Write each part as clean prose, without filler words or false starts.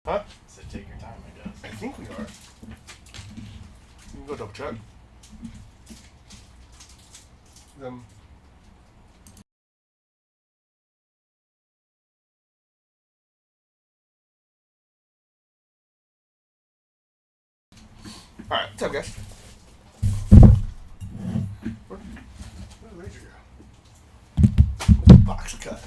Huh? So take your time, I guess. I think we are. You can go double check. Alright, what's up, guys? Where'd the razor go? Box cut.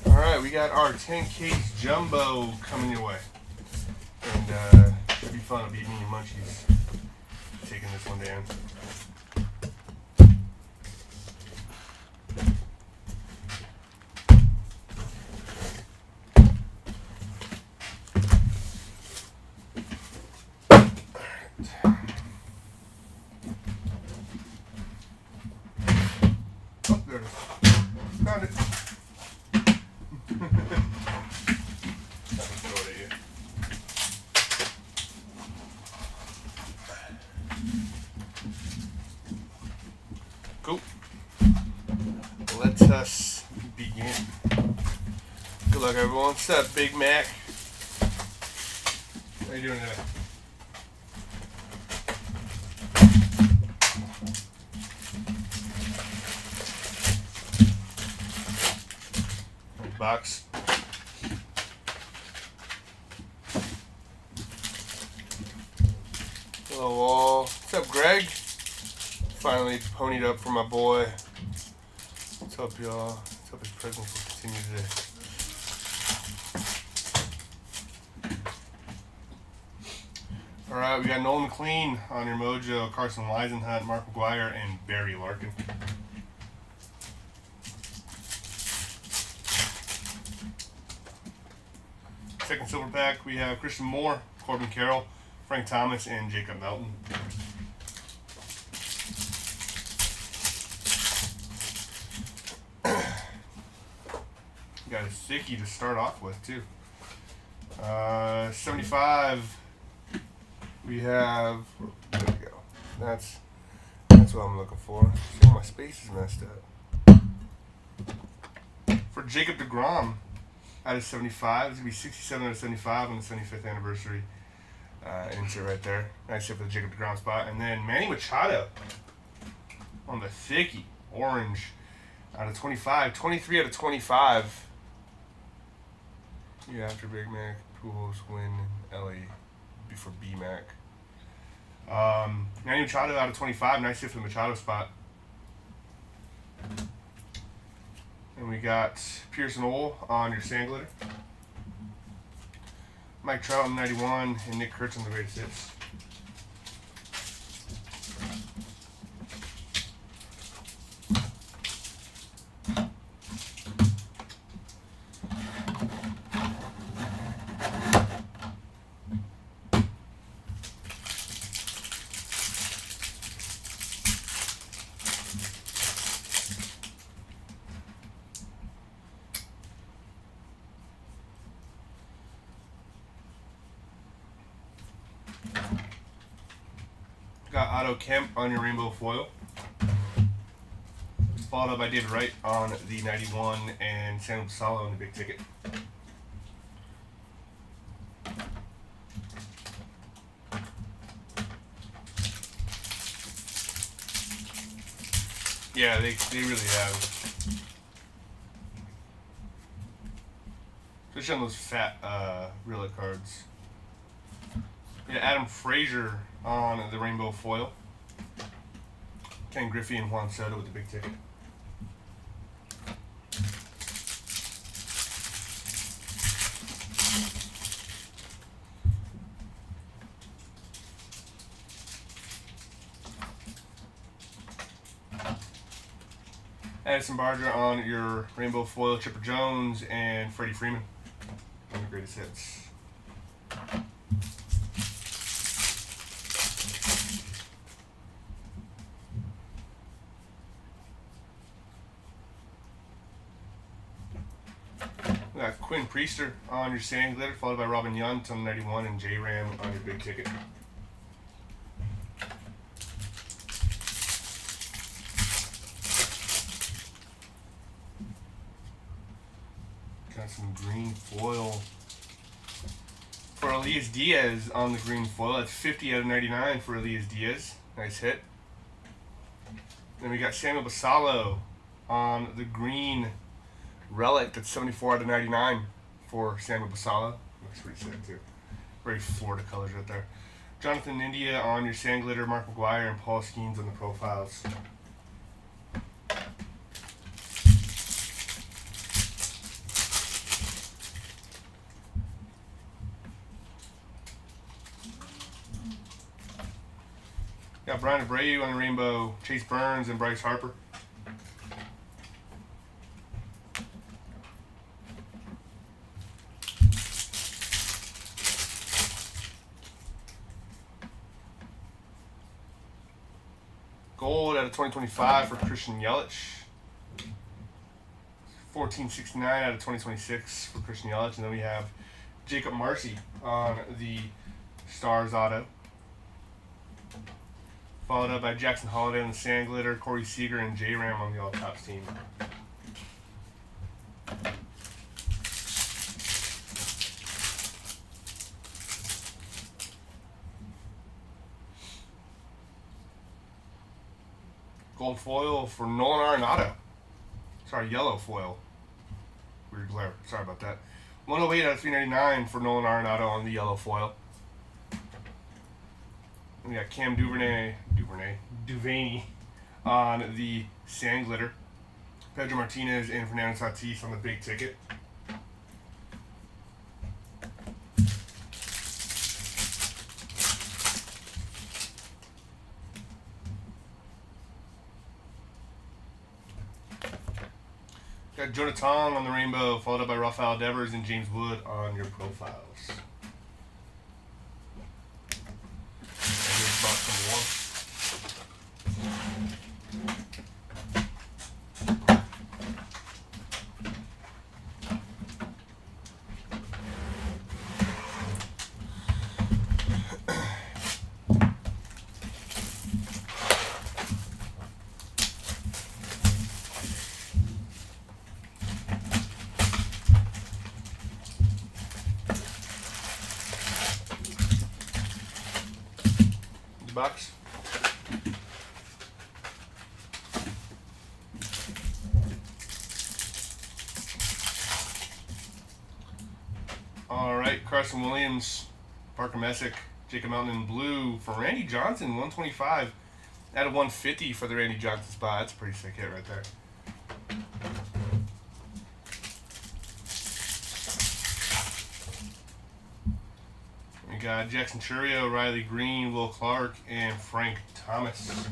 Alright, we got our 10 case jumbo coming your way. And should be fun. It'll be me and Munchies taking this one down. Oh, there it is. Found it. Cool. Let us begin. Good luck, everyone. What's up, Big Mac? How you doing today? Box. Hello, all. What's up, Greg? Finally ponied up for my boy. What's up, y'all? What's up, his presence will continue today. Alright, we got Nolan McLean on your mojo, Carson Weisenhunt, Mark McGuire, and Barry Larkin. Second silver pack, we have Christian Moore, Corbin Carroll, Frank Thomas, and Jacob Melton. Got a thickie to start off with, too. 75. We have. There we go. That's what I'm looking for. See, my space is messed up. For Jacob DeGrom, out of 75. It's going to be 67 out of 75 on the 75th anniversary. Insert right there. Nice hit for the Jacob DeGrom spot. And then Manny Machado on the thickie. Orange out of 25. 23 out of 25. Yeah, after Big Mac, Pujols, Win, LA before B-Mac. Manny Machado out of 25. Nice hit for the Machado spot. And we got Pearson Owl on your sand glitter. Mike Trout on 91 and Nick Kurtz on the greatest hits. Got Otto Kemp on your rainbow foil. Followed up by David Wright on the 91 and Sam Salo on the big ticket. Yeah, they really have. Especially on those fat relic cards. Yeah, Adam Frazier on the rainbow foil. Ken Griffey and Juan Soto with the big ticket. Addison Barger on your rainbow foil, Chipper Jones and Freddie Freeman on the greatest hits. We got Quinn Priester on your sand glitter, followed by Robin Yount on 91 and J-Ram on your big ticket. Got some green foil for Elias Diaz on the green foil. That's 50 out of 99 for Elias Diaz. Nice hit. Then we got Samuel Basallo on the green relic. That's 74 out of 99 for Samuel Basallo. Looks pretty sick too. Very Florida colors right there. Jonathan India on your sand glitter, Mark McGuire and Paul Skeens on the profiles. Got Brian Abreu on the rainbow, Chase Burns and Bryce Harper. Gold out of 2025 for Christian Yelich. 1469 out of 2026 for Christian Yelich. And then we have Jacob Marcy on the Stars auto. Followed up by Jackson Holliday on the sand glitter, Corey Seager and J-Ram on the all-tops team. Gold foil for Nolan Arenado. Sorry, yellow foil. Weird glare. Sorry about that. 108 out of 399 for Nolan Arenado on the yellow foil. We got Cam Duvernay on the sand glitter. Pedro Martinez and Fernando Tatis on the big ticket. Got Jonah Tong on the rainbow, followed up by Rafael Devers and James Wood on your profiles. Box. All right, Carson Williams, Parker Messick, Jacob Mountain in blue for Randy Johnson, 125 out of 150 for the Randy Johnson spot. That's a pretty sick hit right there. We got Jackson Churio, Riley Green, Will Clark, and Frank Thomas.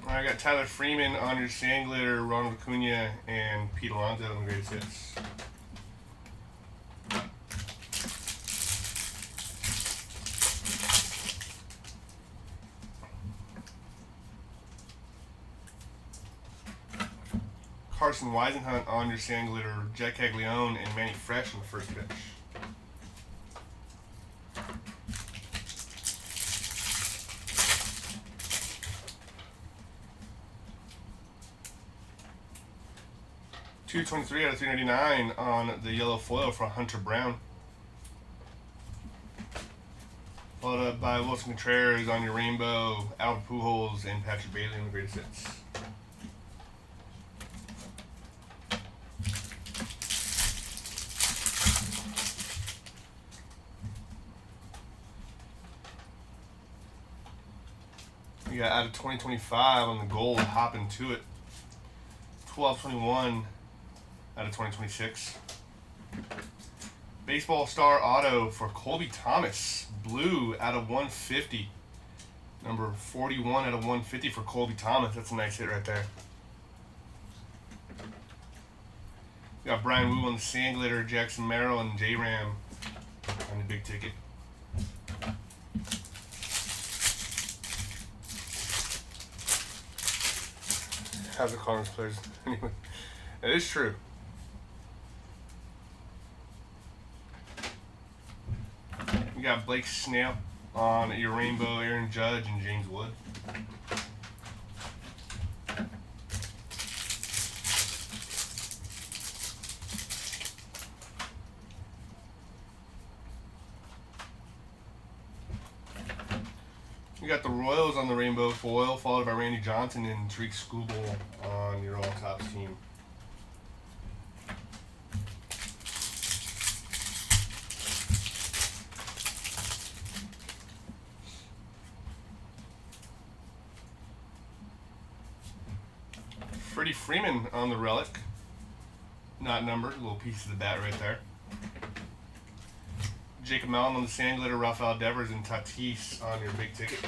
I got Tyler Freeman on your sand glitter, Ronald Acuna, and Pete Alonso on the greatest hits. Carson Weisenhunt on your sand glitter, Jack Caglione and Manny Fresh on the first pitch. .223 out of 399 on the yellow foil for Hunter Brown. Followed up by Wilson Contreras on your rainbow, Albert Pujols and Patrick Bailey on the greatest hits. We got out of 2025 on the gold, hopping to it. 12/21 out of 2026. Baseball star auto for Colby Thomas, blue out of 150. Number 41 out of 150 for Colby Thomas. That's a nice hit right there. We got Brian Wu on the sand glitter, Jackson Merrill and J-Ram on the big ticket. How's the Cardinals players? Anyway, it is true. We got Blake Snell on your rainbow, Aaron Judge, and James Wood. We got the Royals on the rainbow foil, followed by Randy Johnson and Tariq Skubal on your all-tops team. Freddie Freeman on the relic, not numbered, little piece of the bat right there. Jacob Melton on the sand glitter, Rafael Devers, and Tatis on your big ticket.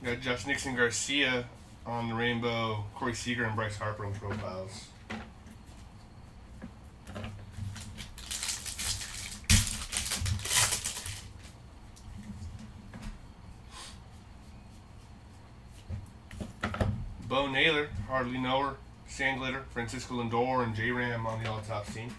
We got Josh Nixon Garcia on the rainbow, Corey Seager and Bryce Harper on the profiles. Bo Naylor, hardly know her, sand glitter, Francisco Lindor, and J-Ram on the all-tops team.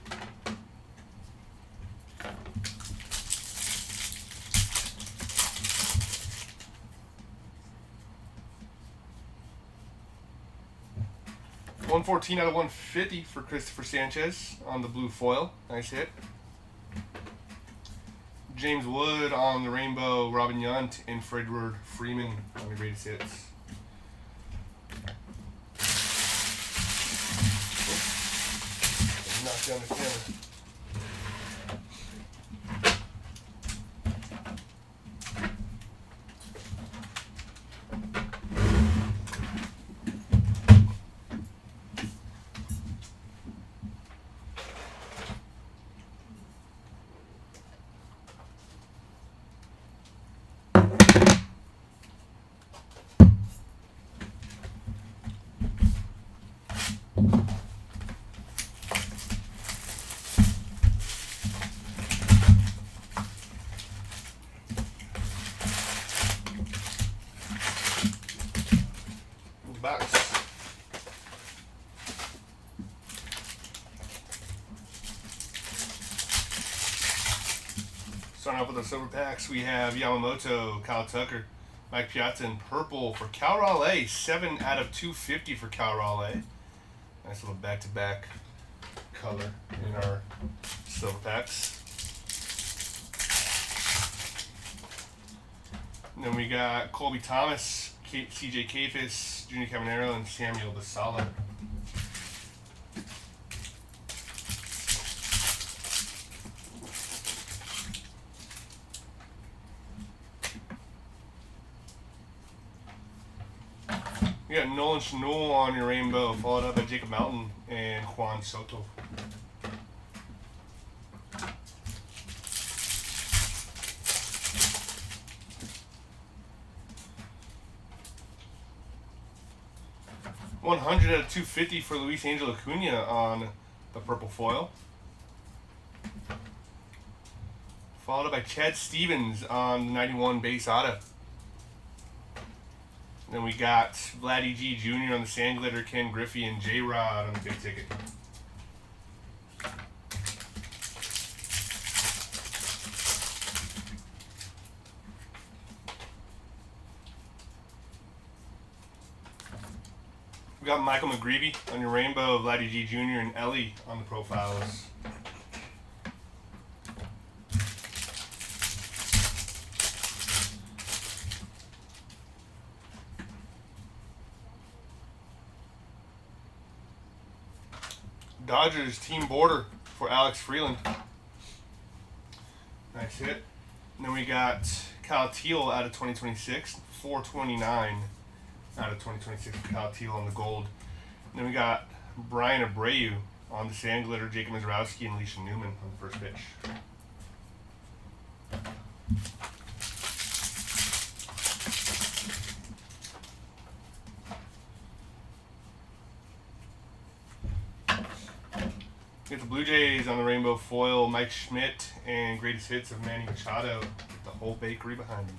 $114 out of 150 for Christopher Sanchez on the blue foil. Nice hit. James Wood on the rainbow, Robin Yount, and Fredward Freeman on the greatest hits. Knock down the camera. Box. Starting off with the silver packs, we have Yamamoto, Kyle Tucker, Mike Piazza in purple for Cal Raleigh. 7 out of 250 for Cal Raleigh. Nice little back-to-back color in our silver packs. And then we got Colby Thomas, CJ Kafis, Junior Caminero, and Samuel Basala. We got Nolan Schnull on your rainbow, followed up by Jacob Melton and Juan Soto. $100 out of 250 for Luis Angel Acuna on the purple foil. Followed up by Chad Stevens on the 91 base auto. Then we got Vladdy G Jr. on the sand glitter, Ken Griffey, and J-Rod on the big ticket. We got Michael McGreevy on your rainbow, Vladdy G Jr. and Ellie on the profiles. Dodgers team border for Alex Freeland. Nice hit. And then we got Kyle Teal out of 2026, 429 out of 2026 for Kyle Teal on the gold. And then we got Brian Abreu on the sand glitter, Jacob Mizrowski, and Leisha Newman on the first pitch. We got the Blue Jays on the rainbow foil, Mike Schmidt, and greatest hits of Manny Machado. The whole bakery behind him.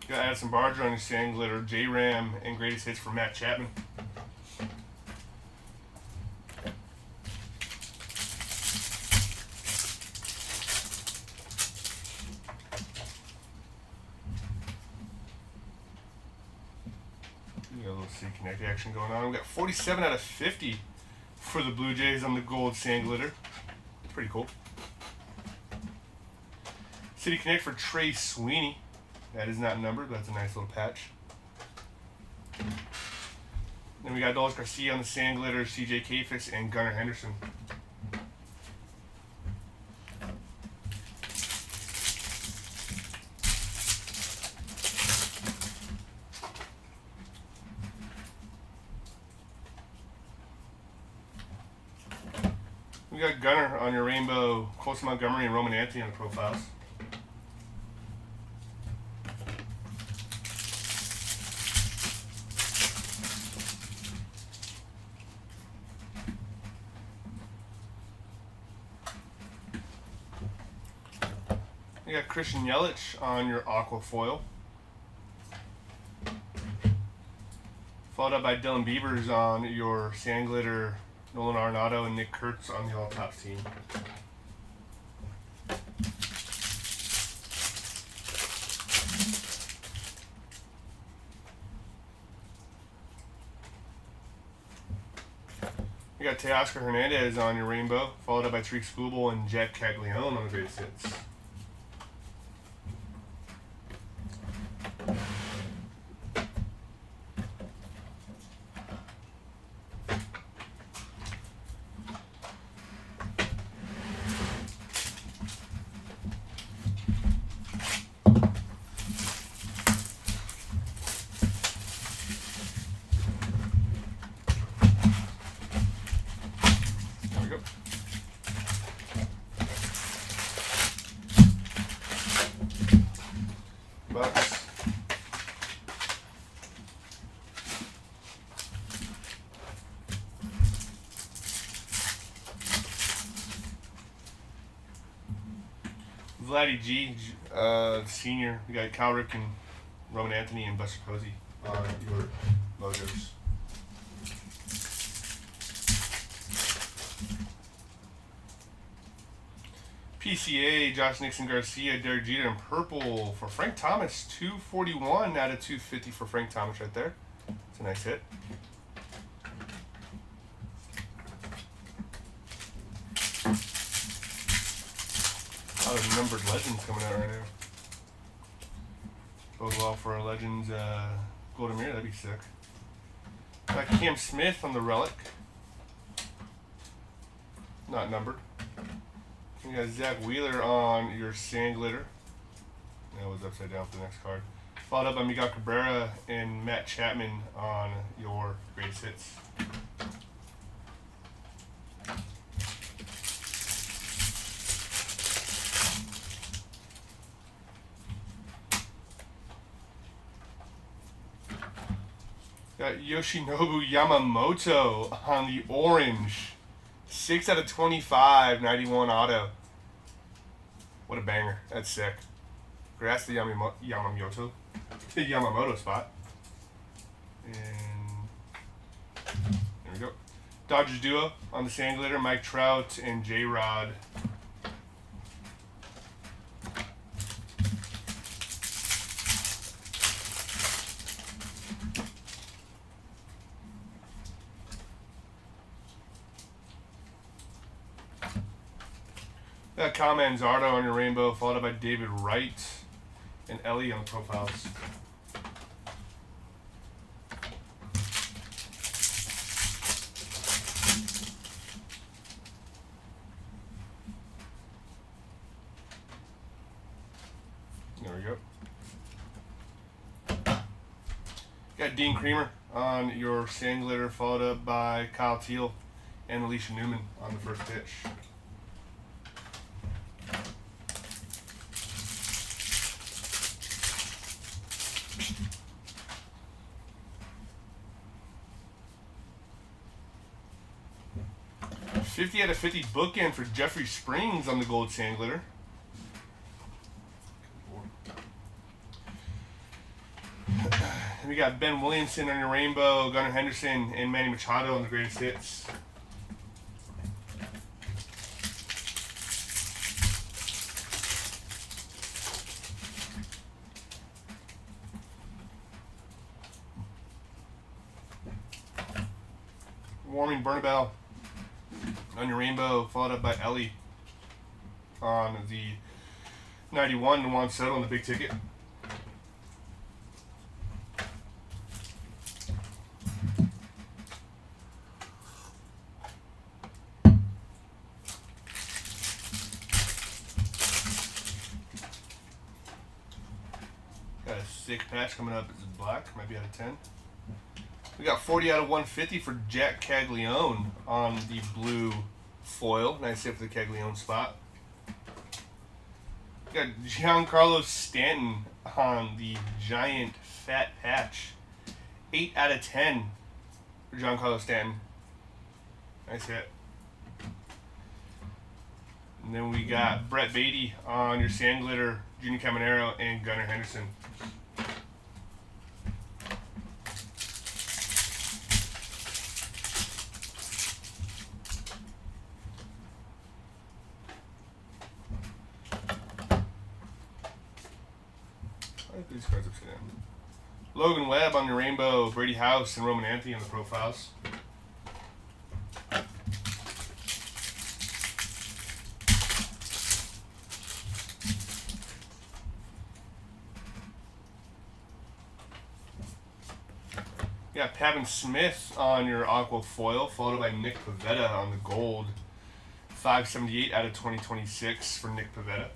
Got Addison Barger on your sand glitter, J-Ram, and greatest hits for Matt Chapman. We got a little C Connect action going on. We got 47 out of 50 for the Blue Jays on the gold sand glitter. Pretty cool. City Connect for Trey Sweeney. That is not numbered, but that's a nice little patch. Then we got Dolis Garcia on the sand glitter, CJ Kafis, and Gunnar Henderson. We got Gunnar on your rainbow, Colson Montgomery and Roman Anthony on the profiles. We got Christian Yelich on your aqua foil. Followed up by Dylan Beavers on your sand glitter, Nolan Arenado and Nick Kurtz on the all-tops team. We got Teoscar Hernandez on your rainbow, followed up by Tariq Skubal and Jack Caglione on the greatest hits. Bucks. Vladdy G, senior. We got Cal Ripken, Roman Anthony, and Buster Posey on your logos. PCA, Josh Nixon Garcia, Derek Jeter in purple for Frank Thomas. 241 out of 250 for Frank Thomas right there. It's a nice hit. A lot of numbered legends coming out right now. Goes well for our legends Golden Mirror, that'd be sick. Got Cam Smith on the relic. Not numbered. We got Zach Wheeler on your sand glitter. That was upside down for the next card. Followed up by Miguel Cabrera and Matt Chapman on your greatest hits. Got Yoshinobu Yamamoto on the orange. 6 out of 25, 91 auto. What a banger. That's sick. Congrats to Yamamoto. The Yamamoto spot. And there we go. Dodgers duo on the sand glitter, Mike Trout and J-Rod. Got Kyle Manzardo on your rainbow, followed up by David Wright and Ellie on the profiles. There we go. Got Dean Creamer on your sand glitter, followed up by Kyle Teal and Alicia Newman on the first pitch. 50 out of 50 bookend for Jeffrey Springs on the gold sand glitter. And we got Ben Williamson on your rainbow, Gunnar Henderson, and Manny Machado on the greatest hits. Warming Bernabel on your rainbow, followed up by Ellie on the 91, and Juan Soto on the big ticket. Got a sick patch coming up. It's black, might be out of 10. We got 40 out of 150 for Jack Caglione on the blue foil. Nice hit for the Caglione spot. We got Giancarlo Stanton on the giant fat patch. 8 out of 10 for Giancarlo Stanton. Nice hit. And then we got Brett Beatty on your sand glitter, Junior Caminero, and Gunnar Henderson. I like these cards upside down. Logan Webb on your rainbow, Brady House, and Roman Anthony on the profiles. You got Pavin Smith on your aqua foil, followed by Nick Pivetta on the gold. 578 out of 2026 for Nick Pivetta.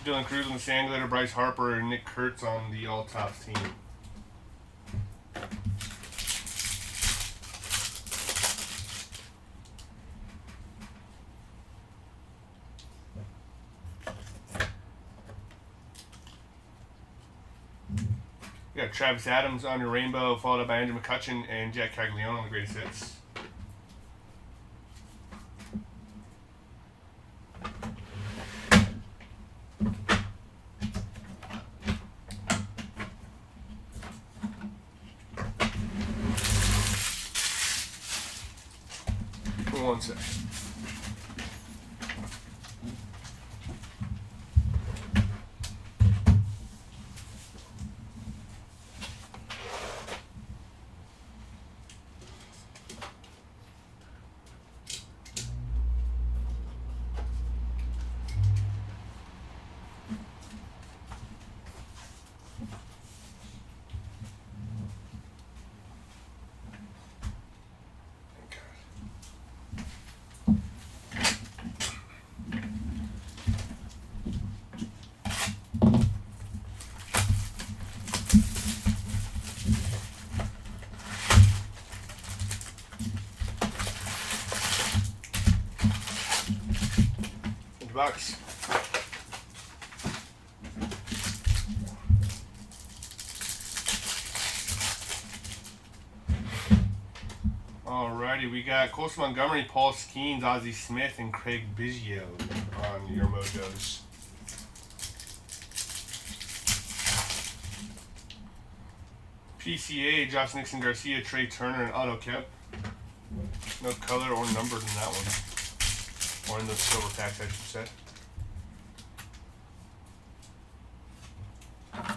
Dylan Cruz on the sand glitter, Bryce Harper, and Nick Kurtz on the all-tops team. You got Travis Adams on your rainbow, followed up by Andrew McCutchen and Jack Caglione on the greatest hits. One sec. Bucks. Alrighty, we got Colson Montgomery, Paul Skeens, Ozzie Smith, and Craig Biggio on your mojos. PCA, Josh Nixon Garcia, Trey Turner, and Otto Kemp. No color or numbered in that one. Or in the silver packs, I should say.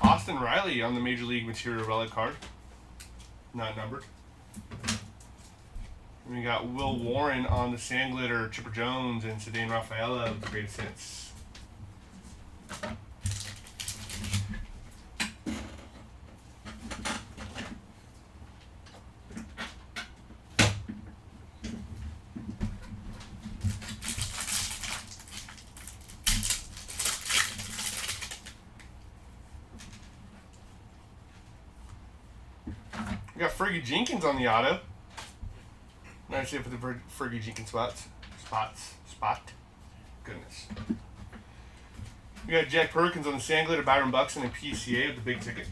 Austin Riley on the Major League Material Relic card. Not numbered. And we got Will Warren on the Sand Glitter, Chipper Jones, and Ceddanne Rafaela with the greatest hits. We got Fergie Jenkins on the auto. Nice hit for the Fergie Jenkins spot. Goodness. We got Jack Perkins on the sand glitter, Byron Buxton, and PCA with the big ticket.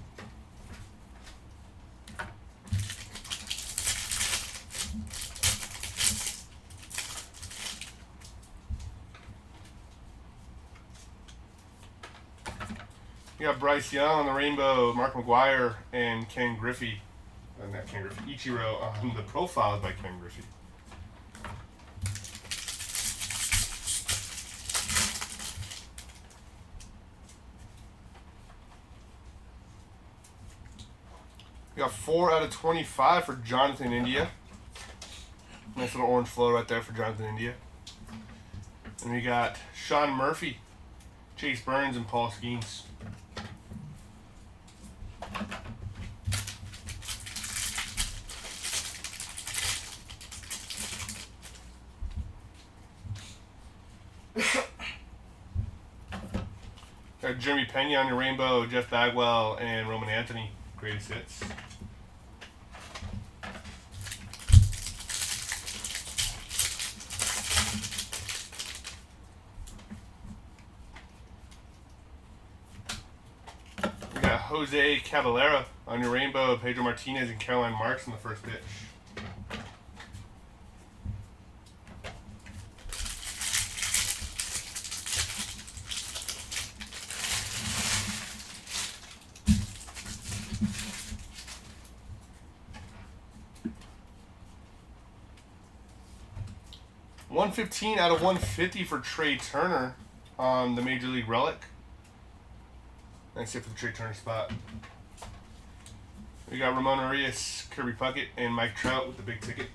You got Bryce Young on the rainbow, Mark McGuire, and Ken Griffey. Not Ken Griffey, Ichiro on the profiles by Ken Griffey. We got 4 out of 25 for Jonathan India. Nice little orange flow right there for Jonathan India. And we got Sean Murphy, Chase Burns, and Paul Skeens. Got Jeremy Pena on your rainbow, Jeff Bagwell, and Roman Anthony. Greatest hits. We got Jose Caballero on your rainbow, Pedro Martinez, and Caroline Marks in the first pitch. $115 out of $150 for Trey Turner on the Major League Relic. Nice hit for the Trey Turner spot. We got Ramon Arias, Kirby Puckett, and Mike Trout with the big ticket.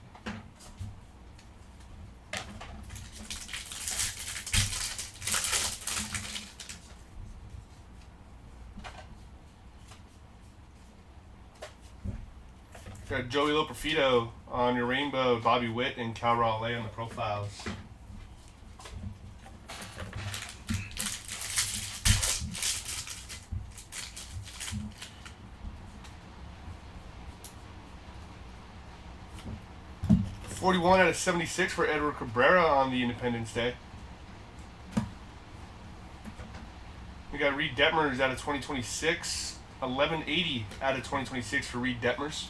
Got Joey Loperfido on your rainbow, Bobby Witt, and Cal Raleigh on the profiles. $41 out of $76 for Edward Cabrera on the Independence Day. We got Reed Detmers out of 2026. $11.80 out of 2026 for Reed Detmers.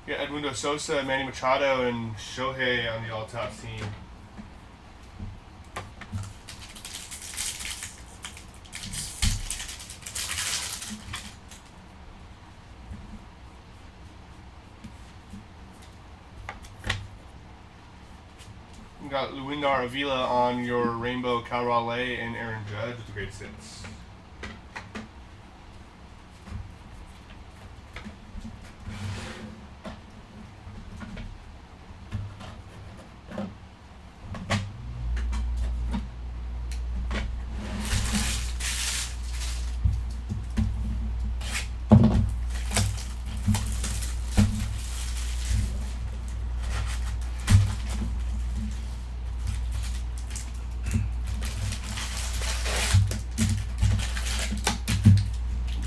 We got Edmundo Sosa, Manny Machado, and Shohei on the all-top team. We got Luindar Avila on your rainbow, Cal Raleigh, and Aaron Judge with the greatest hits.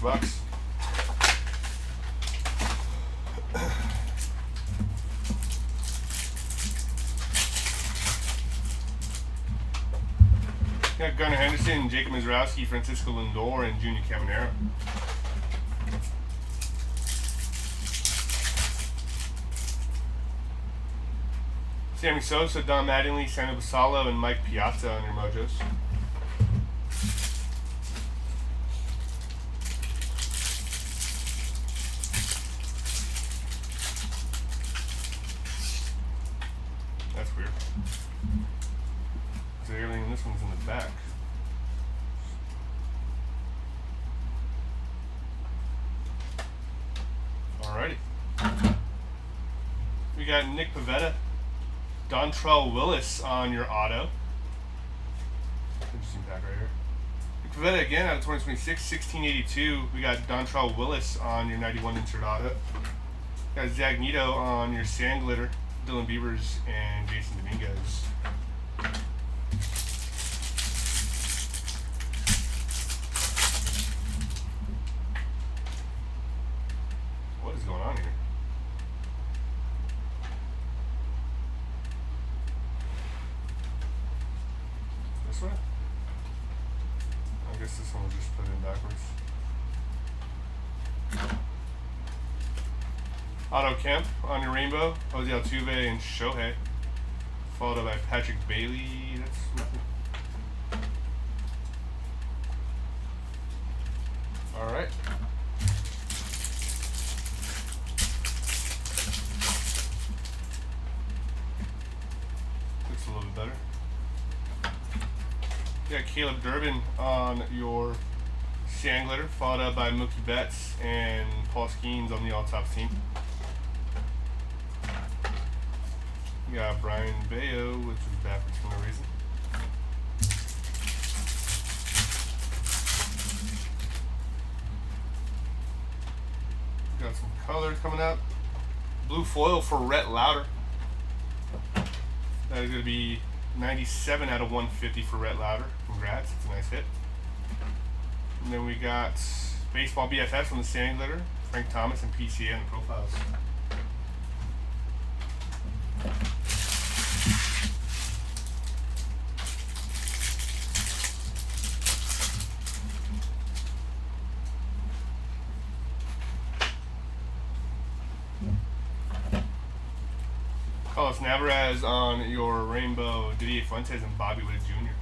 Bucks. Got Gunnar Henderson, Jacob Mizrowski, Francisco Lindor, and Junior Caminero. Sammy Sosa, Don Mattingly, Santo Basalo, and Mike Piazza on your mojos. That's weird. So everything in this one's in the back. Alrighty. We got Nick Pivetta, Dontrell Willis on your auto. Interesting pack right here. Nick Pivetta again out of 2026, 1682. We got Dontrell Willis on your 91 insert auto. Got Zagnito on your Sand Glitter, Dylan Beavers, and Jason Dominguez. What is going on here? This way? I guess this one was just put in backwards. Otto Kemp on your rainbow, Jose Altuve, and Shohei. Followed up by Patrick Bailey. That's nothing. You got Caleb Durbin on your sand glitter, followed up by Mookie Betts and Paul Skeens on the all-top team. You got Brian Bayo, which is backwards for no reason. Got some color coming up. Blue foil for Rhett Lauder. That is going to be 97 out of 150 for Rhett Lauder. Congrats, it's a nice hit. And then we got Baseball BFF from the Sand Glitter, Frank Thomas and PCA in the profiles. Carlos Navarez on your rainbow, Didier Fuentes and Bobby Witt Jr.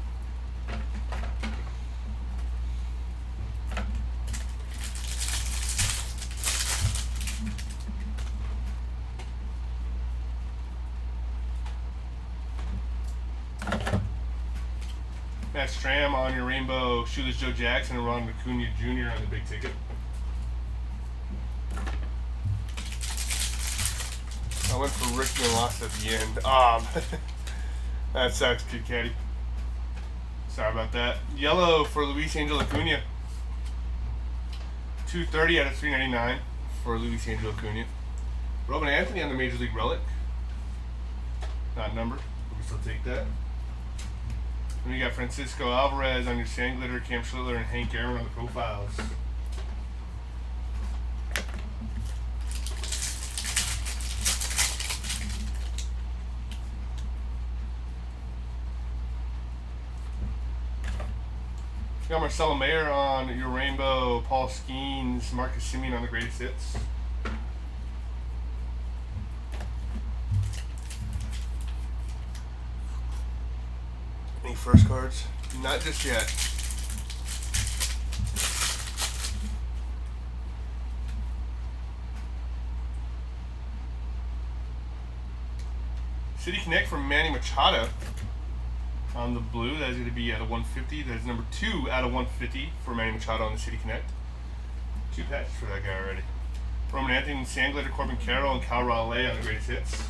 Matt Stram on your rainbow, Shoeless Joe Jackson and Ron Acuna Jr. on the big ticket. I went for Ricky and lost at the end. That sucks, Kid Caddy. Sorry about that. Yellow for Luis Angel Acuna. 230 out of 399 for Luis Angel Acuna. Robin Anthony on the Major League Relic. Not numbered, but we still take that. Then we got Francisco Alvarez on your Sand Glitter, Cam Schlittler, and Hank Aaron on the profiles. We got Marcelo Mayer on your rainbow, Paul Skeens, Marcus Simeon on the greatest hits. Any first cards? Not just yet. City Connect from Manny Machado on the blue. That is going to be out of 150. That is number 2 out of 150 for Manny Machado on the City Connect. 2 patches for that guy already. Roman Anthony, Sand Glitter, Corbin Carroll, and Cal Raleigh on the greatest hits.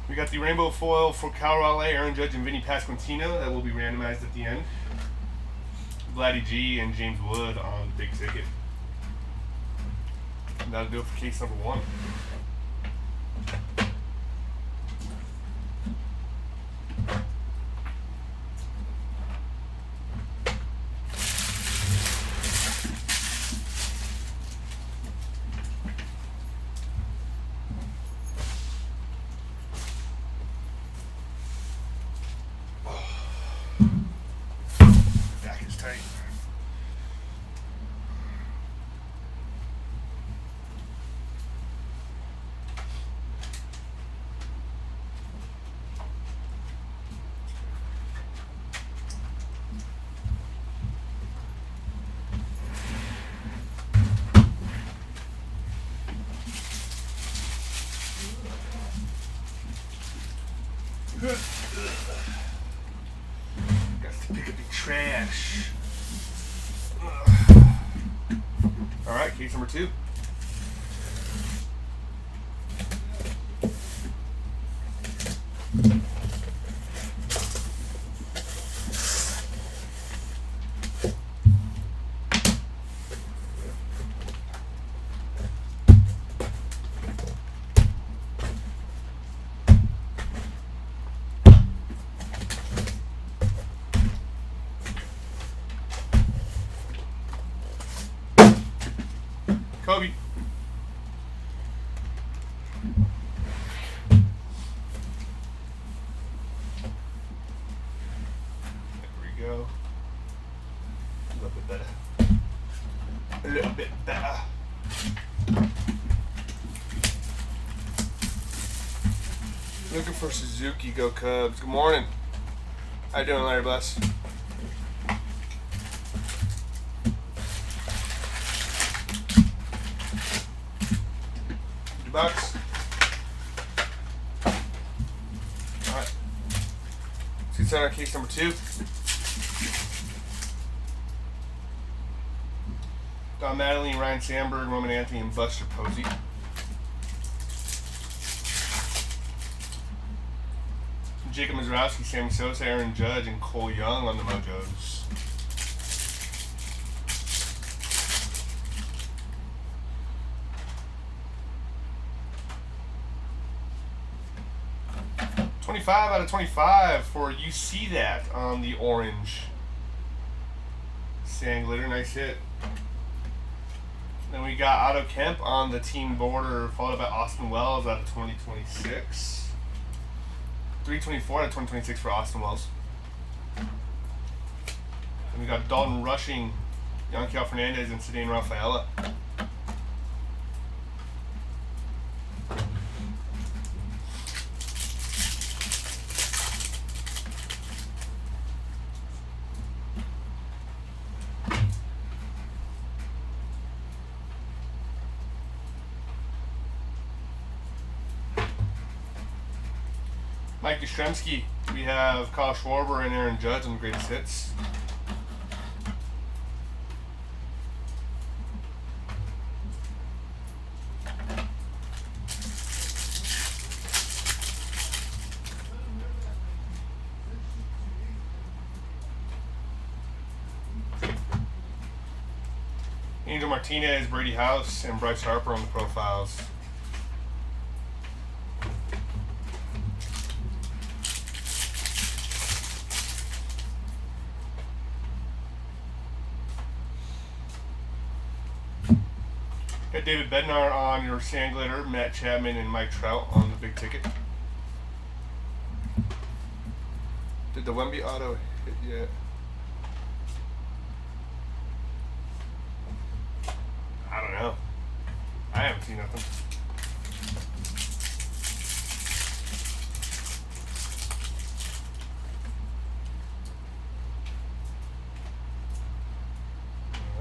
We got the rainbow foil for Cal Raleigh, Aaron Judge, and Vinny Pasquantino. That will be randomized at the end. Vladdy G and James Wood on the big ticket. And that'll do it for case number 1. Back is tight. Got to pick up the trash. Alright, case number 2. Kobe. There we go. A little bit better. A little bit better. Looking for Suzuki. Go Cubs. Good morning. How you doing, Larry Bless? $8. Alright. Let's get case number 2. Don Madeline, Ryan Sandberg, Roman Anthony, and Buster Posey. Jacob Mizrowski, Sammy Sosa, Aaron Judge, and Cole Young on the Mojos. $25 out of 25 for You See That on the orange. Sand glitter, nice hit. Then we got Otto Kemp on the team border, followed by Austin Wells out of 2026. 324 out of 2026 for Austin Wells. And we got Dalton Rushing, Yanquiel Fernandez, and Cedane Rafaela. Mike Yastrzemski, we have Kyle Schwarber and Aaron Judge on the greatest hits. Angel Martinez, Brady House, and Bryce Harper on the profiles. Got David Bednar on your sand glitter, Matt Chapman and Mike Trout on the big ticket. Did the Wemby auto hit yet? I don't know. I haven't seen nothing.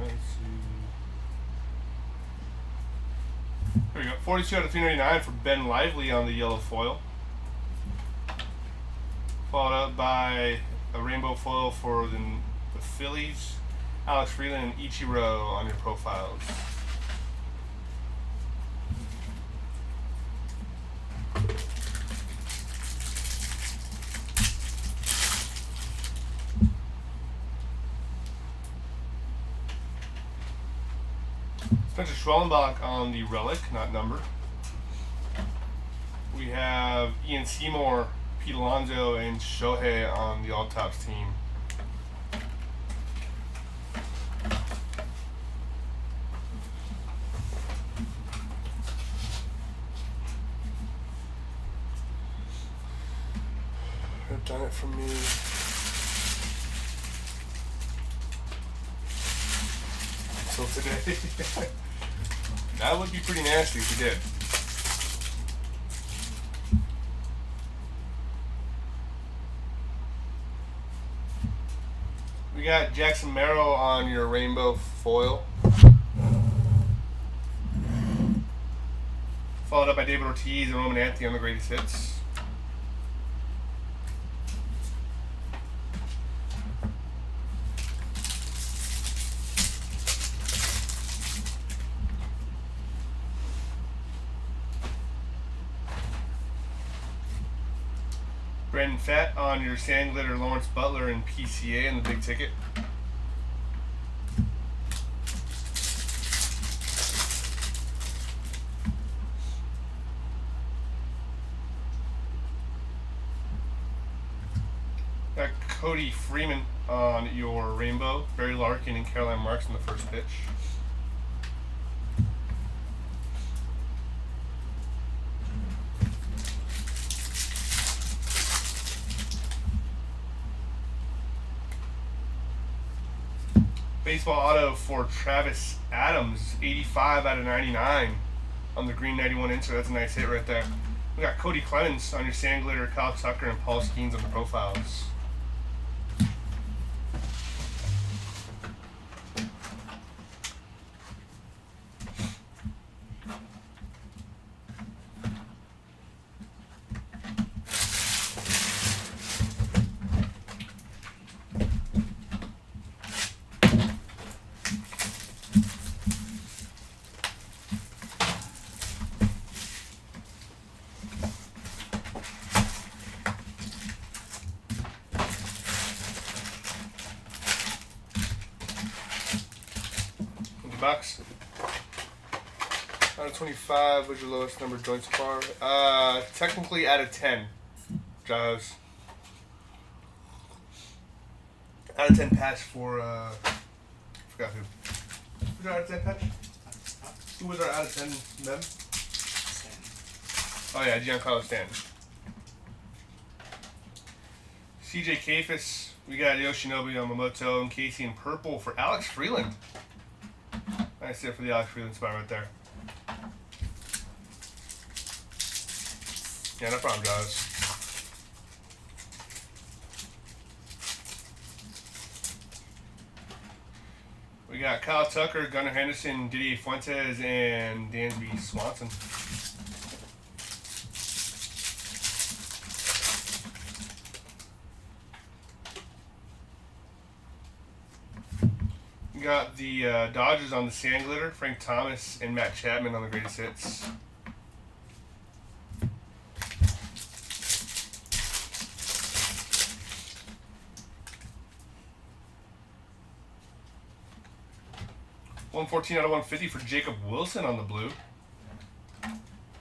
Let's see. Here we go. 42 out of 399 for Ben Lively on the yellow foil. Followed up by a rainbow foil for the Phillies. Alex Freeland and Ichiro on your profiles. Spencer Schwellenbach on the relic, not numbered. We have Ian Seymour, Pete Alonso, and Shohei on the all-tops team. They've done it for me. Until today. That would be pretty nasty if we did. We got Jackson Merrill on your rainbow foil. Followed up by David Ortiz and Roman Anthony on the greatest hits. Brandon Fett on your sand glitter, Lawrence Butler and PCA in the big ticket. Got Cody Freeman on your rainbow, Barry Larkin and Caroline Marks in the first pitch. Baseball auto for Travis Adams, 85 out of 99 on the green 91 insert. That's a nice hit right there. We got Cody Clemens on your sand glitter, Kyle Tucker, and Paul Skeens on the profiles. bucks. Out of 25, what's your lowest number joined so far? Technically out of 10. Jaws. Out of 10 patch for, forgot who. Who's our out of 10 patch? Who was our out of 10 mem? Oh yeah, Giancarlo Stanton. CJ Kafis. We got Yoshinobu Yamamoto and Casey in purple for Alex Freeland. Nice hit for the Alex Freeland spot right there. Yeah, no problem, Jaws. We got Kyle Tucker, Gunnar Henderson, Didier Fuentes, and Dansby Swanson. We got the Dodgers on the sand glitter, Frank Thomas and Matt Chapman on the greatest hits. $114 out of 150 for Jacob Wilson on the blue.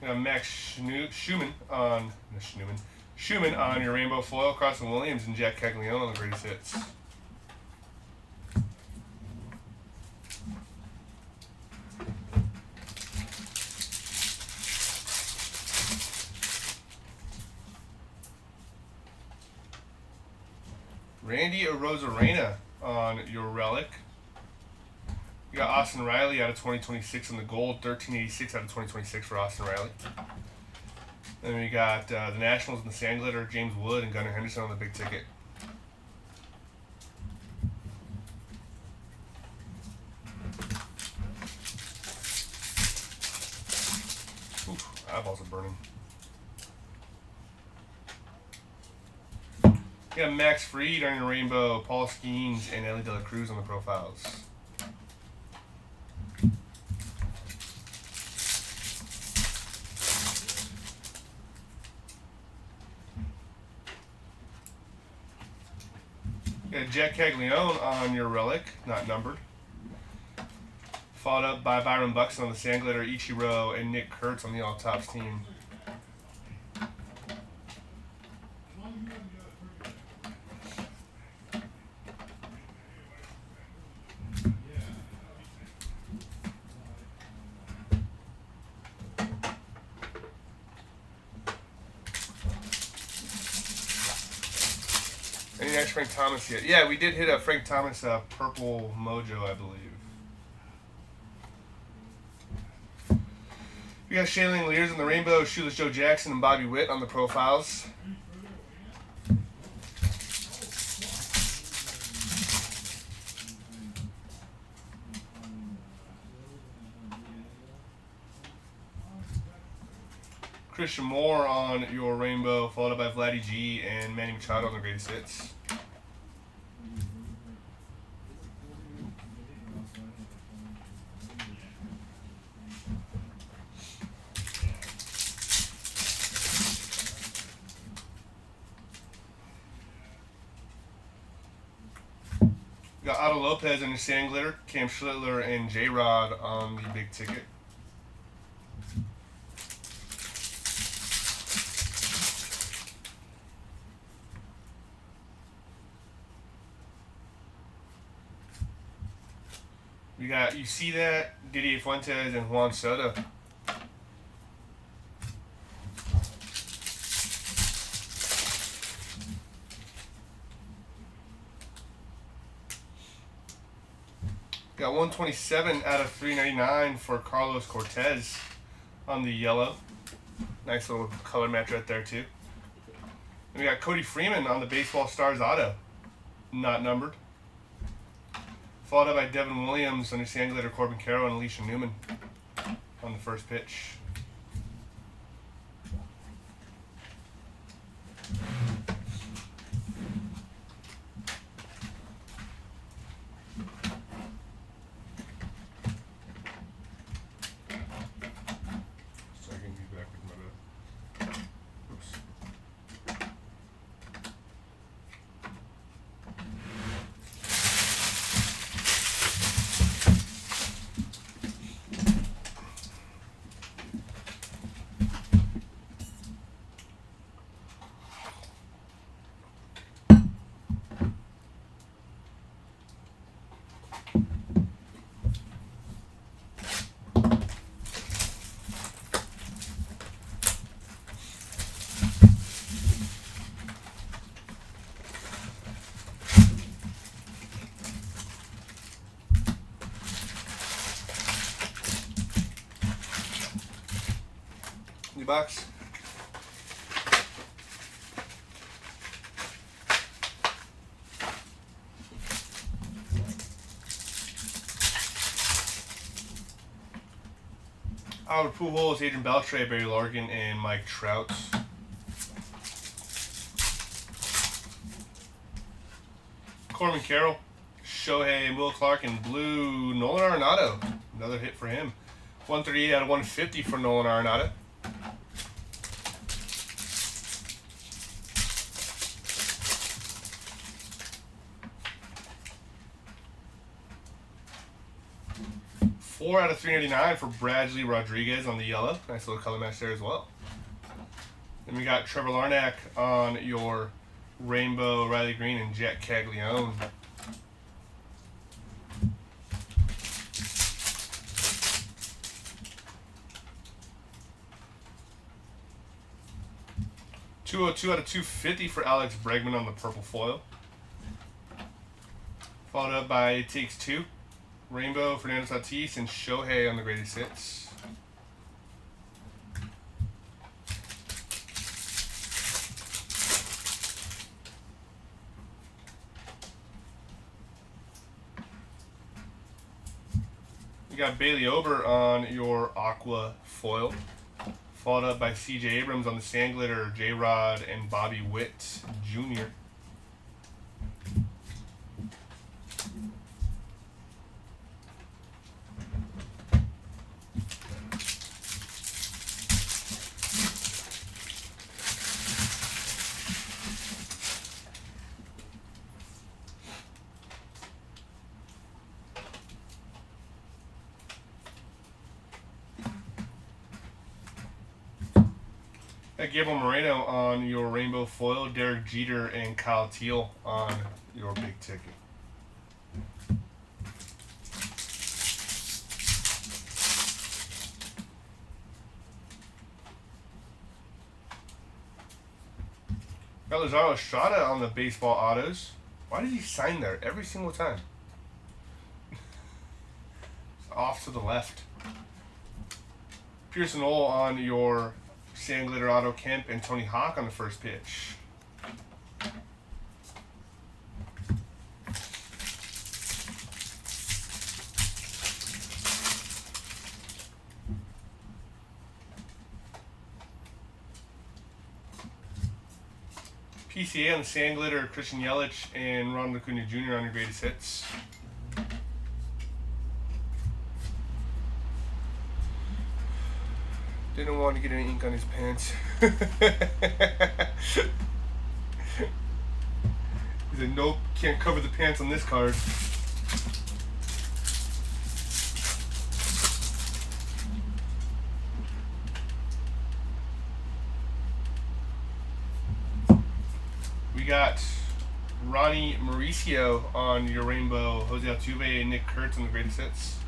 We got Max Schumann on your rainbow foil, Carson Williams and Jack Caglione on the greatest hits. Randy Arozarena on your relic. We got Austin Riley out of 2026 on the gold, 1386 out of 2026 for Austin Riley. Then we got the Nationals in the sand glitter, James Wood and Gunnar Henderson on the big ticket. Oof, eyeballs are burning. We got Max Fried on your rainbow, Paul Skeens and Ellie De La Cruz on the profiles. Got Jack Caglione on your relic, not numbered. Followed up by Byron Buxton on the sand glitter, Ichiro, and Nick Kurtz on the all tops team. Any next Frank Thomas yet? Yeah, we did hit a Frank Thomas purple mojo, I believe. We got Shailene Lears in the rainbow, Shoeless Joe Jackson and Bobby Witt on the profiles. Christian Moore on your rainbow, followed by Vladdy G and Manny Machado on the greatest hits. We got Otto Lopez on your sand glitter, Cam Schlittler and J-Rod on the big ticket. We got, you see that, Didier Fuentes and Juan Soto. Got 127 out of 399 for Carlos Cortez on the yellow. Nice little color match right there too. And we got Cody Freeman on the Baseball Stars auto, not numbered. Followed up by Devin Williams on your sand glitter, Corbin Carroll and Alicia Newman on the first pitch. bucks. Albert Pujols, Adrian Beltre, Barry Larkin, and Mike Trout. Corbin Carroll, Shohei, and Will Clark in blue. Nolan Arenado, another hit for him. 138 out of 150 for Nolan Arenado. Four out of 399 for Bradley Rodriguez on the yellow. Nice little color match there as well. Then we got Trevor Larnach on your rainbow, Riley Green, and Jack Caglione. .202 out of 250 for Alex Bregman on the purple foil. Followed up by It Takes Two. Rainbow, Fernando Tatis, and Shohei on the greatest hits. You got Bailey Ober on your aqua foil, followed up by C.J. Abrams on the sand glitter, J-Rod, and Bobby Witt Jr. Gabriel Moreno on your rainbow foil, Derek Jeter and Kyle Teal on your big ticket. Got Lazaro Estrada on the baseball autos. Why did he sign there every single time? Off to the left. Pearson Ole on your sand glitter auto, Kemp, and Tony Hawk on the first pitch. PCA on the sand glitter, Christian Yelich and Ronald Acuna Jr. on your greatest hits. Didn't want to get any ink on his pants. He said, nope, can't cover the pants on this card. We got Ronnie Mauricio on your rainbow, Jose Altuve, and Nick Kurtz on the greatest hits.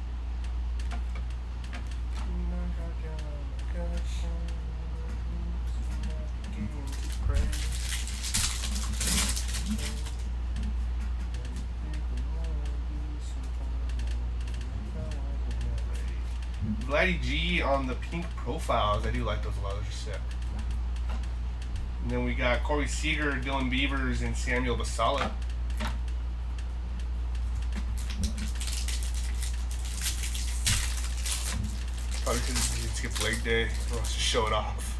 Vladdy G on the pink profiles. I do like those a lot. Those are sick. And then we got Corey Seager, Dylan Beavers, and Samuel Basala. Probably because he skipped leg day. He wants to show it off.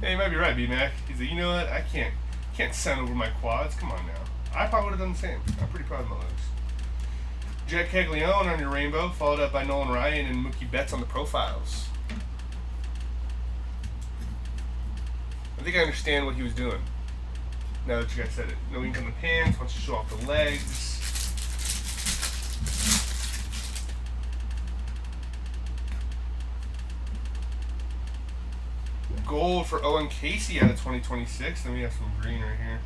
Hey, you might be right, B-Mac. He's like, you know what? I can't send over my quads. Come on now. I probably would have done the same. I'm pretty proud of my legs. Jack Caglione on your rainbow, followed up by Nolan Ryan and Mookie Betts on the profiles. I think I understand what he was doing. Now that you guys said it. No ink on the pants, wants to show off the legs. Gold for Owen Casey out of 2026. Then we have some green right here.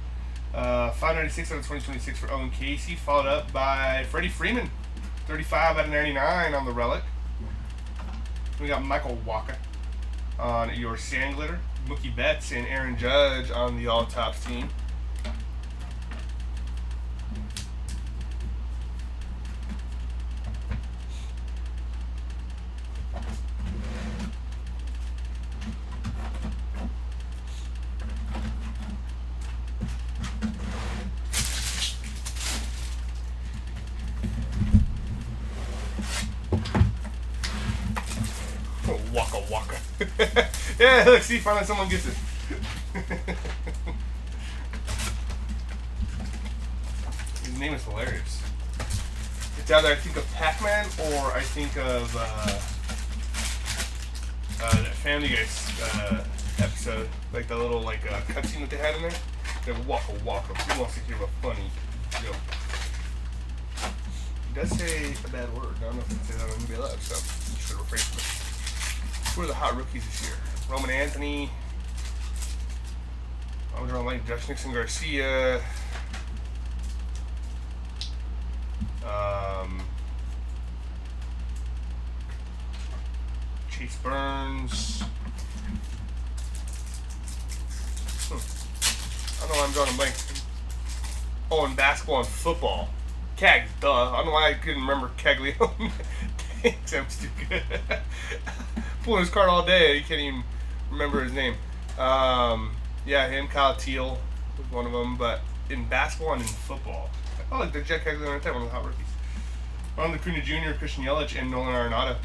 596 out of 2026 for Owen Casey, followed up by Freddie Freeman, 35 out of 99 on the relic. We got Michael Walker on your sand glitter, Mookie Betts and Aaron Judge on the all tops team. Yeah, look, see, finally someone gets it. His name is hilarious. It's either I think of Pac-Man or I think of that Family Guy episode, like the little cutscene that they had in there. They waka waka. Who wants to hear a funny joke? He does say a bad word. I don't know if he says that on eBay Live, so you should refrain from it. Who are the hot rookies this year? Roman Anthony. I'm drawing like Josh Nixon Garcia. Chase Burns. I don't know why I'm drawing a blank. Oh, and basketball and football. Keg, duh. I don't know why I couldn't remember Caglione. Thanks, I'm stupid. Pulling his card all day, you can't even remember his name. Yeah, him, Kyle Teal was one of them, but in basketball and in football. Oh, like the Jack Caglione right there, one of the hot rookies. Ron Acuna Jr., Christian Yelich, and Nolan Arenado.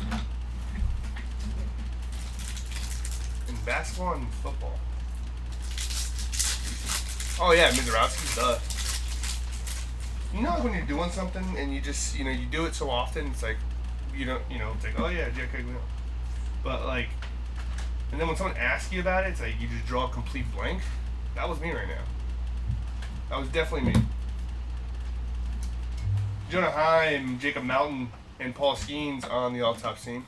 In basketball and football. Oh yeah, Mizorowski, duh. You know, like when you're doing something and you just, you do it so often, it's like, it's like, oh yeah, Jack Caglione. But like, and then when someone asks you about it, it's like you just draw a complete blank. That was me right now. That was definitely me. Jonah Heim, Jacob Mountain, and Paul Skeens on the all-top team.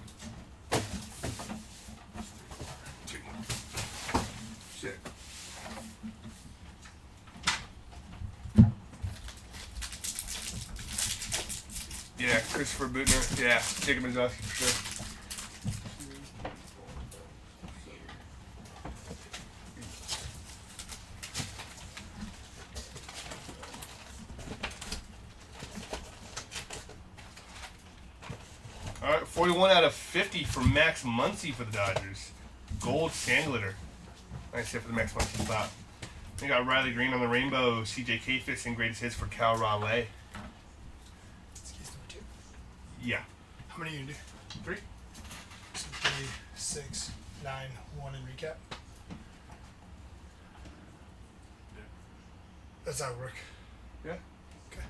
Shit. Yeah, Christopher Butner. Yeah, Jacob Mizowski for sure. All right, 41 out of 50 for Max Muncy for the Dodgers. Gold sand glitter. Nice hit for the Max Muncy spot. We got Riley Green on the rainbow. CJ Kafis and greatest hits for Cal Raleigh. Excuse number 2. Yeah. How many are you gonna do? 3. So 3, 6, 9, 1 in recap. That's how it work. Yeah. Okay.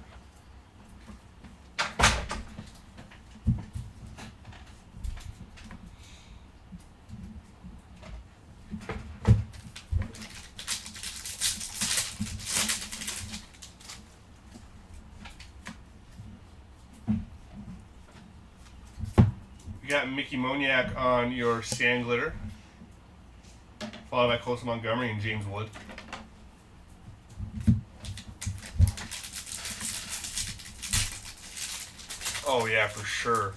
You got Mickey Moniak on your sand glitter, followed by Colson Montgomery and James Wood. Oh yeah, for sure.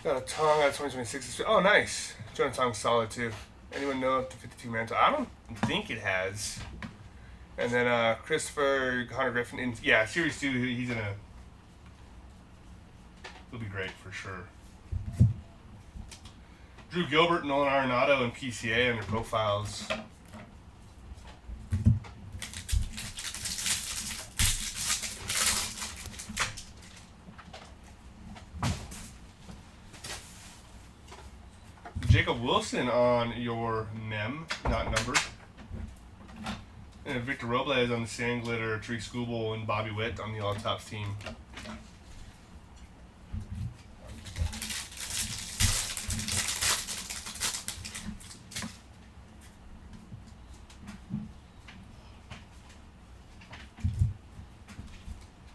Got a Tong out of 2026. Oh, nice. Jonah Tong's solid too. Anyone know if the 52 mantle? I don't think it has. And then Christopher Hunter Griffin. Yeah, Series 2, he's in a... He'll be great for sure. Drew Gilbert, Nolan Arenado, and PCA on their profiles. Jacob Wilson on your mem, not numbered. And Victor Robles on the sand glitter, Tariq Skubal, and Bobby Witt on the all-tops team.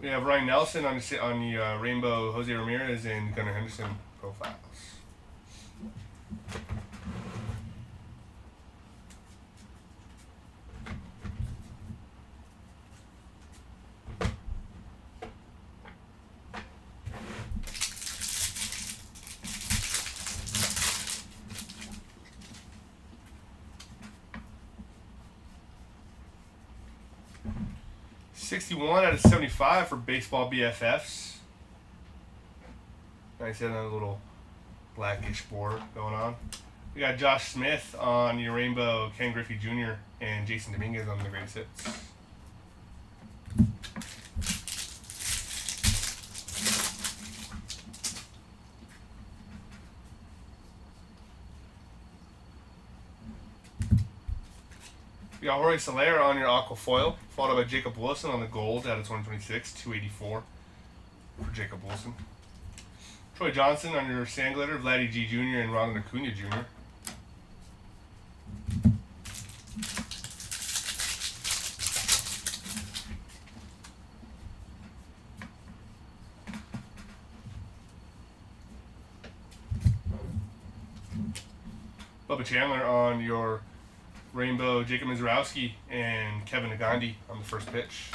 We have Ryan Nelson on the rainbow, Jose Ramirez, and Gunnar Henderson profiles. '61 out of 75 for baseball BFFs. Nice, had a little blackish border going on. We got Josh Smith on your rainbow, Ken Griffey Jr., and Jason Dominguez on the greatest hits. We got Jorge Soler on your aqua foil, followed by Jacob Wilson on the gold out of 2026, 284 for Jacob Wilson. Troy Johnson on your sand glitter, Vladdy G Jr. and Ronald Acuna Jr. Bubba Chandler on your rainbow, Jacob Mizorowski and Kevin Nagandi on the first pitch.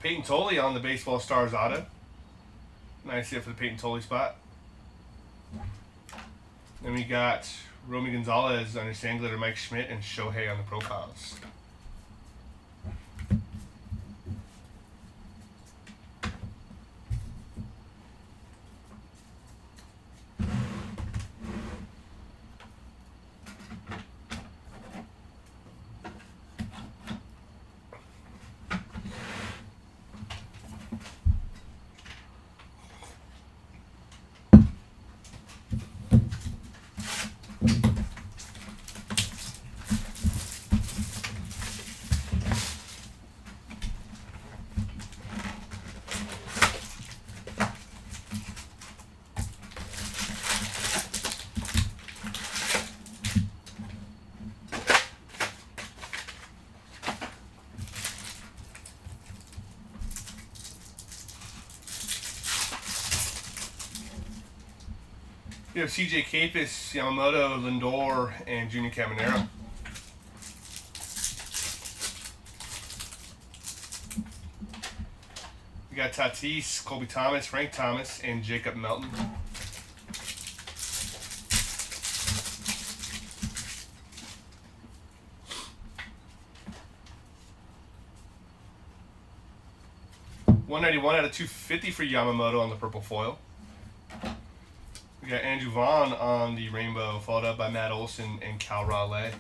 Peyton Tolley on the Baseball Stars auto. Nice hit for the Peyton Tolley spot. Then we got Romy Gonzalez on your sand glitter, Mike Schmidt and Shohei on the profiles. We have CJ Capis, Yamamoto, Lindor, and Junior Caminero. We got Tatis, Colby Thomas, Frank Thomas, and Jacob Melton. $191 out of 250 for Yamamoto on the purple foil. We got Andrew Vaughn on the rainbow, followed up by Matt Olson and Cal Raleigh.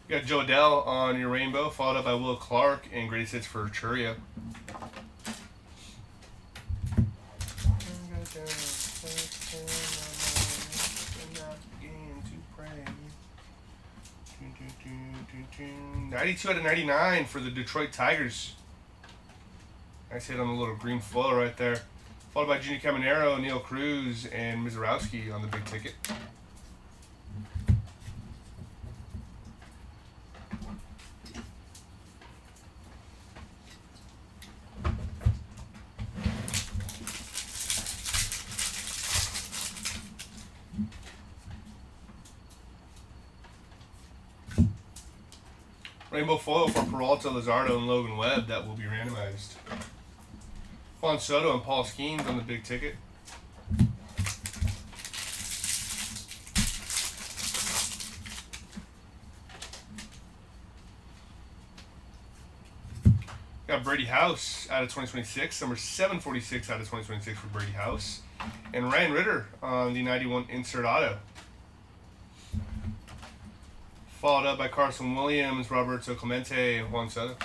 We got Joe Adell on your rainbow, followed up by Will Clark and greatest hits for Churio. $92 out of 99 for the Detroit Tigers. Nice hit on the little green foil right there. Followed by Junior Caminero, Neil Cruz, and Mizorowski on the big ticket. Rainbow foil for Peralta, Luzardo, and Logan Webb that will be randomized. Juan Soto and Paul Skeens on the big ticket. Got Brady House out of 2026, number 746 out of 2026 for Brady House. And Ryan Ritter on the 91 insert auto. Followed up by Carson Williams, Roberto Clemente, and Juan Soto.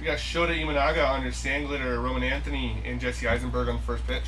We got Shota Imanaga on your sand glitter, Roman Anthony, and Jesse Eisenberg on the first pitch.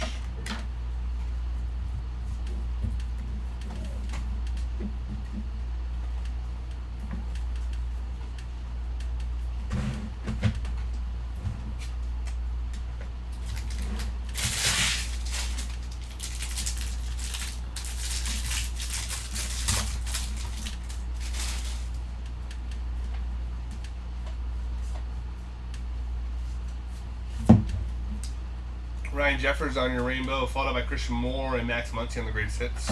Ryan Jeffers on your rainbow, followed by Christian Moore and Max Muncy on the greatest hits.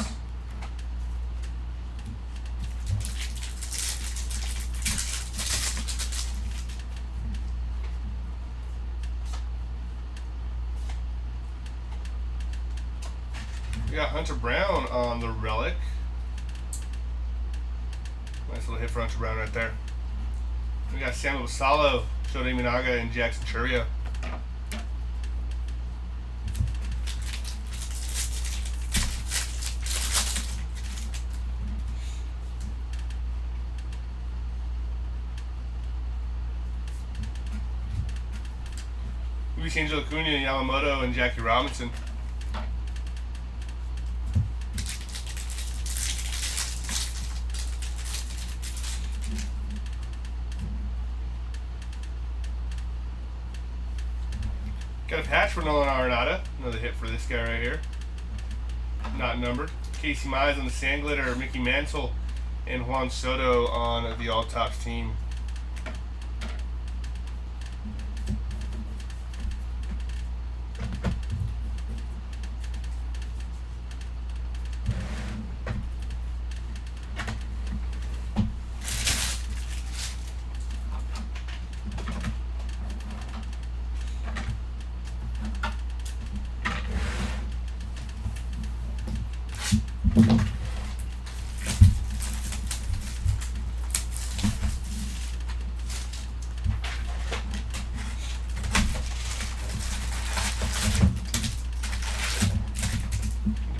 We got Hunter Brown on the relic. Nice little hit for Hunter Brown right there. We got Samuel Basalo, Shota Imanaga, and Jackson Churio. Luis Angel Acuna, Yamamoto, and Jackie Robinson. Got a patch for Nolan Arenado. Another hit for this guy right here. Not numbered. Casey Mize on the sand glitter. Mickey Mantle and Juan Soto on the all-tops team.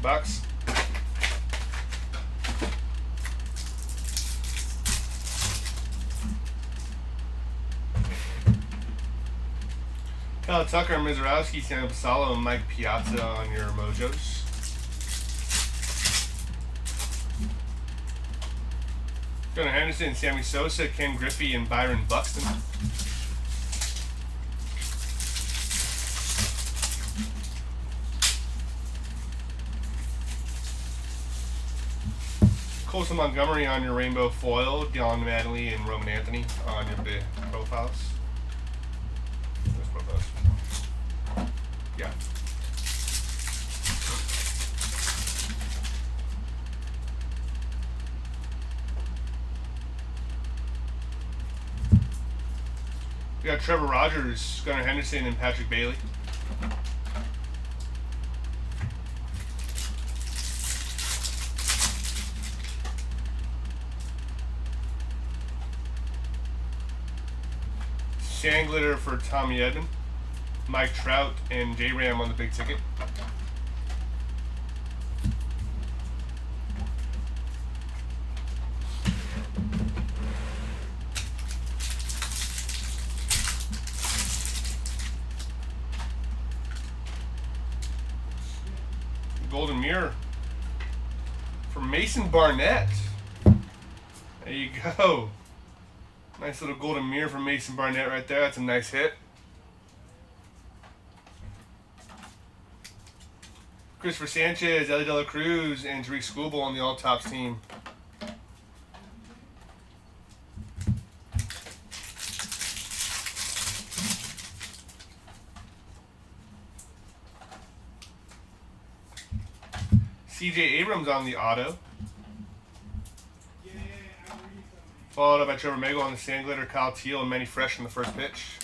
Box. Kyle Tucker, Mizorowski, Sam Basalo, and Mike Piazza on your Mojos. Gunnar Henderson, Sammy Sosa, Ken Griffey, and Byron Buxton. Colson Montgomery on your rainbow foil, Dylan Mattingly and Roman Anthony on your big profiles. Those profiles. Yeah. We got Trevor Rogers, Gunnar Henderson, and Patrick Bailey. Sand glitter for Tommy Edman, Mike Trout, and J-Ram on the big ticket. Golden mirror for Mason Barnett. There you go. Nice little golden mirror from Mason Barnett right there. That's a nice hit. Christopher Sanchez, Ellie De La Cruz, and Tariq Skubal on the all-tops team. CJ Abrams on the auto. Followed up by Trevor Megal on the sand glitter, Kyle Teal, and Manny Fresh in the first pitch.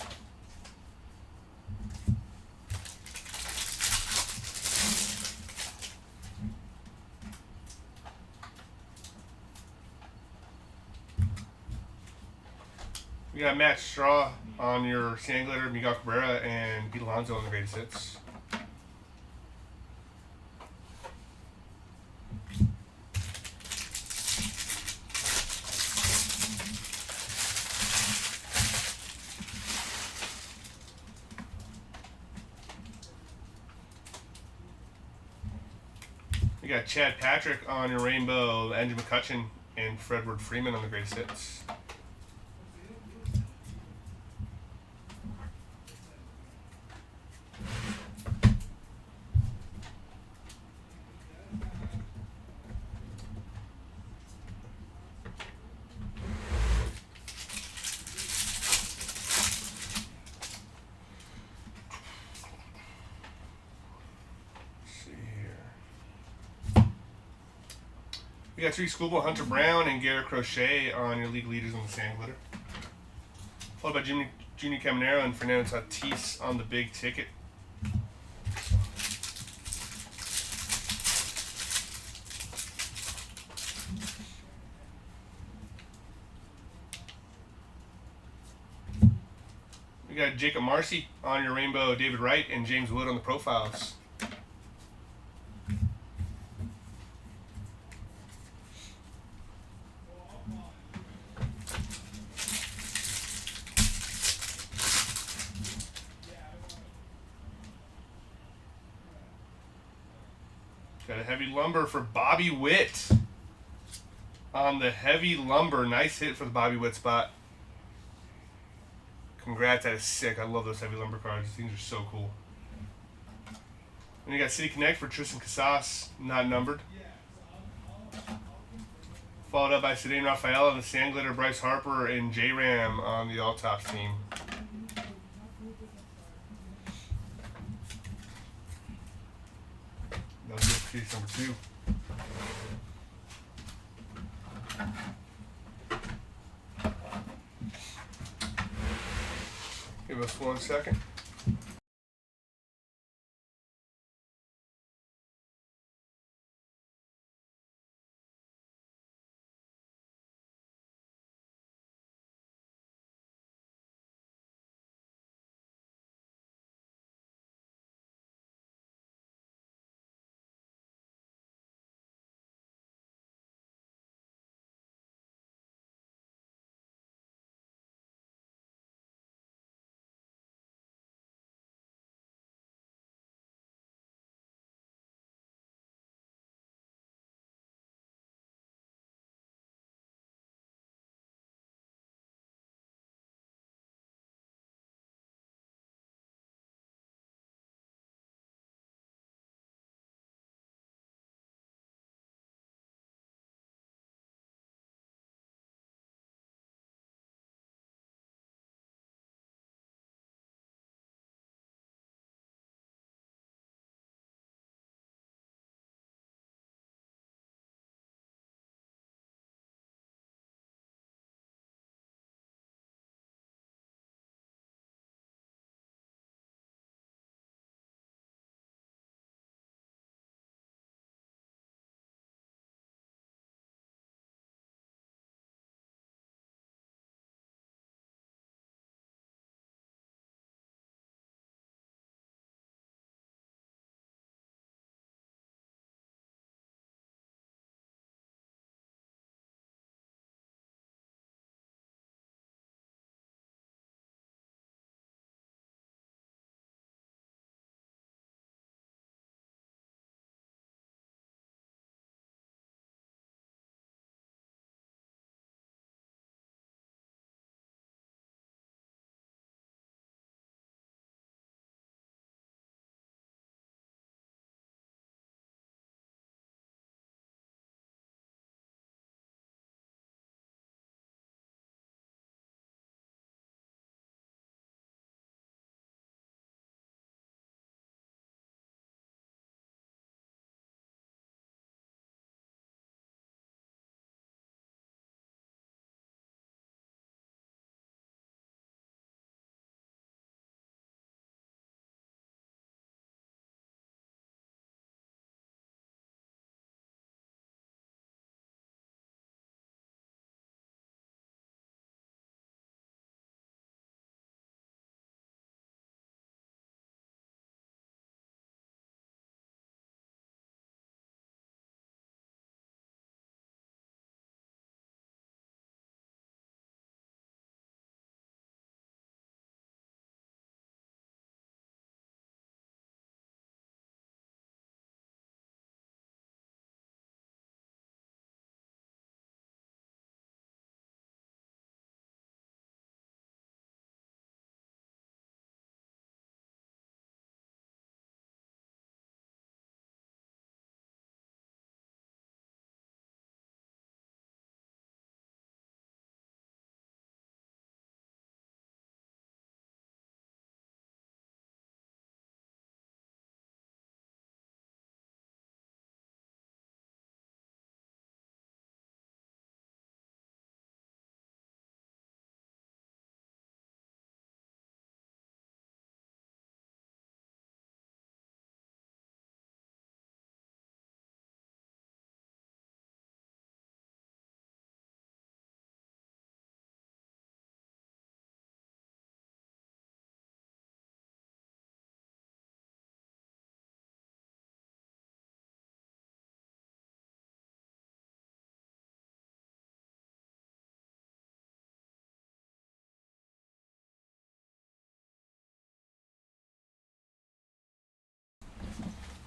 We got Matt Straw on your sand glitter, Miguel Cabrera, and Pete Alonso on the greatest hits. We got Chad Patrick on your rainbow, Andrew McCutchen, and Fredward Freeman on the greatest hits. We got Tariq Skubal, Hunter Brown, and Garrett Crochet on your league leaders on the sand glitter. Followed by Junior Caminero and Fernando Tatis on the big ticket. got Jacob Marcy on your rainbow, David Wright, and James Wood on the profiles. Got a heavy lumber for Bobby Witt on the heavy lumber. Nice hit for the Bobby Witt spot. Congrats, that is sick. I love those heavy lumber cards. These things are so cool. And you got City Connect for Tristan Casas, not numbered. Followed up by Sedan Raphael and the Sand Glitter, Bryce Harper, and J-Ram on the all-top team. That was good case number 2. Give us 1 second.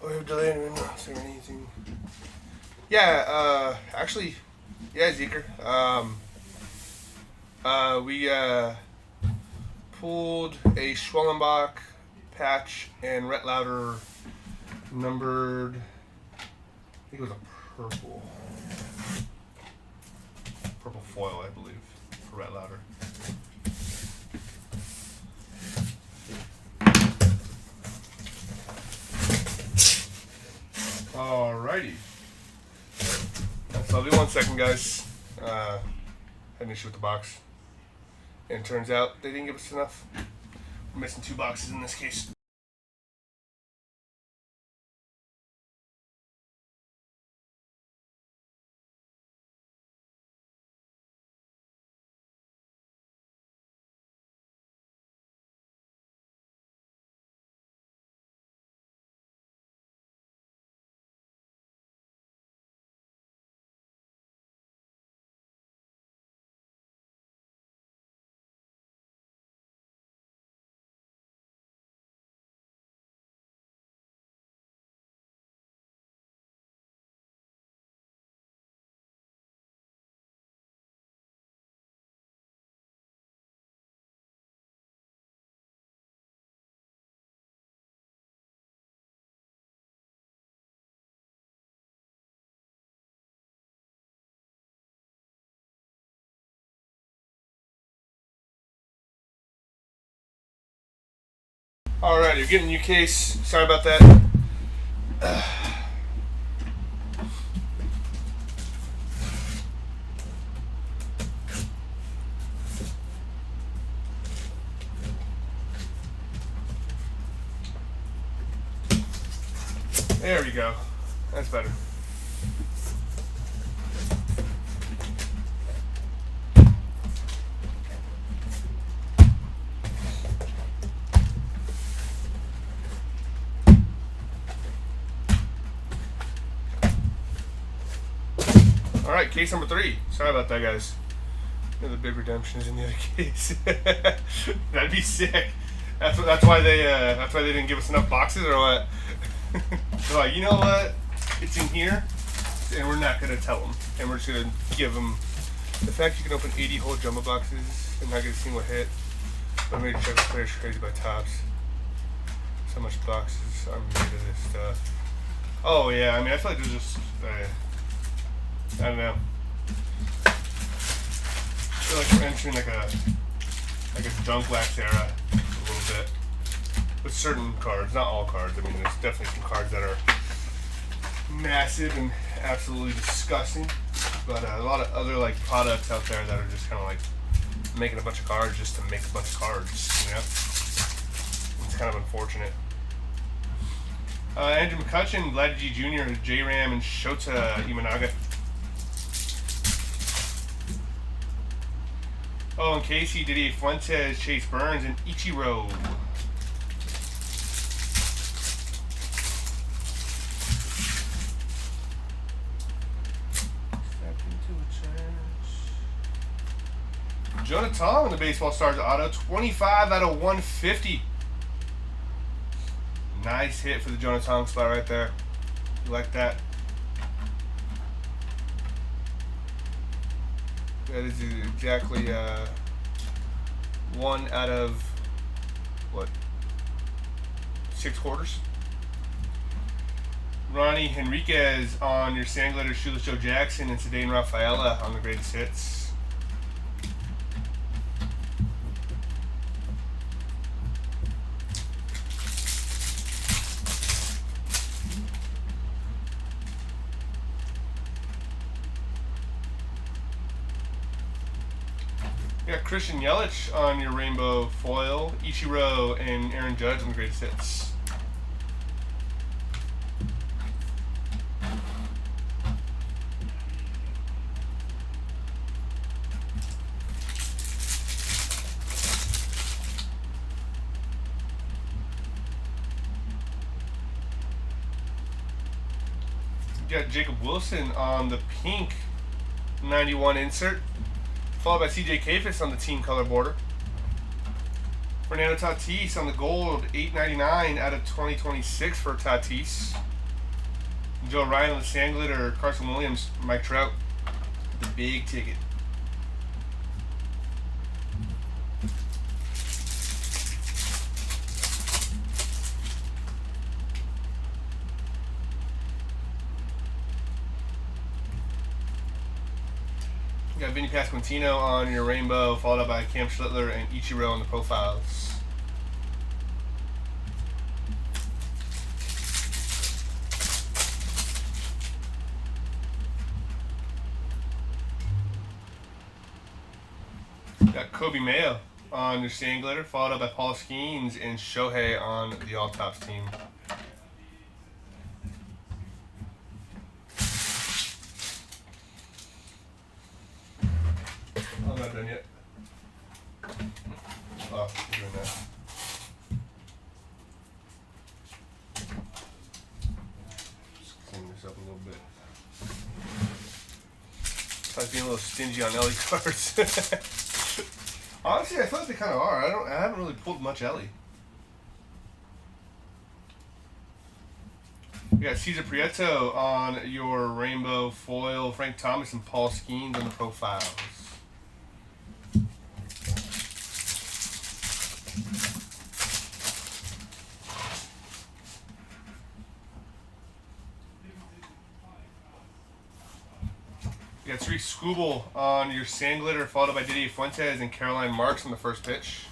Oh, we have delay and we're not saying anything. Yeah, actually, yeah, Zeker. We pulled a Schwellenbach patch and Rhett Lauder numbered. I think it was a purple foil, I believe, for Rhett Lauder. Alrighty. That's lovely. 1 second, guys. Had an issue with the box. And it turns out they didn't give us enough. We're missing 2 boxes in this case. Alright, you're getting a new case. Sorry about that. There we go. That's better. Alright, case number 3. Sorry about that, guys. The big redemption is in the other case. That'd be sick. That's why they didn't give us enough boxes, or what? They're like, you know what? It's in here, and we're not gonna tell them, and we're just gonna give them. The fact you can open 80 whole jumbo boxes and not get a single hit. But maybe check the players crazy by tops. So much boxes are made of this stuff. Oh yeah, I mean I feel like there's just I don't know. I feel like we're entering like a dunk wax era a little bit. With certain cards, not all cards. I mean, there's definitely some cards that are massive and absolutely disgusting. But a lot of other like products out there that are just kind of like making a bunch of cards just to make a bunch of cards, you know? It's kind of unfortunate. Andrew McCutcheon, Vladdy G Jr., J-Ram, and Shota Imanaga. Oh, and Casey, Didier Fuentes, Chase Burns, and Ichiro. Jonah Tom in the Baseball Stars auto, 25 out of 150. Nice hit for the Jonah Tom spot right there. You like that? That is exactly 1 out of, what, 6 quarters? Ronnie Henriquez on your Sandglitter, Shoeless Joe Jackson, and Sedaine Rafaela on the greatest hits. You got Christian Yelich on your rainbow foil, Ichiro and Aaron Judge on the greatest hits. You got Jacob Wilson on the pink 91 insert, followed by CJ Kafis on the team color border. Fernando Tatis on the gold, $8.99 out of 2026 for Tatis. Joe Ryan on the sand glitter, Carson Williams, Mike Trout, the big ticket. You got Vinny Pasquantino on your rainbow, followed up by Cam Schlittler and Ichiro on the profiles. Got Kobe Mayo on your sand glitter, followed up by Paul Skeens and Shohei on the All Tops team. I'm not done yet. Oh, I'm doing that. Just clean this up a little bit. I was being a little stingy on Ellie cards. Honestly, I feel like they kind of are. I haven't really pulled much Ellie. We got Cesar Prieto on your rainbow foil, Frank Thomas and Paul Skeens on the profiles. You got Tariq Skubal on your sand glitter, followed by Didier Fuentes and Caroline Marks on the first pitch.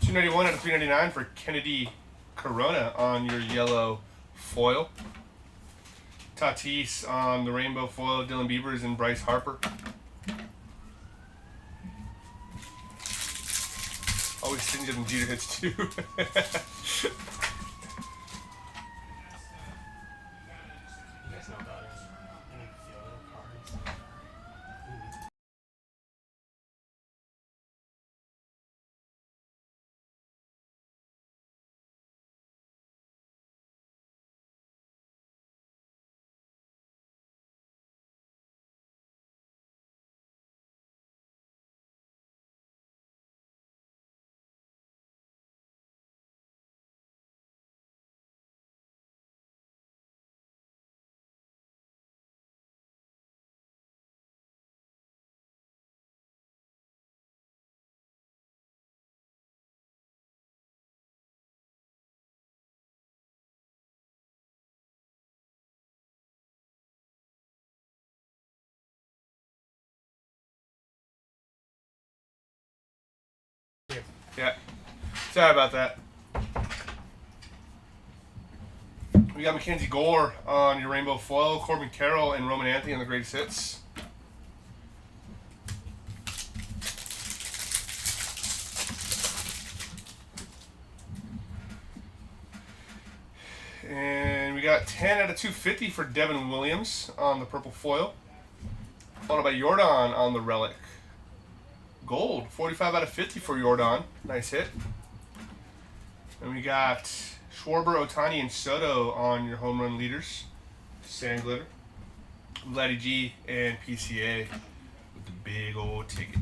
$291 out of $399 for Kennedy Corona on your yellow foil. Tatis on the rainbow foil, Dylan Beavers and Bryce Harper. Always stingy than Jeter hits too. Yeah. Sorry about that. We got Mackenzie Gore on your rainbow foil, Corbin Carroll and Roman Anthony on the greatest hits. And we got 10 out of 250 for Devin Williams on the purple foil, followed by Jordan on the relic. Gold, 45 out of 50 for Jordan. Nice hit. And we got Schwarber, Ohtani, and Soto on your home run leaders. Sand glitter. Vladdy G and PCA with the big old ticket.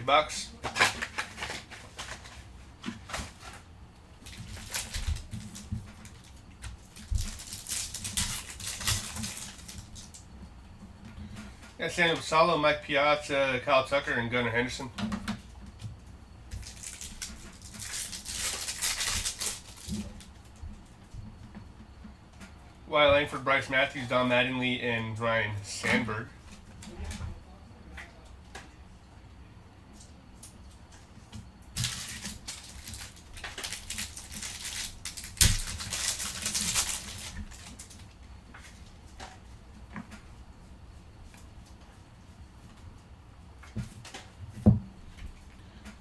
Box. Got Samuel Salo, Mike Piazza, Kyle Tucker, and Gunnar Henderson. Wyatt Langford, Bryce Matthews, Don Mattingly, and Ryan Sandberg.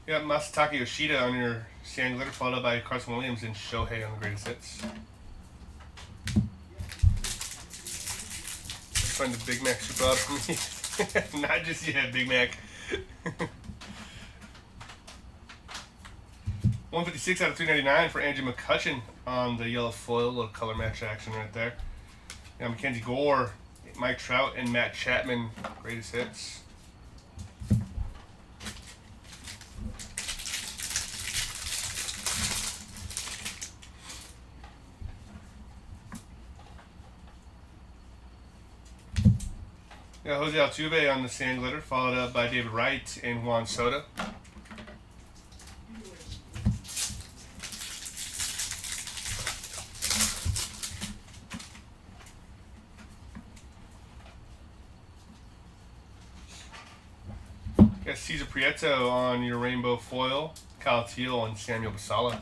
You got Masataka Yoshida on your sand glitter, followed by Carson Williams and Shohei on the greatest hits. Find the Big Mac super out for me. Not just yet, Big Mac. 156 out of 399 for Andrew McCutchen on the yellow foil. A little color match action right there. Now Mackenzie Gore, Mike Trout, and Matt Chapman, greatest hits. Got Jose Altuve on the sand glitter, followed up by David Wright and Juan Soto. Got Cesar Prieto on your rainbow foil, Kyle Teal and Samuel Basala.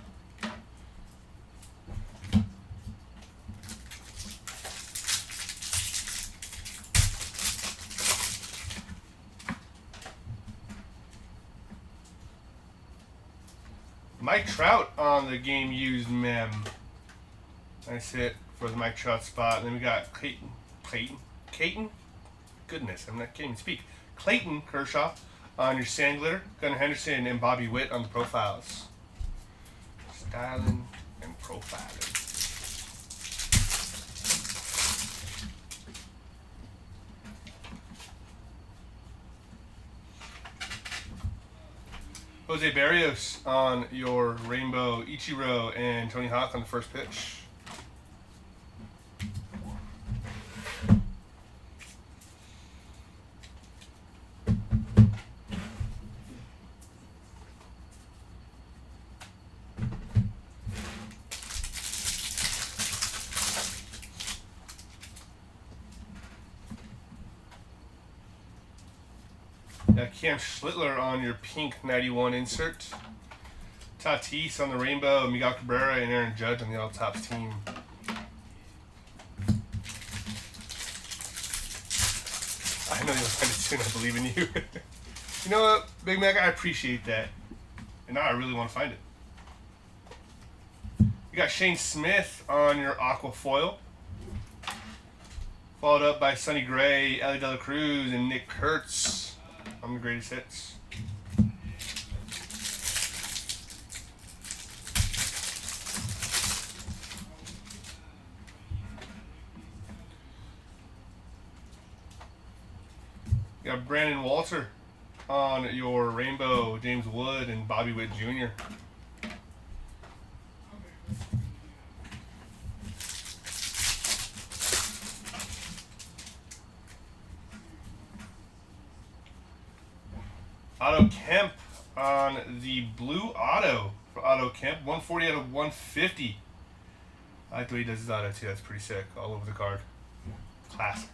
Mike Trout on the game used mem. Nice hit for the Mike Trout spot. And then we got Clayton? Goodness, I can't even speak. Clayton Kershaw on your sand glitter. Gunnar Henderson and Bobby Witt on the profiles. Styling and profiling. Jose Barrios on your rainbow, Ichiro and Tony Hawk on the first pitch. Cam Schlittler on your pink 91 insert. Tatis on the rainbow, Miguel Cabrera and Aaron Judge on the All Tops team. I know you'll find it soon. I believe in you. You know what, Big Mac? I appreciate that. And now I really want to find it. You got Shane Smith on your aqua foil. Followed up by Sonny Gray, Ellie De La Cruz, and Nick Kurtz on the greatest hits. You got Brandon Walter on your rainbow, James Wood and Bobby Witt Jr. Otto Kemp on the blue auto for Otto Kemp. 140 out of 150. I like the way he does his auto too. That's pretty sick. All over the card. Classic.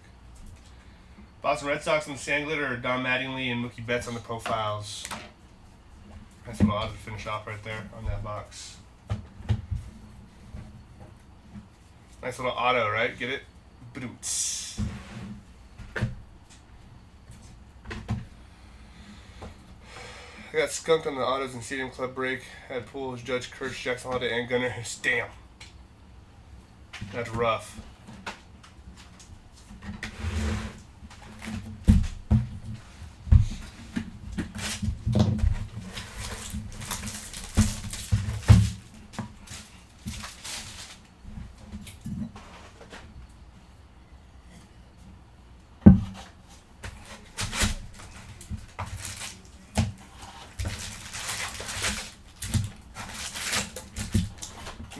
Boston Red Sox on the sand glitter. Don Mattingly and Mookie Betts on the profiles. Nice little auto to finish off right there on that box. Nice little auto, right? Get it? Ba-doom-ts. I got skunked on the autos and Stadium Club break. Had Pools, Judge, Kurtz, Jackson Holiday, and Gunnar. Damn. That's rough.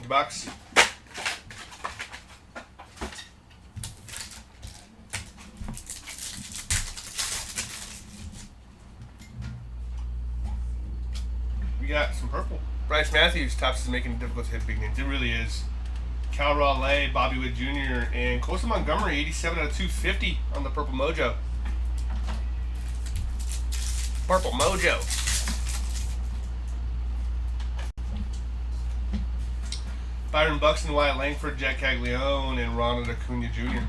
Box. We got some purple. Bryce Matthews, Tops is making it difficult to hit big names. It really is. Cal Raleigh, Bobby Witt Jr., and Colson Montgomery, 87 out of 250 on the Purple Mojo. Purple Mojo. Byron Buxton, Wyatt Langford, Jack Caglione, and Ronald Acuna Jr.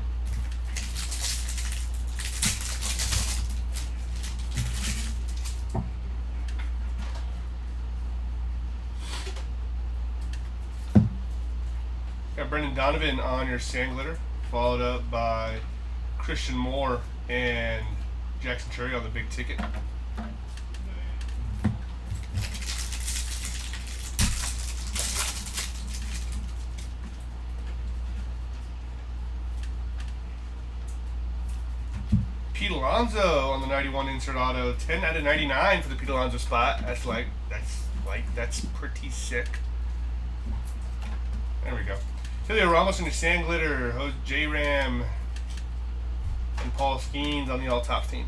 Got Brendan Donovan on your sand glitter, followed up by Christian Moore and Jackson Cherry on the big ticket. Pete Alonso on the 91 insert auto, 10 out of 99 for the Pete Alonso spot. That's pretty sick. There we go. Julio Ramos on your sand glitter, J Ram, and Paul Skeens on the all top team.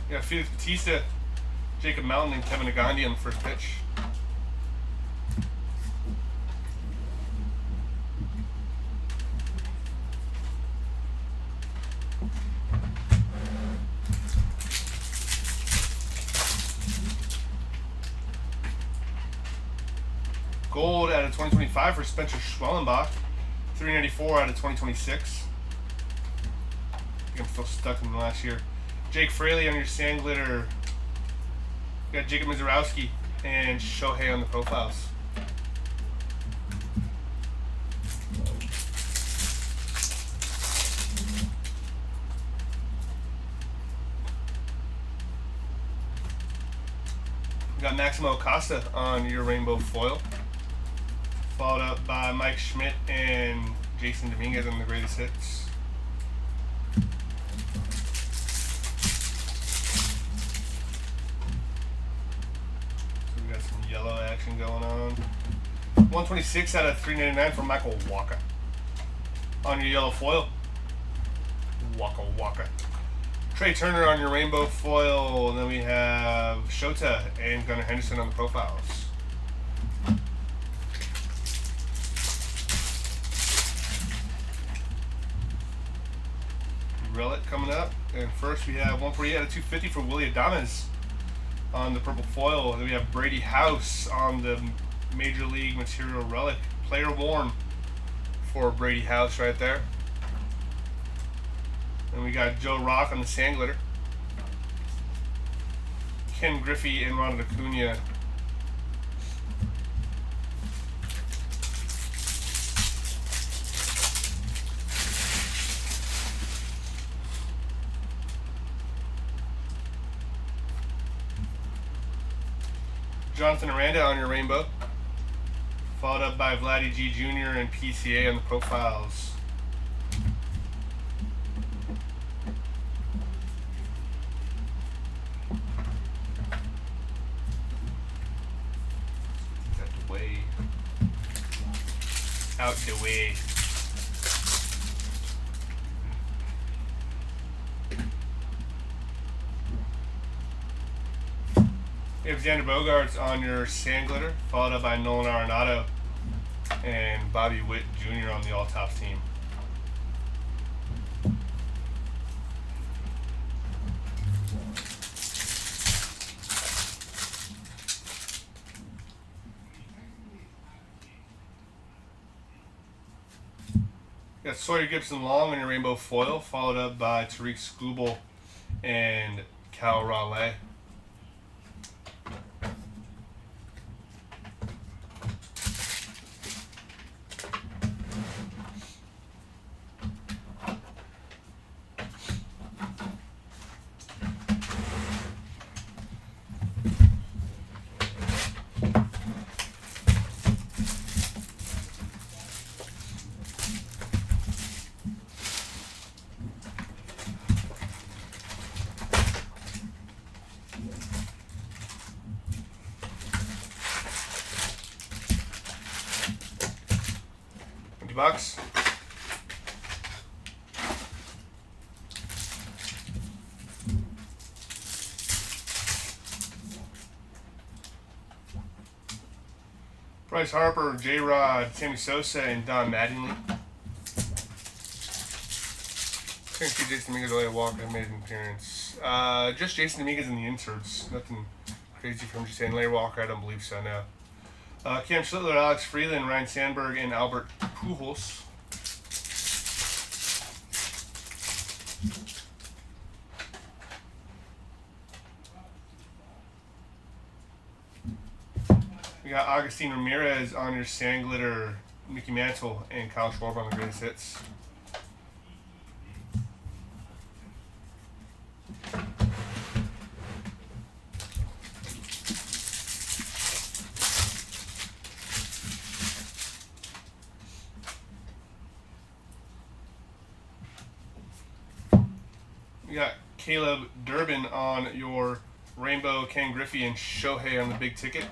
You got Felix Bautista, Jacob Mountain, and Kevin Agandi on the first pitch. Gold out of 2025 for Spencer Schwellenbach. 394 out of 2026. I think I'm still stuck in the last year. Jake Fraley on your sand glitter. You got Jacob Mizorowski and Shohei on the profiles. You got Maximo Acosta on your rainbow foil, followed up by Mike Schmidt and Jason Dominguez on the greatest hits. So we got some yellow action going on. 126 out of 399 for Michael Walker on your yellow foil. Waka. Trey Turner on your rainbow foil, and then we have Shota and Gunnar Henderson on the profiles. Relic coming up, and first we have 148 out of 250 for Willie Adames on the purple foil. And then we have Brady House on the Major League Material Relic, player worn for Brady House right there. And we got Joe Rock on the sand glitter, Ken Griffey and Ronald Acuna. Jonathan Aranda on your rainbow, followed up by Vladdy G Jr. and PCA on the profiles. Out the way. We have Xander Bogaerts on your sand glitter, followed up by Nolan Arenado and Bobby Witt Jr. on the all-top team. We got Sawyer Gibson Long on your rainbow foil, followed up by Tariq Skubal and Cal Raleigh. bucks. Bryce Harper, J-Rod, Sammy Sosa, and Don Mattingly. I think see Jason Dominguez, Elliott Walker made an appearance. Just Jason Dominguez in the inserts. Nothing crazy from just saying Larry Walker. I don't believe so. No. Cam Schlittler, Alex Freeland, Ryan Sandberg, and Albert Pujols. We got Agustin Ramirez on your sand glitter, Mickey Mantle, and Kyle Schwarber on the greatest hits. We got Caleb Durbin on your rainbow, Ken Griffey, and Shohei on the big ticket.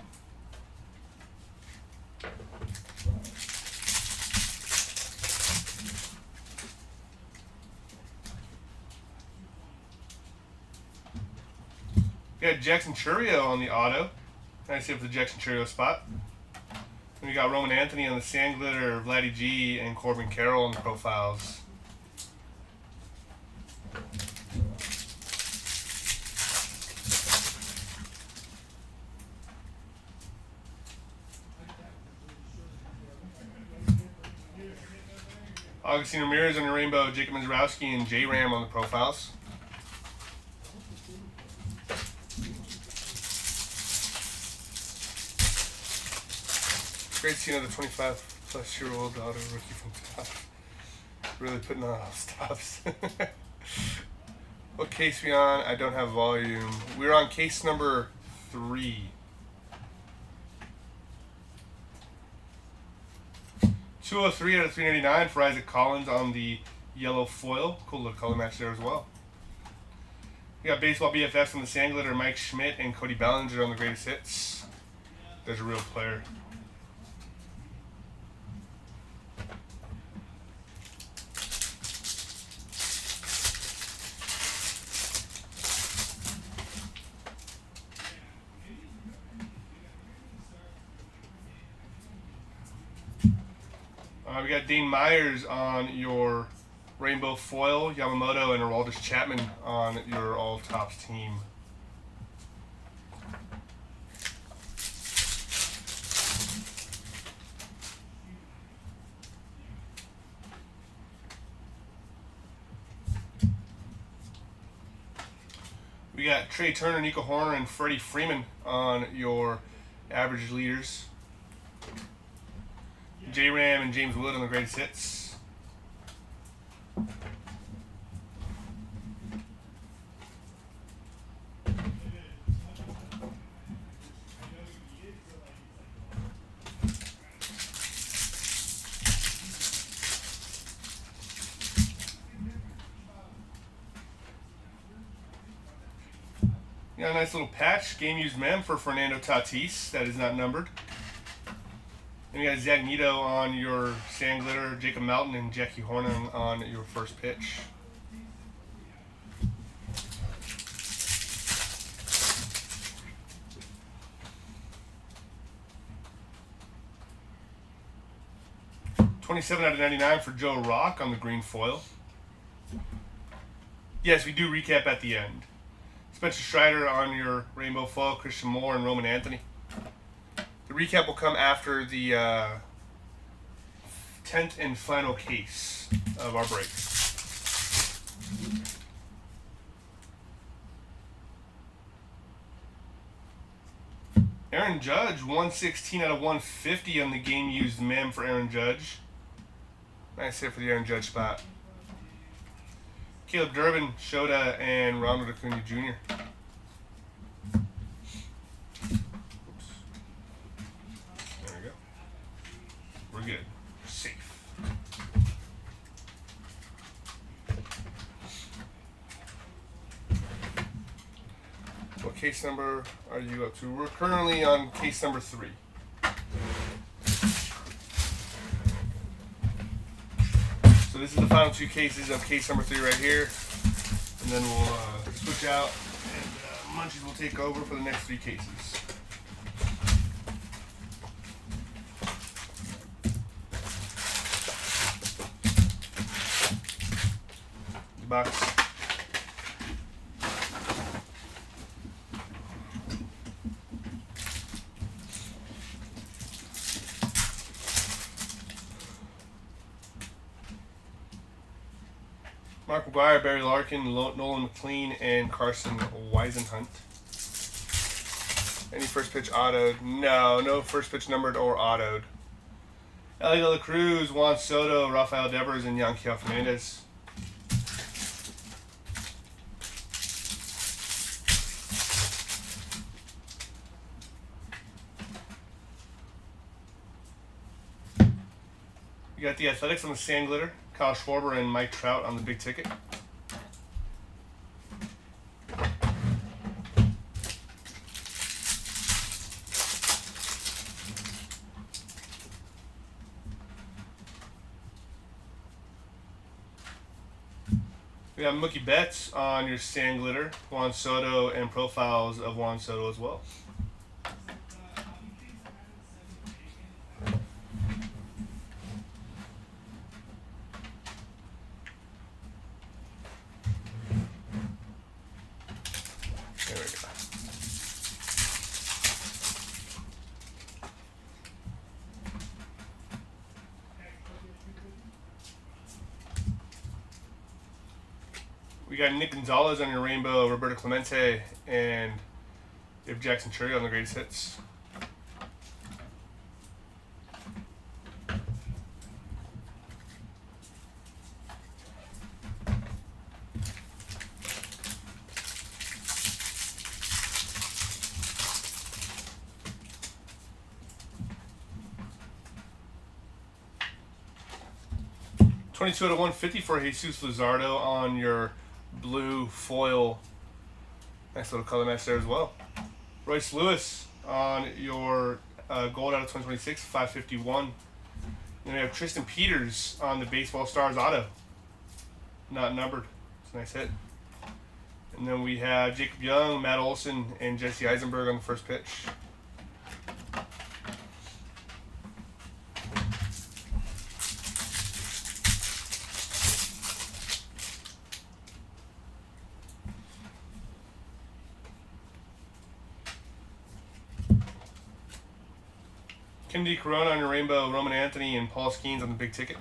We got Jackson Chourio on the auto. Nice hit for the Jackson Chourio spot. And we got Roman Anthony on the sand glitter, Vladdy G, and Corbin Carroll on the profiles. Agustin Ramirez on your rainbow, Jacob Mizrowski, and J-Ram on the profiles. Great to see another 25-plus-year-old auto rookie from top. Really putting on all stops. What case we on? I don't have volume. We're on case number 3. 203 out of 399 for Isaac Collins on the yellow foil. Cool little color match there as well. We got baseball BFFs on the sand glitter, Mike Schmidt and Cody Bellinger on the greatest hits. There's a real player. We got Dane Myers on your rainbow foil, Yamamoto, and Aroldis Chapman on your all-tops team. We got Trey Turner, Nico Horner, and Freddie Freeman on your average leaders. J-Ram and James Wood on the greatest hits. Got a nice little patch, game used mem for Fernando Tatis. That is not numbered. And you got Zach Neto on your sand glitter, Jacob Melton and Jackie Hornan on your first pitch. $27 out of $99 for Joe Rock on the green foil. Yes, we do recap at the end. Spencer Strider on your rainbow foil, Christian Moore and Roman Anthony. The recap will come after the 10th and final case of our break. Aaron Judge, 116 out of 150 on the game used mem for Aaron Judge. Nice hit for the Aaron Judge spot. Caleb Durbin, Shota, and Ronald Acuna Jr. We're good. We're safe. What case number are you up to? We're currently on case number 3. this is the final 2 cases of case number 3 right here. And then we'll switch out and Munchies will take over for the next 3 cases. The box. Mark McGuire, Barry Larkin, Nolan McLean, and Carson Weisenhunt. Any first pitch autoed? No first pitch numbered or autoed. Ellie De La Cruz, Juan Soto, Rafael Devers, and Yanquiel Fernandez. You got the Athletics on the sand glitter. Kyle Schwarber and Mike Trout on the big ticket. We got Mookie Betts on your sand glitter, Juan Soto, and profiles of Juan Soto as well. There we go. We got Nick Gonzalez on your rainbow, Roberto Clemente, and you have Jackson Cherry on the greatest hits. '22 out of 150 for Jesus Luzardo on your blue foil. Nice little color match there as well. Royce Lewis on your gold out of 2026, 551. Then we have Tristan Peters on the Baseball Stars auto. Not numbered. It's a nice hit. And then we have Jacob Young, Matt Olson, and Jesse Eisenberg on the first pitch. Kennedy Corona on your rainbow, Roman Anthony, and Paul Skeens on the big ticket.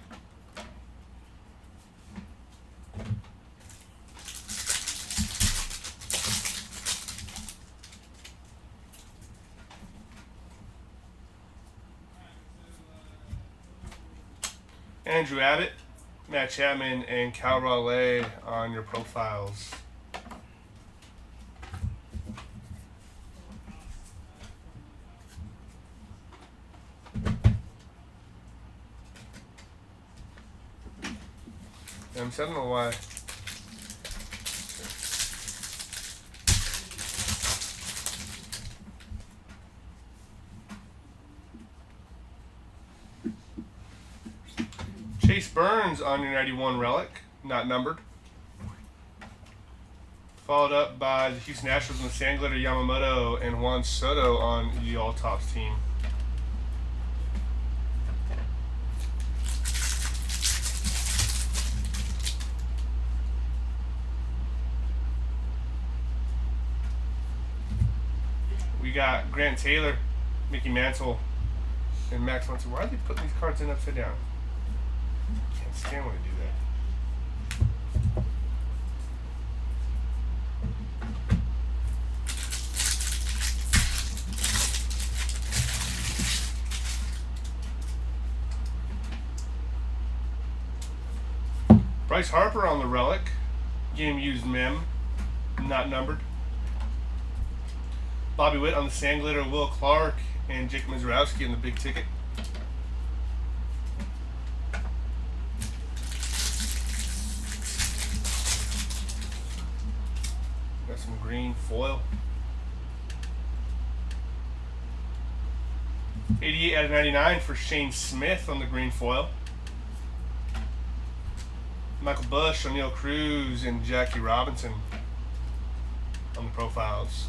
Andrew Abbott, Matt Chapman, and Cal Raleigh on your profiles. I don't know why. Chase Burns on your 91 relic, not numbered. Followed up by the Houston Astros on the sand glitter, Yamamoto, and Juan Soto on the All Tops team. We got Grant Taylor, Mickey Mantle, and Max Muncy. Why are they putting these cards in upside down? Can't stand when they do that. Bryce Harper on the relic, game used mem, not numbered. Bobby Witt on the sand glitter, Will Clark, and Jake Mizrowski on the big ticket. Got some green foil. 88 out of 99 for Shane Smith on the green foil. Michael Bush, O'Neal Cruz, and Jackie Robinson on the profiles.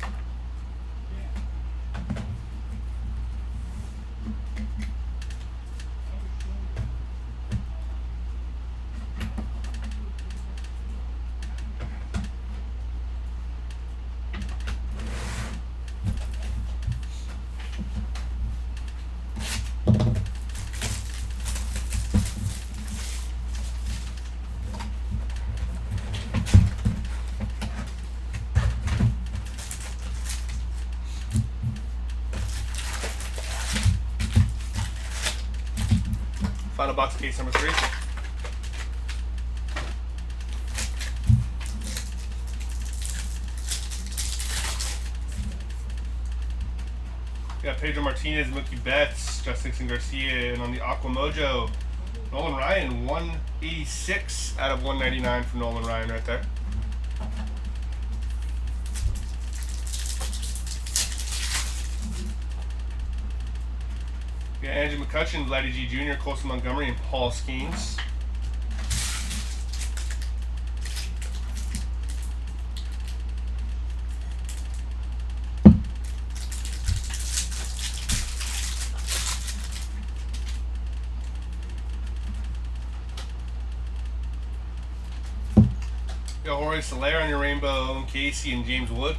Final box case number 3. We got Pedro Martinez, Mookie Betts, Justin Garcia, and on the Aqua Mojo, Nolan Ryan, 186 out of 199 for Nolan Ryan right there. We got Andrew McCutchen, Vladdy G. Jr., Colson Montgomery, and Paul Skeens. We got Jorge Soler on your rainbow, Owen Casey, and James Wood.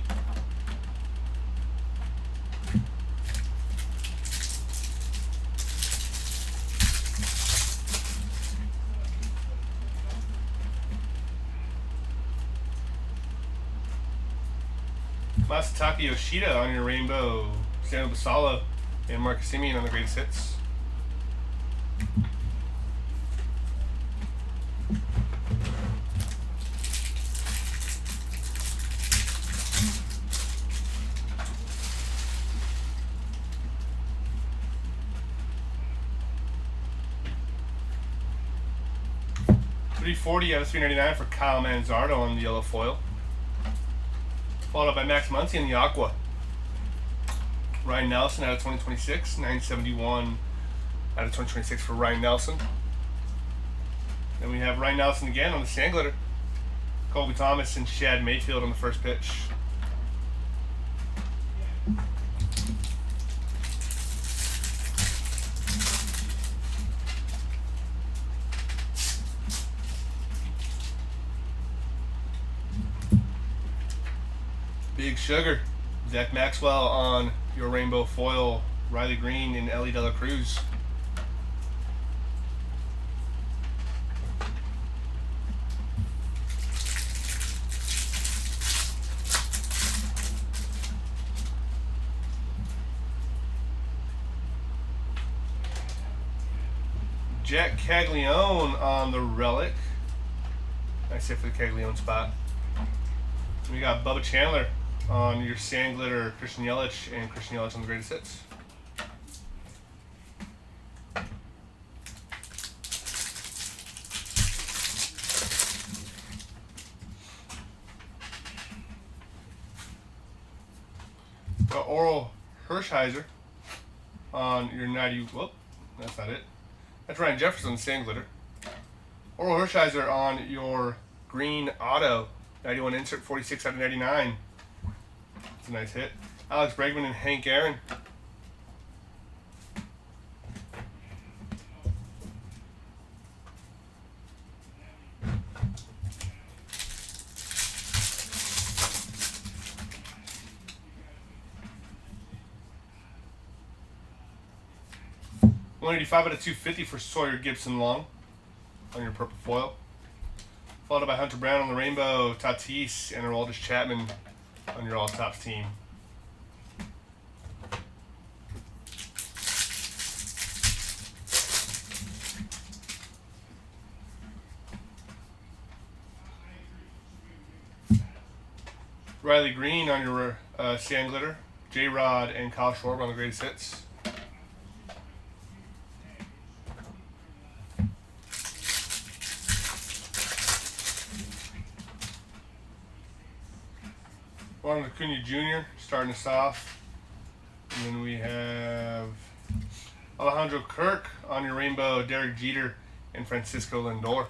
Masataka Yoshida on your rainbow, Samuel Basalo, and Marcus Semien on the greatest hits. $340 out of $399 for Kyle Manzardo on the yellow foil. Followed up by Max Muncy in the Aqua. Ryan Nelson out of 2026, $971 out of 2026 for Ryan Nelson. Then we have Ryan Nelson again on the sand glitter. Colby Thomas and Shad Mayfield on the first pitch. Big Sugar, Zach Maxwell on your rainbow foil, Riley Green and Ellie De La Cruz. Jack Caglione on the relic. Nice hit for the Caglione spot. We got Bubba Chandler on your sand glitter, Christian Yelich, and Christian Yelich on the greatest hits. Got Oral Hershiser on your 90. Whoop, that's not it. That's Ryan Jefferson on the sand glitter. Oral Hershiser on your green auto, 91 insert, 46 out of 99. That's a nice hit. Alex Bregman and Hank Aaron. $185 out of 250 for Sawyer Gibson Long on your purple foil. Followed up by Hunter Brown on the rainbow, Tatis, and Aroldis Chapman on your all-tops team. Riley Green on your sand glitter, J-Rod and Kyle Schwarber on the greatest hits. Ronald Acuna Jr. starting us off. And then we have Alejandro Kirk on your rainbow, Derek Jeter, and Francisco Lindor.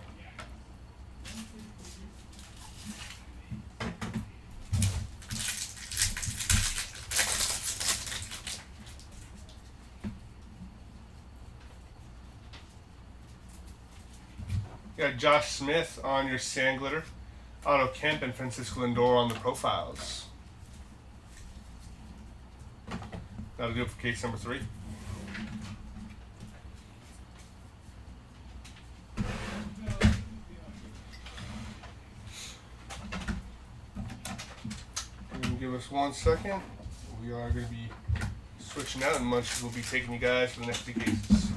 got Josh Smith on your sand glitter. Otto Kemp and Francisco Lindor on the profiles. That'll do it for case number 3. Give us 1 second. We are going to be switching out, and Munchies will be taking you guys for the next 2 cases.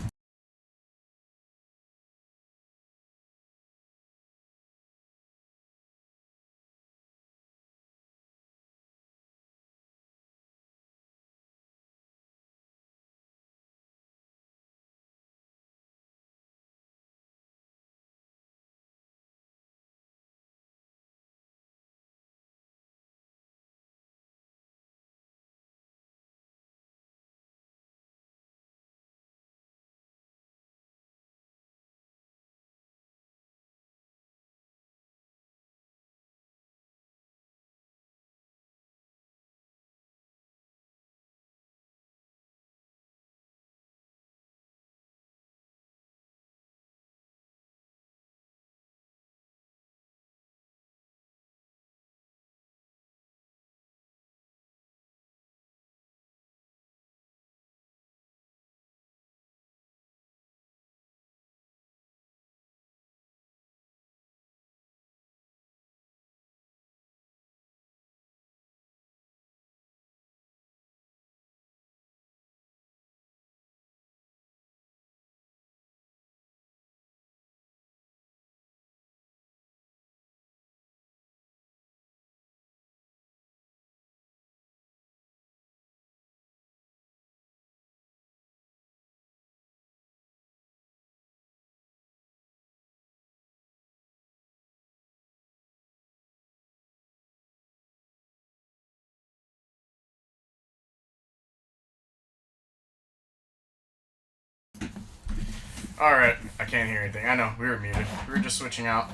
Alright, I can't hear anything. I know, we were muted. We were just switching out.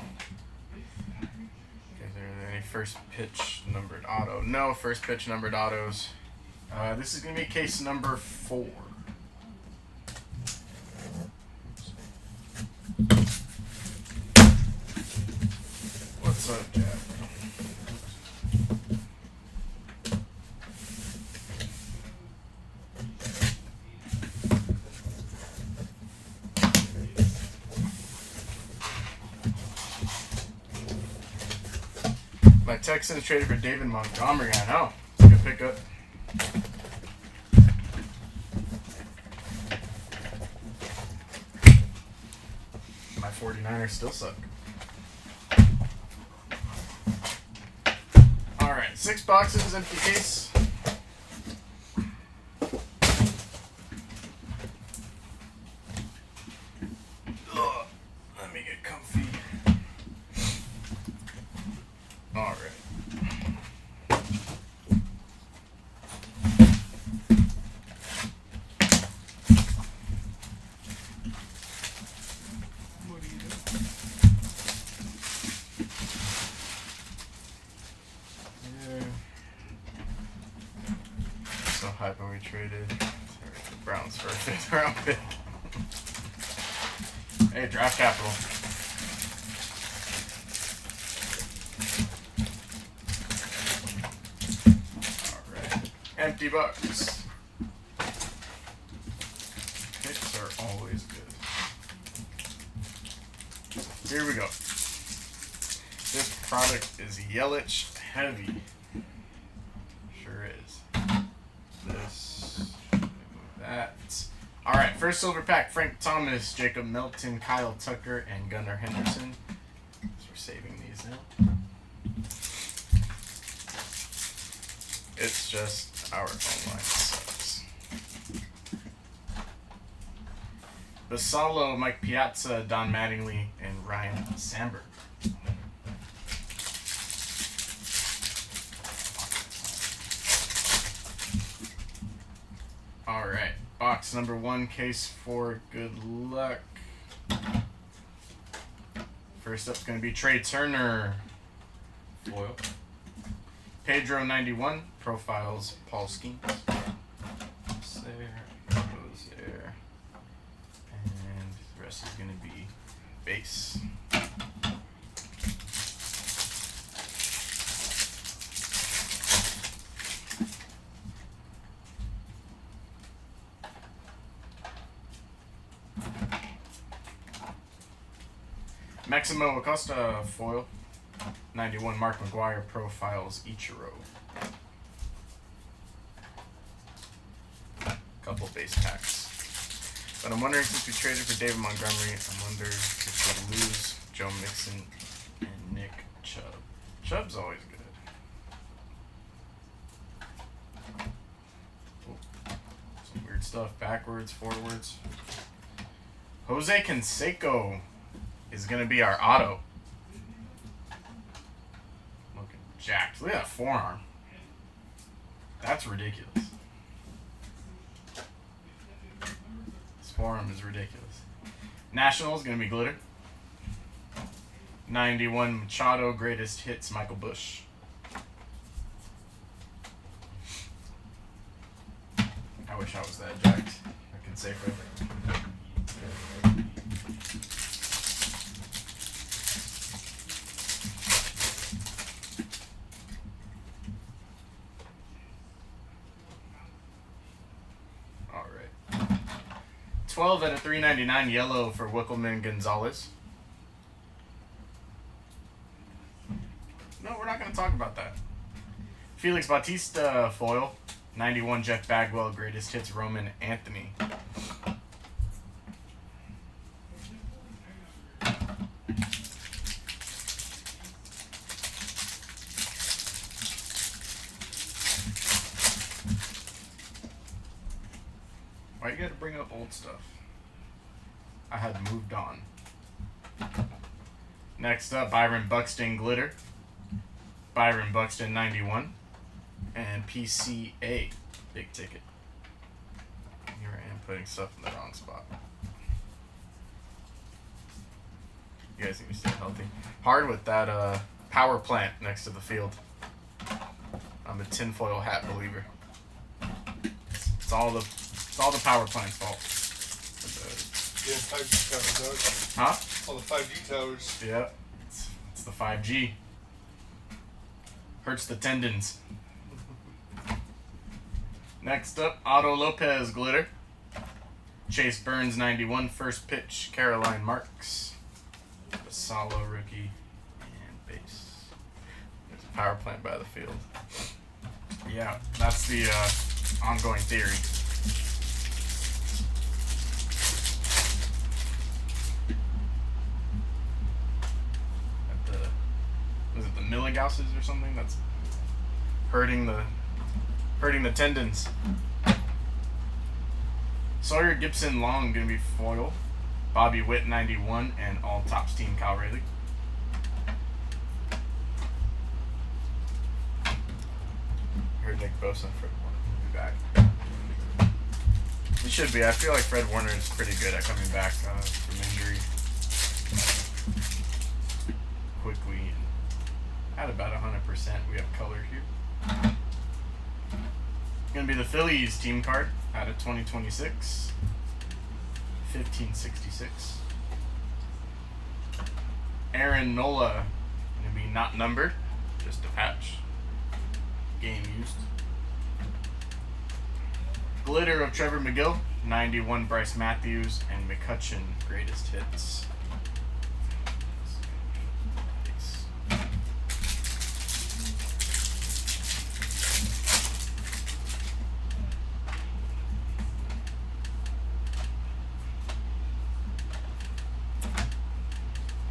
Okay, are there any first pitch numbered auto? No first pitch numbered autos. This is going to be case number 4. What's up, Jack? My Texans traded for David Montgomery. I know. It's a good pickup. My 49ers still suck. Alright, 6 boxes, empty case. Ugh, let me get comfy. Alright. What do you do? Yeah. So hype when we traded the Browns for a 5th round pick. Hey, draft capital. Empty box. Picks are always good. Here we go. This product is Yelich heavy. Sure is. This. That. Alright, first silver pack. Frank Thomas, Jacob Melton, Kyle Tucker, and Gunnar Henderson. So we're saving these now. It's just our phone line sucks. Basalo, Mike Piazza, Don Mattingly, and Ryan Sandberg. Alright, box number 1, case 4, good luck. First up's going to be Trey Turner. Foil. Pedro 91, profiles, Paul Skeens. There, goes there. And the rest is going to be base. Maximo Acosta foil. 91 Mark McGuire profiles Ichiro. Couple base packs. But I'm wondering, since we traded for David Montgomery, I wonder if we'll lose Joe Mixon and Nick Chubb. Chubb's always good. Oh, some weird stuff. Backwards, forwards. Jose Canseco is going to be our auto. Looking jacked. Look at that forearm. That's ridiculous. This forearm is ridiculous. National is going to be glitter. 91 Machado, greatest hits, Michael Bush. I wish I was that jacked. I can say forever. All right. 12 out of 399 yellow for Wickelman Gonzalez. No, we're not going to talk about that. Felix Bautista foil. 91 Jeff Bagwell, greatest hits, Roman Anthony. Why you gotta bring up old stuff? I had moved on. Next up, Byron Buxton glitter. Byron Buxton 91. And PCA, big ticket. Here I am putting stuff in the wrong spot. You guys need to stay healthy. Hard with that power plant next to the field. I'm a tinfoil hat believer. It's all the power plant's fault. Yeah, 5G towers, dog. Huh? All the 5G towers. Yeah, it's the 5G. Hurts the tendons. Next up, Otto Lopez glitter. Chase Burns 91, first pitch, Caroline Marks. Basalo rookie and base. There's a power plant by the field. Yeah, that's the ongoing theory. Was it the milligauses or something that's hurting the tendons? Sawyer Gibson Long gonna be foil. Bobby Witt 91 and all tops team Kyle Rayleigh. Heard Nick Bosa and Fred Warner will be back. He should be. I feel like Fred Warner is pretty good at coming back from injury quickly. At about 100%, we have color here. Gonna be the Phillies team card out of 2026. 1566. Aaron Nola gonna be not numbered, just a patch. Game used. Glitter of Trevor McGill, 91 Bryce Matthews, and McCutcheon greatest hits.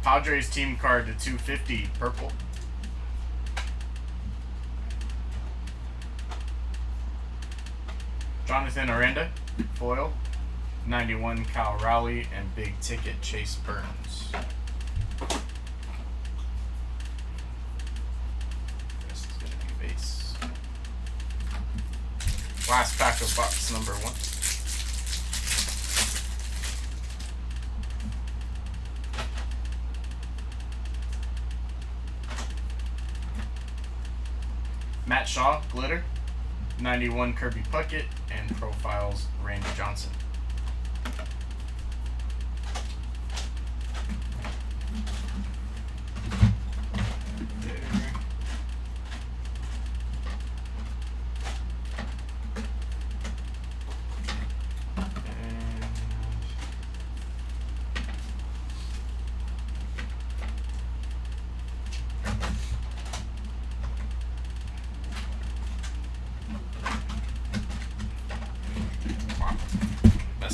Padres team card to 250, purple. Jonathan Aranda, foil. 91 Kyle Rowley and big ticket Chase Burns. This is going to be base. Last pack of box number 1. Matt Shaw, glitter. 91 Kirby Puckett and profiles Randy Johnson.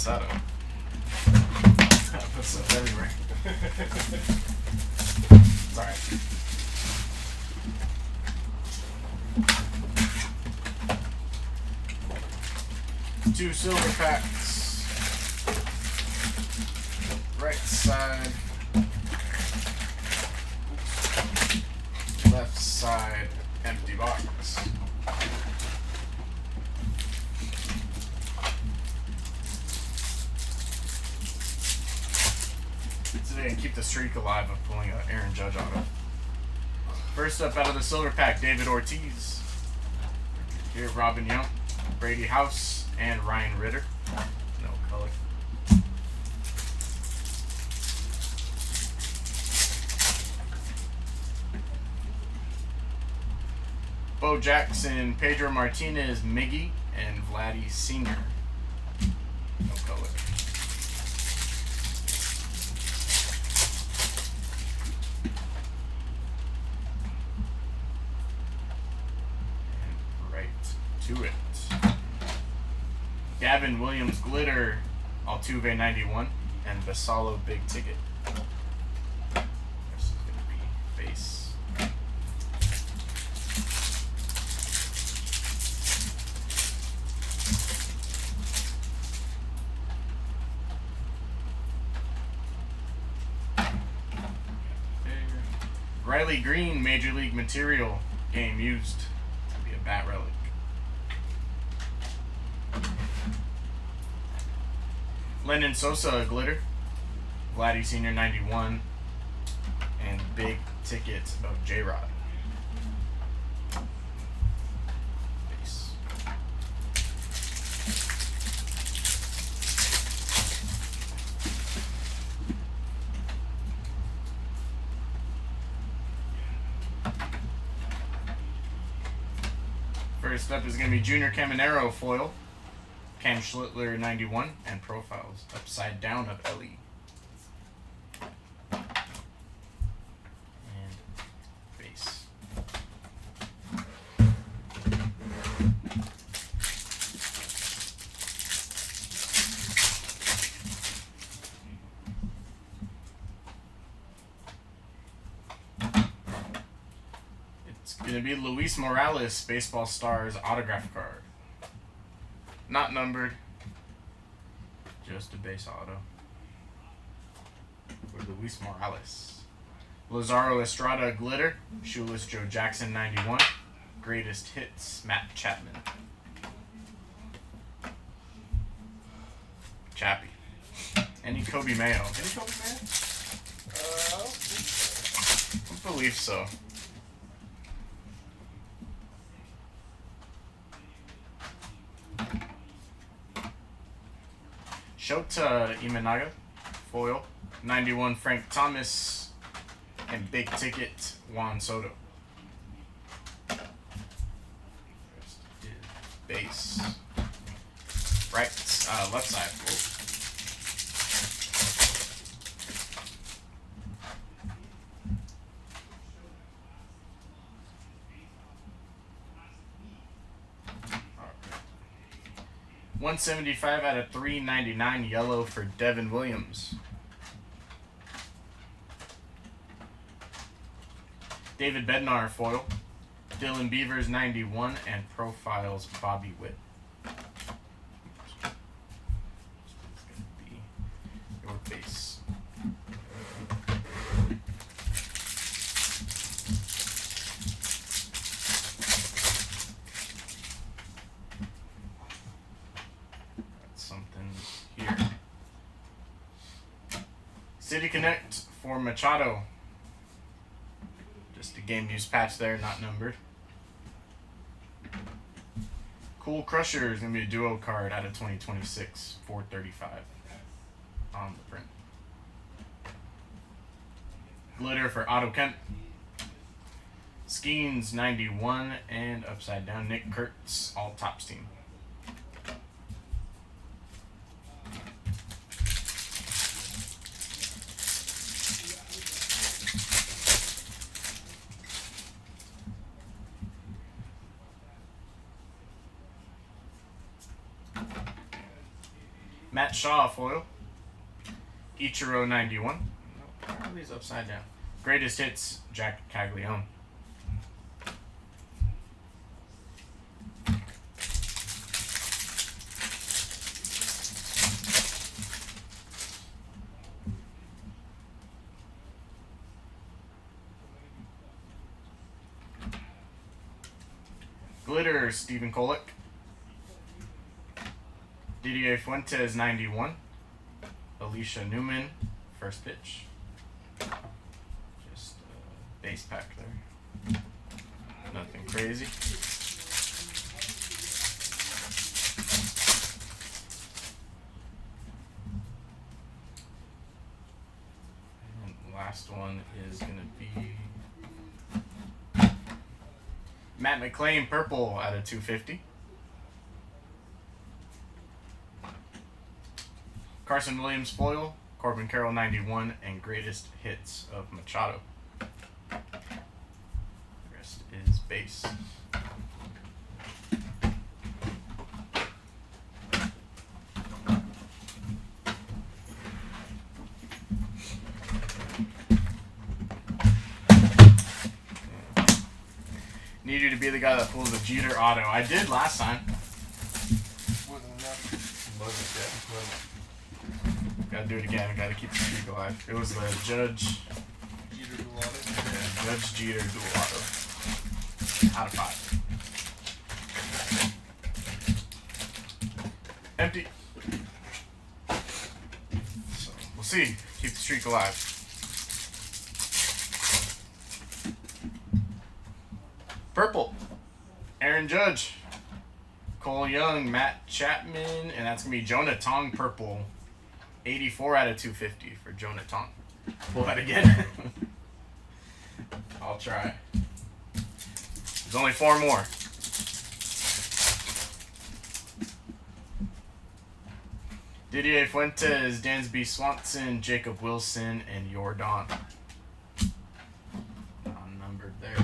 mess that up. I put stuff everywhere. It's alright. Two silver packs. Right side. Oops. Left side, empty box. Today and keep the streak alive of pulling an Aaron Judge auto. First up out of the silver pack, David Ortiz. Here, Robin Young, Brady House, and Ryan Ritter. No color. Bo Jackson, Pedro Martinez, Miggy, and Vladdy Sr. No color. And right to it. Gavin Williams Glitter, Altuve 91, and Vassallo Big Ticket. This is going to be base. Riley Green, Major League Material, game used to be a bat relic. Lennon Sosa, Glitter, Vladdy Sr. 91, and Big Ticket of J-Rod. Base. First up is going to be Junior Caminero foil, Cam Schlittler 91, and profiles upside down of Ellie. And base. It's going to be Luis Morales, Baseball Stars autograph card. Not numbered. Just a base auto. For Luis Morales. Lazaro Estrada Glitter. Shoeless Joe Jackson 91. Greatest Hits Matt Chapman. Chappie. Any Kobe Mayo. Any Kobe Mayo? I believe so. Shota Imanaga, foil, 91 Frank Thomas, and big ticket Juan Soto. Base. Right, left side. Alright. 175 out of 399 yellow for Devin Williams. David Bednar foil. Dylan Beavers 91 and profiles Bobby Witt. It's going to be your base. That's something here. City Connect for Machado. Just a game use patch there, not numbered. Cool Crusher is going to be a duo card out of 2026, 435 on the print. Glitter for Otto Kemp. Skeens 91 and upside down Nick Kurtz, all tops team. Matt Shaw foil. Ichiro 91. Why are these upside down? Greatest hits, Jack Caglione. Glitter, Stephen Kolek. Didier Fuentes 91. Alicia Newman, first pitch. Just base pack there. Nothing crazy. And the last one is going to be Matt McClain, purple out of 250. Carson Williams foil, Corbin Carroll 91, and greatest hits of Machado. The rest is base. Need you to be the guy that pulls the Jeter auto. I did last time. Wasn't enough. Wasn't Gotta do it again. Gotta keep the streak alive. It was the Judge Jeter dual auto. Yeah, Judge Jeter dual auto. Out of 5. Empty. So we'll see. Keep the streak alive. Purple. Aaron Judge. Cole Young, Matt Chapman, and that's gonna be Jonah Tong purple. 84 out of 250 for Jonah Tong. Pull that again. I'll try. There's only 4 more. Didier Fuentes, Dansby Swanson, Jacob Wilson, and Jordan. Unnumbered there.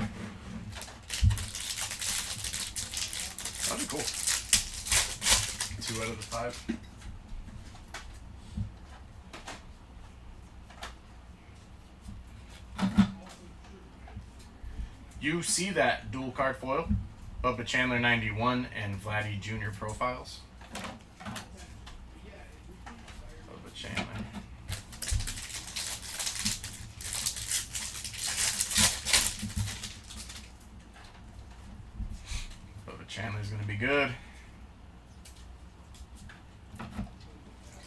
That'd be cool. 2 out of the 5. You see that dual card foil, Bubba Chandler 91 and Vladdy Jr. profiles. Bubba Chandler. Bubba Chandler's gonna be good.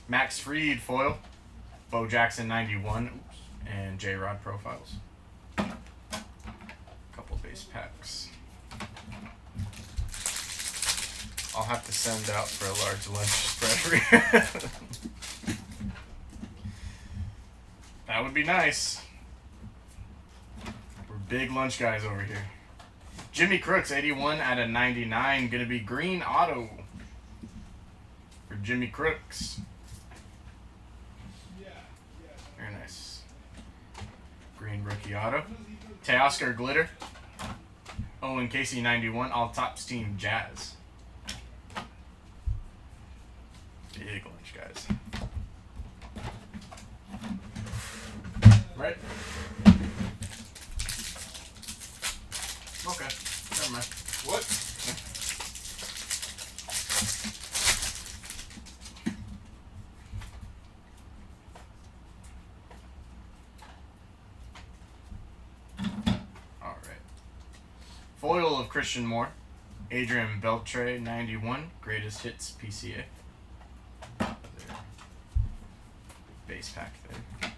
Max Fried foil, Bo Jackson 91, and J-Rod profiles. Base packs. I'll have to send out for a large lunch spread. That would be nice. We're big lunch guys over here. Jimmy Crooks, 81 out of 99. Gonna be green auto for Jimmy Crooks. Very nice. Green rookie auto. Teoscar Glitter. Owen Casey 91, all Topps team Jazz. Big lunch, guys. Right? Okay, never mind. What? Foil of Christian Moore, Adrian Beltre 91, greatest hits PCA. There. Base pack there.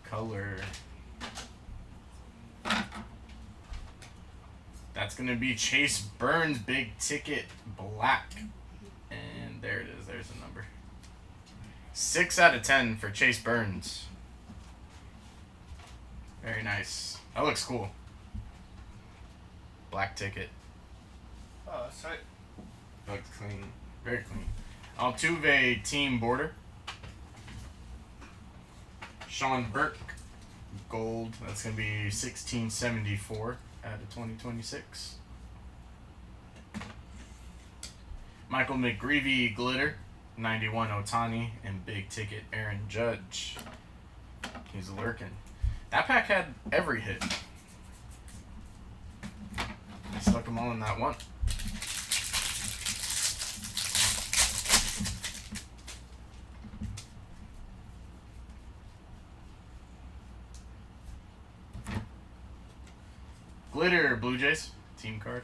Color. That's gonna be Chase Burns, big ticket black. And there it is. There's the number. 6 out of 10 for Chase Burns. Very nice. That looks cool. Black ticket. Oh, that's right. Looks clean. Very clean. Altuve team border. Sean Burke. gold. That's going to be 1674 out of 2026. Michael McGreevy glitter, 91 Otani, and big ticket Aaron Judge. He's lurking. That pack had every hit. I stuck them all in that one. Glitter Blue Jays, team card.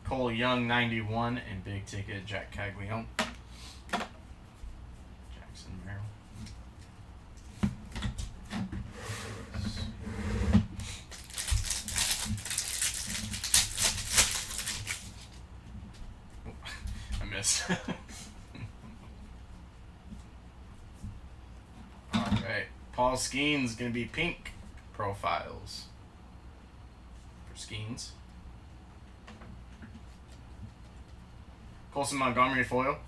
Cole Young, 91, and big ticket Jack Caglione. Jackson Merrill. I missed. Alright. Paul Skeens going to be pink profiles. Skeens. Colson Montgomery foil.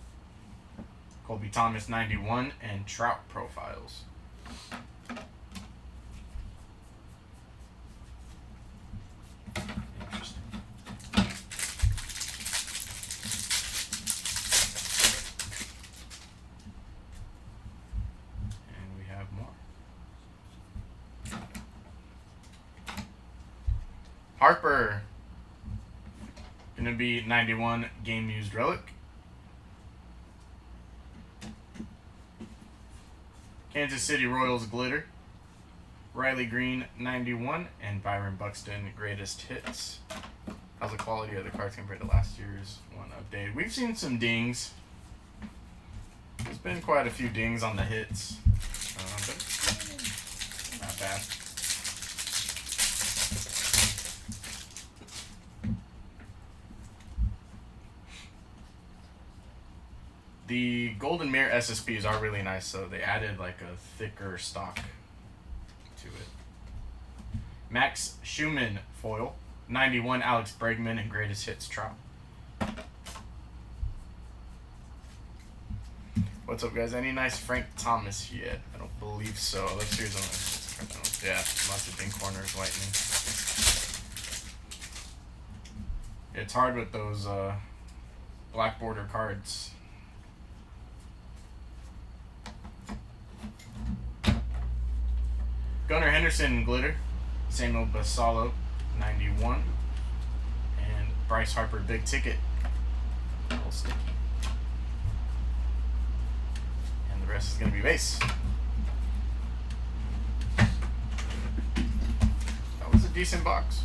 Colby Thomas 91 and Trout profiles. Interesting. And we have more. Harper, gonna be 91 game used relic. Kansas City Royals glitter. Riley Green 91 and Byron Buxton greatest hits. How's the quality of the cards compared to last year's one update? We've seen some dings. There's been quite a few dings on the hits, but not bad. The Golden Mirror SSPs are really nice, so they added like a thicker stock to it. Max Schumann foil, 91 Alex Bregman and greatest hits Trout. What's up, guys? Any nice Frank Thomas yet? I don't believe so. Let's see some. Yeah, lots of ding corners, lightning. It's hard with those black border cards. Gunnar Henderson glitter, Samuel Basallo 91, and Bryce Harper big ticket, a little sticky, and the rest is going to be base. That was a decent box.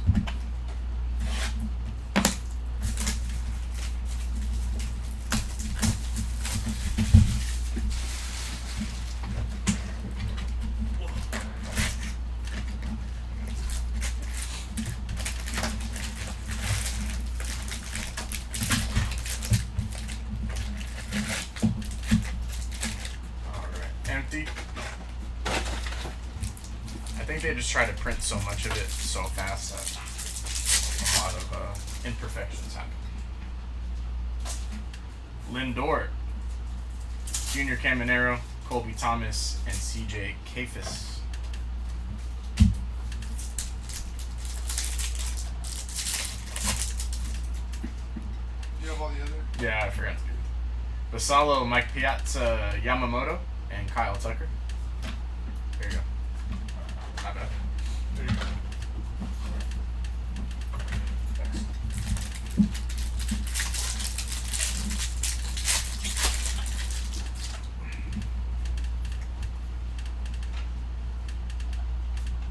Empty. I think they just try to print so much of it so fast that a lot of imperfections happen. Lindor, Junior Caminero, Colby Thomas, and CJ Kafis. You have all the other? Yeah, I forgot to do it. Basallo, Mike Piazza, Yamamoto, and Kyle Tucker. There you go. Not bad. There you go. Thanks.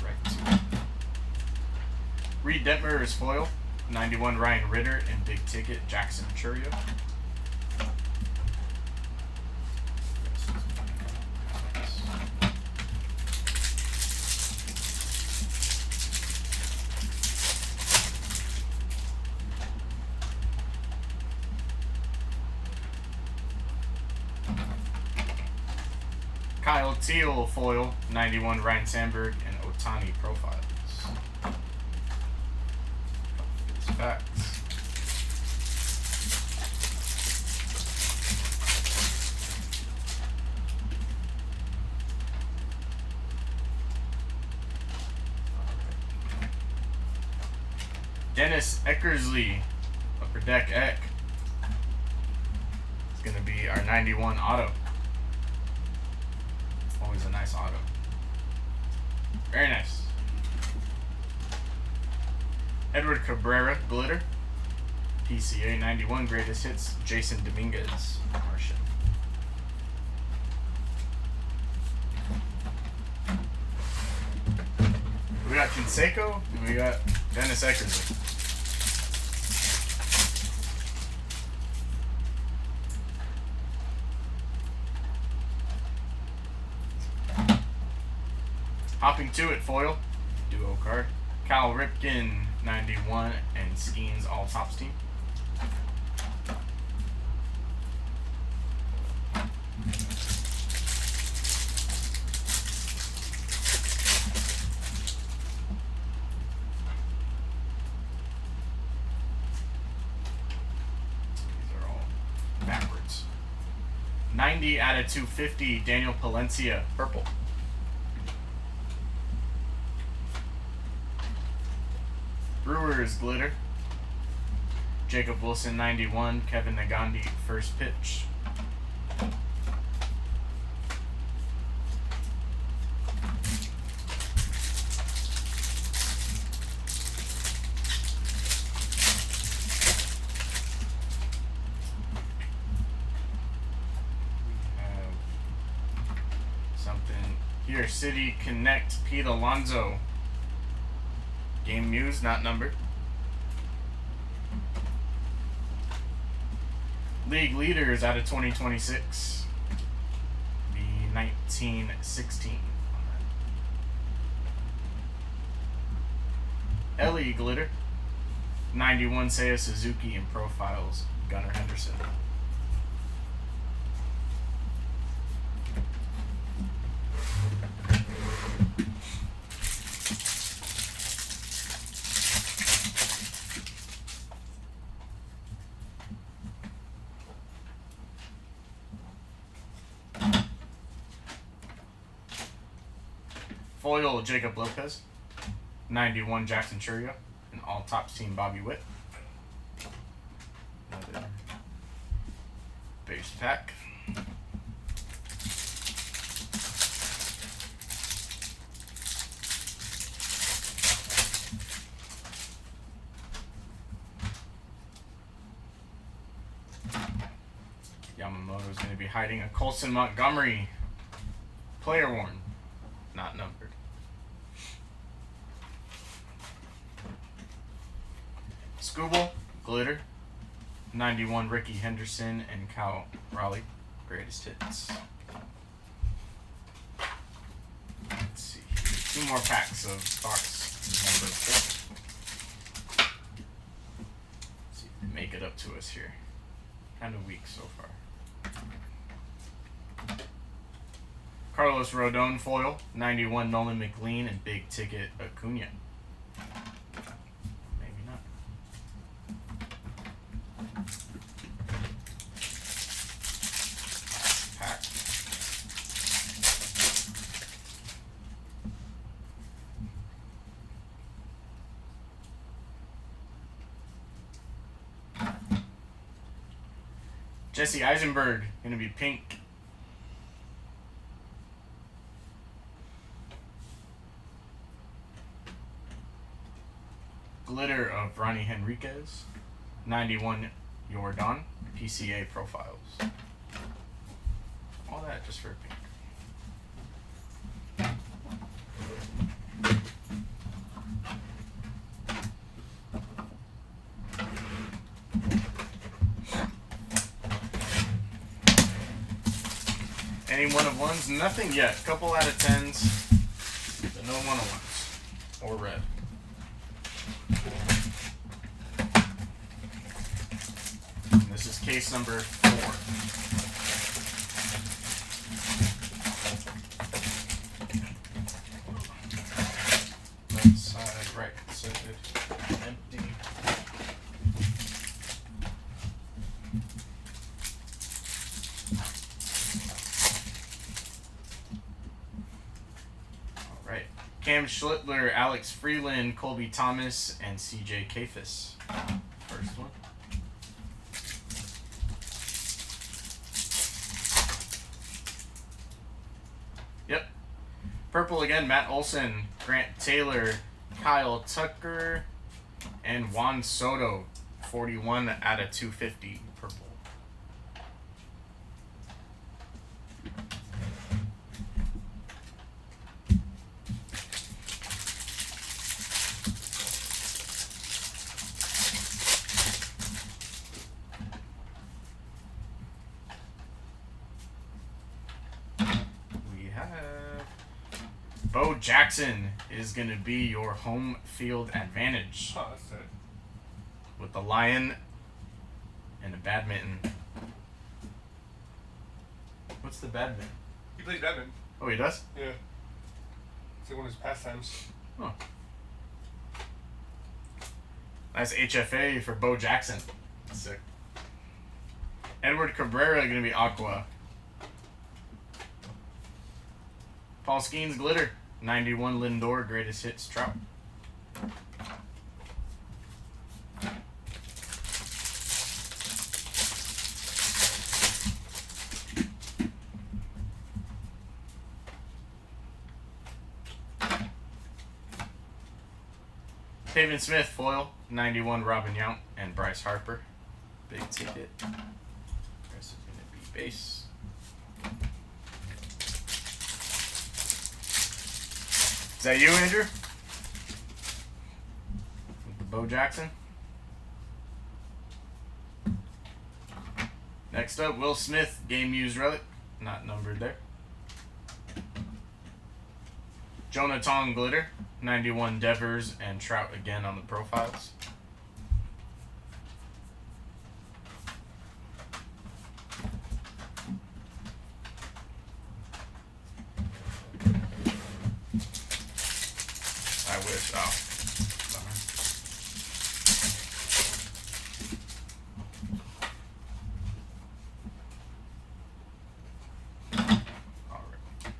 Right. Reed Detmer is foil. 91 Ryan Ritter and big ticket Jackson Churio. Kyle Teal foil, 91 Ryan Sandberg and Otani profiles. It's facts. Dennis Eckersley, Upper Deck Eck. It's going to be our 91 auto. Always a nice auto. Very nice. Edward Cabrera, Glitter. PCA 91, Greatest Hits, Jason Dominguez, Martian. We got Canseco and we got Dennis Eckersley. Hopping to it, foil, duo card. Cal Ripken, 91, and Skeens All Tops team. These are all backwards. 90 out of 250, Daniel Palencia, purple. Brewers, Glitter. Jacob Wilson, 91. Kevin Nagandi, first pitch. We have something here. City Connect, Pete Alonso. Game Muse, not numbered. League leaders out of 2026. The 1916 on that. Ellie Glitter. 91 Seiya Suzuki in profiles. Gunnar Henderson. Foil Jacob Lopez, 91 Jackson Churio, and all tops team Bobby Witt. Another base pack. Yamamoto is going to be hiding a Colson Montgomery player worn, not numbered. Scooble, Glitter, 91 Ricky Henderson and Cal Raleigh, Greatest Hits. Let's see here. 2 more packs of box number 4. Let's see if they make it up to us here. Kind of weak so far. Carlos Rodon foil, 91 Nolan McLean and big ticket Acuna. Maybe not. Pack. Jesse Eisenberg, gonna be pink. Glitter of Ronnie Henriquez, 91 Jordan, PCA profiles. All that just for pink. Any 1-of-1s? Nothing yet. Couple out of 10s, but no 1-of-1s or red. This is case number 4. Left side, right side, empty. All right, Cam Schlittler, Alex Freeland, Colby Thomas, and CJ Kafis. First one. Yep. Purple again, Matt Olson, Grant Taylor, Kyle Tucker, and Juan Soto. 41 out of 250 purple. Bo Jackson is going to be your home field advantage. Oh, that's it. With the lion and the badminton. What's the badminton? He plays badminton. Oh, he does? Yeah. It's like one of his pastimes. Oh. Nice HFA for Bo Jackson. Sick. Edward Cabrera going to be Aqua. Paul Skeens Glitter. 91 Lindor, greatest hits, Trout. Pavin Smith, foil. 91 Robin Yount and Bryce Harper. Big ticket. Rest is going to be base. Is that you, Andrew? With the Bo Jackson. Next up, Will Smith, game used relic, not numbered there. Jonah Tong Glitter, 91 Devers and Trout again on the profiles. I wish. Oh. All right.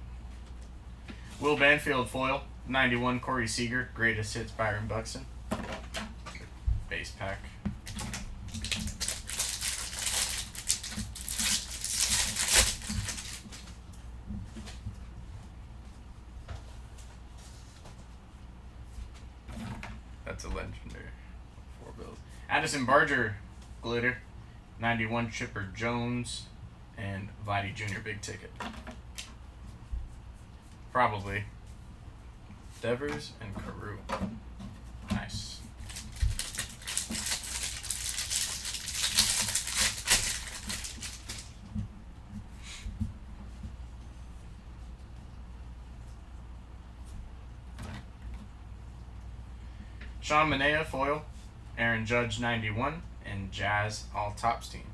Will Banfield foil. 91 Corey Seager. Greatest hits Byron Buxton. Base pack. That's a legendary. 4 bills. Addison Barger, glitter. 91 Chipper Jones and Vladdy Jr. big ticket. Probably Devers and Carew. Nice. Sean Manaea, foil. Aaron Judge, 91. And Jazz, all tops team.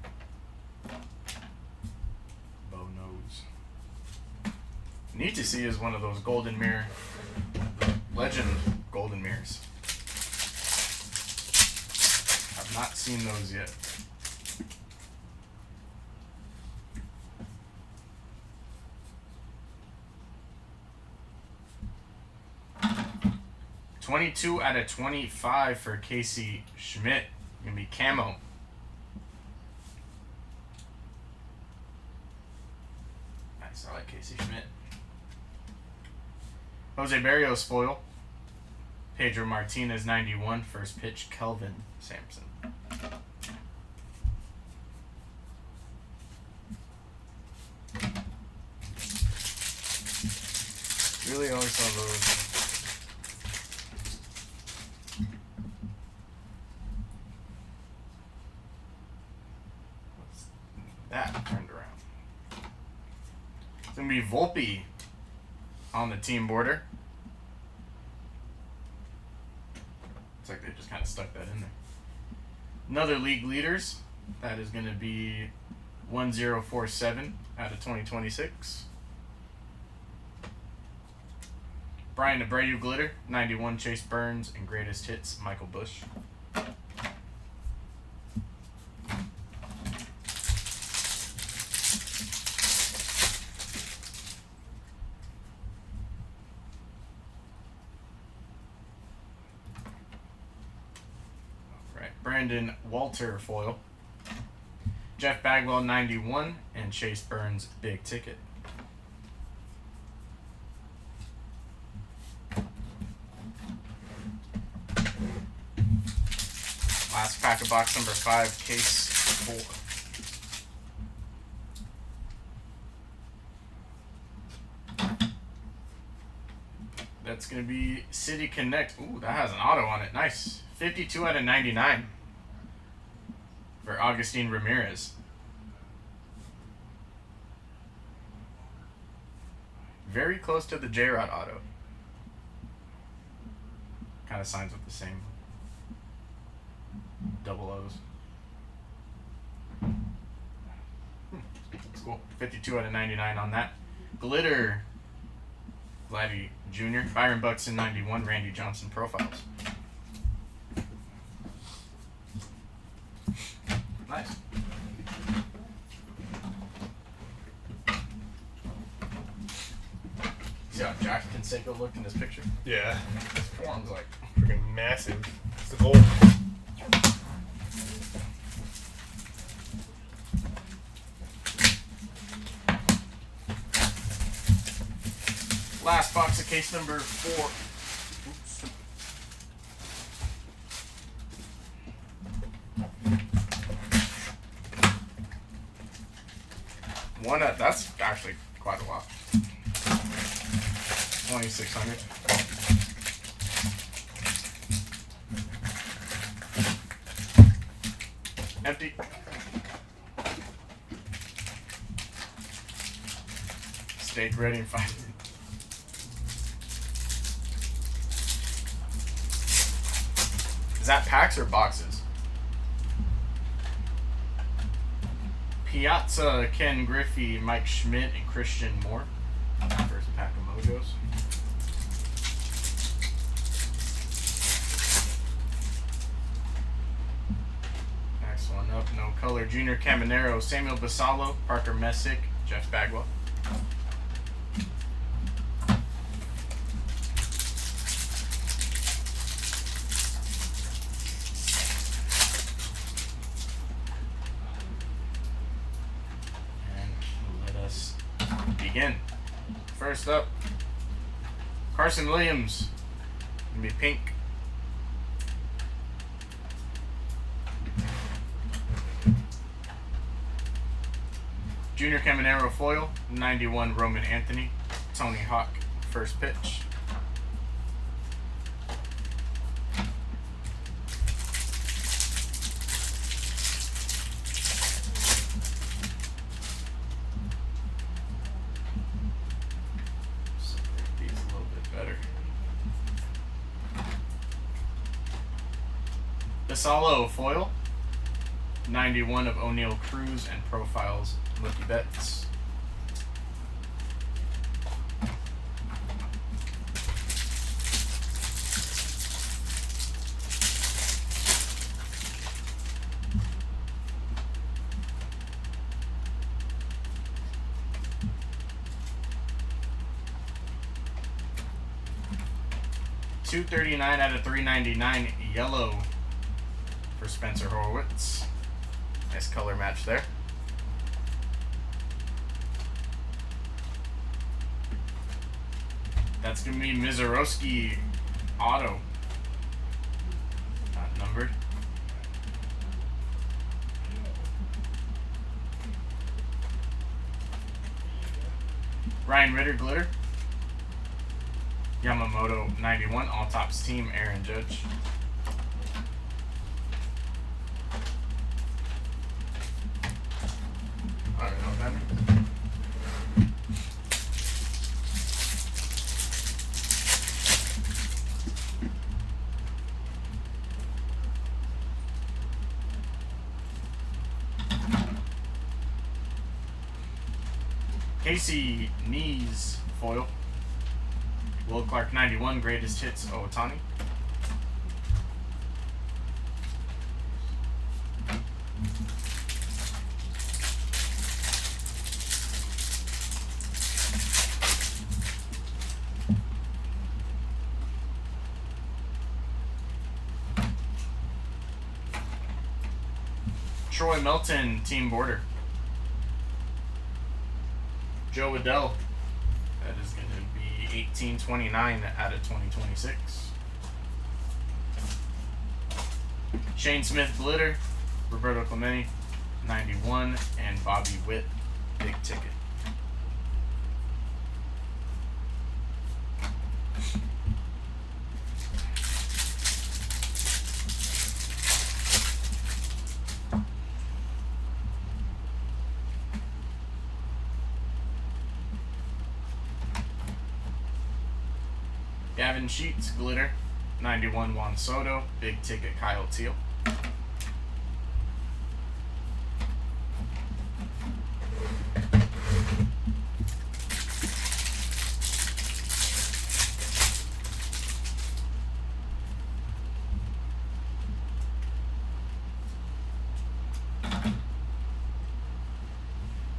Bo knows. Neat to see is one of those golden mirror, legend golden mirrors. I've not seen those yet. $22 out of 25 for Casey Schmidt. Gonna be camo. Nice, I like Casey Schmidt. Jose Barrios foil. Pedro Martinez 91. First pitch Kelvin Sampson. Really always saw those. That turned around. It's going to be Volpe on the team border. Looks like they just kind of stuck that in there. Another league leaders. That is going to be 1047 out of 2026. Brian Abreu glitter. 91 Chase Burns and greatest hits Michael Bush. Brandon Walter foil. Jeff Bagwell 91 and Chase Burns big ticket. Last pack of box number 5, case 4. That's going to be City Connect. Ooh, that has an auto on it. Nice. 52 out of 99 for Augustine Ramirez. Very close to the J-Rod auto. Kind of signs with the same double O's. That's cool. 52 out of 99 on that. Glitter. Vladdy Jr., Byron Buxton 91, Randy Johnson profiles. Nice. See how Jack Canseco looked in this picture? Yeah. His form's like Freaking massive. It's the goal. last box of case number 4. That's actually quite a lot. 2,600. Empty. Steak ready and fine. Is that packs or boxes? Piazza, Ken Griffey, Mike Schmidt, and Christian Moore. First pack of Mojos. Next one up, no color. Junior Caminero, Samuel Basallo, Parker Messick, Jeff Bagwell. Begin. First up, Carson Williams. Gonna be pink. Junior Caminero foil, 91 Roman Anthony, Tony Hawk, first pitch. Basallo foil, 91 of O'Neal Cruz and profiles Mookie Betts. $239 out of $399 yellow for Spencer Horwitz. Nice color match there. That's going to be Mizorowski auto. Not numbered. Ryan Ritter glitter. Yamamoto 91, all tops team, Aaron Judge. Casey Knees foil. Will Clark 91, greatest hits Ohtani. Troy Melton team border. Joe Waddell. That is going to be 1829 out of 2026. Shane Smith glitter. Roberto Clemente 91 and Bobby Witt big ticket. Gavin Sheets glitter 91 Juan Soto big ticket Kyle Teal.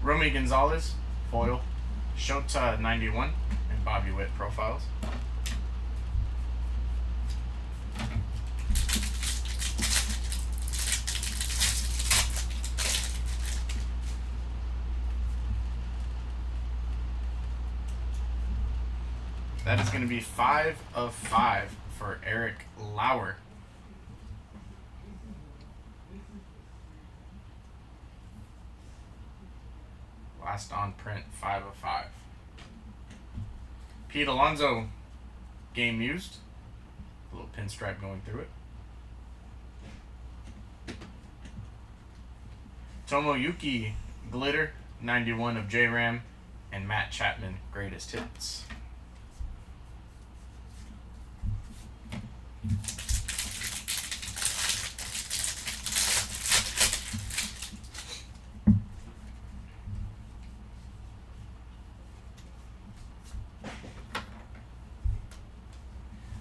Romy Gonzalez, foil. Shota 91 and Bobby Witt profiles. That is going to be 5 of 5 for Eric Lauer. Last on print, 5 of 5. Pete Alonso, game used. A little pinstripe going through it. Tomoyuki glitter, 91 of J-Ram, and Matt Chapman, greatest hits.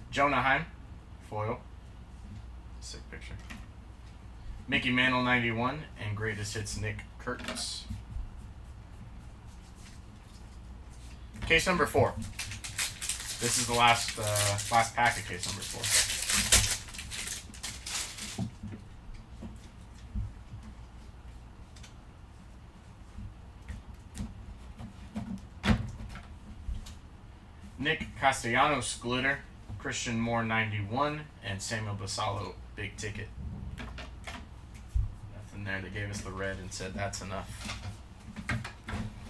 Jonah Heim, foil. Sick picture. Mickey Mantle 91 and greatest hits Nick Kurtz. Case number 4. This is the last pack of case number 4. Nick Castellanos glitter, Christian Moore 91, and Samuel Basallo big ticket. Nothing there. They gave us the red and said that's enough.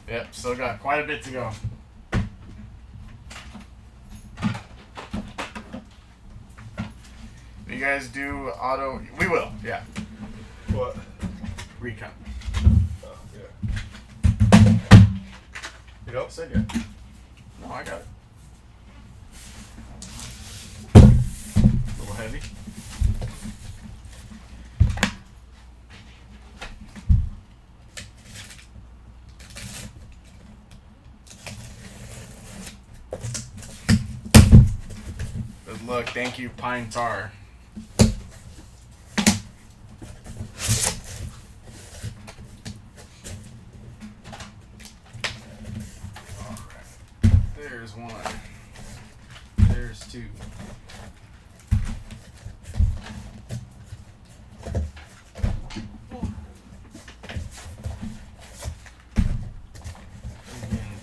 Yep, still got quite a bit to go. You guys do auto? We will, yeah. What? Recount. Oh, yeah. You don't? Said yet. No, I got it. A little heavy. Good luck. Thank you, Pine Tar. There's one. There's two. Again,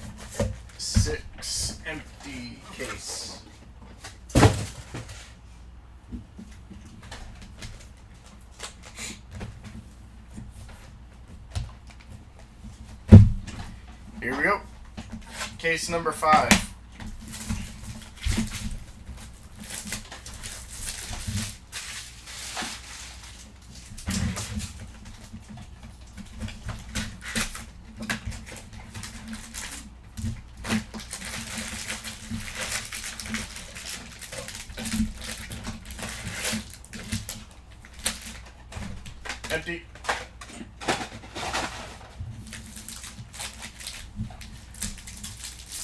6 empty case. Here we go. Case number 5. Empty.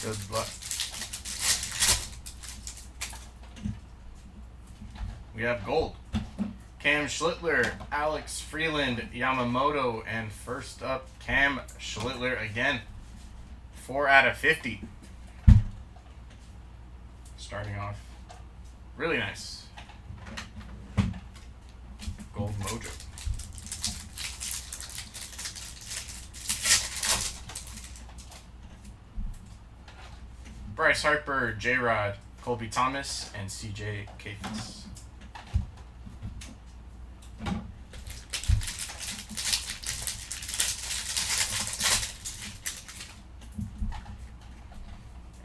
Good luck. We have gold. Cam Schlittler, Alex Freeland, Yamamoto, and first up, Cam Schlittler again. 4 out of 50. Starting off really nice. Gold Mojo. Bryce Harper, J-Rod, Colby Thomas, and CJ Kafis.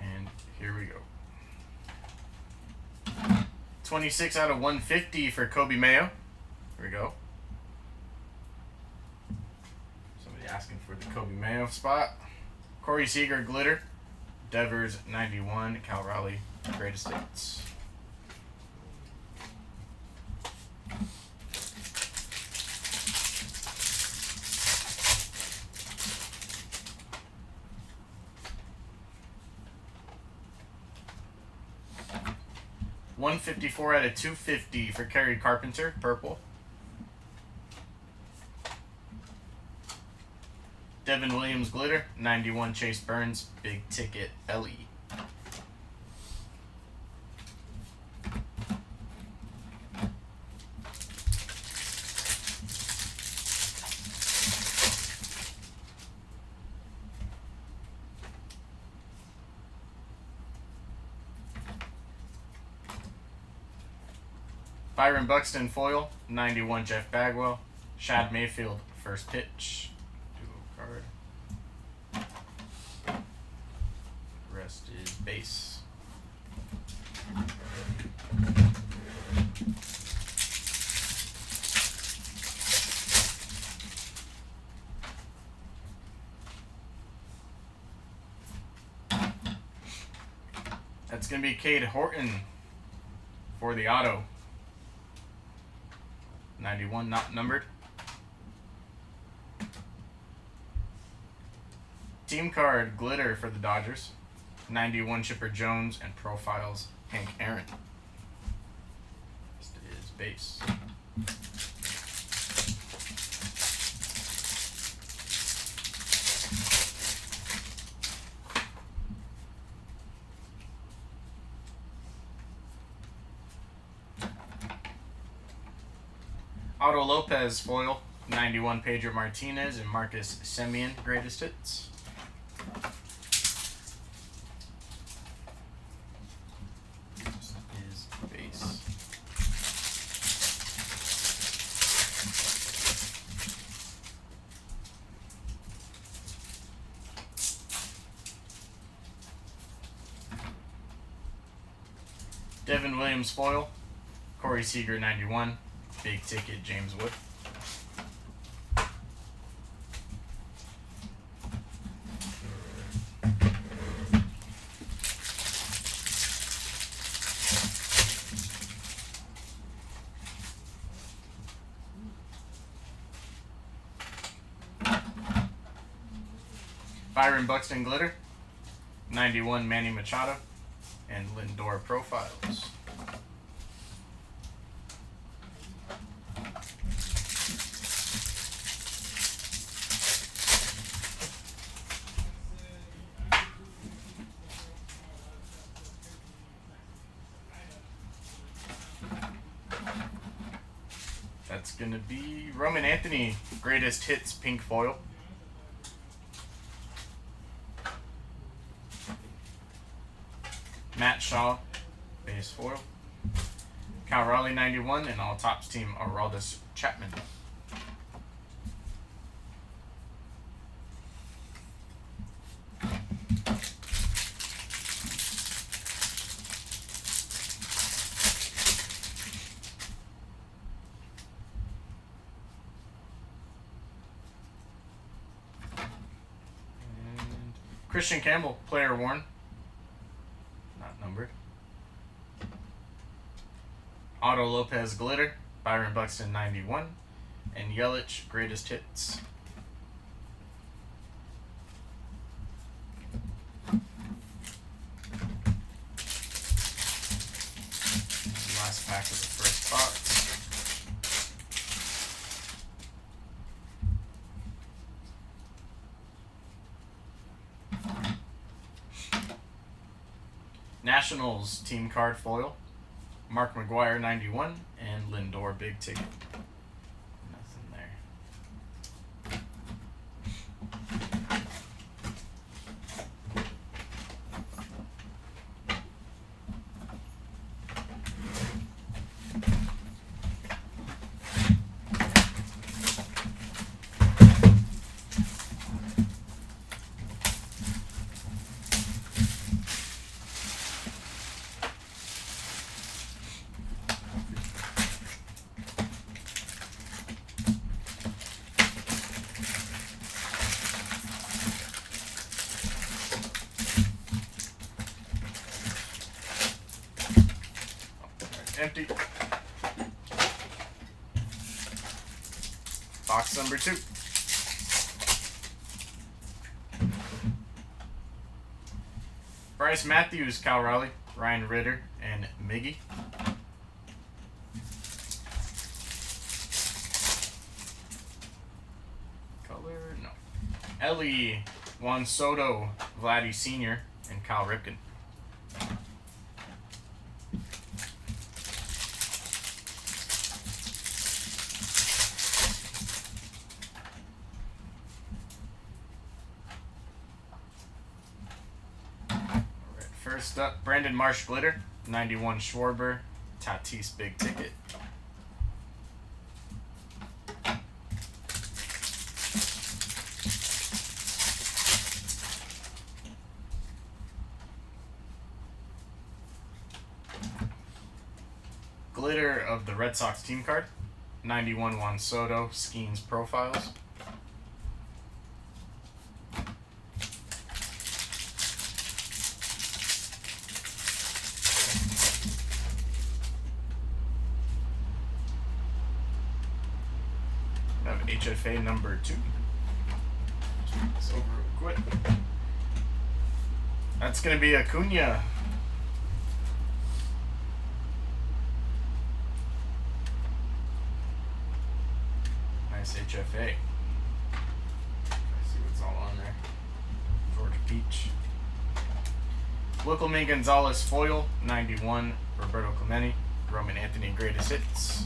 And here we go. 26 out of 150 for Kobe Mayo. Here we go. Somebody asking for the Kobe Mayo spot. Corey Seager, Glitter. Devers, 91. Cal Raleigh, Greatest Hits. $154 out of $250 for Kerry Carpenter, purple. Devin Williams, glitter. 91 Chase Burns, big ticket LE. Byron Buxton, foil. 91 Jeff Bagwell. Shad Mayfield, first pitch. Card. Rest is base. That's going to be Cade Horton for the auto. 91, not numbered. Team card, glitter for the Dodgers. 91 Chipper Jones and profiles Hank Aaron. This is base. Otto Lopez, foil. 91 Pedro Martinez and Marcus Semien, greatest hits. Is base. Devin Williams, foil. Corey Seager, 91. Big ticket James Wood. Byron Buxton, glitter. 91 Manny Machado and Lindor profiles. That's going to be Roman Anthony, greatest hits, pink foil. Matt Shaw, base foil. Cal Raleigh, 91, and all tops team Aroldis Chapman. And Christian Campbell, player worn. Numbered. Otto Lopez, glitter. Byron Buxton, 91. And Yelich, greatest hits. Last pack of the first box. Nationals team card foil. Mark McGuire, 91, and Lindor, big ticket. Nothing there. Empty. Box number 2. Bryce Matthews, Cal Raleigh, Ryan Ritter, and Miggy. Color, no. Ellie, Juan Soto, Vladdy Sr., and Kyle Ripken. First up, Brandon Marsh Glitter, 91 Schwarber, Tatis Big Ticket. Glitter of the Red Sox team card, 91 Juan Soto, Skeens Profiles. HFA number 2. Just over real quick. That's going to be Acuna. Nice HFA. See what's all on there. Georgia Peach. Wickelman Gonzalez Foil, 91. Roberto Clemente. Roman Anthony Greatest Hits.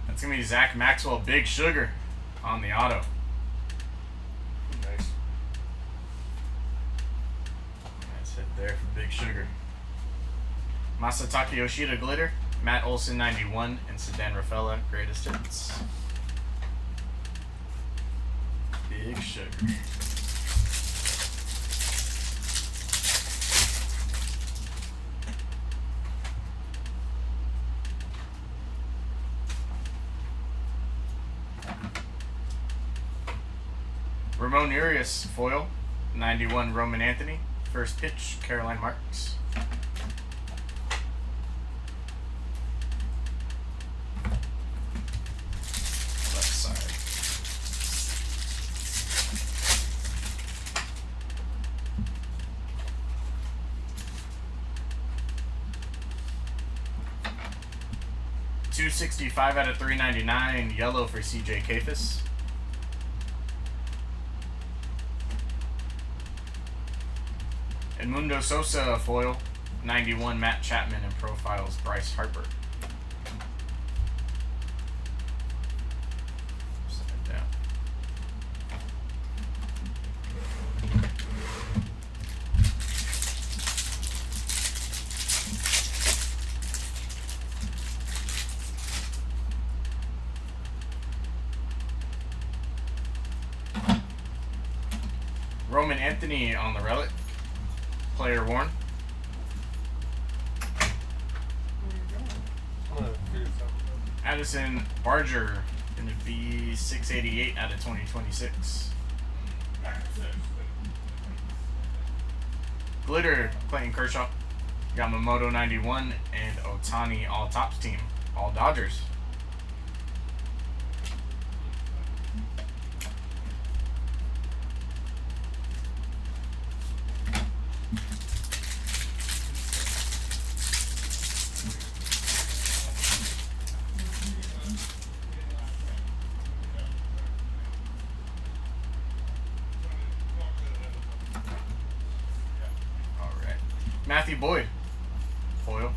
It's going to be Zach Maxwell, Big Sugar, on the auto. Nice. Nice hit there for Big Sugar. Masataka Yoshida Glitter, Matt Olson 91, and Sedan Rafaela Greatest Hits. Big Sugar. Ramon Urias Foil, 91 Roman Anthony, First Pitch Caroline Marks. Left side. $265 out of $399, yellow for CJ Kafis. Edmundo Sosa Foil, 91 Matt Chapman, and Profiles Bryce Harper. Side down. Roman Anthony on the relic. Player worn. Addison Barger, going to be 688 out of 2026. Glitter, Clayton Kershaw, Yamamoto 91, and Otani all tops team, all Dodgers. Matthew Boyd, foil.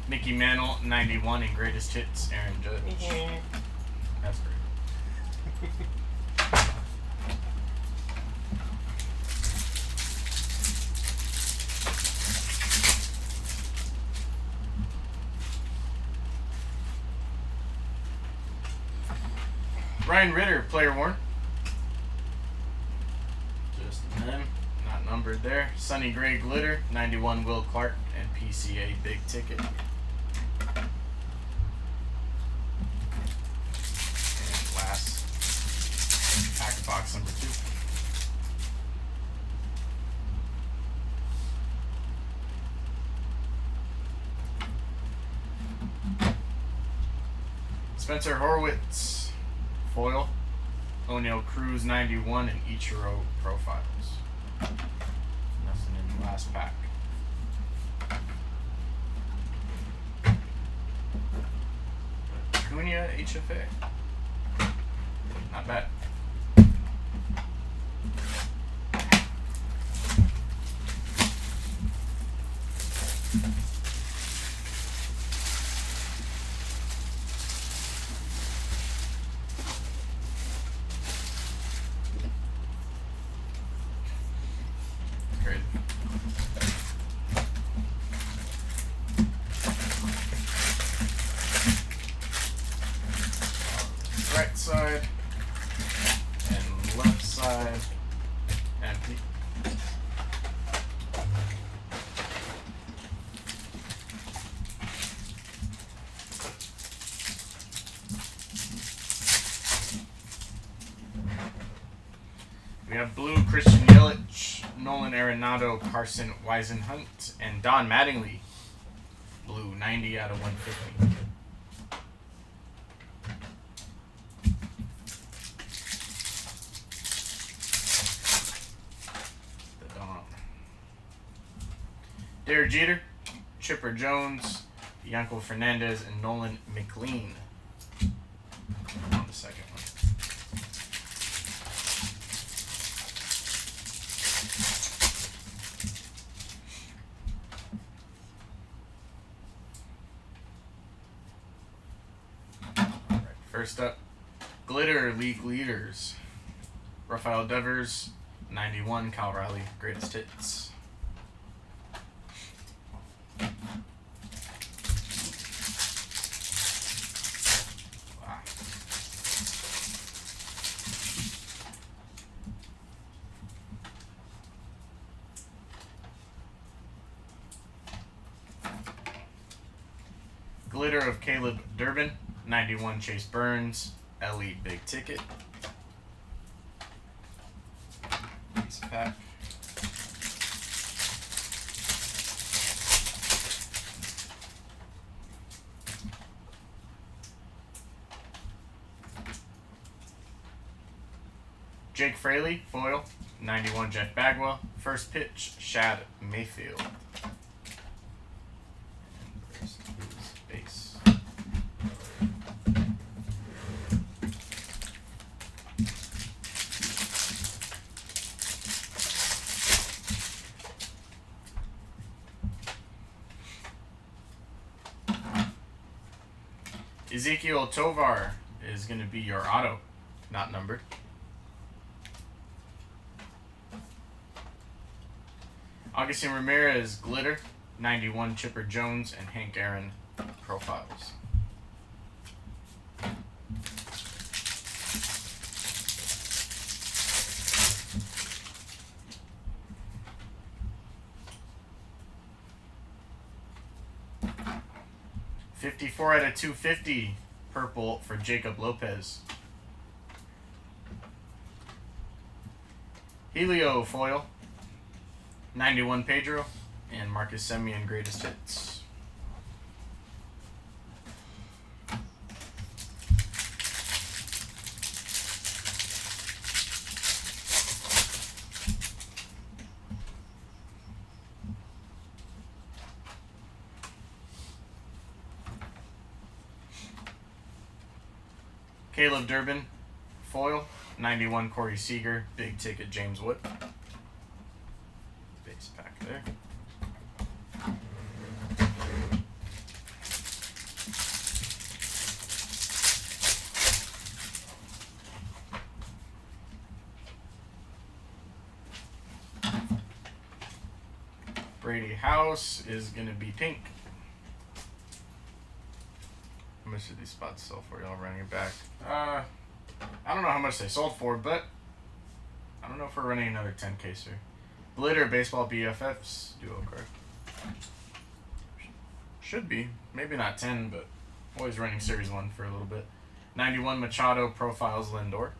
Mickey Mantle, 91, and Greatest Hits, Aaron Judge. That's great. Ryan Ritter, player worn. Just them, not numbered. numbered there. Sunny Gray Glitter, 91 Will Clark, and PCA Big Ticket. And last pack of box number 2. Spencer Horwitz, foil. O'Neal Cruz 91 and Ichiro profiles. Nothing in the last pack. Cunha HFA. Not bad. Crazy. Right side and left side empty. We have blue Christian Yelich, Nolan Arenado, Carson Weisenhunt, and Don Mattingly. Blue 90 out of 150. The Don. Derek Jeter, Chipper Jones, Yanko Fernandez, and Nolan McLean. On the second one. First up, Glitter League Leaders. Rafael Devers, 91, Kyle Riley, Greatest Hits. Wow. Glitter of Caleb Durbin, 91 Chase Burns, Ellie Big Ticket. Piece pack. Jake Fraley, foil, 91 Jeff Bagwell. First pitch, Shad Mayfield. And there's his base. Ezekiel Tovar is going to be your auto, not numbered. Augustin Ramirez, Glitter, 91 Chipper Jones, and Hank Aaron profiles. $54 out of 250, purple for Jacob Lopez. Helio foil, 91 Pedro, and Marcus Semien Greatest Hits. Caleb Durbin, foil, 91 Corey Seager, Big Ticket James Wood. Base pack there. Brady House is going to be pink. How much did these spots sell for? Y'all running it back. I don't know how much they sold for, but I don't know if we're running another 10 caser. Glitter Baseball BFFs duo card. Should be. Maybe not 10, but always running Series 1 for a little bit. 91 Machado Profiles Lindor.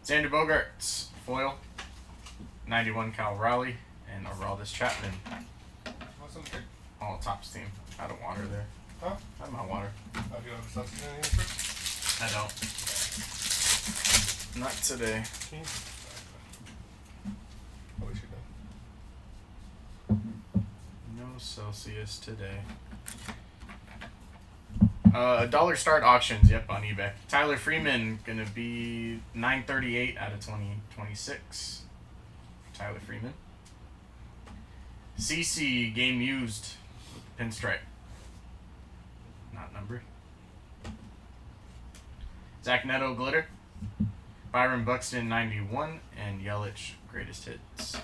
Xander Bogaerts, foil. 91 Cal Raleigh, and Aroldis Chapman. Awesome. Okay. All tops team. Out of water there. Huh? I'm out water. Do you have something in here? I don't. Not today. I wish you done. No Celsius today. Dollar start auctions, yep, on eBay. Tyler Freeman gonna be 938 out of 2026. Tyler Freeman. CC game used with the pinstripe. Not numbered. Zach Neto glitter. Byron Buxton 91 and Yelich greatest hits.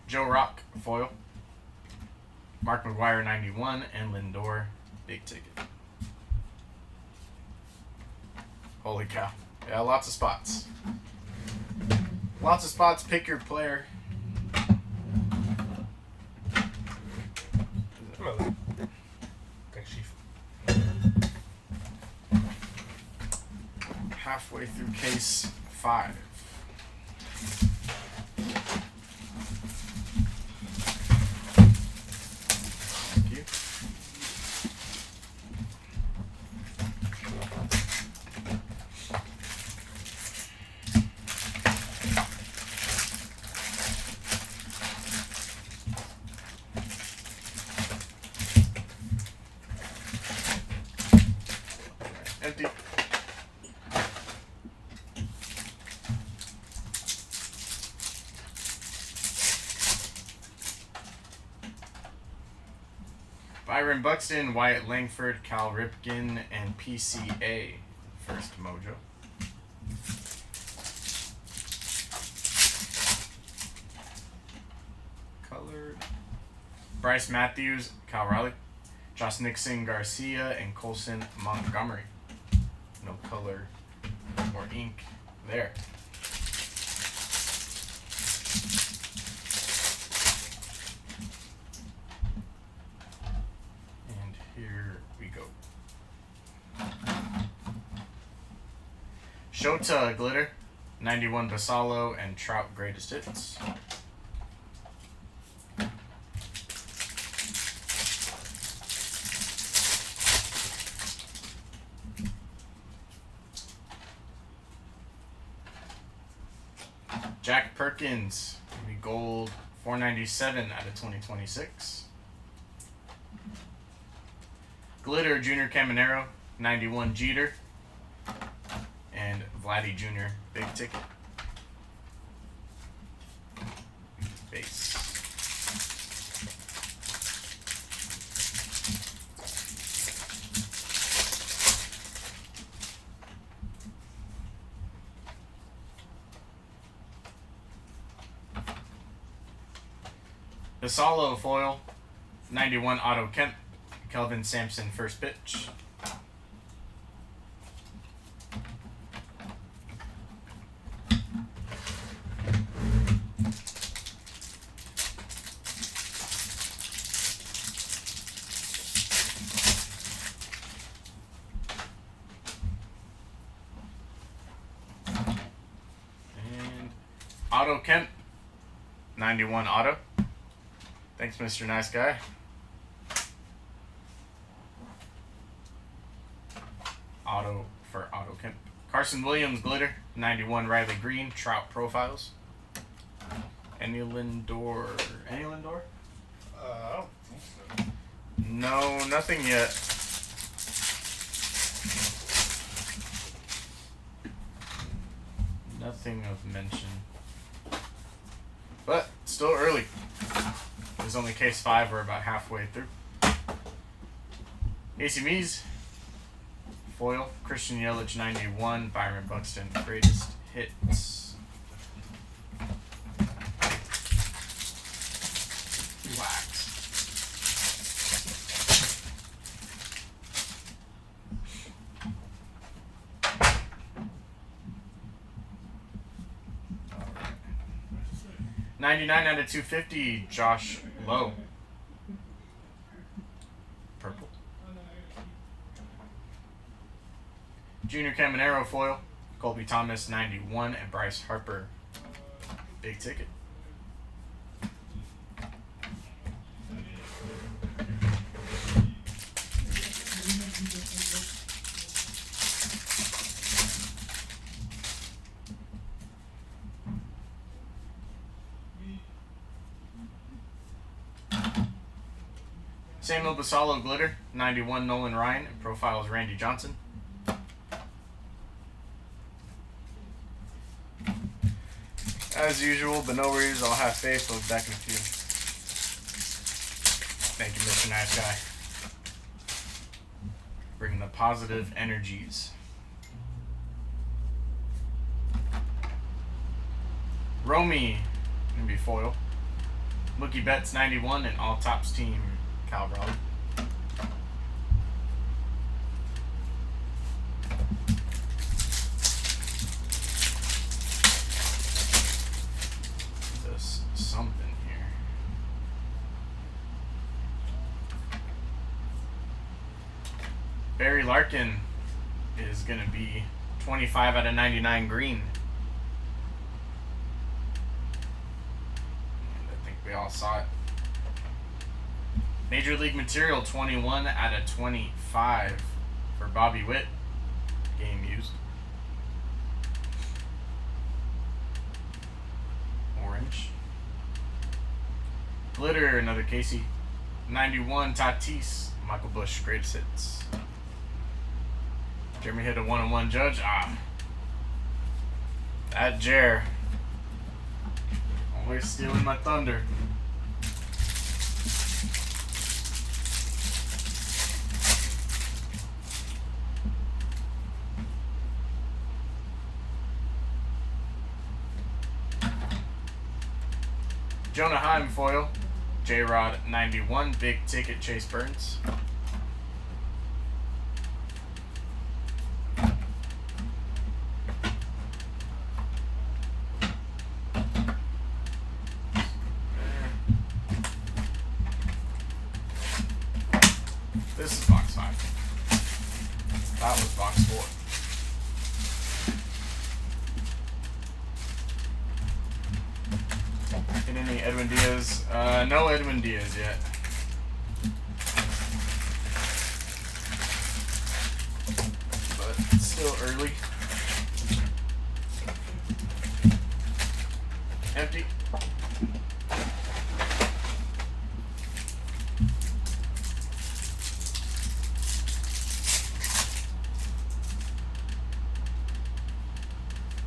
Joe Rock foil. Mark McGuire 91 and Lindor big ticket. Holy cow. Yeah, lots of spots. Lots of spots. Pick your player. Hello. Thanks, Chief. Halfway through case 5. Thank you. Empty. Byron Buxton, Wyatt Langford, Cal Ripken, and PCA. First Mojo. Colored. Bryce Matthews, Cal Raleigh. Josh Nixon, Garcia, and Colson Montgomery. No color or ink there. And here we go. Shota glitter, 91 Basalo, and Trout greatest hits. Jack Perkins, maybe gold, 497 out of 2026. Glitter Junior Caminero, 91 Jeter, and Vladdy Jr. big ticket. Base. Basalo foil, 91 Otto Kemp, Kelvin Sampson first pitch. And Otto Kemp, 91 Otto. Thanks, Mr. Nice Guy. Auto for Otto Kemp. Carson Williams glitter, 91 Riley Green, Trout profiles. Any Lindor? Any Lindor? I don't think so. No, nothing yet. nothing of mention. But still early. There's only case 5. We're about halfway through. AC Mees. Foil. Christian Yelich 91. Byron Buxton greatest hits. Wax. All right. 99 out of 250. Josh Lowe. Purple. Junior Caminero foil. Colby Thomas 91 and Bryce Harper. Big ticket. Samuel Basallo glitter 91 Nolan Ryan and profiles Randy Johnson. As usual, but no worries, I'll have faith. I'll be back in a few. Thank you, Mr. Nice Guy. Bringing the positive energies. Romy, gonna be foil. Mookie Betts 91 and all tops team Cal Raleigh. Something here. Barry Larkin is going to be 25 out of 99 green. And I think we all saw it. Major League Material 21 out of 25 for Bobby Witt. Game used. Orange. Glitter, another Casey. 91, Tatis. Michael Busch, greatest hits. Jeremy hit a 1-on-1 judge. That Jer. Always stealing my thunder. Jonah Heim foil. J-Rod 91, big ticket Chase Burns. This is box 5. That was box 4. Get any Edwin Diaz? No Edwin Diaz yet. But it's still early. Empty.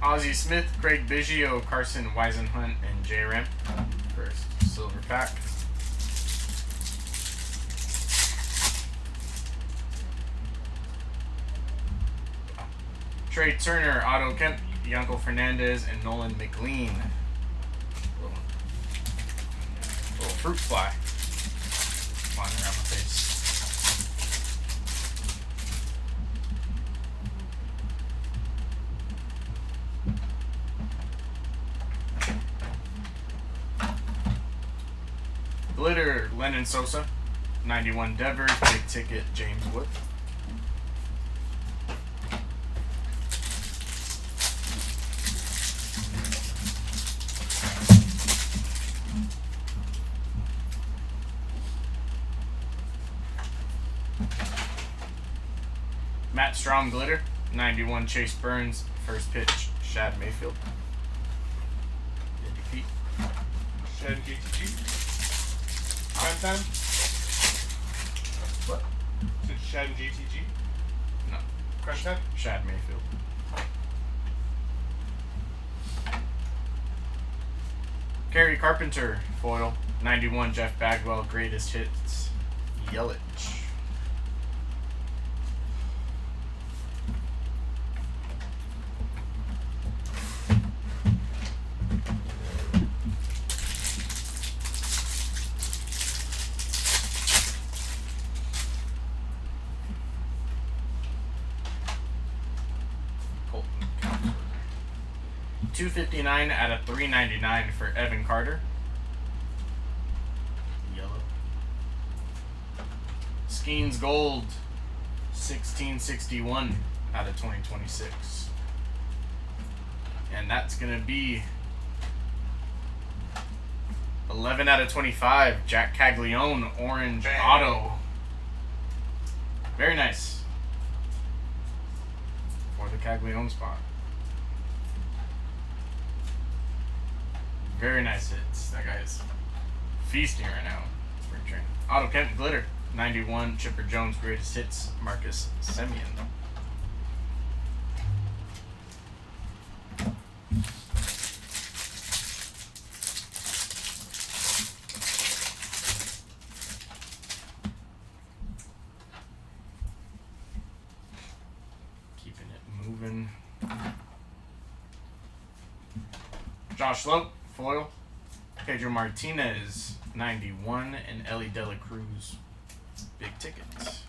Ozzie Smith, Craig Biggio, Carson Weisenhunt, and J-Ram. First silver pack. Trey Turner, Otto Kemp, Yanko Fernandez, and Nolan McLean. Little fruit fly flying around my face. Glitter, Lennon Sosa. 91 Devers, big ticket James Wood. Matt Strom glitter. 91 Chase Burns, first pitch Shad Mayfield. Shad GTG. Prime time? What? Is it Shad and GTG? No. Crush time? Shad Mayfield. Kerry Carpenter, foil. 91, Jeff Bagwell, greatest hits. Yelich. Colton Cowser. 259 out of 399 for Evan Carter. Yellow. Skeens Gold. 1661 out of 2026. And that's going to be 11 out of 25. Jack Caglione, orange auto. Very nice. For the Caglione spot. Very nice hits. That guy is feasting right now. Spring training. Auto Kent Glitter. 91. Chipper Jones, greatest hits. Marcus Semien. Keeping it moving. Josh Lowe, foil. Pedro Martinez, 91. And Ellie De La Cruz, big tickets.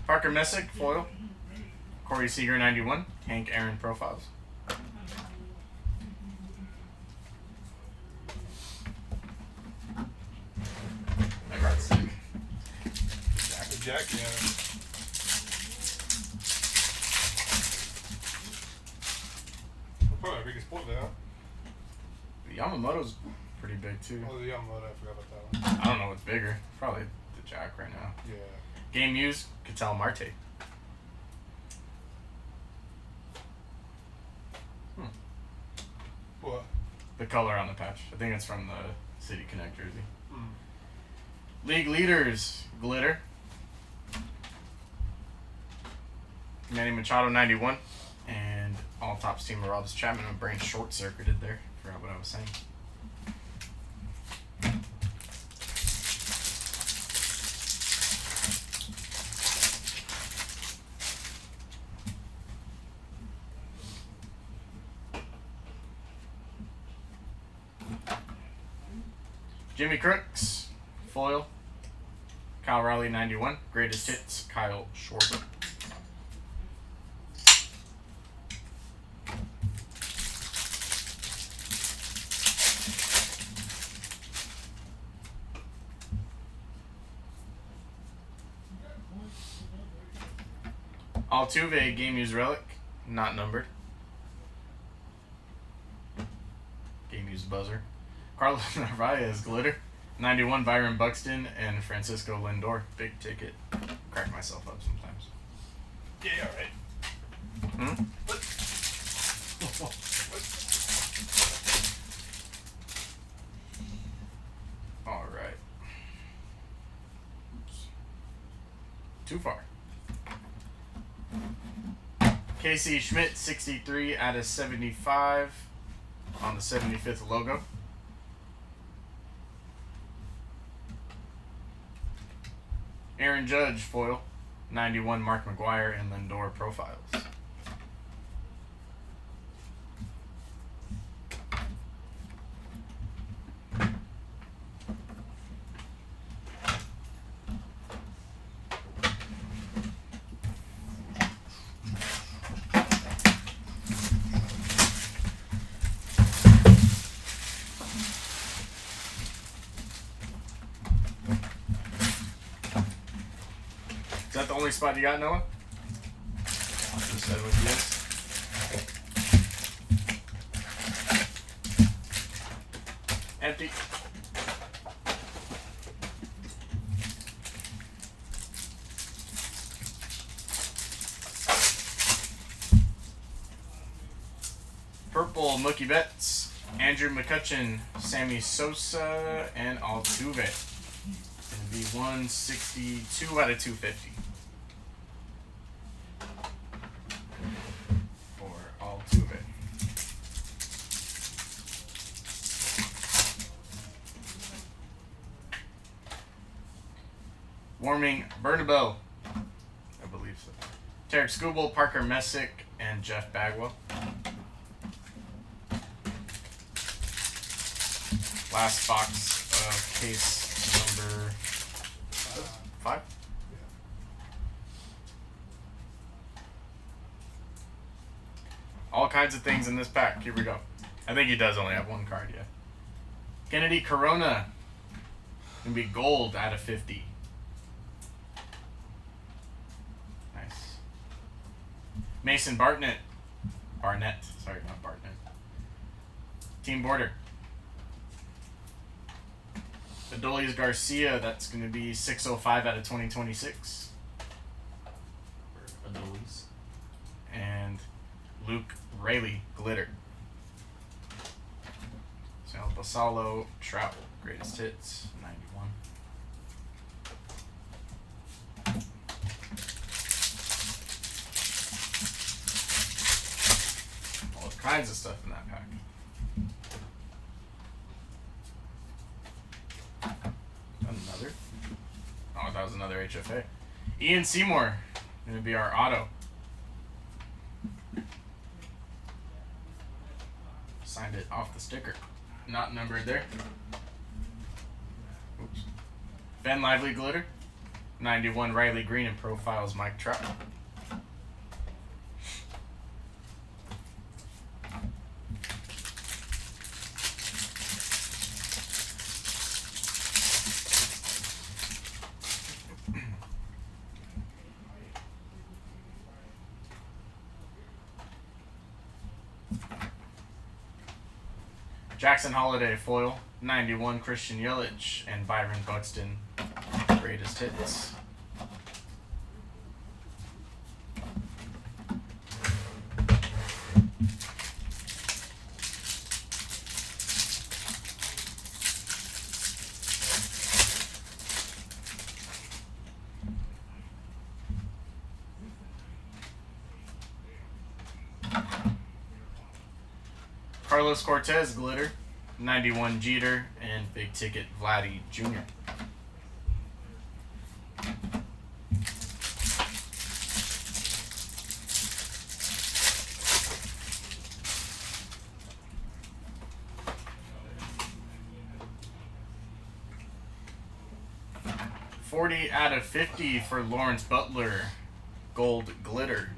Parker Messick, foil. Corey Seager, 91. Hank Aaron profiles. That card's sick. Jack, yeah. Probably the biggest pull there. The Yamamoto's pretty big too. Oh, the Yamamoto, I forgot about that one. I don't know what's bigger. Probably the Jack right now. Yeah. Game used, Ketel Marte. What? The color on the patch. I think it's from the City Connect jersey. Mm. League leaders, Glitter. Manny Machado, 91. And all tops team Aroldis Chapman. My brain short circuited there. Forgot what I was saying. Jimmy Crooks, foil. Kyle Raleigh, 91. Greatest hits, Kyle Schwarber. Altuve, game used relic, not numbered. Game used buzzer. Carlos Narvaez, glitter. 91, Byron Buxton and Francisco Lindor. Big ticket. Crack myself up sometimes. Yeah, alright. Hmm? Alright. Too far. Casey Schmidt, 63 out of 75 on the 75th logo. Aaron Judge, foil. 91, Mark McGuire and Lindor profiles. Is that the only spot you got, Noah? Just said with yes. Empty. Purple Mookie Betts, Andrew McCutcheon, Sammy Sosa, and Altuve. Gonna be 162 out of 250 for Altuve. Warming Bernabeu, I believe so. Tarek Skubal, Parker Messick, and Jeff Bagwell. Last box of case number 5. All kinds of things in this pack. Here we go. I think he does only have one card yet. Kennedy Corona. Gonna be gold out of 50. Nice. Mason Barnett. Sorry, not Barnett. Team Border. Adolis Garcia, that's going to be 605 out of 2026. Adolis. And Luke Rayleigh, Glitter. Sal Basalo, Trout, Greatest Hits, 91. All kinds of stuff in that pack. Another. Oh, that was another HFA. Ian Seymour, going to be our auto. Signed it off the sticker. Not numbered there. Oops. Ben Lively Glitter. 91 Riley Green and Profiles Mike Trout. Jackson Holiday foil, 91 Christian Yelich and Byron Buxton, Greatest Hits. Carlos Cortez Glitter, 91 Jeter, and Big Ticket Vladdy Jr. $40 out of 50 for Lawrence Butler, Gold Glitter.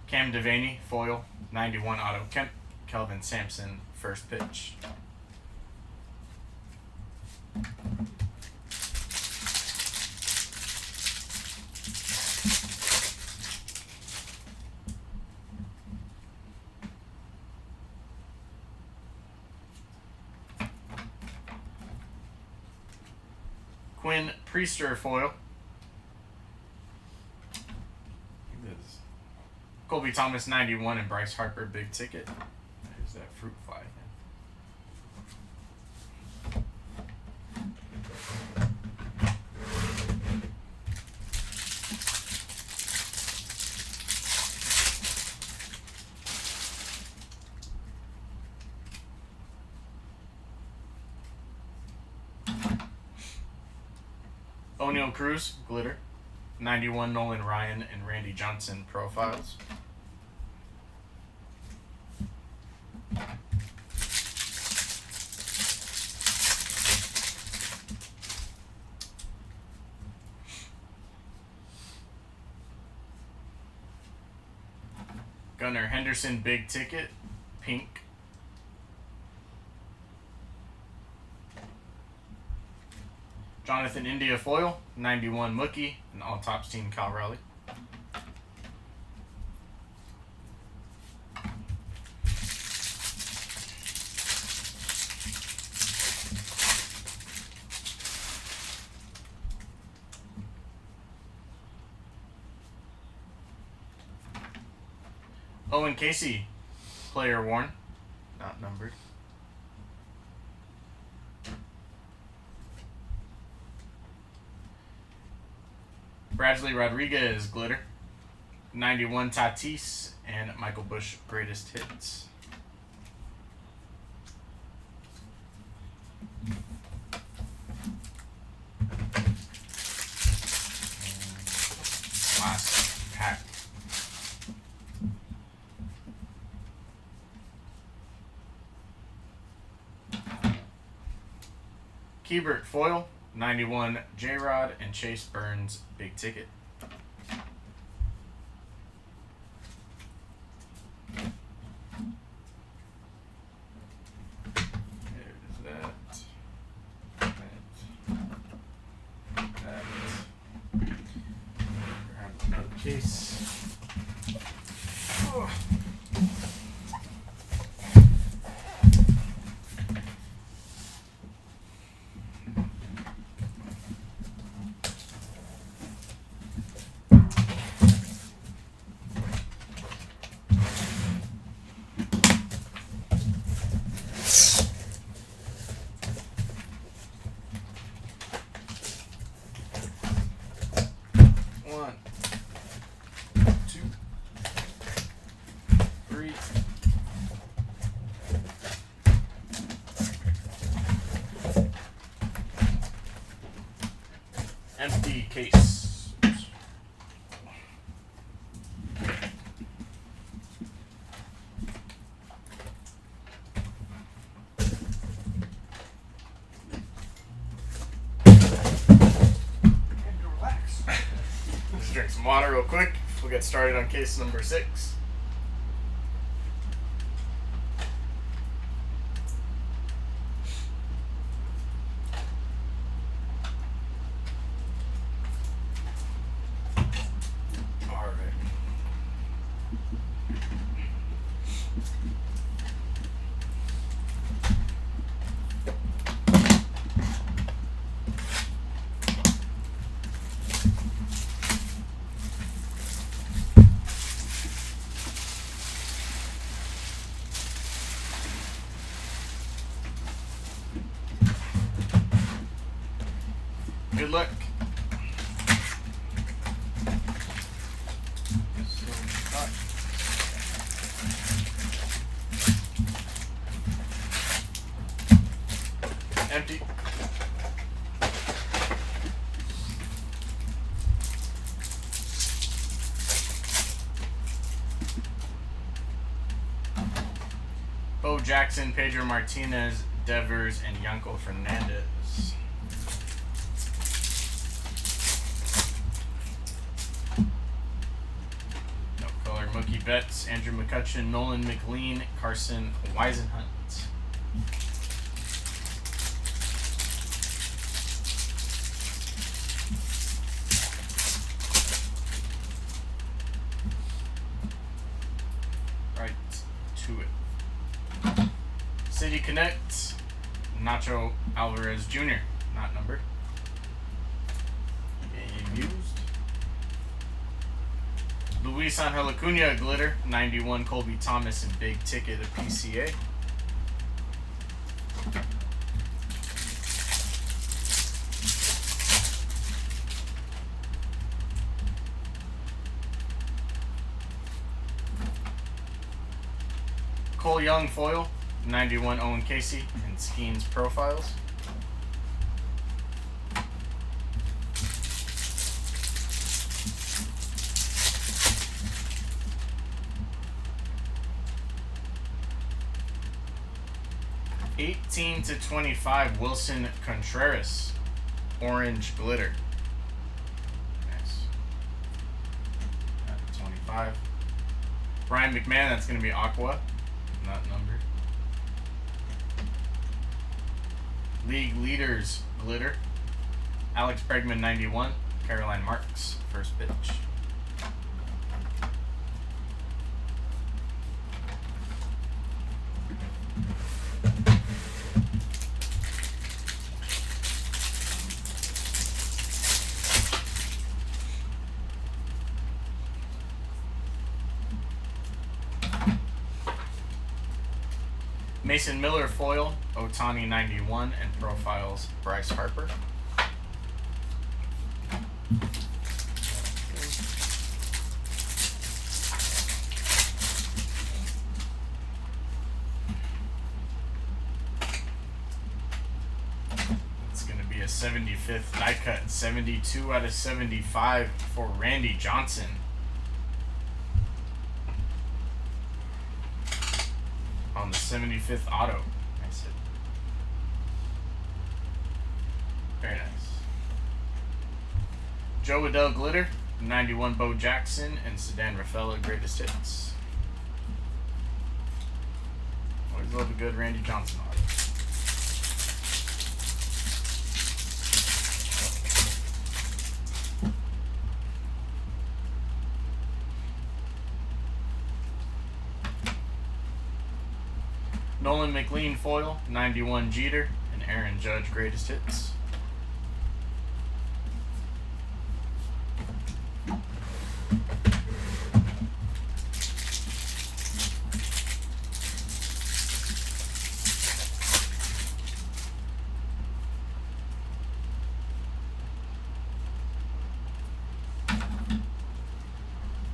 Cam Devaney, foil, 91 Auto Kemp, Kelvin Sampson, first pitch. Quinn Priester, foil. Colby Thomas, 91, and Bryce Harper, Big Ticket. There's that fruit fly again. O'Neal Cruz, Glitter. 91 Nolan Ryan and Randy Johnson, Profiles. Gunnar Henderson, Big Ticket, pink. Jonathan India foil, 91 Mookie, and all tops team Cal Raleigh. Owen Casey, player worn, not numbered. Bradley Rodriguez, glitter. 91 Tatis, and Michael Busch, greatest hits. Last pack. Keybert foil, 91 J-Rod, and Chase Burns, big ticket. There's that. Grab another case. Oh. One, two, three. Empty case. Relax. Let's drink some water real quick. We'll get started on case number 6. All right. Good luck. Empty. Bo Jackson, Pedro Martinez, Devers, and Yanko Fernandez. No color. Mookie Betts, Andrew McCutcheon, Nolan McLean, Carson Weisenhunt. Right to it. City Connect, Nacho Alvarez Jr., not numbered. Game used. Luis Angel Acuna, glitter, 91 Colby Thomas, and big ticket of PCA. Cole Young foil, 91 Owen Casey, and Skeens profiles. /25 Wilson Contreras, orange glitter. Nice. 25. Brian McMahon, that's going to be aqua, not numbered. League leaders glitter. Alex Bregman, 91. Caroline Marks, first pitch. Mason Miller foil, Otani 91, and profiles Bryce Harper. It's going to be a 75th die cut, 72 out of 75 for Randy Johnson. On the 75th auto. Nice hit. Very nice. Joe Waddell Glitter, 91 Bo Jackson, and Sedan Rafaela Greatest Hits. Always love a good Randy Johnson auto. Nolan McLean foil, 91 Jeter, and Aaron Judge Greatest Hits.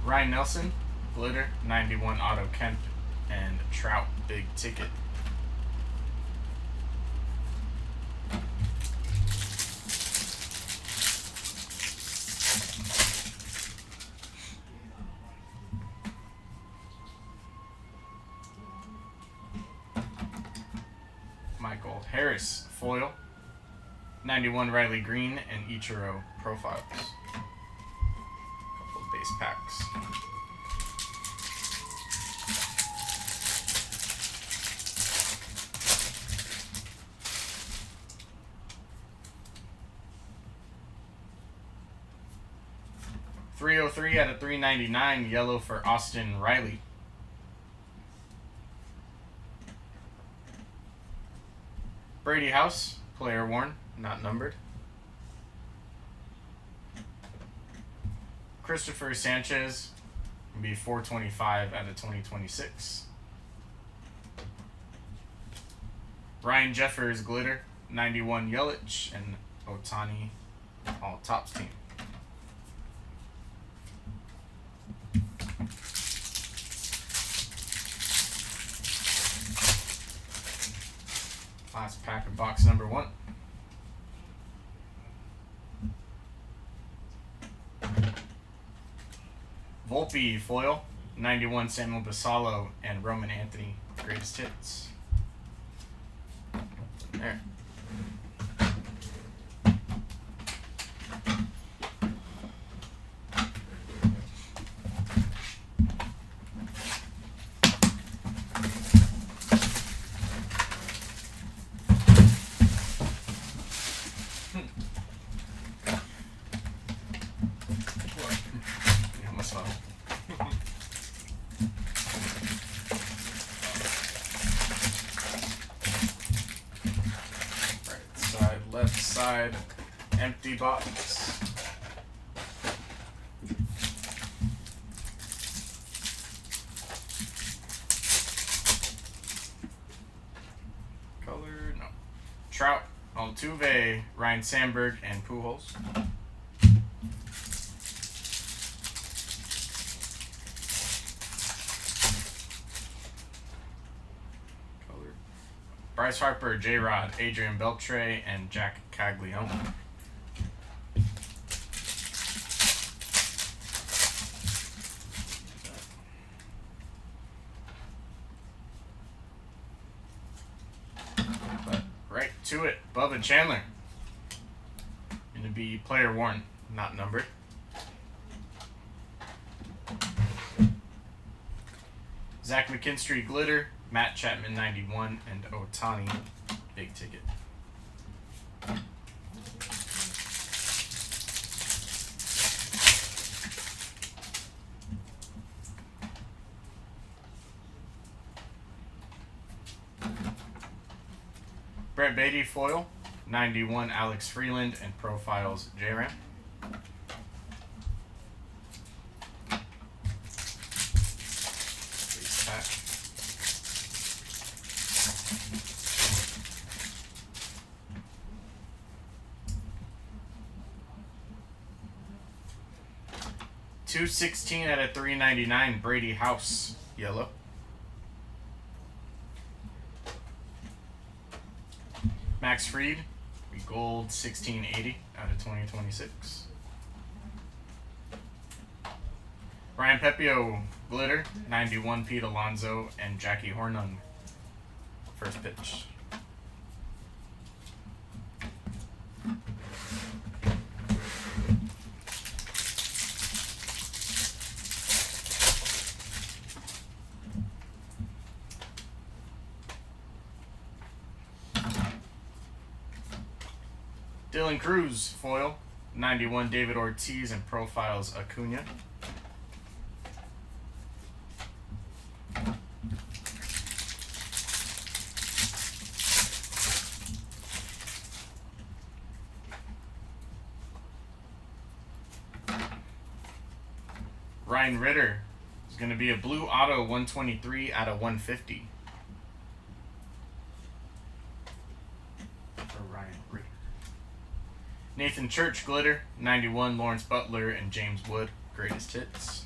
Ryan Nelson, Glitter, 91 Otto Kemp, and Trout Big Ticket. Michael Harris foil, 91 Riley Green, and Ichiro profiles. Couple of base packs. .303 out of 399, yellow for Austin Riley. Brady House, player worn, not numbered. Christopher Sanchez, will be 425 out of 2026. Ryan Jeffers Glitter, 91 Yelich, and Otani all tops team. Last pack of box number 1. Volpe foil, 91 Samuel Basallo, and Roman Anthony Greatest Hits. There. Left side, empty box. Color, no. Trout, Altuve, Ryan Sandberg, and Pujols. Bryce Harper, J-Rod, Adrian Beltre, and Jack Caglione. But right to it, Bubba Chandler. Going to be player worn, not numbered. Zach McKinstry Glitter, Matt Chapman 91, and Otani Big Ticket. Brett Beatty foil, 91 Alex Freeland, and profiles J-Ram. Base pack. 216 out of 399, Brady House, yellow. Max Fried, gold 1680 out of 2026. Ryan Pepio, glitter 91, Pete Alonso and Jackie Hornung. First pitch. Dylan Cruz, foil, 91, David Ortiz, and profiles Acuna. Ryan Ritter is going to be a blue auto, 123 out of 150. Nathan Church, glitter 91, Lawrence Butler and James Wood, greatest hits.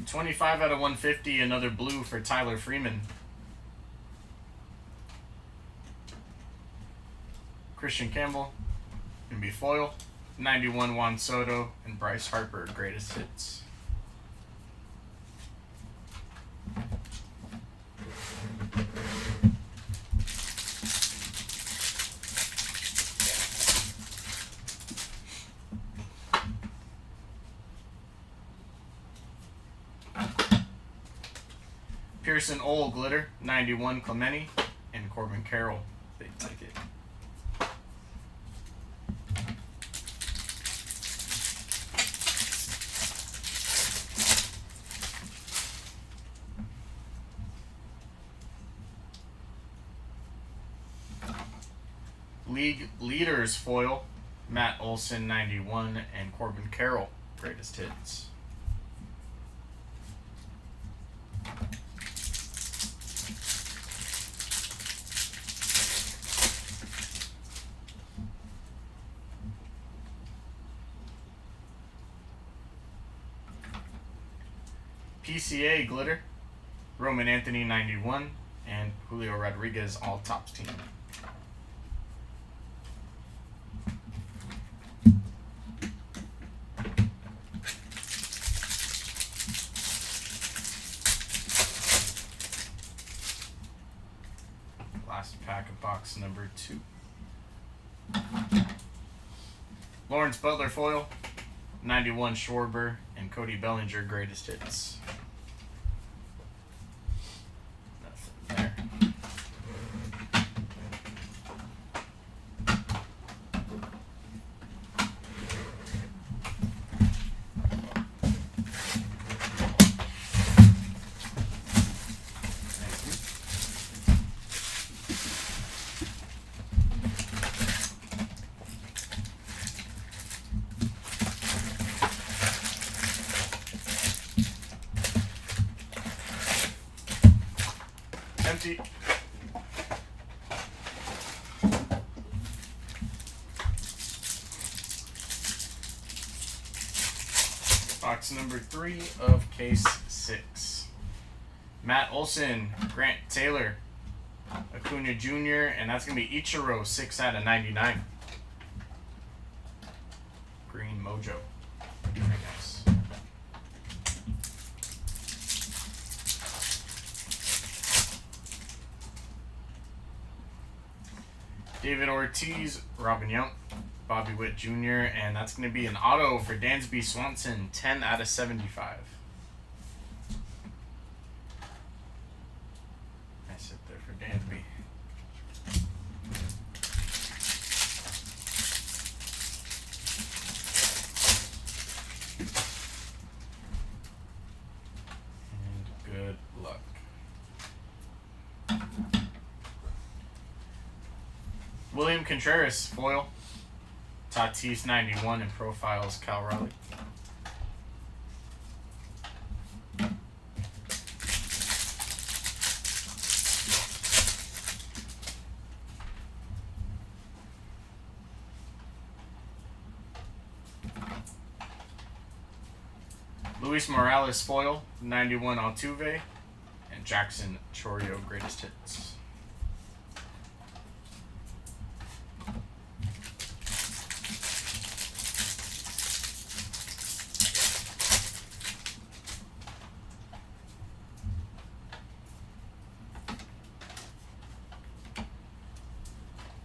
$25 out of 150, another blue for Tyler Freeman. Christian Campbell, gonna be foil. 91, Juan Soto and Bryce Harper, greatest hits. Pearson Ole, glitter 91, Clemente and Corbin Carroll, big ticket. League leaders foil, Matt Olson 91 and Corbin Carroll, greatest hits. PCA glitter, Roman Anthony 91 and Julio Rodriguez, all tops team. Last pack of box number 2. Lawrence Butler foil, 91 Schwarber and Cody Bellinger, greatest hits. Nothing there. Empty. Box number 3 of case 6. Matt Olson, Grant Taylor, Acuna Jr., and that's going to be Ichiro, 6 out of 99. Green Mojo. Very nice. David Ortiz, Robin Yount, Bobby Witt Jr., and that's going to be an auto for Dansby Swanson, 10 out of 75. Nice hit there for Dansby. And good luck. William Contreras, foil. Tatis 91 and profiles Cal Raleigh. Luis Morales foil, 91 Altuve, and Jackson Chourio greatest hits.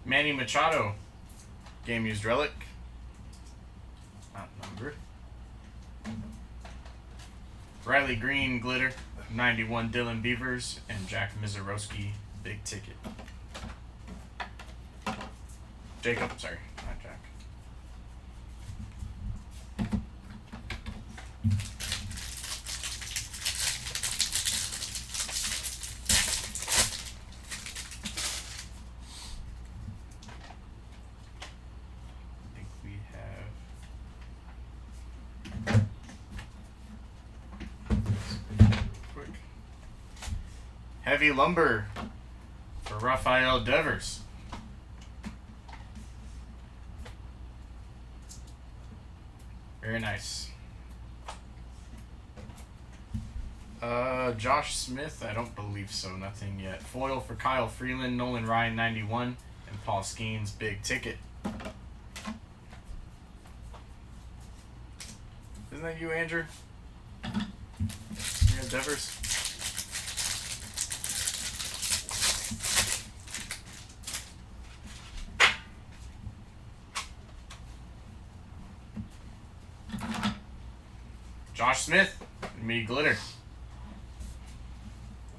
Manny Machado, game used relic, not numbered. Riley Green glitter, 91 Dylan Beavers, and Jack Mizorowski big ticket. Jacob, sorry, not Jack. I think we have quick heavy lumber for Rafael Devers. Very nice. Josh Smith, I don't believe so. Nothing yet. Foil for Kyle Freeland, Nolan Ryan 91, and Paul Skeens big ticket. Isn't that you, Andrew? Yeah, Devers. Josh Smith, me glitter.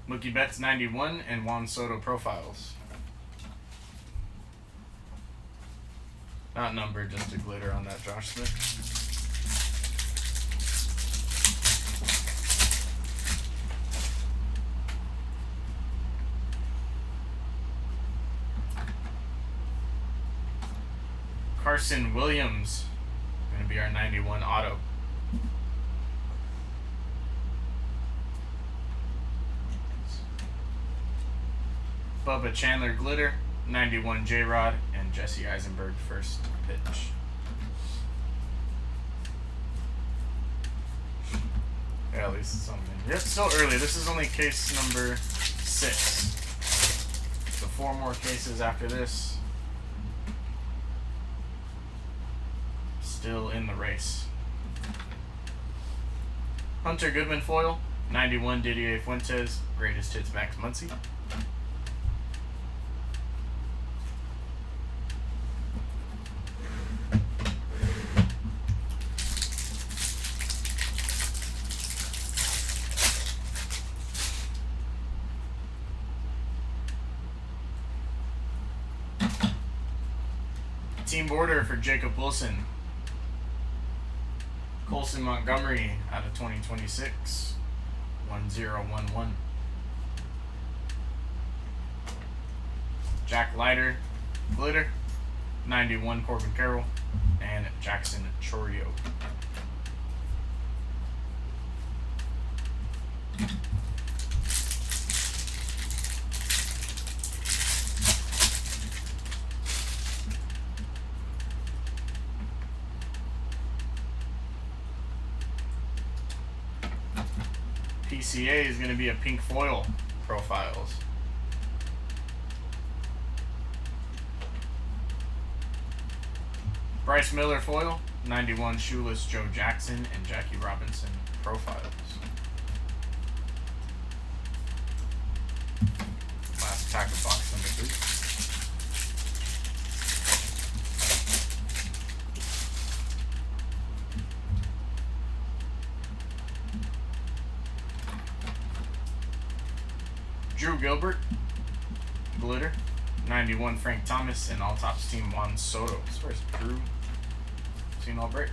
Mookie Betts 91 and Juan Soto profiles. Not numbered, just a glitter on that Josh Smith. Carson Williams, going to be our 91 auto. Bubba Chandler glitter, 91 J-Rod, and Jesse Eisenberg first pitch. Yeah, at least something. Yep, still early. This is only case number 6. So 4 more cases after this. Still in the race. Hunter Goodman foil, 91 Didier Fuentes, greatest hits Max Muncy. Team border for Jacob Wilson. Colson Montgomery out of 2026. 1011. Jack Leiter glitter. 91 Corbin Carroll. And Jackson Chourio. PCA is going to be a pink foil profiles. Bryce Miller foil, 91 Shoeless Joe Jackson and Jackie Robinson profiles. Last pack of box number 3. Drew Gilbert, glitter, 91 Frank Thomas, and all tops team Juan Soto. Where's Drew? Seen all break.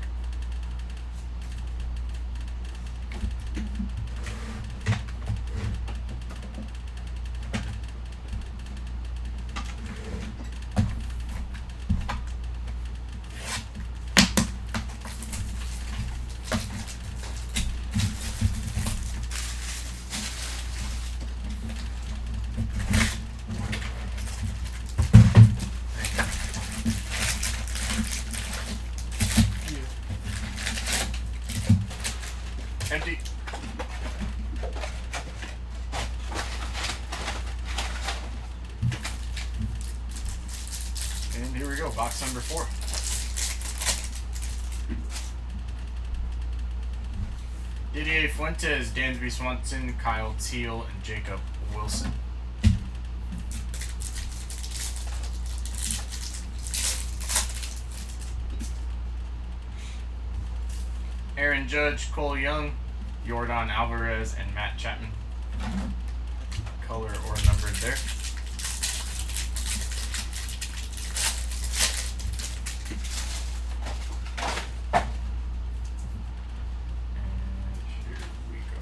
And here we go, box number 4. Didier Fuentes, Dansby Swanson, Kyle Teal, and Jacob Wilson. Aaron Judge, Cole Young, Yordan Alvarez, and Matt Chapman. Color or numbered there. And here we go.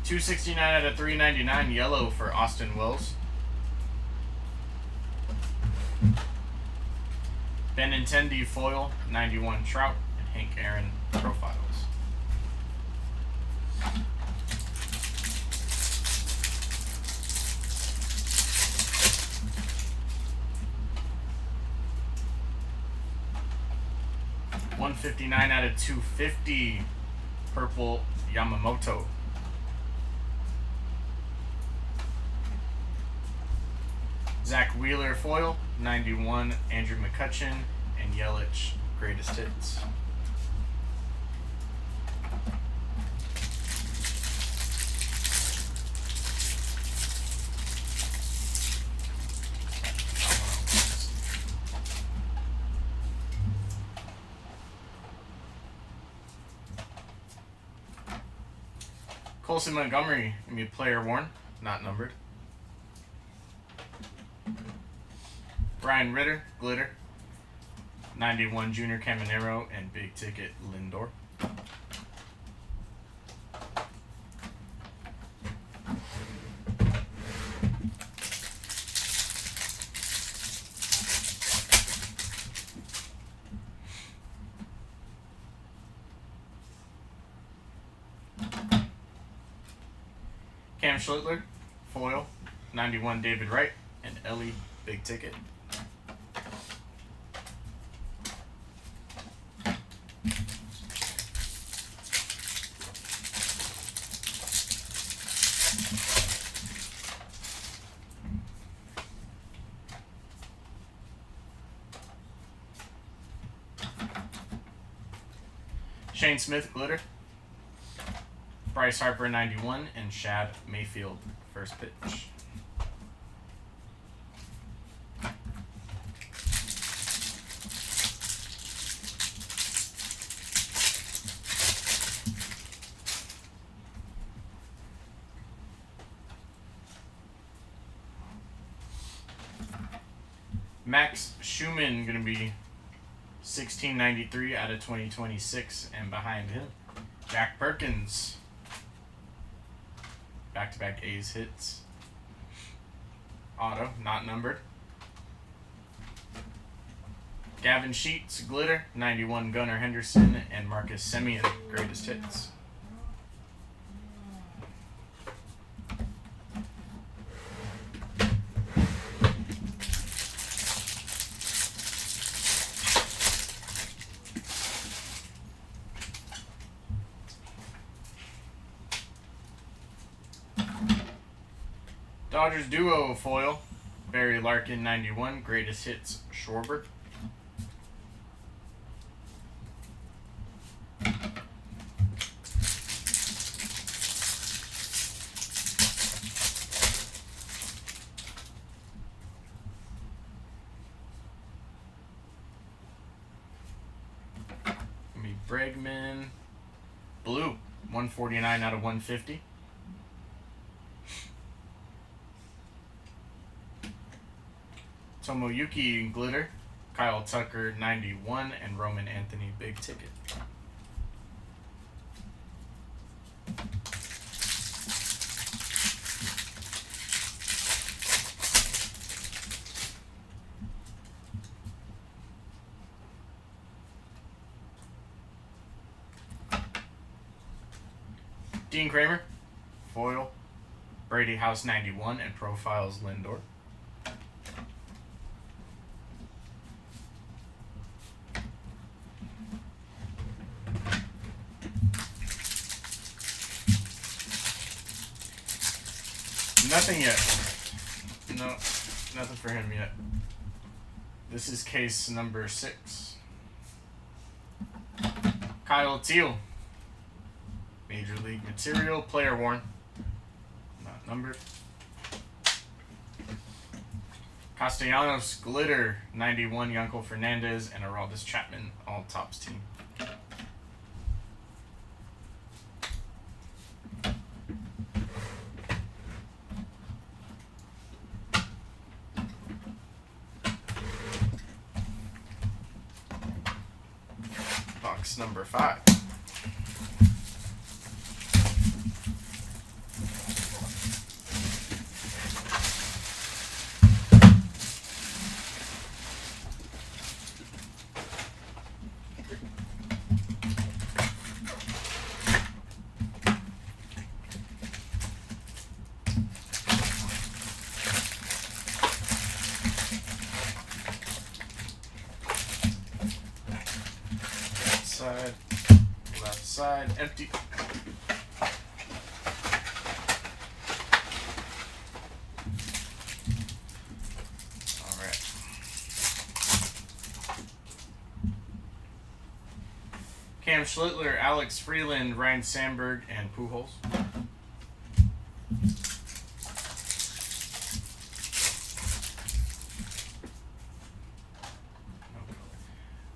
269 out of 399, yellow for Austin Wells. Benintendi foil, 91 Trout, and Hank Aaron profiles. $159 out of 250, purple Yamamoto. Zach Wheeler foil, 91 Andrew McCutchen, and Yelich greatest hits. Colson Montgomery, gonna be player worn, not numbered. Brian Ritter, glitter. 91 Junior Caminero, and big ticket Lindor. Cam Schlittler, foil. 91 David Wright, and Ellie, big ticket. Shane Smith, glitter. Bryce Harper, 91, and Shad Mayfield, first pitch. Max Schumann, going to be 1693 out of 2026, and behind him, Jack Perkins. Back-to-back A's hits. Auto, not numbered. Gavin Sheets, glitter. 91 Gunnar Henderson, and Marcus Semien, greatest hits. Dodgers duo foil, Barry Larkin, 91, greatest hits, Schwarber. Gonna be Bregman, blue, 149 out of 150. Tomoyuki glitter, Kyle Tucker 91, and Roman Anthony big ticket. Dean Kramer, foil, Brady House 91, and profiles Lindor. Nothing yet. No. Nothing for him yet. This is case number 6. Kyle Teal. Major League Material, player worn. Not numbered. Castellanos Glitter, 91, Yankel Fernandez, and Aroldis Chapman, all tops team. Box number 5. Side, left side, empty. All right. Cam Schlittler, Alex Freeland, Ryan Sandberg, and Pujols.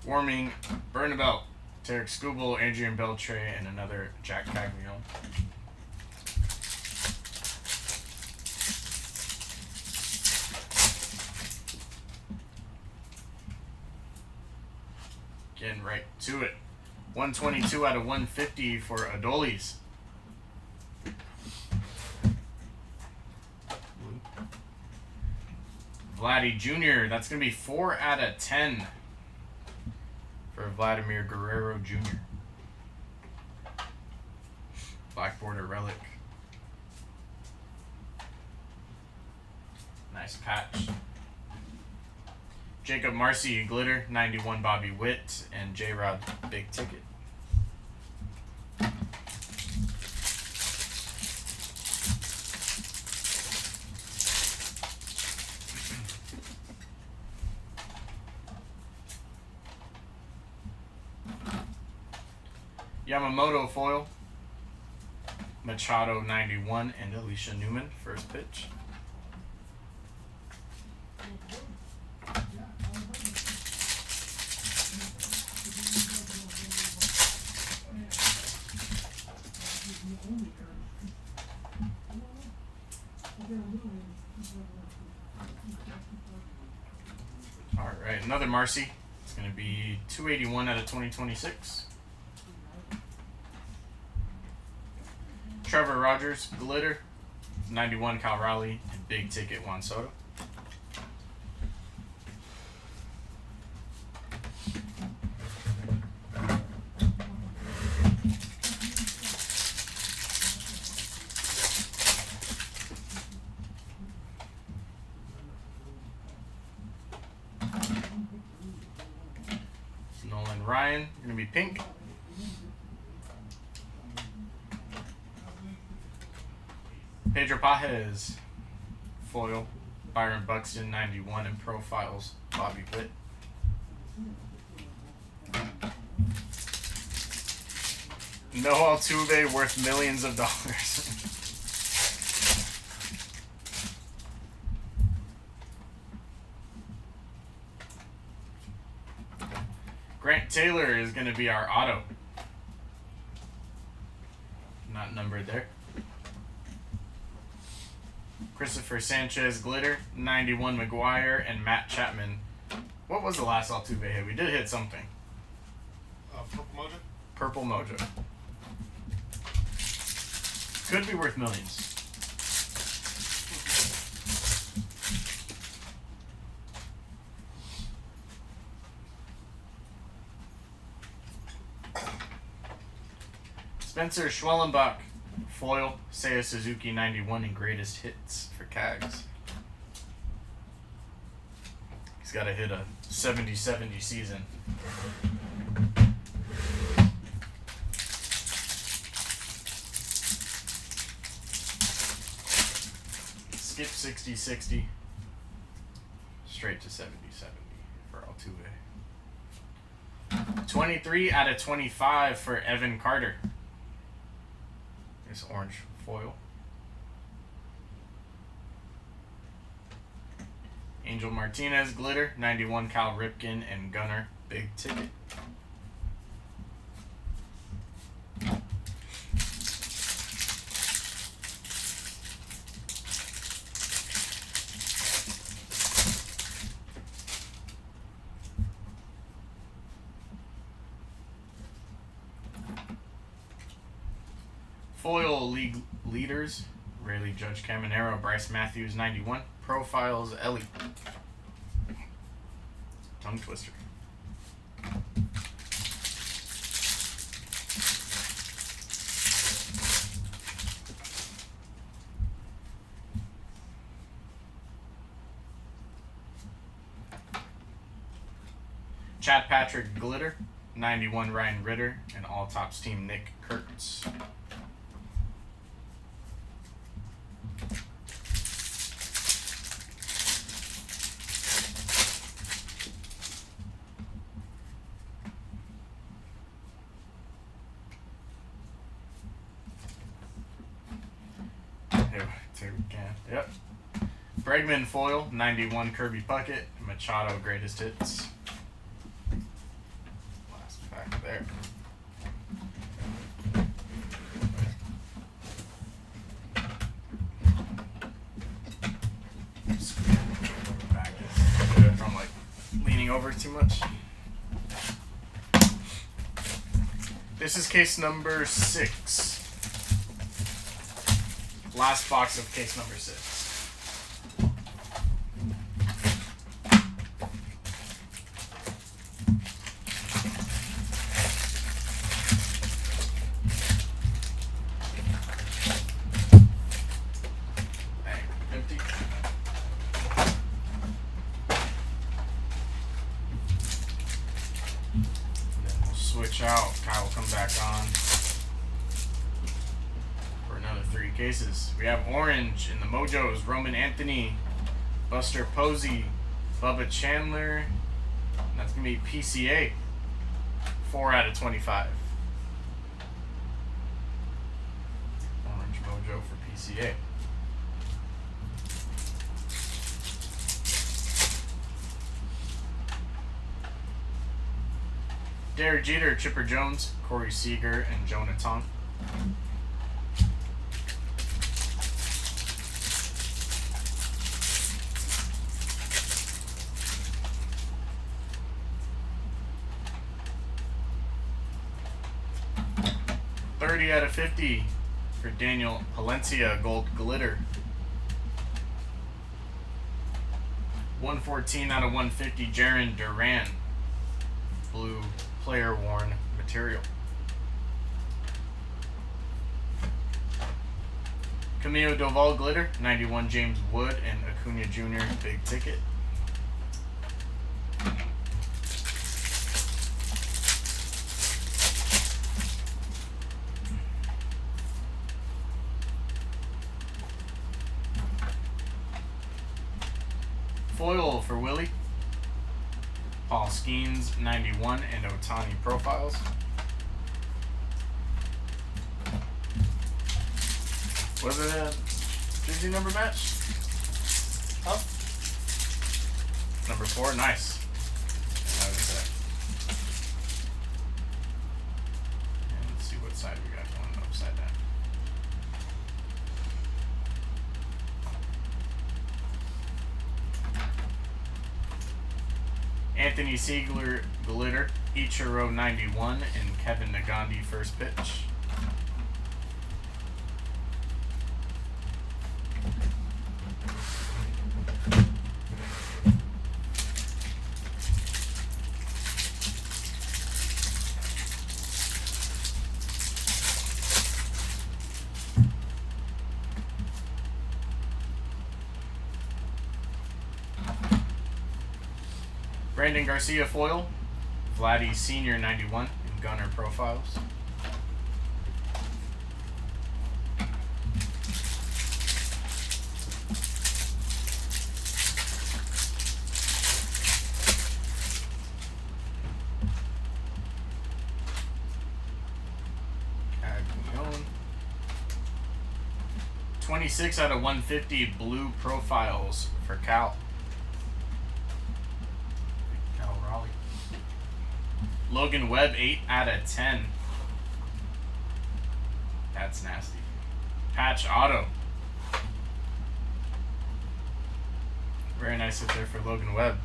Warming, Burnabout, Tarek Skubal, Adrian Beltre, and another Jack Caglione. Getting right to it. 122 out of 150 for Adolis. Vladdy Jr., that's going to be 4 out of 10 for Vladimir Guerrero Jr. Black border relic. Nice patch. Jacob Marcy Glitter, 91 Bobby Witt, and J-Rod Big Ticket. Yamamoto foil, Machado 91, and Alicia Newman first pitch. All right, another Marcy. It's going to be 281 out of 2026. Trevor Rogers, Glitter, 91 Cal Raleigh, and Big Ticket Juan Soto. Nolan Ryan, going to be pink. Pedro Pajes, foil, Byron Buxton, 91, and profiles, Bobby Witt. No Altuve worth millions of dollars. Grant Taylor is going to be our auto. Not numbered there. Christopher Sanchez Glitter, 91 McGuire, and Matt Chapman. What was the last Altuve hit? We did hit something. Purple Mojo? Purple Mojo. Could be worth millions. Spencer Schwellenbach, foil, Seiya Suzuki 91, and greatest hits for Cags. He's got to hit a 70-70 season. Skip 60-60. straight to 70 for Altuve. 23 out of 25 for Evan Carter. This orange foil. Angel Martinez glitter, 91 Cal Ripken and Gunnar big ticket. Foil league leaders, Rayleigh Judge Caminero, Bryce Matthews 91, Profiles Ellie. Tongue twister. Chad Patrick glitter, 91 Ryan Ritter, and all tops team Nick Kurtz. Yep. Bregman foil, 91 Kirby Puckett, Machado greatest hits. Last pack there. From like leaning over too much. This is case number 6. Last box of case number 6. Bang, empty. And then we'll switch out. Kyle will come back on. 3 cases. We have orange in the Mojos, Roman Anthony, Buster Posey, Bubba Chandler. And that's going to be PCA. 4 out of 25. Orange Mojo for PCA. Derek Jeter, Chipper Jones, Corey Seager, and Jonah Tong. Out of 50 for Daniel Palencia, gold glitter. 114 out of 150, Jaron Duran, blue player worn material. Camilo Doval glitter, 91 James Wood and Acuna Jr. big ticket. Foil for Willie, Paul Skeens 91 and Otani profiles. Was it a jersey number match? Huh? Number 4, nice. How is that? And let's see what side we got going upside down. Anthony Siegler glitter, Ichiro 91, and Kevin Nagandi first pitch. Brandon Garcia foil, Vladdy Senior 91, and Gunner profiles. 26 out of 150 blue profiles for Cal. Cal Raleigh. Logan Webb, 8 out of 10. That's nasty. Patch auto. Very nice hit there for Logan Webb.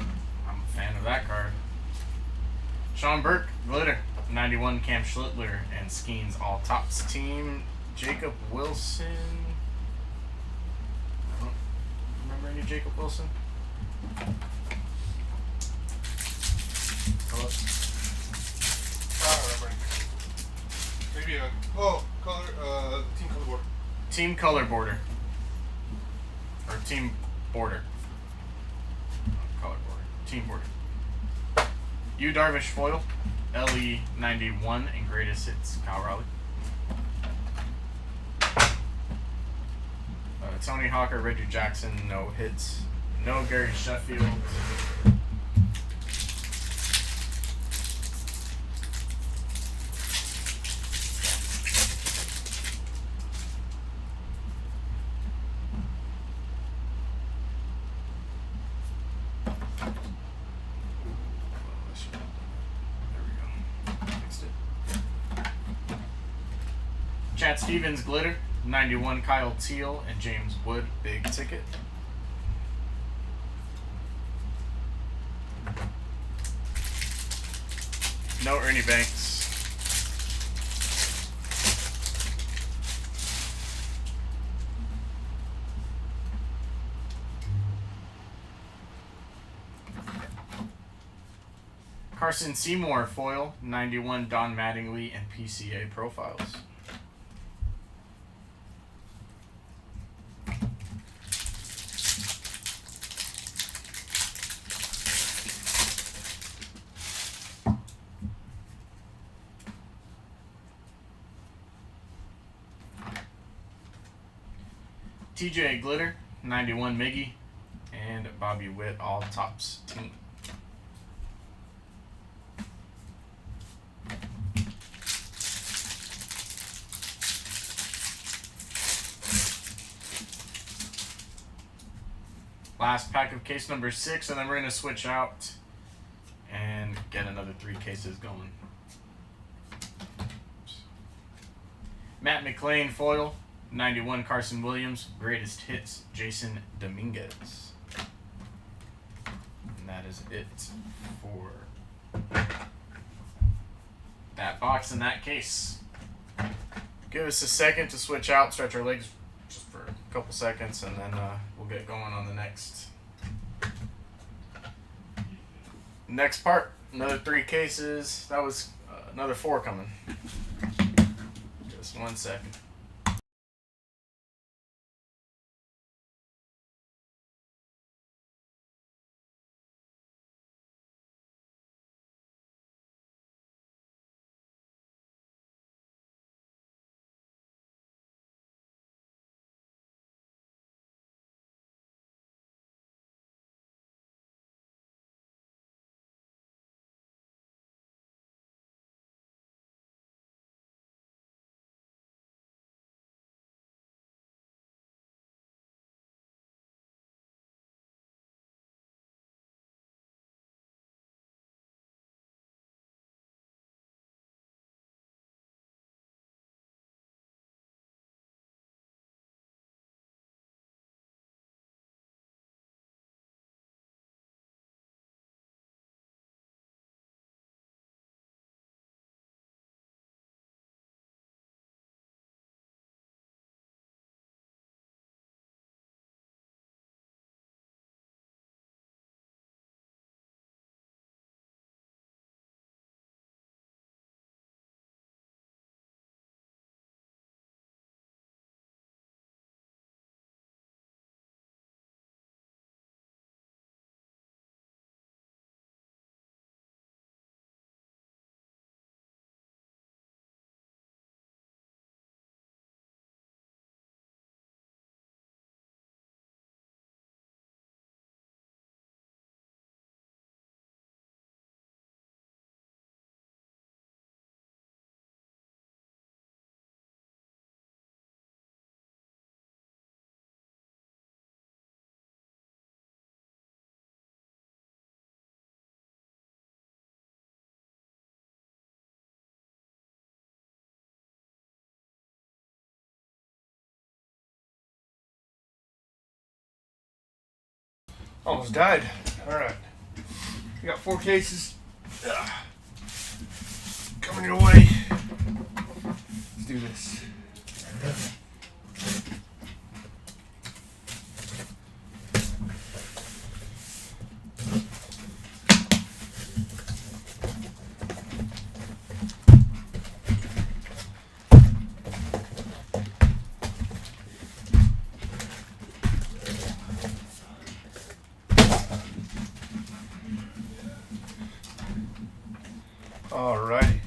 I'm a fan of that card. Sean Burke, glitter. 91 Cam Schlittler and Skeens all tops team. Jacob Wilson. I don't remember any Jacob Wilson. I don't remember anything. Maybe color, team color board. Team color border. Or team border. Color border. Team border. Yu Darvish foil. LE 91 and greatest hits. Kyle Raleigh. Tony Hawker, Reggie Jackson, no hits. No Gary Sheffield. Chad Stevens, glitter. 91 Kyle Teal and James Wood, big ticket. No Ernie Banks. Carson Seymour foil. 91 Don Mattingly and PCA profiles. TJ Glitter, 91 Miggy, and Bobby Witt, all tops team. Last pack of case number 6, and then we're going to switch out and get another 3 cases going. Matt McLean foil. 91 Carson Williams, greatest hits Jason Dominguez. And that is it for that box and that case. Give us a second to switch out, stretch our legs just for a couple seconds, and then we'll get going on the next part. Another 3 cases. That was another 4 coming. Just 1 second. Almost died. Alright. We got 4 cases. Coming your way. Let's do this. Alrighty.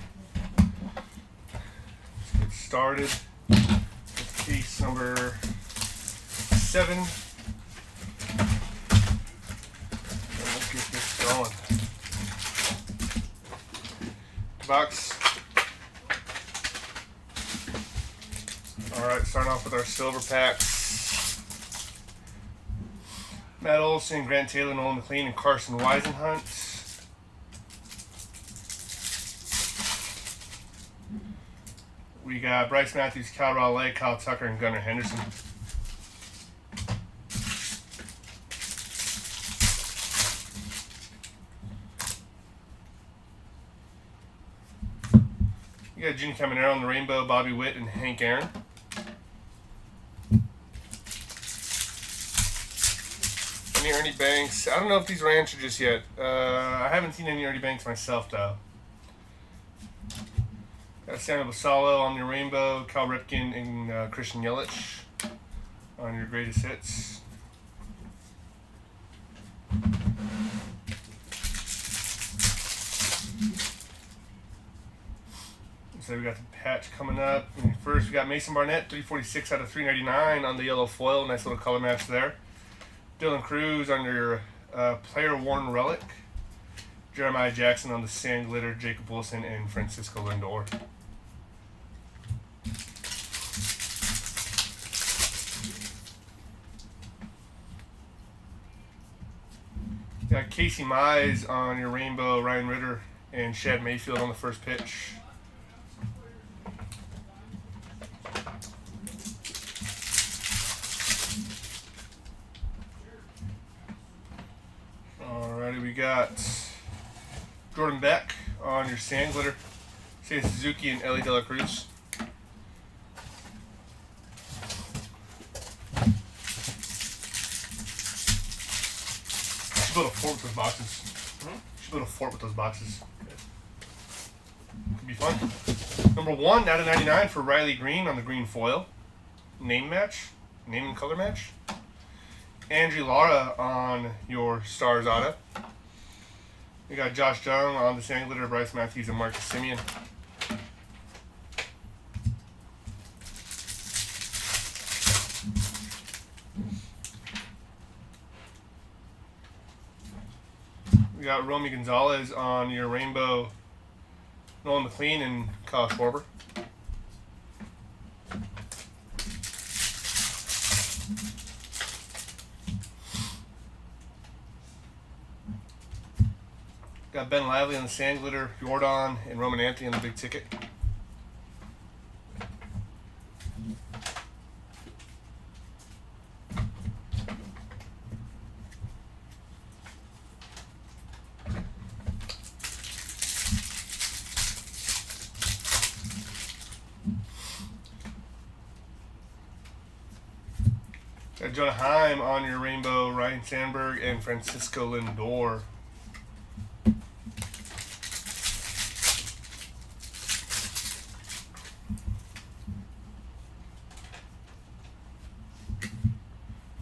Let's get started with case number 7. And let's get this going. Box. Alright, starting off with our silver packs. Matt Olson, Grant Taylor, Nolan McLean, and Carson Weisenhunt. We got Bryce Matthews, Cal Raleigh, Kyle Tucker, and Gunnar Henderson. You got Junior Caminero on the rainbow, Bobby Witt, and Hank Aaron. Any Ernie Banks. I don't know if these are answered just yet. I haven't seen any Ernie Banks myself, though. Got Samuel Basalo on your rainbow, Cal Ripken, and Christian Yelich on your greatest hits. So we got the patch coming up. And first, we got Mason Barnett, 346 out of 399 on the yellow foil. Nice little color match there. Dylan Cruz on your player worn relic. Jeremiah Jackson on the sand glitter. Jacob Wilson and Francisco Lindor. Got Casey Mize on your rainbow, Ryan Ritter, and Shad Mayfield on the first pitch. Alrighty, we got Jordan Beck on your sand glitter, Seiya Suzuki, and Ellie De La Cruz. Build a fort with those boxes. Should build a fort with those boxes. Could be fun. Number 1 out of 99 for Riley Green on the green foil. Name match. Name and color match. Andrew Lara on your Stars auto. We got Josh Jung on the sand glitter, Bryce Matthews, and Marcus Simeon. We got Romy Gonzalez on your rainbow, Nolan McLean, and Kyle Schwarber. Got Ben Lively on the sand glitter, Jordan, and Roman Anthony on the big ticket. Got Jonah Heim on your rainbow, Ryan Sandberg, and Francisco Lindor.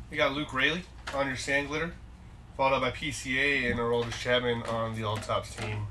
We got Luke Raley on your sand glitter, followed up by PCA and Aroldis Chapman on the All Tops team.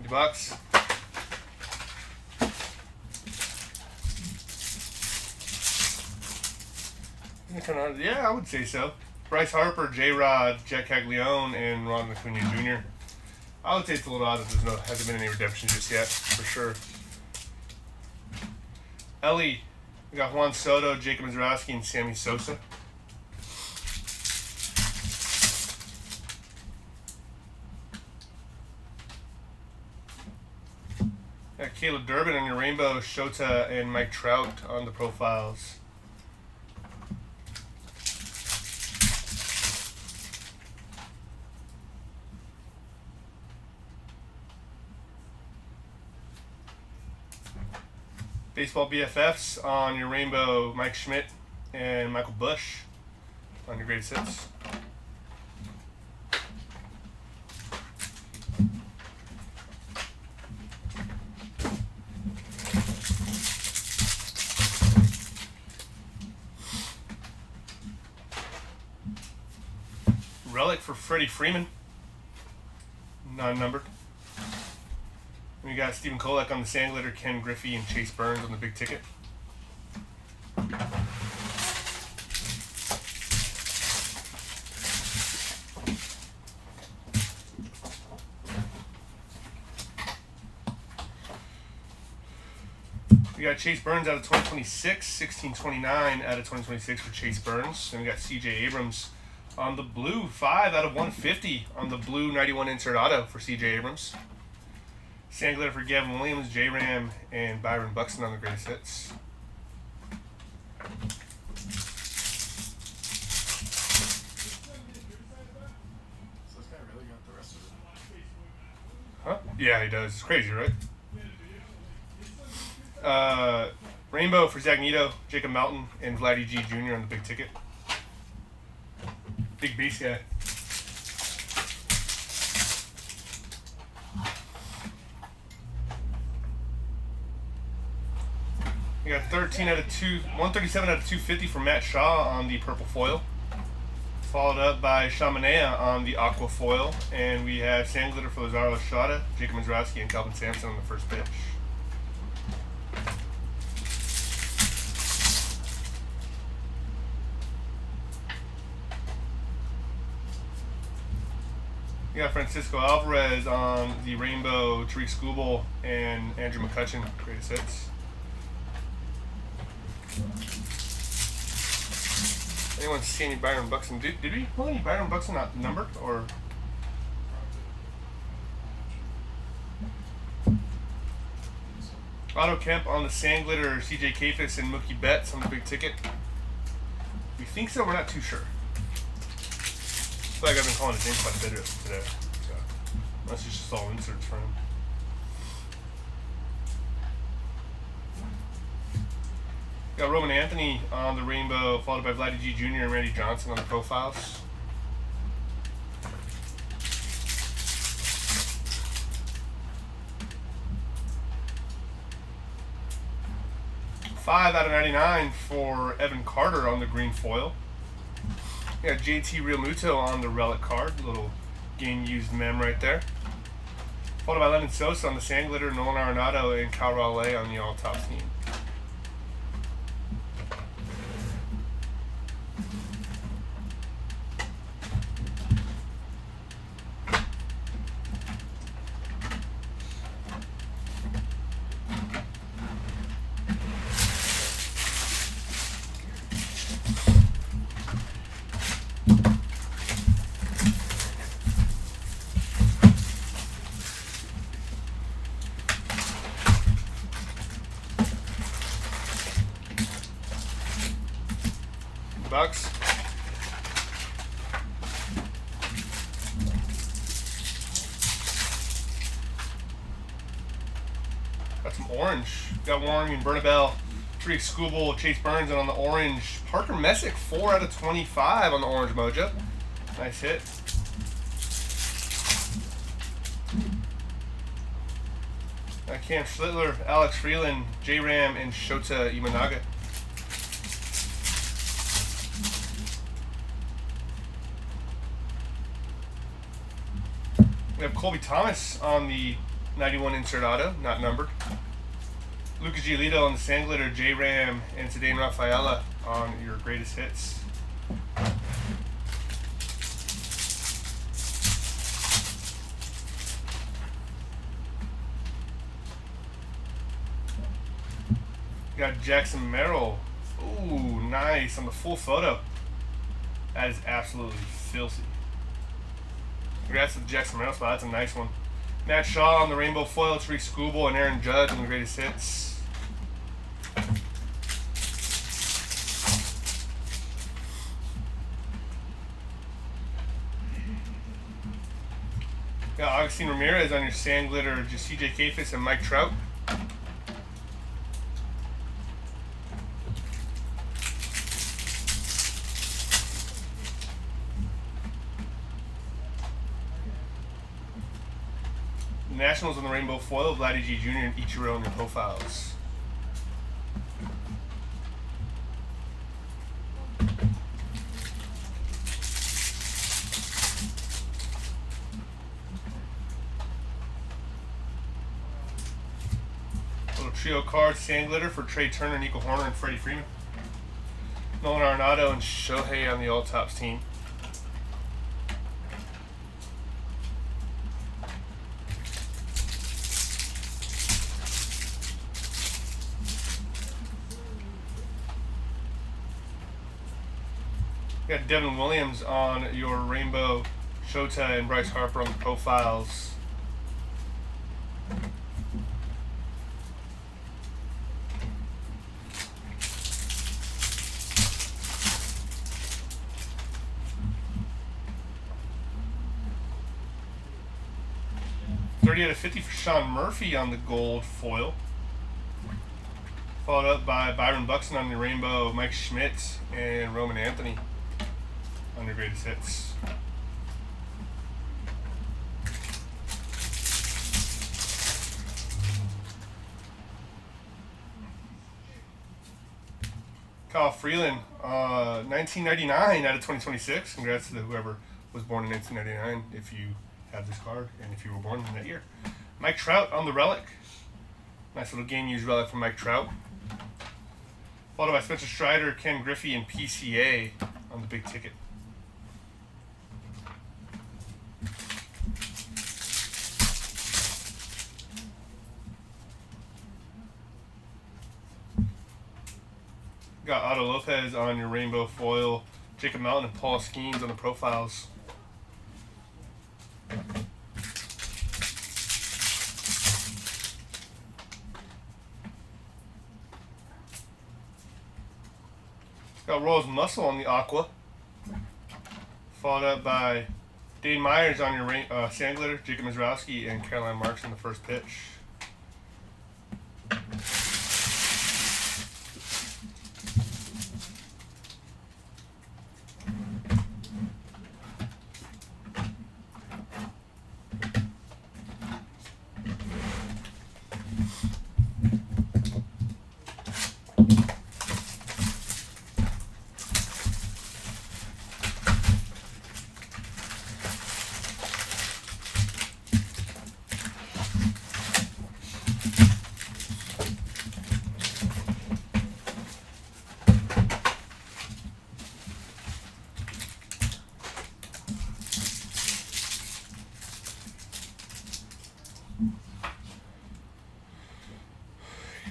Box. Yeah, I would say so. Bryce Harper, J-Rod, Jack Caglione, and Ron Acuna Jr. I would say it's a little odd that hasn't been any redemption just yet, for sure. Ellie, we got Juan Soto, Jacob Mizrachi, and Sammy Sosa. Got Caleb Durbin on your rainbow, Shota, and Mike Trout on the profiles. Baseball BFFs on your rainbow, Mike Schmidt and Michael Bush on your greatest hits. Relic for Freddie Freeman, non-numbered. We got Stephen Kolek on the sand glitter, Ken Griffey and Chase Burns on the big ticket. We got Chase Burns out of 2026, 1629 out of 2026 for Chase Burns. And we got CJ Abrams on the blue, 5 out of 150 on the blue 91 insert auto for CJ Abrams. Sand glitter for Gavin Williams, J-Ram, and Byron Buxton on the greatest hits. So this guy really got the rest of it. Huh? Yeah, he does. It's crazy, right? Rainbow for Zach Nito, Jacob Melton, and Vladdy G Jr. on the big ticket. Big base guy. We got 137 out of 250 for Matt Shaw on the purple foil. Followed up by Shamanea on the aqua foil. And we have sand glitter for Lazaro Lashada, Jacob Mizrachi, and Calvin Sampson on the first pitch. We got Francisco Alvarez on the rainbow, Tariq Skubal, and Andrew McCutcheon, greatest hits. Anyone see any Byron Buxton? Did we pull any Byron Buxton not numbered or? Otto Kemp on the sand glitter, CJ Kafis and Mookie Betts on the big ticket. We think so, we're not too sure. I feel like I've been calling his name quite a bit today. So, unless it's just all inserts for him. Got Roman Anthony on the rainbow, followed by Vladdy G Jr. and Randy Johnson on the profiles. Five out of 99 for Evan Carter on the green foil. We got JT Realmuto on the relic card, little game used mem right there. Followed by Lemon Sosa on the sand glitter, Nolan Arenado, and Cal Raleigh on the all top team. Bucks. Got some orange. Got Warren and Bernabell, Tariq Skubal, Chase Burns, and on the orange, Parker Messick, 4 out of 25 on the orange mojo. Nice hit. Got Cam Schlittler, Alex Freeland, J-Ram, and Shota Imanaga. We have Colby Thomas on the 91 insert auto, not numbered. Lucas Giolito on the sand glitter, J-Ram, and Cedane Rafaela on your greatest hits. Got Jackson Merrill. Ooh, nice on the full photo. That is absolutely filthy. Congrats to the Jackson Merrill spot. That's a nice one. Matt Shaw on the rainbow foil. Tariq Skubal and Aaron Judge on the greatest hits. Got Augustine Ramirez on your sand glitter. Just CJ Kafis and Mike Trout. Nationals on the rainbow foil, Vladdy G Jr. and Ichiro in your profiles. Little trio card, sand glitter for Trey Turner, Nico Horner, and Freddie Freeman. Nolan Arenado and Shohei on the all tops team. Got Devin Williams on your rainbow, Shota and Bryce Harper on the profiles. $30 out of $50 for Sean Murphy on the gold foil. Followed up by Byron Buxton on the rainbow, Mike Schmidt and Roman Anthony on your greatest hits. Kyle Freeland, 1999 out of 2026. Congrats to whoever was born in 1999 if you have this card and if you were born in that year. Mike Trout on the relic. Nice little game used relic from Mike Trout. Followed by Spencer Strider, Ken Griffey, and PCA on the big ticket. Got Otto Lopez on your rainbow foil, Jacob Mountain and Paul Skeens on the profiles. Got Rose Muscle on the aqua, followed up by Dave Myers on your sand glitter, Jacob Mizrowski and Caroline Marks on the first pitch.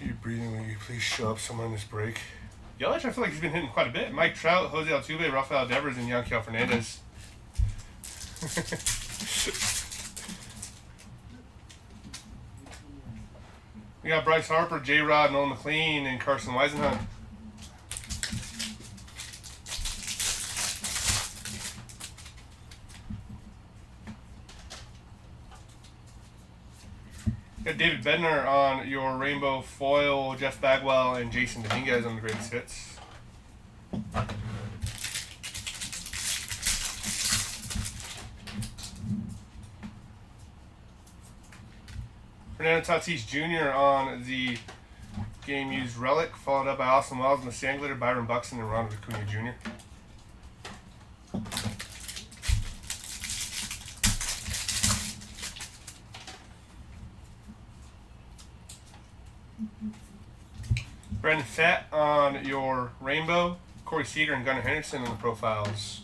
You're breathing. Will you please show up somewhere in this break? Yelich, I feel like he's been hitting quite a bit. Mike Trout, Jose Altuve, Rafael Devers, and Yanquiel Fernandez. We got Bryce Harper, J-Rod, Nolan McLean, and Carson Weisenhunt. Got David Bednar on your rainbow foil, Jeff Bagwell, and Jason Dominguez on the greatest hits. Fernando Tatis Jr. on the game used relic, followed up by Austin Wells on the sand glitter, Byron Buxton, and Ronald Acuna Jr. Brandon Fett on your rainbow, Corey Seager and Gunnar Henderson on the profiles.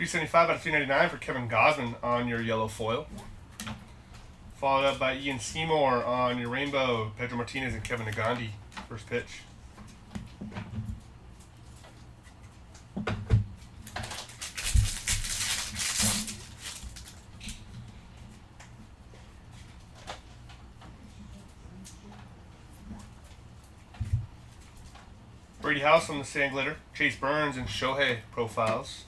375 out of 399 for Kevin Gosman on your yellow foil. Followed up by Ian Seymour on your rainbow, Pedro Martinez and Kevin Nagandi. First pitch. Brady House on the sand glitter, Chase Burns and Shohei profiles.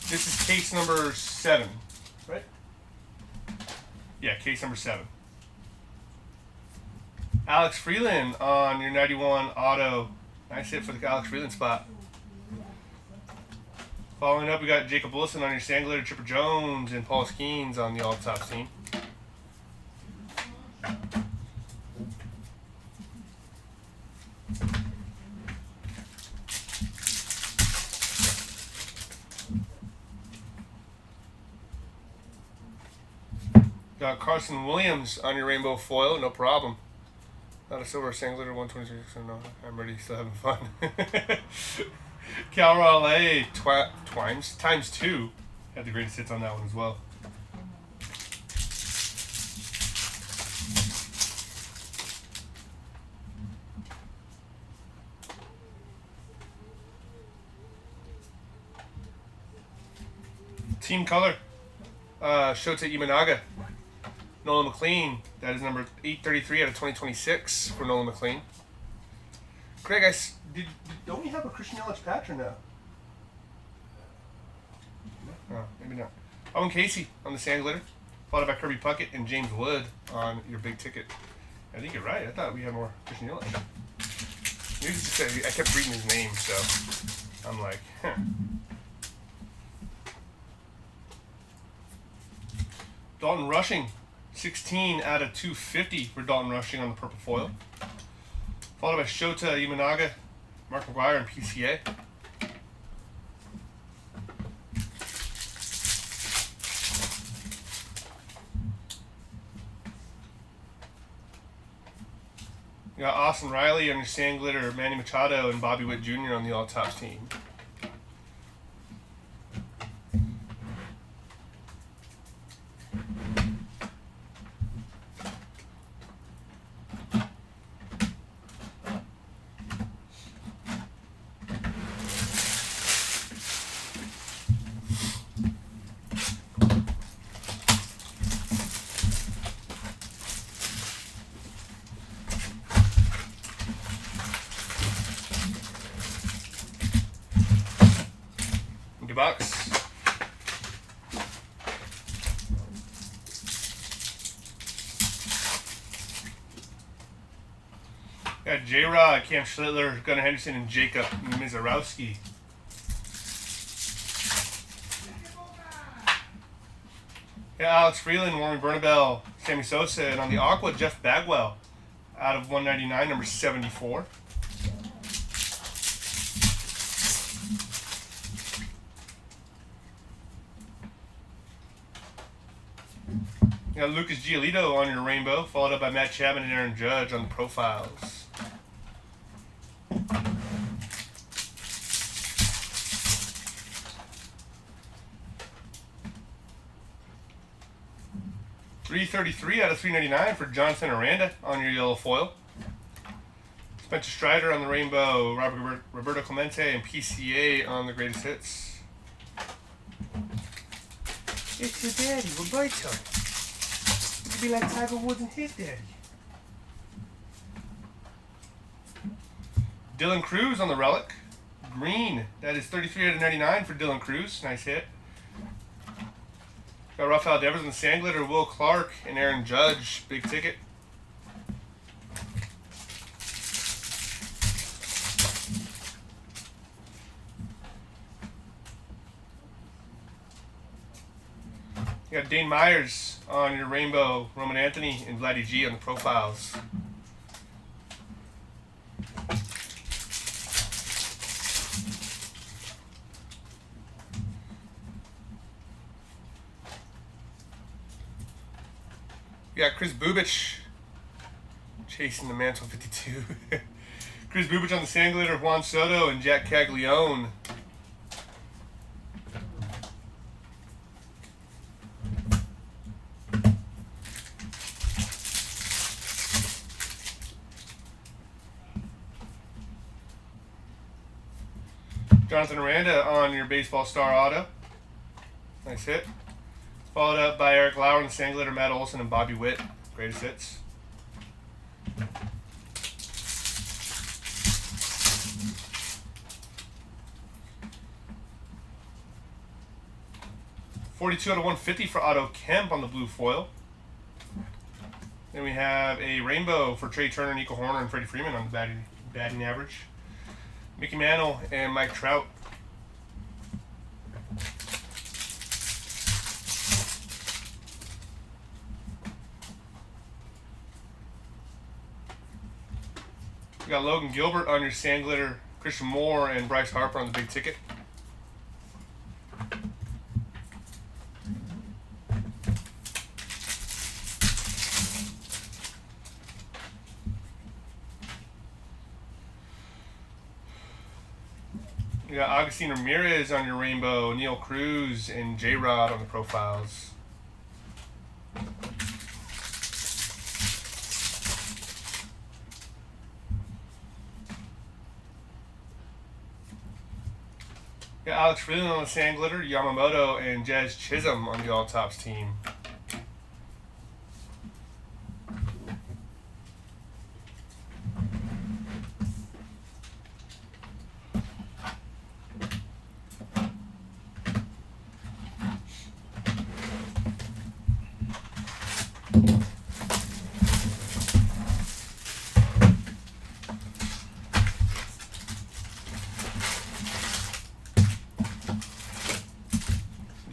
This is case number 7, right? Yeah, case number 7. Alex Freeland on your 91 auto. Nice hit for the Alex Freeland spot. Following up, we got Jacob Wilson on your sand glitter, Chipper Jones and Paul Skeens on the all-top team. Got Carson Williams on your rainbow foil, no problem. Not a silver sand glitter, 126, so no, I'm ready, still having fun. Cal Raleigh times 2. Had the greatest hits on that one as well. Team color, Shota Imanaga. Nolan McLean, that is number 833 out of 2026 for Nolan McLean. Craig, don't we have a Christian Yelich patch or no? No, maybe not. Owen Casey on the sand glitter, followed by Kirby Puckett and James Wood on your big ticket. I think you're right. I thought we had more Christian Yelich. Maybe it's just I kept reading his name, so I'm like, huh. Dalton Rushing, 16 out of 250 for Dalton Rushing on the purple foil. Followed by Shota Imanaga, Mark McGuire, and PCA. You got Austin Riley on your sand glitter, Manny Machado, and Bobby Witt Jr. on the all-top team. Bucks. Got J-Rod, Cam Schlittler, Gunnar Henderson, and Jacob Mizarowski. Yeah, Alex Freeland, Warren Bernabel, Sammy Sosa, and on the Aqua, Jeff Bagwell out of 199, number 74. You got Lucas Giolito on your rainbow, followed up by Matt Chapman and Aaron Judge on the profiles. .333 out of 399 for Jonathan Aranda on your yellow foil. Spencer Strider on the rainbow, Roberto Clemente, and PCA on the greatest hits. It's your daddy, Roberto. You could be like Tiger Woods and his daddy. Dylan Cruz on the relic. Green, that is 33 out of 99 for Dylan Cruz. Nice hit. Got Rafael Devers on the sand glitter, Will Clark, and Aaron Judge. Big ticket. You got Dane Myers on your rainbow, Roman Anthony, and Vladdy G on the profiles. You got Chris Bubich chasing the mantle 52. Chris Bubich on the sand glitter, Juan Soto and Jack Caglione. Jonathan Aranda on your baseball star auto. Nice hit. Followed up by Eric Lauer on the sand glitter, Matt Olson and Bobby Witt. Greatest hits. .42 out of 150 for Otto Kemp on the blue foil. Then we have a rainbow for Trey Turner, Nico Horner, and Freddie Freeman on the batting average. Mickey Mantle and Mike Trout. We got Logan Gilbert on your sand glitter, Christian Moore and Bryce Harper on the big ticket. You got Agustin Ramirez on your rainbow, Neil Cruz and J-Rod on the profiles. You got Alex Freeland on the sand glitter, Yamamoto and Jazz Chisholm on the All Tops team.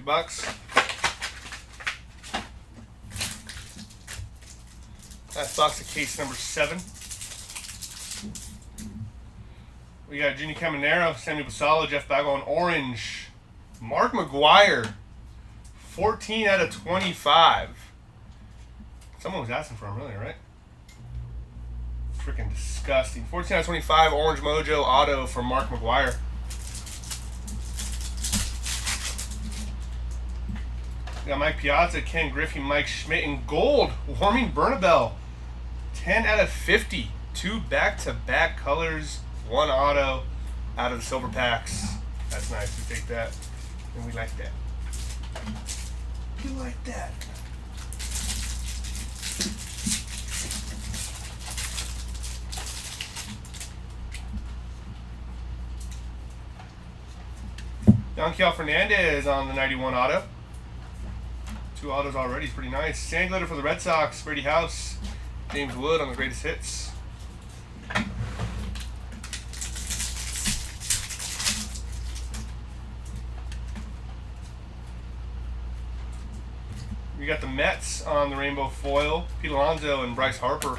Bucks. That's box of case number 7. We got Junior Caminero, Sammy Basallo, Jeff Bagwell, and orange. Mark McGuire, 14 out of 25. Someone was asking for him earlier, right? Freaking disgusting. 14 out of 25, orange mojo auto for Mark McGuire. We got Mike Piazza, Ken Griffey, Mike Schmidt, and gold, Warming Bernabel. 10 out of 50. 2 back-to-back colors, 1 auto out of the silver packs. That's nice. We take that, and we like that. We like that. Yanquiel Fernandez on the 91 auto. 2 autos already, pretty nice. Sand glitter for the Red Sox, Brady House, James Wood on the greatest hits. We got the Mets on the rainbow foil, Pete Alonso and Bryce Harper.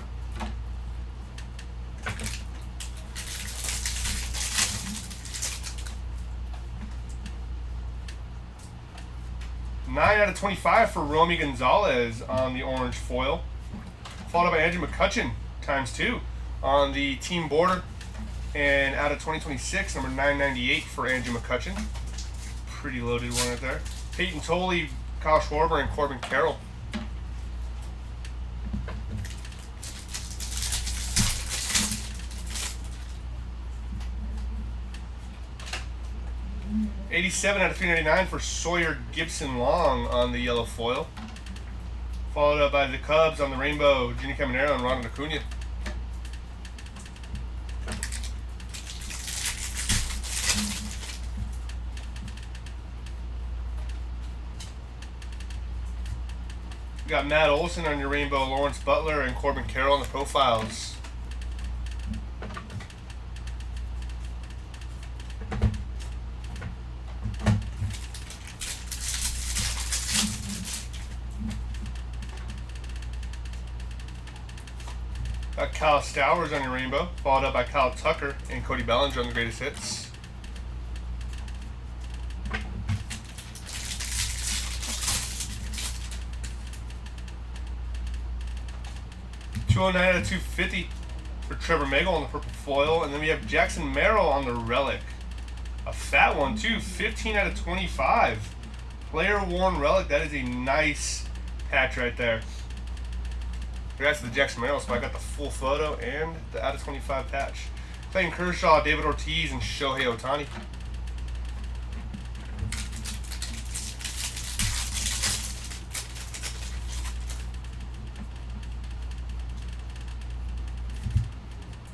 Nine out of 25 for Romy Gonzalez on the orange foil. Followed up by Andrew McCutchen, ×2 on the team border. And out of 2026, number 998 for Andrew McCutchen. Pretty loaded one right there. Peyton Tolley, Kyle Schwarber, and Corbin Carroll. '87 out of 399 for Sawyer Gibson Long on the yellow foil. Followed up by the Cubs on the rainbow, Junior Caminero and Ronald Acuna. We got Matt Olson on your rainbow, Lawrence Butler and Corbin Carroll on the profiles. Got Kyle Stowers on your rainbow, followed up by Kyle Tucker and Cody Bellinger on the greatest hits. .209 out of 250 for Trevor Megal on the purple foil. And then we have Jackson Merrill on the relic. A fat one, too. 15 out of 25. Player worn relic. That is a nice patch right there. Congrats to the Jackson Merrill. So I got the full photo and the out of 25 patch. Clayton Kershaw, David Ortiz, and Shohei Ohtani.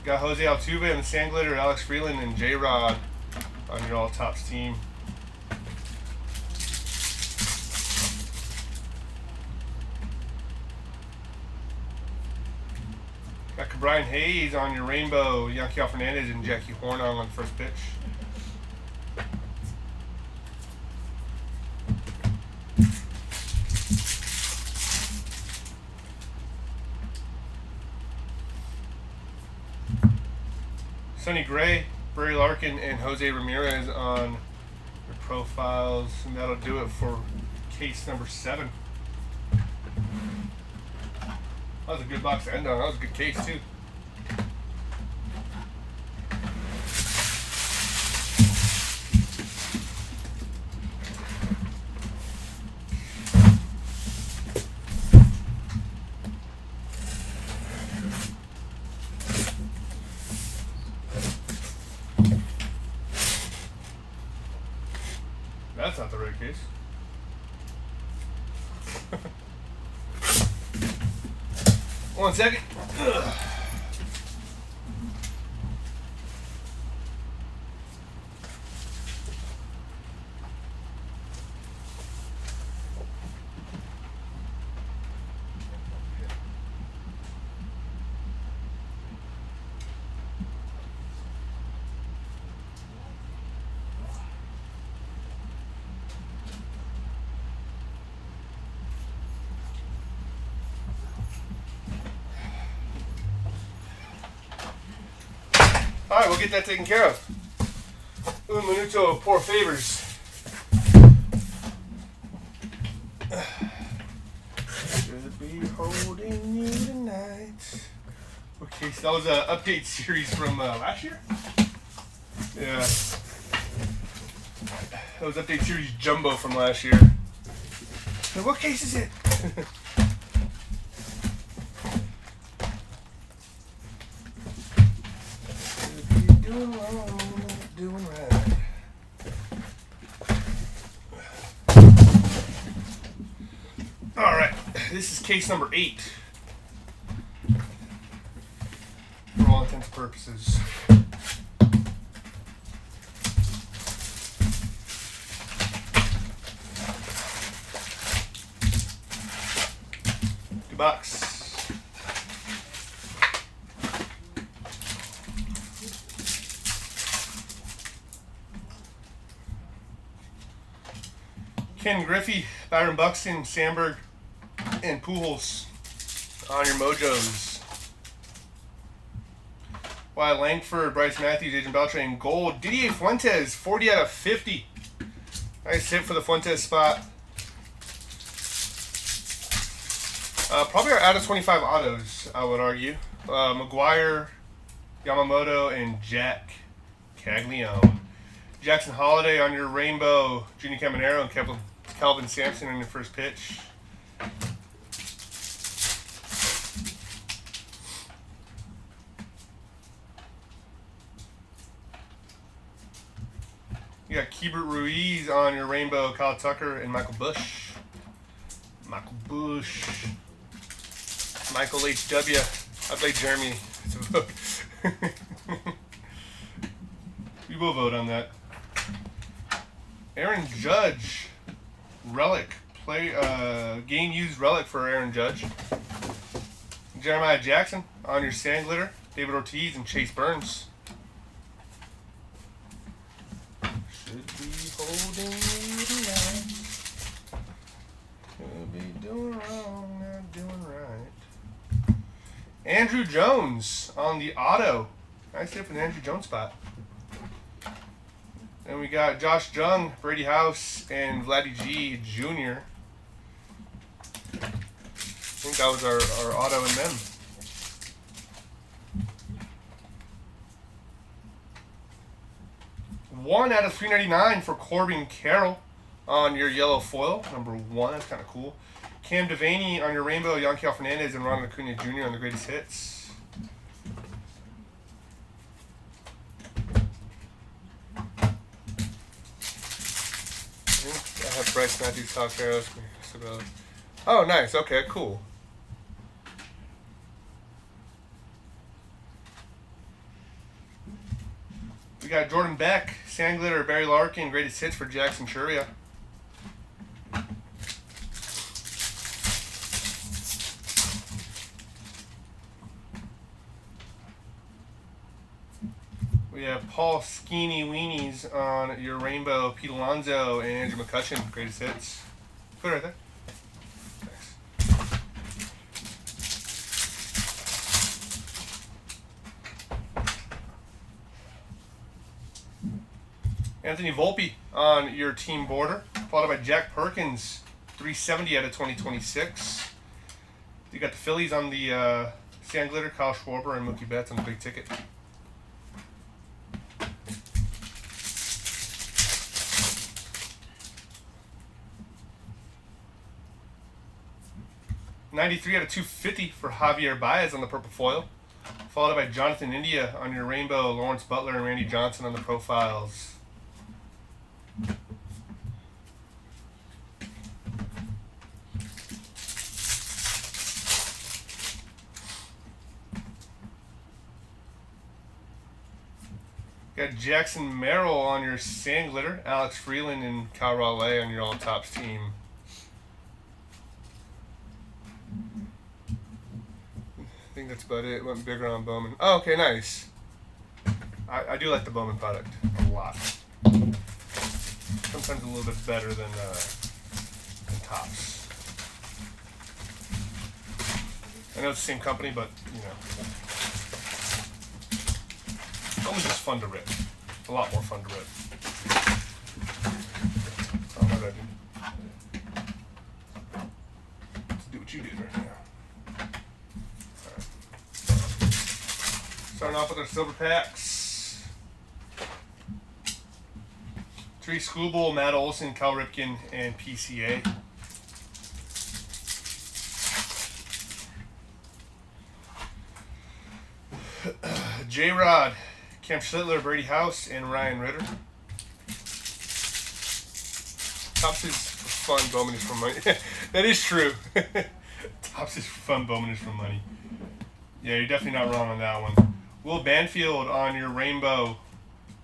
Got Jose Altuve and the Sand Glitter, Alex Freeland, and J-Rod on your all-tops team. Got Brian Hayes on your rainbow, Yanquiel Fernandez and Jackie Hornung on first pitch. Sonny Gray, Barry Larkin, and Jose Ramirez on your profiles, and that'll do it for case number 7. That was a good box to end on. That was a good case, too. That's not the right case. One second. Ugh. Alright, we'll get that taken care of. Un minuto por favors. Should be holding you tonight. Okay, so that was an update series from last year? Yeah. That was update series jumbo from last year. So what case is it? Doing wrong, doing right. All right, this is case number 8. For all intents and purposes. Good box. Ken Griffey, Byron Buxton, Sandberg, and Pujols on your mojos. Wyatt Langford, Bryce Matthews, Agent Beltran, gold. Didier Fuentes, 40 out of 50. Nice hit for the Fuentes spot. Probably our out of 25 autos, I would argue. McGuire, Yamamoto, and Jack Caglione. Jackson Holiday on your rainbow, Junior Caminero, and Calvin Sampson in your first pitch. You got Keibert Ruiz on your rainbow, Kyle Tucker, and Michael Bush. Michael Bush. Michael H.W. I played Jeremy to vote. We will vote on that. Aaron Judge, relic, game used relic for Aaron Judge. Jeremiah Jackson on your Sand Glitter, David Ortiz and Chase Burns. Should be holding you tonight. Could be doing wrong, not doing right. Andrew Jones on the auto. Nice hit for the Andrew Jones spot. And we got Josh Jung, Brady House, and Vladdy G Jr. I think that was our auto and them. 1 out of 399 for Corbin Carroll on your yellow foil. Number 1, that's kind of cool. Cam Devaney on your rainbow, Yanquiel Fernandez and Ronald Acuna Jr. on the greatest hits. I have Bryce Matthews, Kyle Carros. Oh, nice. Okay, cool. We got Jordan Beck, Sand Glitter, Barry Larkin, greatest hits for Jackson Churia. We have Paul Skeeny Weenies on your rainbow, Pete Alonso and Andrew McCutcheon, greatest hits. Put it right there. Thanks. Anthony Volpe on your team border, followed by Jack Perkins, 370 out of 2026. You got the Phillies on the Sand Glitter, Kyle Schwarber and Mookie Betts on the big ticket. '93 out of 250 for Javier Baez on the purple foil, followed by Jonathan India on your rainbow, Lawrence Butler and Randy Johnson on the profiles. Got Jackson Merrill on your Sand Glitter, Alex Freeland and Kyle Raleigh on your all tops team. I think that's about it. Went bigger on Bowman. Oh, okay, nice. I do like the Bowman product a lot. Sometimes a little bit better than Topps. I know it's the same company, but you know, Bowman's just fun to rip. A lot more fun to rip. Oh, my bad, dude. Let's do what you did right now. Starting off with our silver packs. Tree Skubal, Matt Olson, Cal Ripken, and PCA. J-Rod, Cam Schlittler, Brady House, and Ryan Ritter. Topps is for fun, Bowman is for money. That is true. Topps is for fun, Bowman is for money. Yeah, you're definitely not wrong on that one. Will Banfield on your rainbow,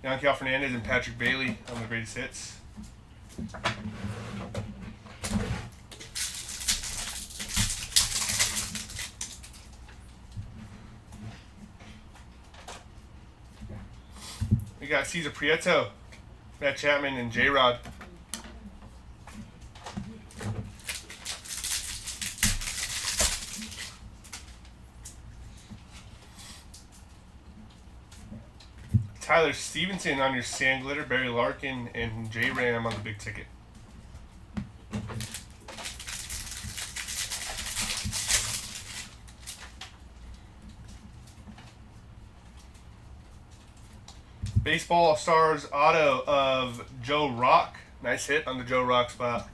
Yanquiel Fernandez and Patrick Bailey on the greatest hits. We got Cesar Prieto, Matt Chapman, and J-Rod. Tyler Stevenson on your Sand Glitter, Barry Larkin, and J-Ram on the big ticket. Baseball Stars auto of Joe Rock. Nice hit on the Joe Rock spot.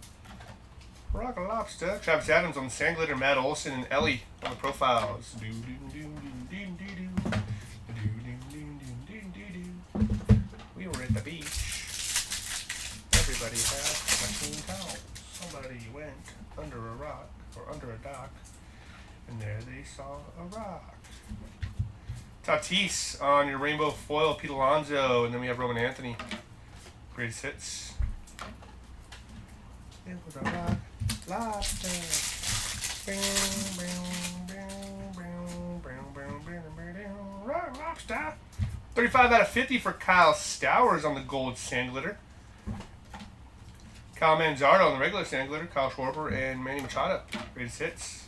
Rock a lobster. Travis Adams on the Sand Glitter, Matt Olson, and Ellie on the profiles. We were at the beach. Everybody had clean towels. Somebody went under a rock or under a dock, and there they saw a rock. Tatis on your rainbow foil, Pete Alonso, and then we have Roman Anthony. Greatest hits. It was a rock lobster. Rock lobster. 35 out of 50 for Kyle Stowers on the gold Sand Glitter. Kyle Manzardo on the regular Sand Glitter. Kyle Schwarber and Manny Machado. Greatest hits.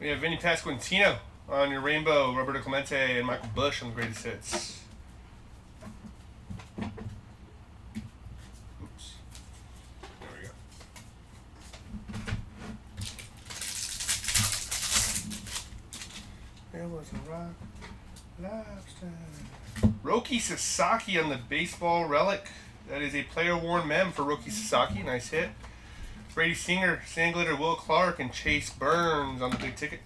We have Vinny Pasquantino on your rainbow, Roberto Clemente and Michael Bush on the greatest hits. Oops. There we go. was a rock lobster. Roki Sasaki on the baseball relic. That is a player-worn mem for Roki Sasaki. Nice hit. Brady Singer, Sandglitter, Will Clark, and Chase Burns on the big ticket.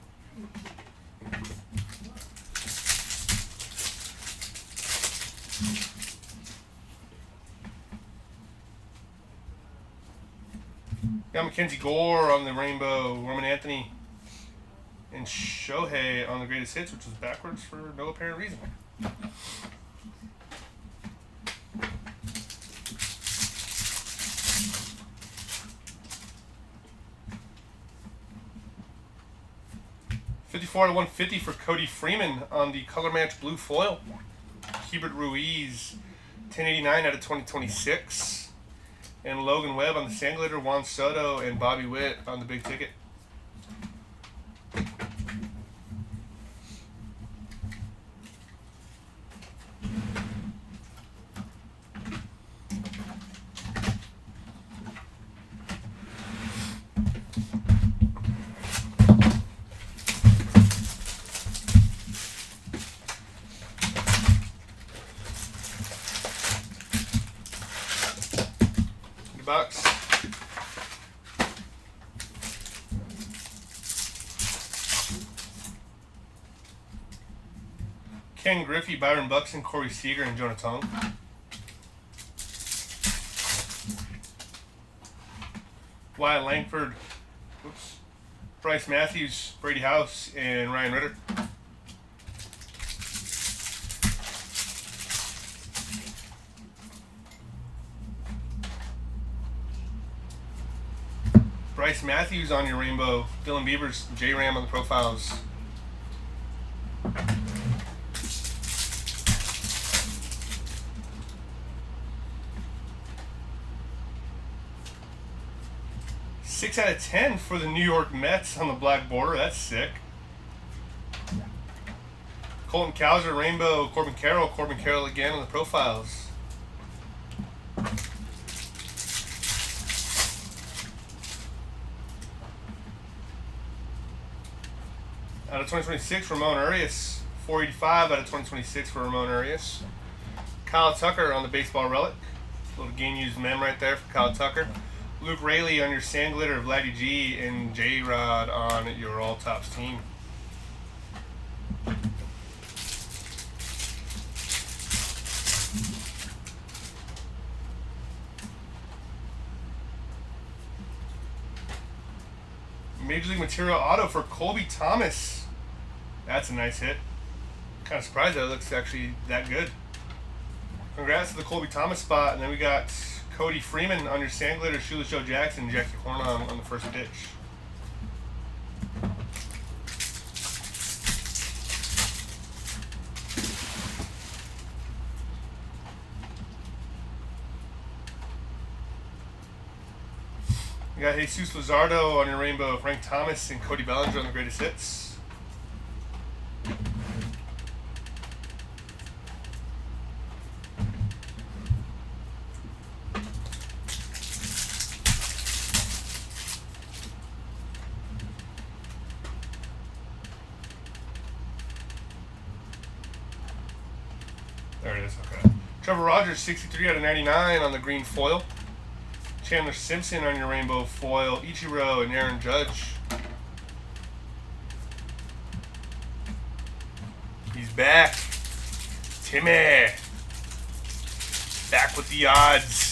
Got Mackenzie Gore on the rainbow, Roman Anthony, and Shohei on the greatest hits, which was backwards for no apparent reason. $54/150 for Cody Freeman on the color match blue foil. Hubert Ruiz, 1089 out of 2026. And Logan Webb on the Sandglitter, Juan Soto, and Bobby Witt on the big ticket. Bucks. Ken Griffey, Byron Buxton, Corey Seager, and Jonah Tong. Wyatt Langford, Bryce Matthews, Brady House, and Ryan Ritter. Bryce Matthews on your rainbow. Dylan Beavers, J-Ram on the profiles. Six out of 10 for the New York Mets on the black border. That's sick. Colton Cowser, rainbow. Corbin Carroll again on the profiles. Out of 2026, Ramon Urias. 485 out of 2026 for Ramon Urias. Kyle Tucker on the baseball relic. Little game used mem right there for Kyle Tucker. Luke Rayleigh on your Sandglitter, Vladdy G, and J-Rod on your All Tops team. Major League Material auto for Colby Thomas. That's a nice hit. Kind of surprised that it looks actually that good. Congrats to the Colby Thomas spot. And then we got Cody Freeman on your Sandglitter, Shoeless Joe Jackson, Jackie Horn on the first pitch. We got Jesus Luzardo on your rainbow, Frank Thomas, and Cody Bellinger on the greatest hits. There it is, okay. Trevor Rogers, 63 out of 99 on the green foil. Chandler Simpson on your rainbow foil. Ichiro and Aaron Judge. He's back. Timmy. Back with the odds.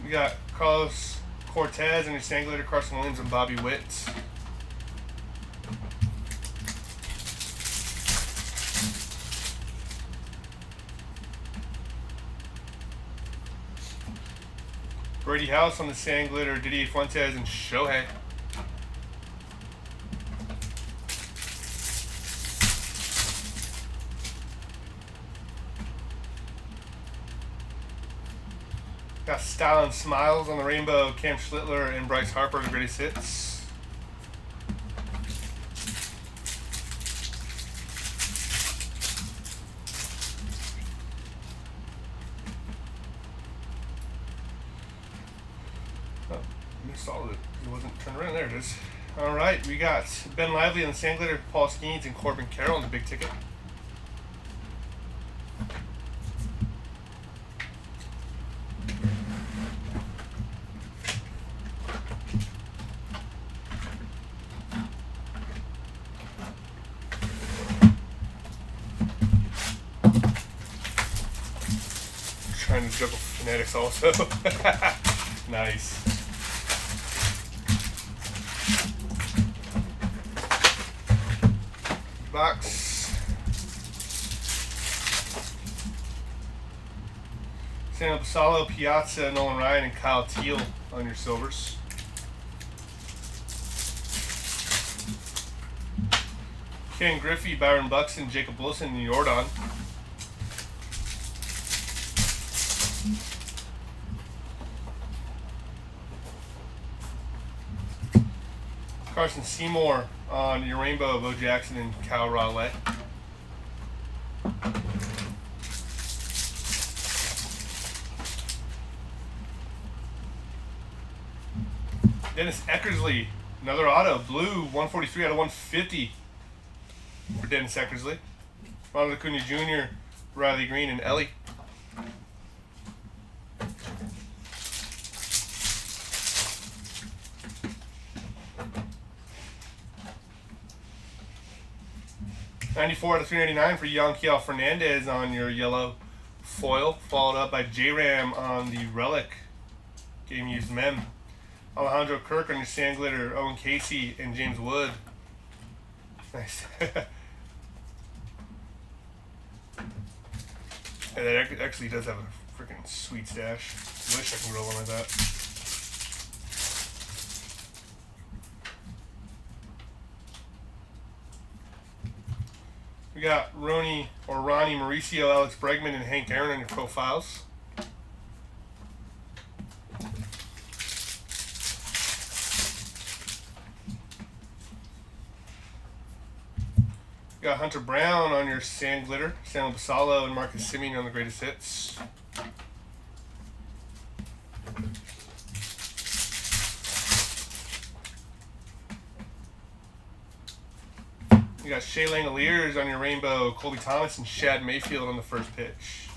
We got Carlos Cortez and your Sandglitter, Carson Williams, and Bobby Witt. Brady House on the Sandglitter, Didier Fuentes, and Shohei. Got Style and Smiles on the rainbow, Cam Schlittler and Bryce Harper on the greatest hits. installed it. It wasn't turned around. There it is. All right, we got Ben Lively on the sand glitter, Paul Skeens, and Corbin Carroll on the big ticket. Trying to juggle Fanatics also. Nice. Box. Sam Basalo, Piazza, Nolan Ryan, and Kyle Teal on your silvers. Ken Griffey, Byron Buxton, Jacob Wilson, and Jordan. Carson Seymour on your rainbow, Bo Jackson and Kyle Raleigh. Dennis Eckersley, another auto, blue, 143 out of 150 for Dennis Eckersley. Ronald Acuna Jr., Riley Green, and Ellie. '94 out of 399 for Yanquiel Fernandez on your yellow foil, followed up by J-Ram on the relic game used mem. Alejandro Kirk on your sand glitter, Owen Casey, and James Wood. Nice. Yeah, that actually does have a freaking sweet stash. Wish I can roll one like that. We got Ronnie Mauricio, Alex Bregman, and Hank Aaron on your profiles. We got Hunter Brown on your sand glitter, Sam Basalo, and Marcus Simeon on the greatest hits. You got Shea Langoliers on your rainbow, Colby Thomas, and Shad Mayfield on the first pitch.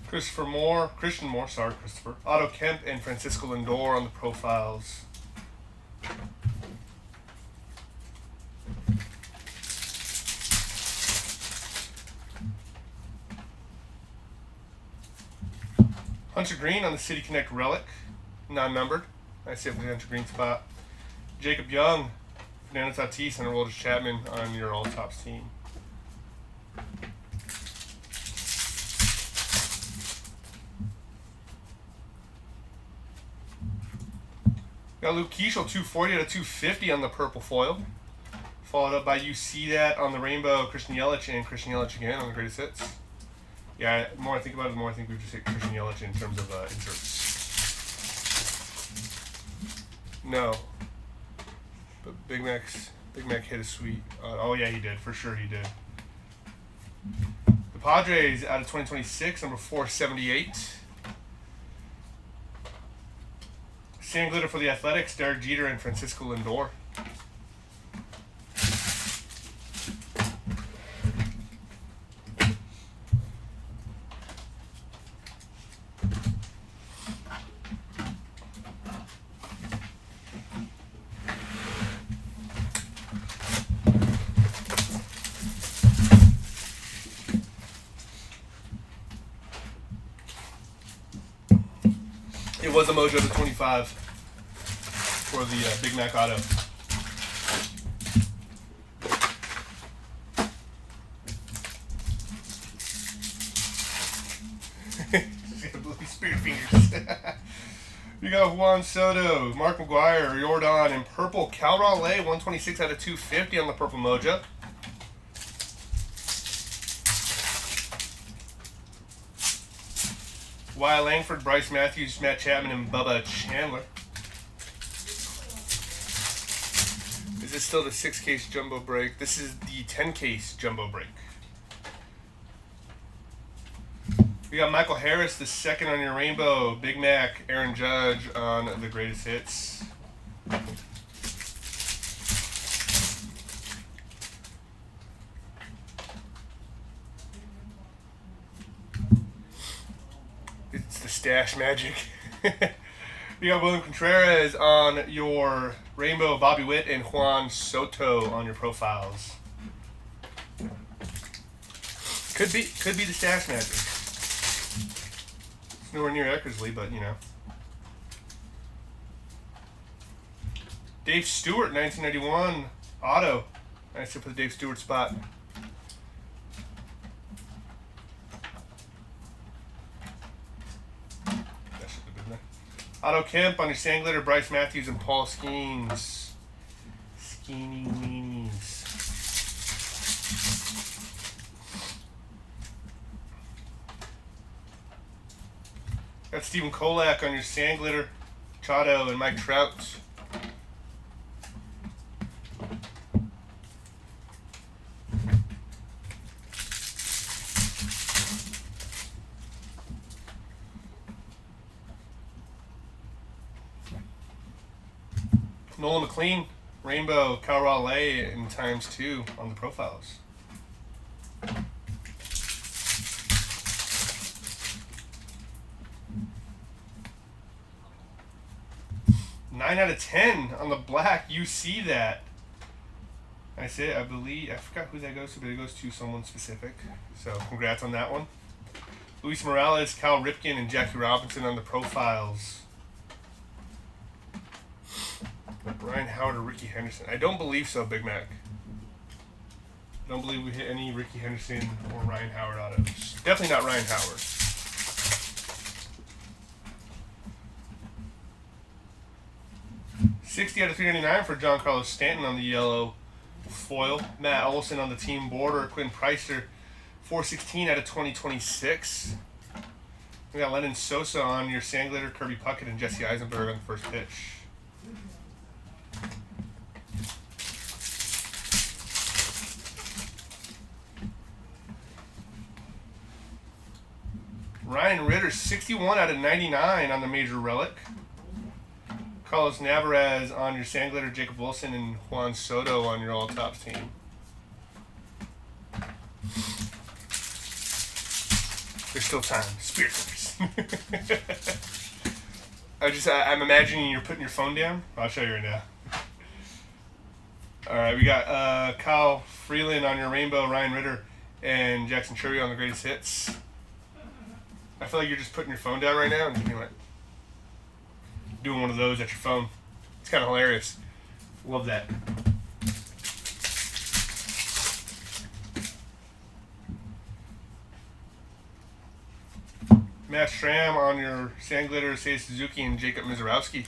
Christian Moore, Otto Kemp, and Francisco Lindor on the profiles. Hunter Green on the City Connect relic, non-numbered. Nice hit with the Hunter Green spot. Jacob Young, Fernando Tatis, and Aroldis Chapman on your all-tops team. Got Luke Keeschel, 240 out of 250 on the purple foil. Followed up by You See That on the rainbow, Christian Yelich, and Christian Yelich again on the greatest hits. Yeah, the more I think about it, the more I think we've just hit Christian Yelich in terms of inserts. No. But Big Mac hit a sweet. Oh, yeah, he did. For sure he did. The Padres out of 2026, number 478. Sand glitter for the Athletics, Derek Jeter and Francisco Lindor. It was a Mojo to 25 for the Big Mac auto. Spirit fingers. You got Juan Soto, Mark McGuire, Jordan, and purple Cal Raleigh, 126 out of 250 on the purple Mojo. Wyatt Langford, Bryce Matthews, Matt Chapman, and Bubba Chandler. Is this still the 6-case jumbo break? This is the 10-case jumbo break. We got Michael Harris, the second on your rainbow. Big Mac, Aaron Judge on the greatest hits. It's the stash magic. We got William Contreras on your rainbow. Bobby Witt and Juan Soto on your profiles. Could be the stash magic. It's nowhere near Eckersley, but you know. Dave Stewart, 1991 auto. Nice to put the Dave Stewart spot. That should have been there. Otto Kemp on your sand glitter. Bryce Matthews and Paul Skeens. Skeeny meanies. Got Stephen Kolak on your sand glitter. Chado and Mike Trout. Nolan McLean, rainbow, Cal Raleigh in ×2 on the profiles. Nine out of 10 on the black. You see that. I say, I believe, I forgot who that goes to, but it goes to someone specific. So congrats on that one. Luis Morales, Cal Ripken, and Jackie Robinson on the profiles. Ryan Howard or Ricky Henderson. I don't believe so, Big Mac. I don't believe we hit any Ricky Henderson or Ryan Howard autos. Definitely not Ryan Howard. $60 out of $399 for John Carlos Stanton on the yellow foil. Matt Olson on the team border. Quinn Pricer, $416 out of 2026. We got Lennon Sosa on your sand glitter. Kirby Puckett and Jesse Eisenberg on the first pitch. Ryan Ritter, 61 out of 99 on the major relic. Carlos Navarez on your sand glitter. Jacob Wilson and Juan Soto on your all-tops team. There's still time. Spirit Force. I'm imagining you're putting your phone down. I'll show you right now. All right, we got Kyle Freeland on your rainbow, Ryan Ritter, and Jackson Cherry on the greatest hits. I feel like you're just putting your phone down right now and being like doing one of those at your phone. It's kind of hilarious. Love that. Matt Schramm on your sand glitter, Seiya Suzuki and Jacob Mizorowski.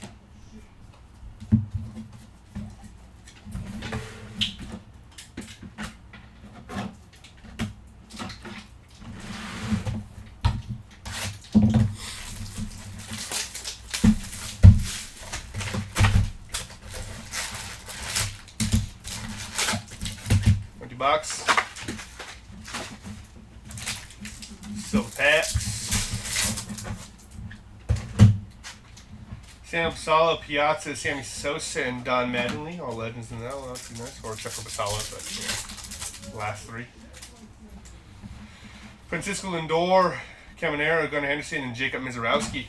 Box. Silver packs. Sam Sala, Piazza, Sammy Sosa, and Don Mattingly. All legends in that one. That's pretty nice. Or except for Basala, but yeah. Last three. Francisco Lindor, Caminero, Gunnar Henderson, and Jacob Mizorowski.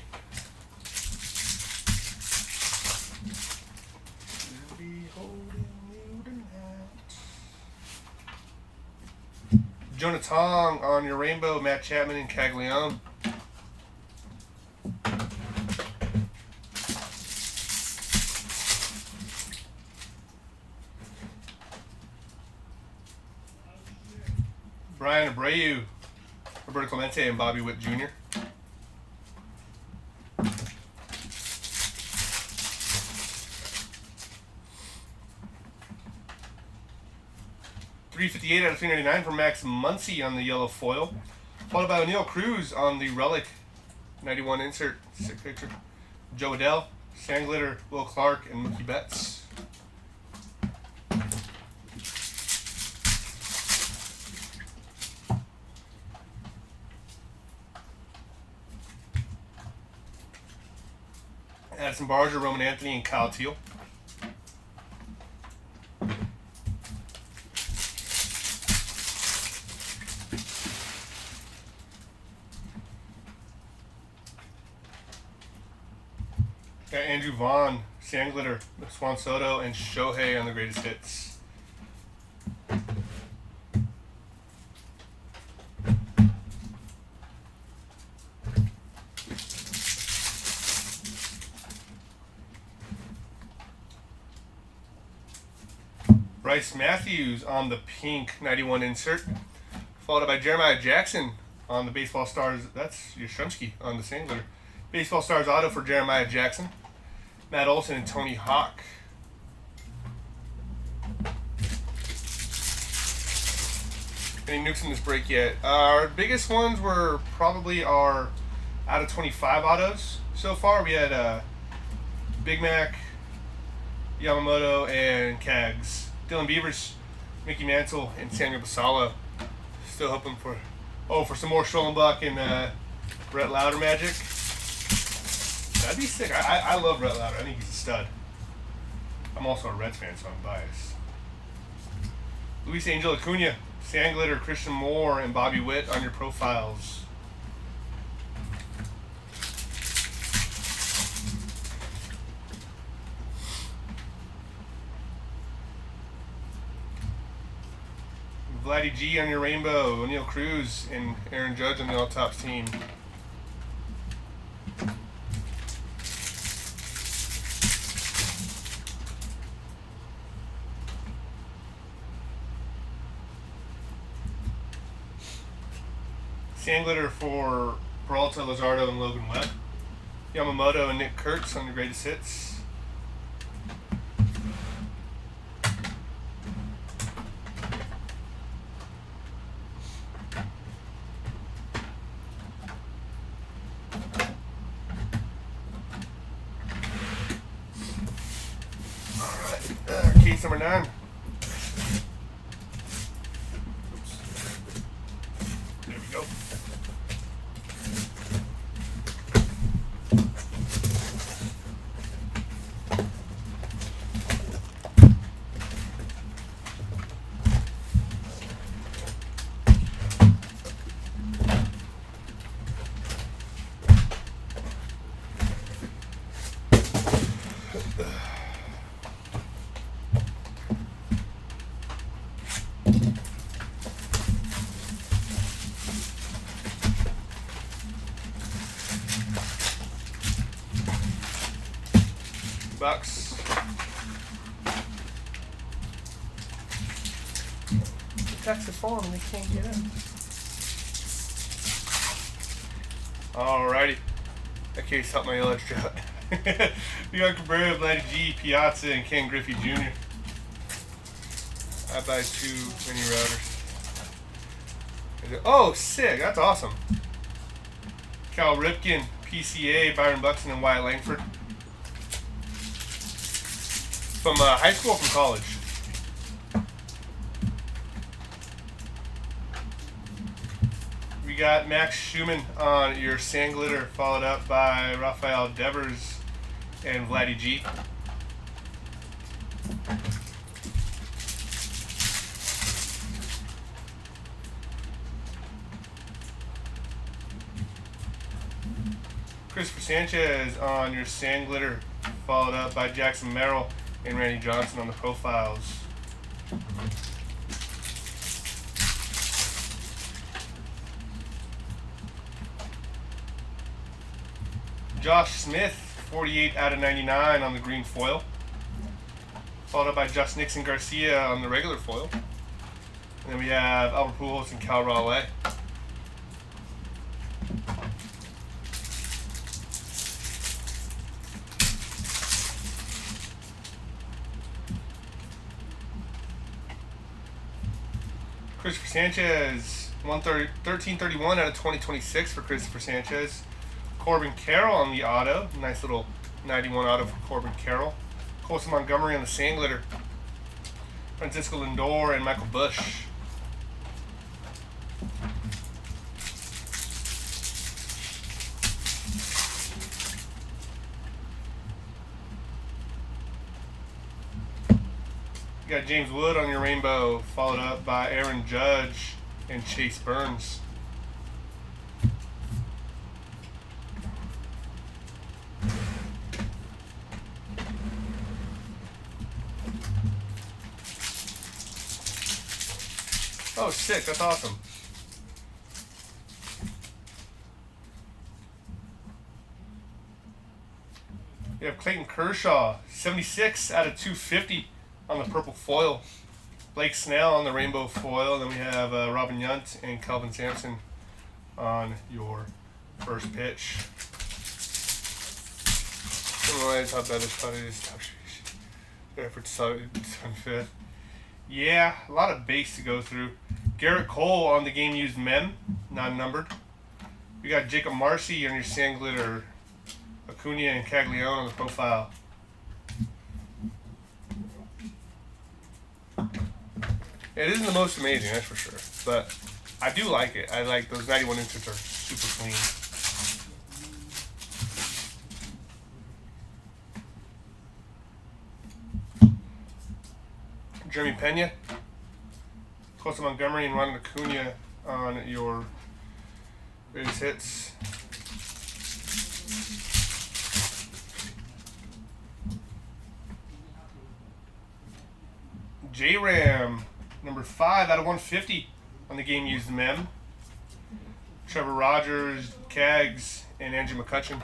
Jonah Tong on your rainbow, Matt Chapman and Caglione. Brian Abreu, Roberto Clemente, and Bobby Witt Jr. $358 out of $399 for Max Muncy on the yellow foil. Followed by O'Neill Cruz on the relic 91 insert, sick picture. Joe Adell, Sand Glitter, Will Clark, and Mookie Betts. Addison Barger, Roman Anthony, and Kyle Teal. Got Andrew Vaughn, Sandglitter, Juan Soto, and Shohei on the greatest hits. Bryce Matthews on the pink 91 insert, followed by Jeremiah Jackson on the Baseball Stars. That's Yastrzemski on the Sandglitter. Baseball Stars auto for Jeremiah Jackson. Matt Olson and Tony Hawk. Any nukes in this break yet? Our biggest ones were probably our out of 25 autos so far. We had Big Mac, Yamamoto, and Kags. Dylan Beavers, Mickey Mantle, and Samuel Basalo. Still hoping for some more Schollenbach and Brett Lauder magic. That'd be sick. I love Brett Lauder. I think he's a stud. I'm also a Reds fan, so I'm biased. Luis Angel Acuna, Sandglitter, Christian Moore, and Bobby Witt on your profiles. Vladdy G on your rainbow, O'Neal Cruz, and Aaron Judge on the all-tops team. Sandglitter for Peralta, Luzardo, and Logan Webb. Yamamoto and Nick Kurtz on your greatest hits. Alright, case number 9. There we go. Bucks. The Texas farm and they can't get in. Alrighty. That case helped my yellow extra out. We got Cabrera, Vladdy G, Piazza, and Ken Griffey Jr. I buy too many routers. Oh, sick. That's awesome. Cal Ripken, PCA, Byron Buxton, and Wyatt Langford. From high school or from college? We got Max Schumann on your Sandglitter, followed up by Rafael Devers and Vladdy G. Christopher Sanchez on your Sandglitter, followed up by Jackson Merrill and Randy Johnson on the profiles. Josh Smith, 48 out of 99 on the green foil, followed up by Just Nixon Garcia on the regular foil. And then we have Albert Pujols and Cal Raleigh. Christopher Sanchez, 1331 out of 2026 for Christopher Sanchez. Corbin Carroll on the auto. Nice little 91 auto for Corbin Carroll. Colson Montgomery on the Sandglitter. Francisco Lindor and Michael Busch. You got James Wood on your rainbow, followed up by Aaron Judge and Chase Burns. Oh, sick. That's awesome. We have Clayton Kershaw, 76 out of 250 on the purple foil. Blake Snell on the rainbow foil. Then we have Robin Yount and Kelvin Sampson on your first pitch. I don't realize how bad this putt is. There for 25th. Yeah, a lot of base to go through. Garrett Cole on the game used mem, non-numbered. We got Jacob Marcy on your sand glitter. Acuna and Caglione on the profile. It isn't the most amazing, that's for sure. But I do like it. I like those 91 inches are super clean. Jeremy Pena, Costa Montgomery, and Ronald Acuna on your greatest hits. J-Ram, number 5 out of 150 on the game used mem. Trevor Rogers, Cags, and Andrew McCutcheon.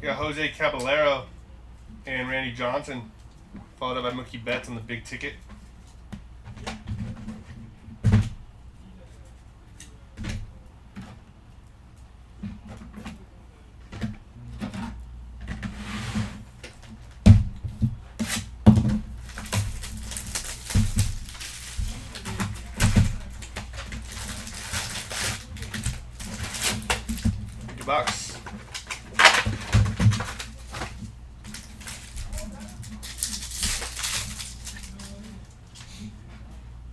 You got Jose Caballero and Randy Johnson, followed up by Mookie Betts on the big ticket. $50.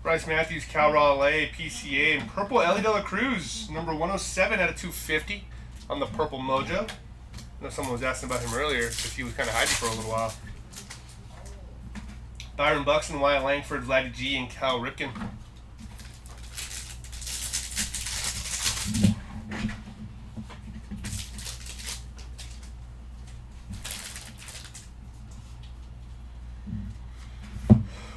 Bryce Matthews, Cal Raleigh, PCA, and purple Ellie De La Cruz, number 107 out of 250 on the purple mojo. I know someone was asking about him earlier because he was kind of hiding for a little while. Byron Buxton, Wyatt Langford, Vladdy G, and Cal Ripken.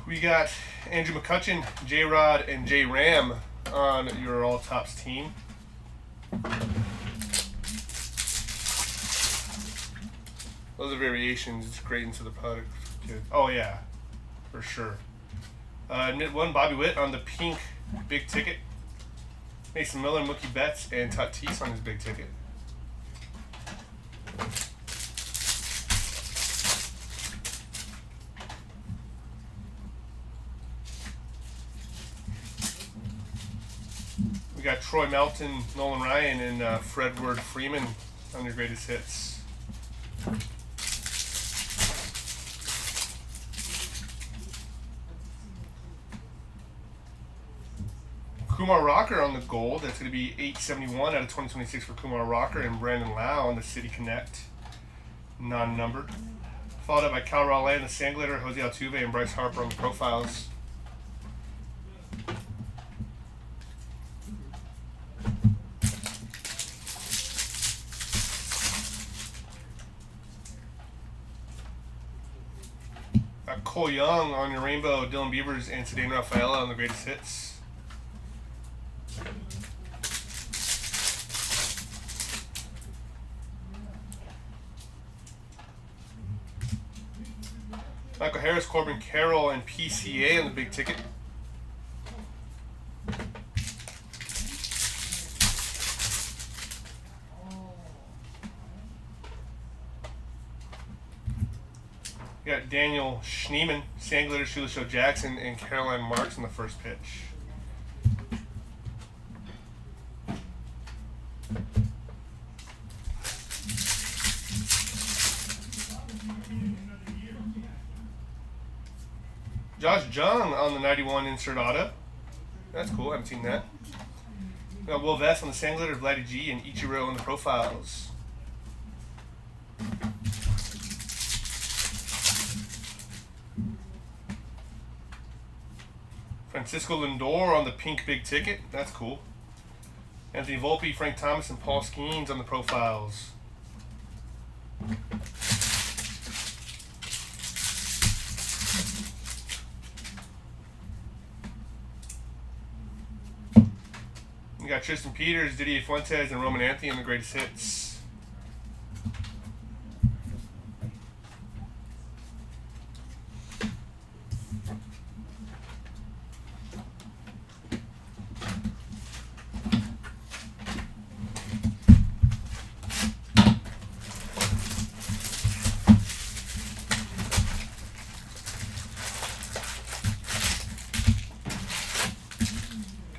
We got Andrew McCutcheon, J-Rod, and J-Ram on your all-tops team. Those are variations. It's great into the product for kids. Oh, yeah, for sure. Knit 1, Bobby Witt on the pink big ticket. Mason Miller, Mookie Betts, and Tatis on his big ticket. We got Troy Melton, Nolan Ryan, and Fredward Freeman on your greatest hits. Kumar Rocker on the gold. That's going to be 871 out of 2026 for Kumar Rocker, and Brandon Lau on the City Connect, non-numbered. Followed up by Cal Raleigh on the sand glitter, Jose Altuve, and Bryce Harper on the profiles. Cole Young on your rainbow, Dylan Beavers, and Ceddanne Rafaela on the greatest hits. Michael Harris, Corbin Carroll, and PCA on the big ticket. We got Daniel Schneeman, Sand Glitter, Sheila Show Jackson, and Caroline Marks on the first pitch. Josh Jung on the 91 insert auto. That's cool. I haven't seen that. We got Will Vest on the sand glitter, Vladdy G, and Ichiro on the profiles. Francisco Lindor on the pink big ticket. That's cool. Anthony Volpe, Frank Thomas, and Paul Skeens on the profiles. We got Tristan Peters, Didier Fuentes, and Roman Anthony on the greatest hits.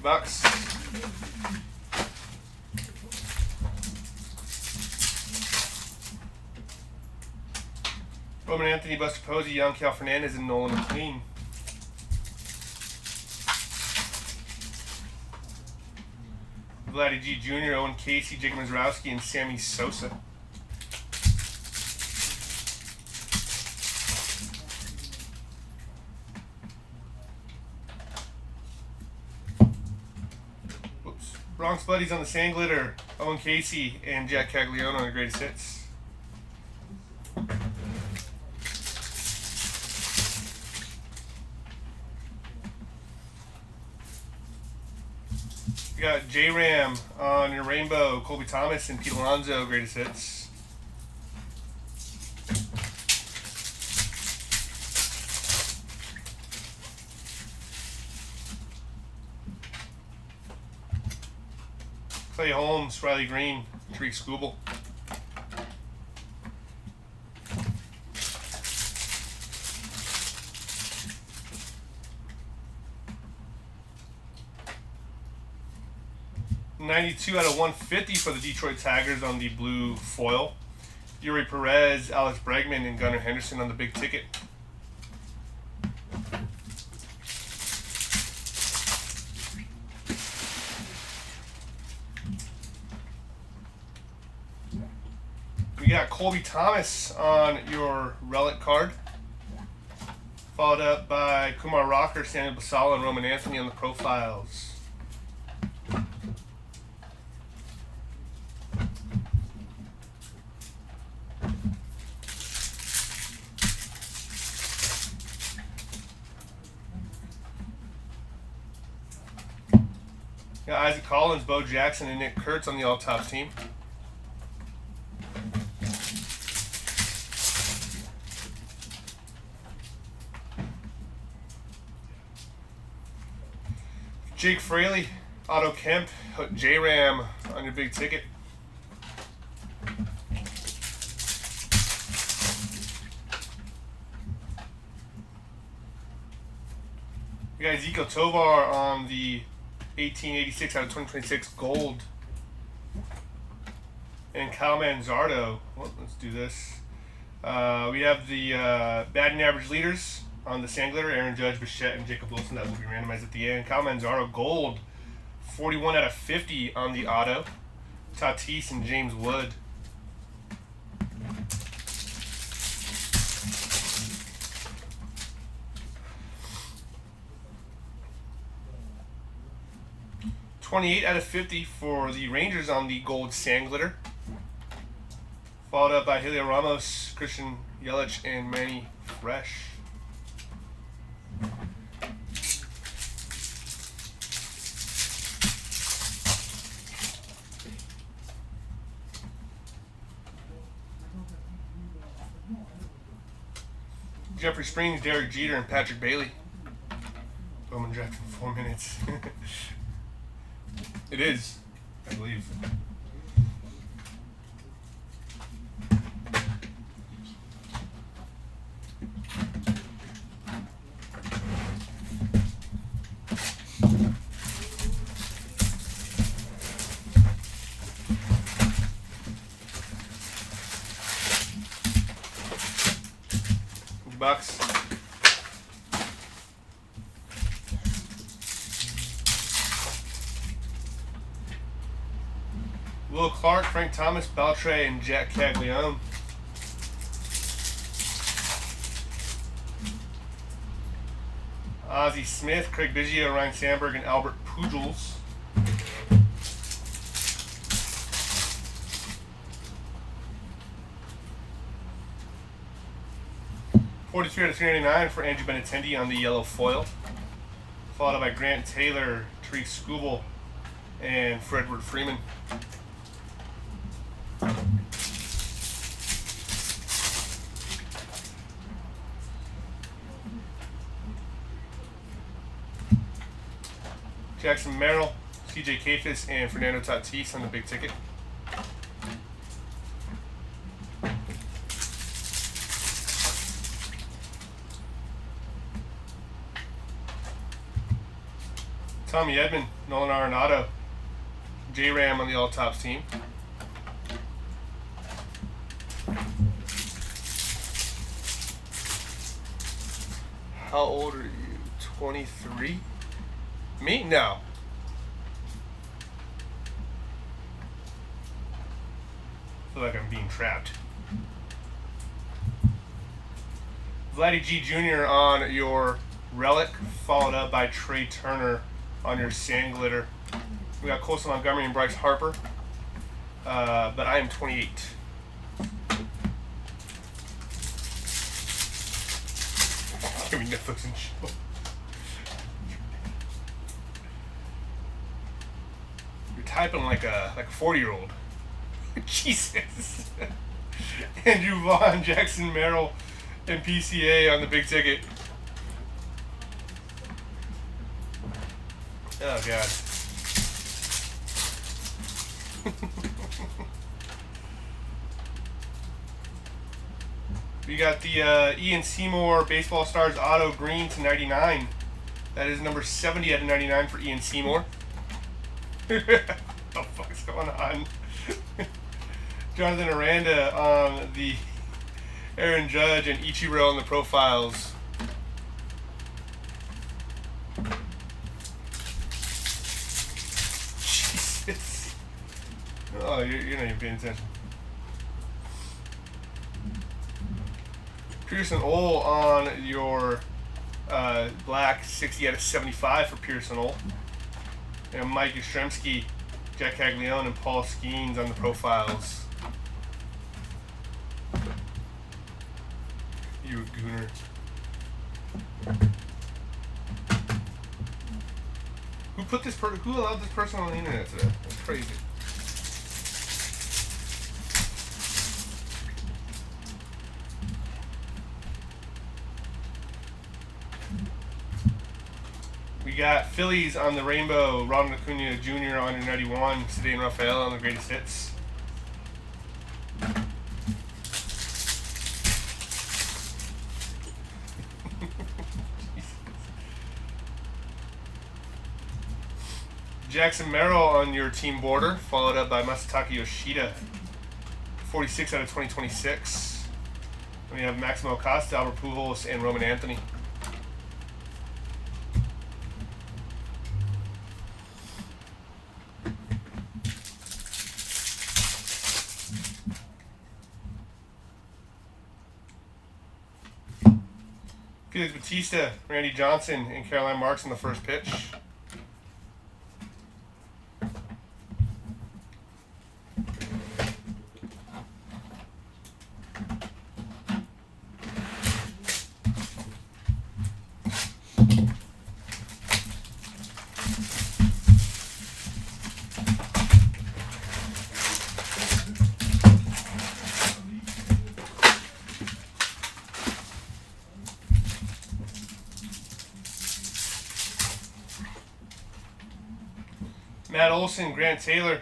Bucks. Roman Anthony, Buster Posey, Young Cal Fernandez, and Nolan McLean. Vladdy G Jr., Owen Casey, Jacob Mizrowski, and Sammy Sosa. Bronx Buddies on the sand glitter, Owen Casey and Jack Caglione on the greatest hits. We got J-Ram on your rainbow, Colby Thomas and Pete Alonso, greatest hits. Clay Holmes, Riley Green, Tariq Skubal. .92 out of 150 for the Detroit Tigers on the blue foil. Yuri Perez, Alex Bregman, and Gunnar Henderson on the big ticket. We got Colby Thomas on your relic card, followed up by Kumar Rocker, Samuel Basala, and Roman Anthony on the profiles. Got Isaac Collins, Bo Jackson, and Nick Kurtz on the all-top team. Jake Fraley, Otto Kemp, J-Ram on your big ticket. We got Zico Tovar on the 1886 out of 2026 gold. And Kyle Manzardo. Well, let's do this. We have the batting average leaders on the sand glitter, Aaron Judge, Bichette, and Jacob Wilson. That will be randomized at the end. Kyle Manzardo, gold, 41 out of 50 on the auto. Tatis and James Wood. .28 out of 50 for the Rangers on the gold sand glitter. Followed up by Julio Ramos, Christian Yelich, and Manny Fresh. Jeffrey Springs, Derek Jeter, and Patrick Bailey. Bowman draft in 4 minutes. It is, I believe. Bucks. Will Clark, Frank Thomas, Beltre, and Jack Caglione. Ozzie Smith, Craig Biggio, Ryan Sandberg, and Albert Pujols. $43 out of $399 for Andrew Benintendi on the yellow foil. Followed up by Grant Taylor, Tariq Skubal, and Fredward Freeman. Jackson Merrill, CJ Kafis, and Fernando Tatis on the big ticket. Tommy Edman, Nolan Arenado, J-Ram on the all-tops team. How old are you? 23? Me? No. I feel like I'm being trapped. Vladdy G Jr. on your relic, followed up by Trey Turner on your sand glitter. We got Colson Montgomery and Bryce Harper. But I am 28. Give me Netflix and chill. You're typing like a 40-year-old. Jesus. Andrew Vaughn, Jackson Merrill, and PCA on the big ticket. Oh, God. We got the Ian Seymour Baseball Stars Auto Green to 99. That is number 70 out of 99 for Ian Seymour. What the fuck is going on? Jonathan Aranda on the Aaron Judge and Ichiro on the profiles. Jesus. Oh, you're not even paying attention. Pearson Ole on your black 60 out of 75 for Pearson Ole. And Mike Yastrzemski, Jack Caglione, and Paul Skeens on the profiles. You gooner. Who allowed this person on the internet today? That's crazy. We got Phillies on the rainbow, Ronald Acuna Jr. on your 91, Cedric Rafael on the greatest hits. Jackson Merrill on your team border, followed up by Masataka Yoshida, 46 out of 2026. We have Maximo Acosta, Albert Pujols, and Roman Anthony. Felix Bautista, Randy Johnson, and Caroline Marks in the first pitch. Matt Olson, Grant Taylor.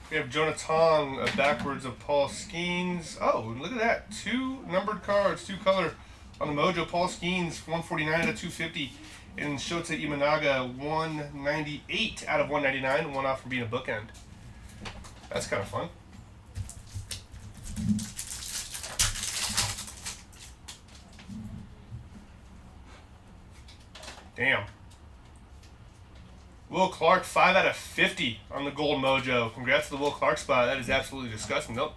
We have Jonah Tong, backwards of Paul Skeens. Oh, look at that. 2 numbered cards, 2 color on the Mojo. Paul Skeens, 149 out of 250. And Shota Imanaga, 198 out of 199. One off from being a bookend. That's kind of fun. Damn. Will Clark, 5 out of 50 on the Gold Mojo. Congrats to the Will Clark spot. That is absolutely disgusting. Nope.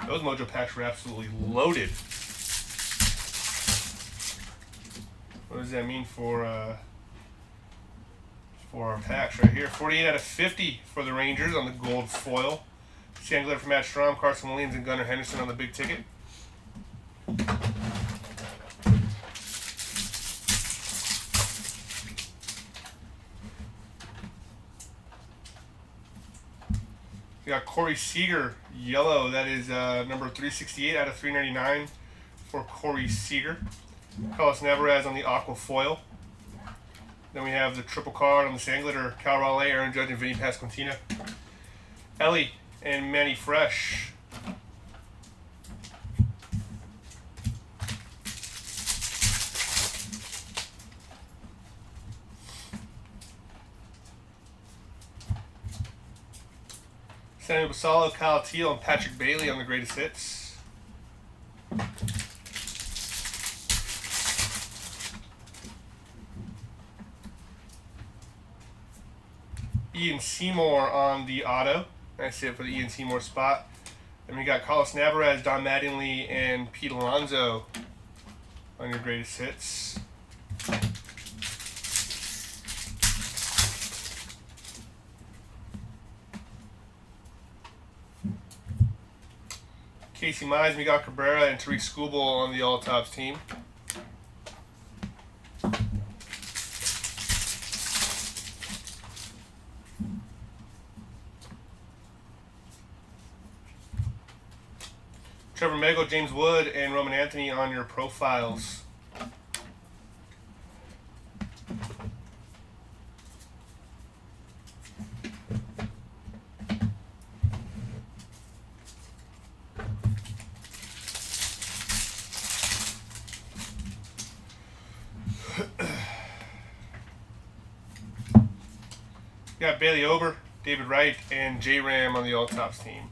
Those Mojo packs were absolutely loaded. What does that mean for our packs right here? 48 out of 50 for the Rangers on the gold foil. Sandler for Matt Strom, Carson Williams, and Gunnar Henderson on the big ticket. We got Corey Seager, yellow. That is number 368 out of 399 for Corey Seager. Carlos Nevarez on the aqua foil. Then we have the triple card on the Sandler, Cal Raleigh, Aaron Judge, and Vinny Pasquantino. Ellie and Manny Fresh. Sammy Basalo, Kyle Teal, and Patrick Bailey on the greatest hits. Ian Seymour on the auto. Nice hit for the Ian Seymour spot. Then we got Carlos Navarez, Don Mattingly, and Pete Alonso on your greatest hits. Casey Mize, Miguel Cabrera, and Tariq Skubal on the all-tops team. Trevor Mego, James Wood, and Roman Anthony on your profiles. We got Bailey Ober, David Wright, and J Ram on the all tops team.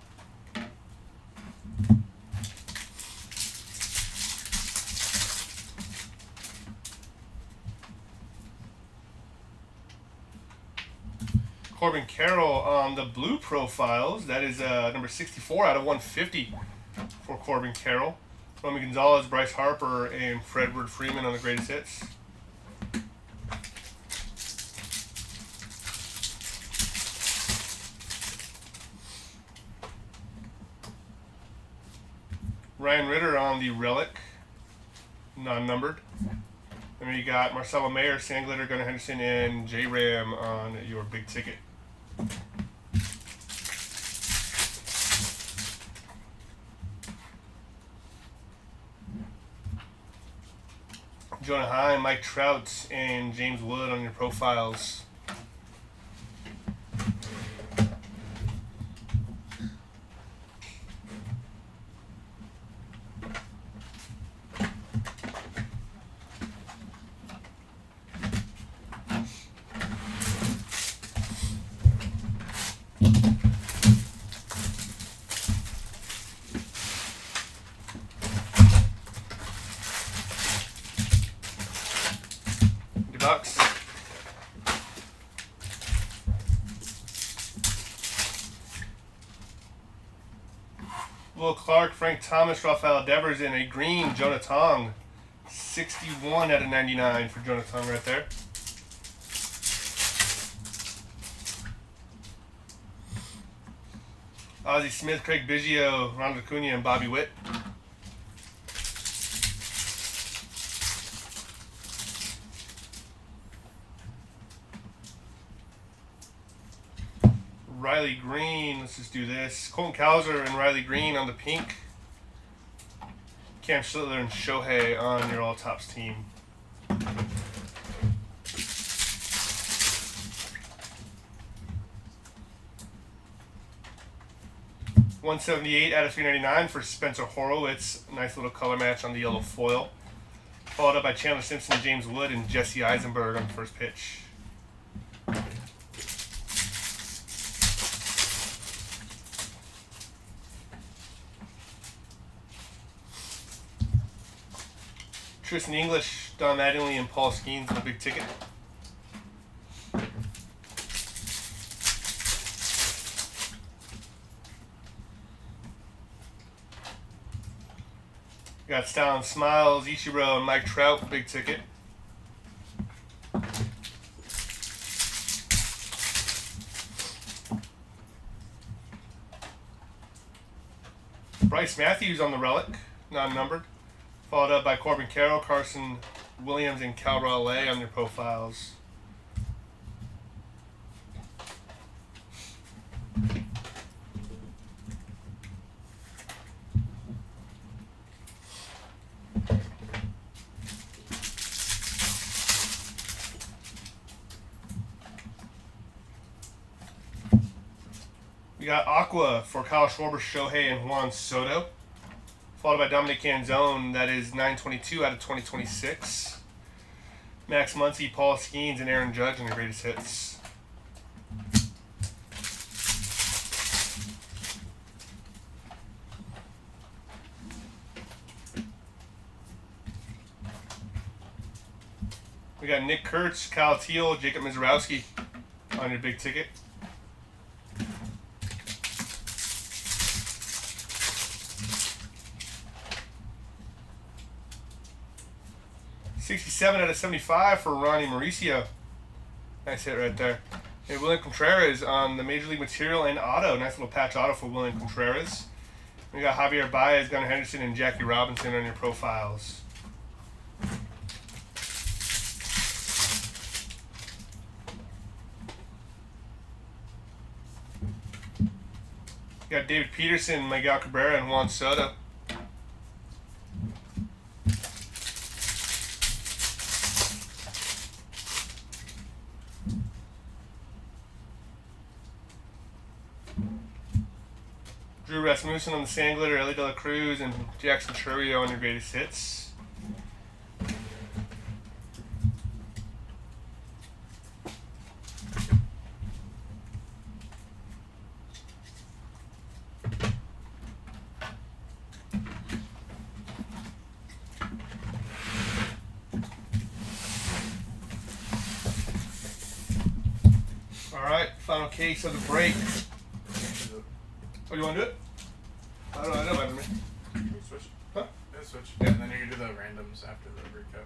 Corbin Carroll on the blue profiles. That is number 64 out of 150 for Corbin Carroll. Romy Gonzalez, Bryce Harper, and Fredward Freeman on the greatest hits. Ryan Ritter on the relic, non-numbered. And you got Marcelo Mayer, Sandler, Gunnar Henderson, and J Ram on your big ticket. Jonah Heim, Mike Trout, and James Wood on your profiles. Bucks. Will Clark, Frank Thomas, Rafael Devers, and a green Jonah Tong. 61 out of 99 for Jonah Tong right there. Ozzie Smith, Craig Biggio, Ronald Acuna, and Bobby Witt. Riley Green, let's just do this. Colton Cowser and Riley Green on the pink. Cam Schlittler and Shohei on your all-tops team. $178 out of 399 for Spencer Horowitz. Nice little color match on the yellow foil. Followed up by Chandler Simpson, James Wood, and Jesse Eisenberg on the first pitch. Tristan English, Don Mattingly, and Paul Skeens on the big ticket. We got Stalin Smiles, Ichiro, and Mike Trout, big ticket. Bryce Matthews on the relic, non-numbered. Followed up by Corbin Carroll, Carson Williams, and Cal Raleigh on their profiles. We got Aqua for Kyle Schwarber, Shohei, and Juan Soto. Followed by Dominic Canzone, that is 922 out of 2026. Max Muncy, Paul Skeens, and Aaron Judge in the greatest hits. We got Nick Kurtz, Kyle Teal, Jacob Mizorowski on your big ticket. $67 out of 75 for Ronnie Mauricio. Nice hit right there. And William Contreras on the Major League Material and auto. Nice little patch auto for William Contreras. We got Javier Baez, Gunnar Henderson, and Jackie Robinson on your profiles. We got David Peterson, Miguel Cabrera, and Juan Soto. Drew Rasmussen on the Sand Glitter, Ellie De La Cruz, and Jackson Chourio on your greatest hits. Alright, final case of the break. Oh, you want to do it? I don't know about me. Can we switch? Huh? Yeah, switch. Yeah. And then you can do the randoms after the recap.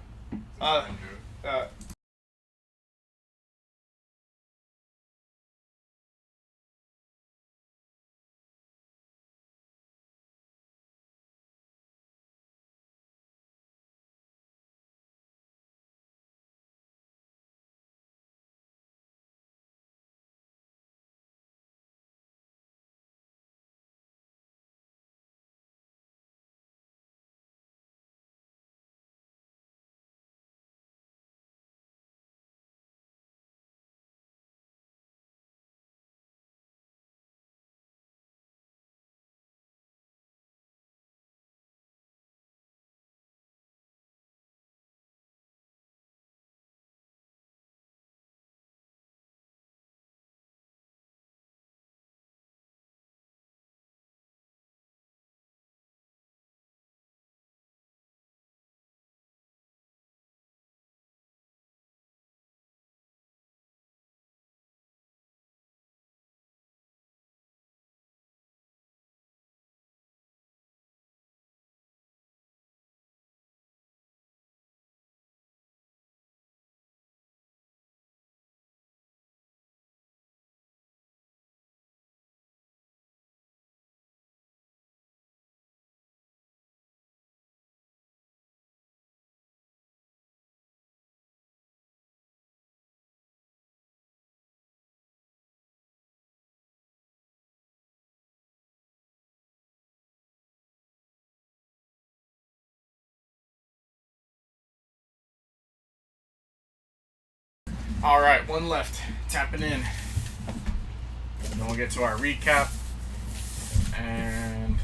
All right, one left. Tapping in. Then we'll get to our recap. And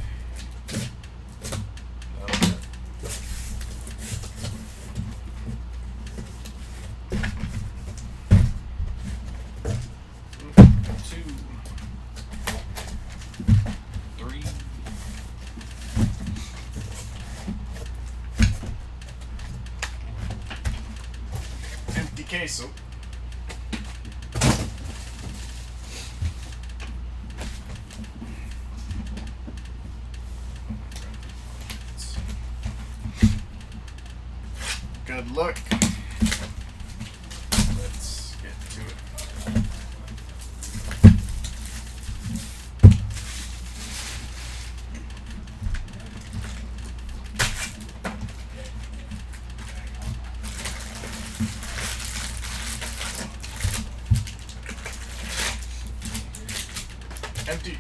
two, three, empty queso. Good luck. Let's get to it. Empty.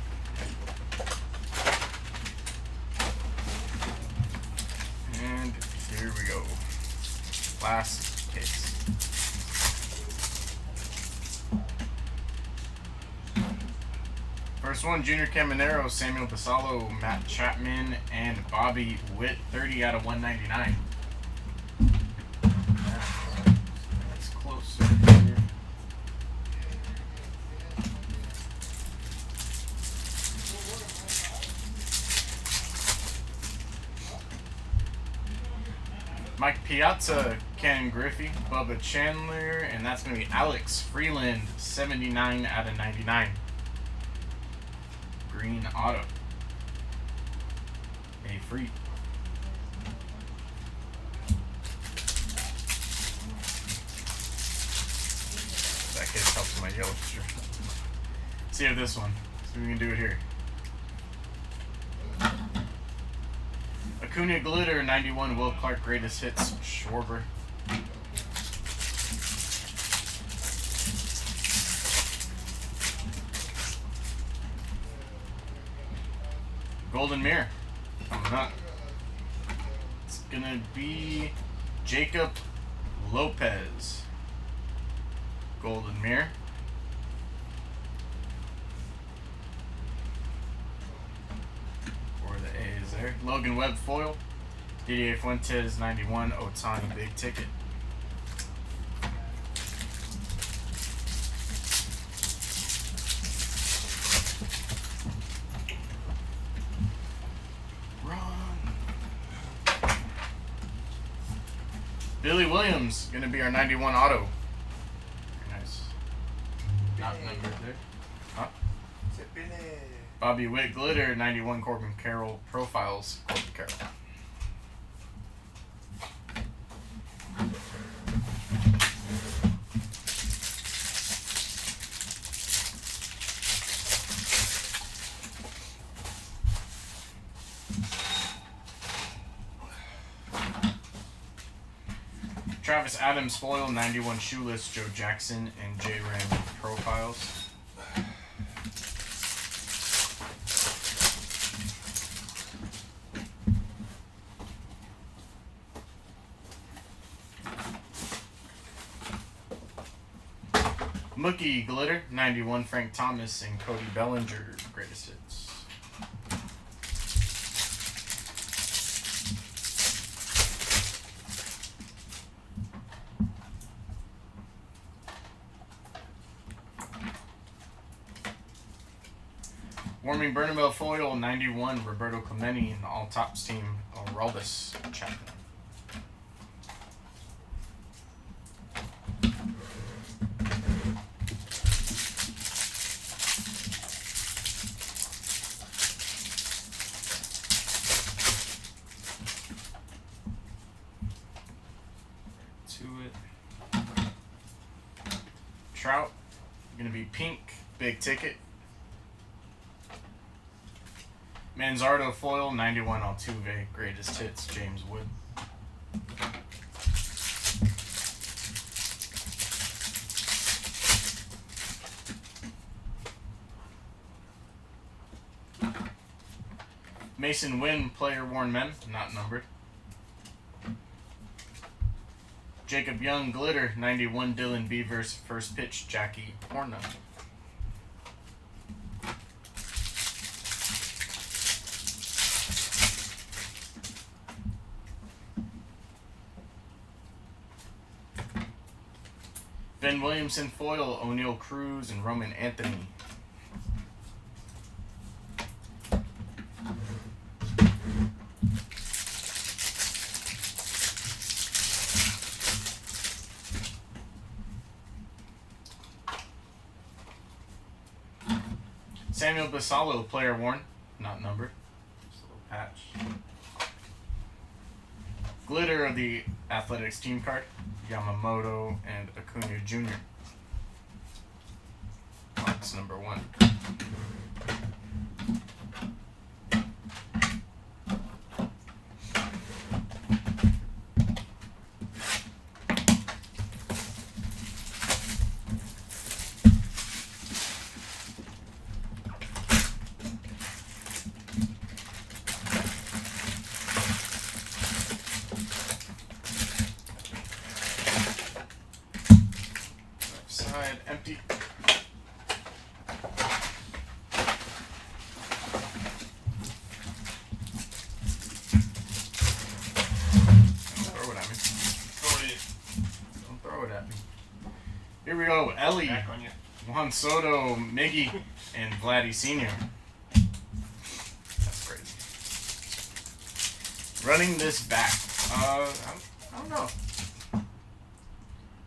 And here we go. Last case. First one, Junior Caminero, Samuel Basallo, Matt Chapman, and Bobby Witt, 30 out of 199. That's closer here. Mike Piazza, Ken Griffey, Bubba Chandler, and that's going to be Alex Freeland, 79 out of 99. Green auto. A free. That case helps my yellow picture. See if this one. See if we can do it here. Acuna Glitter, 91, Will Clark, Greatest Hits, Schwarber. Golden Mirror. Coming up. It's going to be Jacob Lopez. Golden Mirror. There. Logan Webb foil. Didier Fuentes 91. Otani big ticket. Run. Billy Williams gonna be our 91 auto. Very nice. Not numbered there. Huh? Bobby Witt Glitter, 91 Corbin Carroll Profiles, Corbin Carroll. Travis Adams foil, 91 Shoeless, Joe Jackson, and J Ram Profiles. Mookie Glitter, 91 Frank Thomas and Cody Bellinger, Greatest Hits. Warming Bernabel foil, 91 Roberto Clemente and All Tops team, Aroldis Chapman. Trout, gonna be pink, big ticket. Manzardo foil, 91 Altuve, Greatest Hits, James Wood. Mason Wynn, player worn men, not numbered. Jacob Young Glitter, 91 Dylan Beavers, First Pitch, Jackie Hornum. Ben Williamson foil, O'Neal Cruz, and Roman Anthony. Samuel Basallo, player worn, not numbered. Just a little patch. glitter of the Athletics team card, Yamamoto and Acuna Jr. Box number 1. Left side empty. Don't throw it at me. Here we go. Ellie, Back on you. Juan Soto, Miggy, and Vladdy Sr. That's crazy. Running this back. I don't know.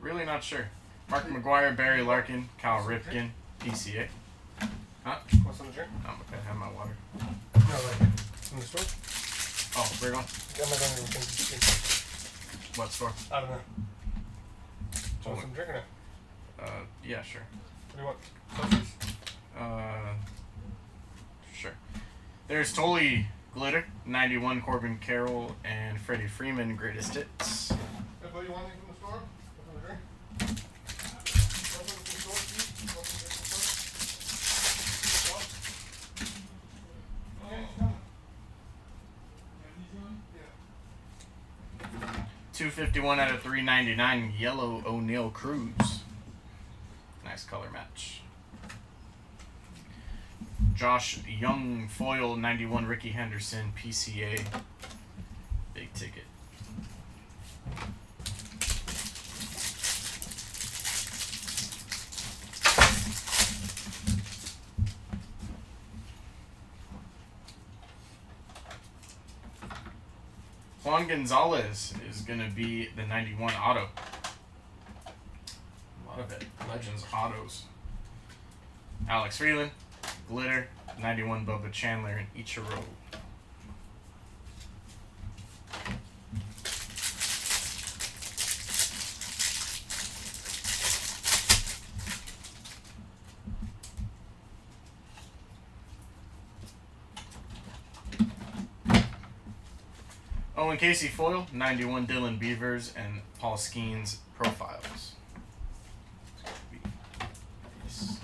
Really not sure. Mark McGuire, Barry Larkin, Cal Ripken, PCA. Huh? What's on the drink? I'm okay. I have my water. No, like from the store. Oh, where you going? Got my gun in the What store? I don't know. Do you want some drink or not? Yeah, sure. What do you want? Selfies? Sure. There's Tolly Glitter, 91 Corbin Carroll, and Freddie Freeman, greatest hits. Hey, buddy, you want anything from the store? What's on the drink? Yeah. 251 out of 399, yellow O'Neal Cruz. Nice color match. Josh Young, foil 91, Ricky Henderson, PCA. Big ticket. Juan Gonzalez is going to be the 91 auto. A lot of it. Legends autos. Alex Freeland, Glitter, 91 Bubba Chandler, and Ichiro. Owen Casey foil, 91 Dylan Beavers, and Paul Skeens profiles. Nice.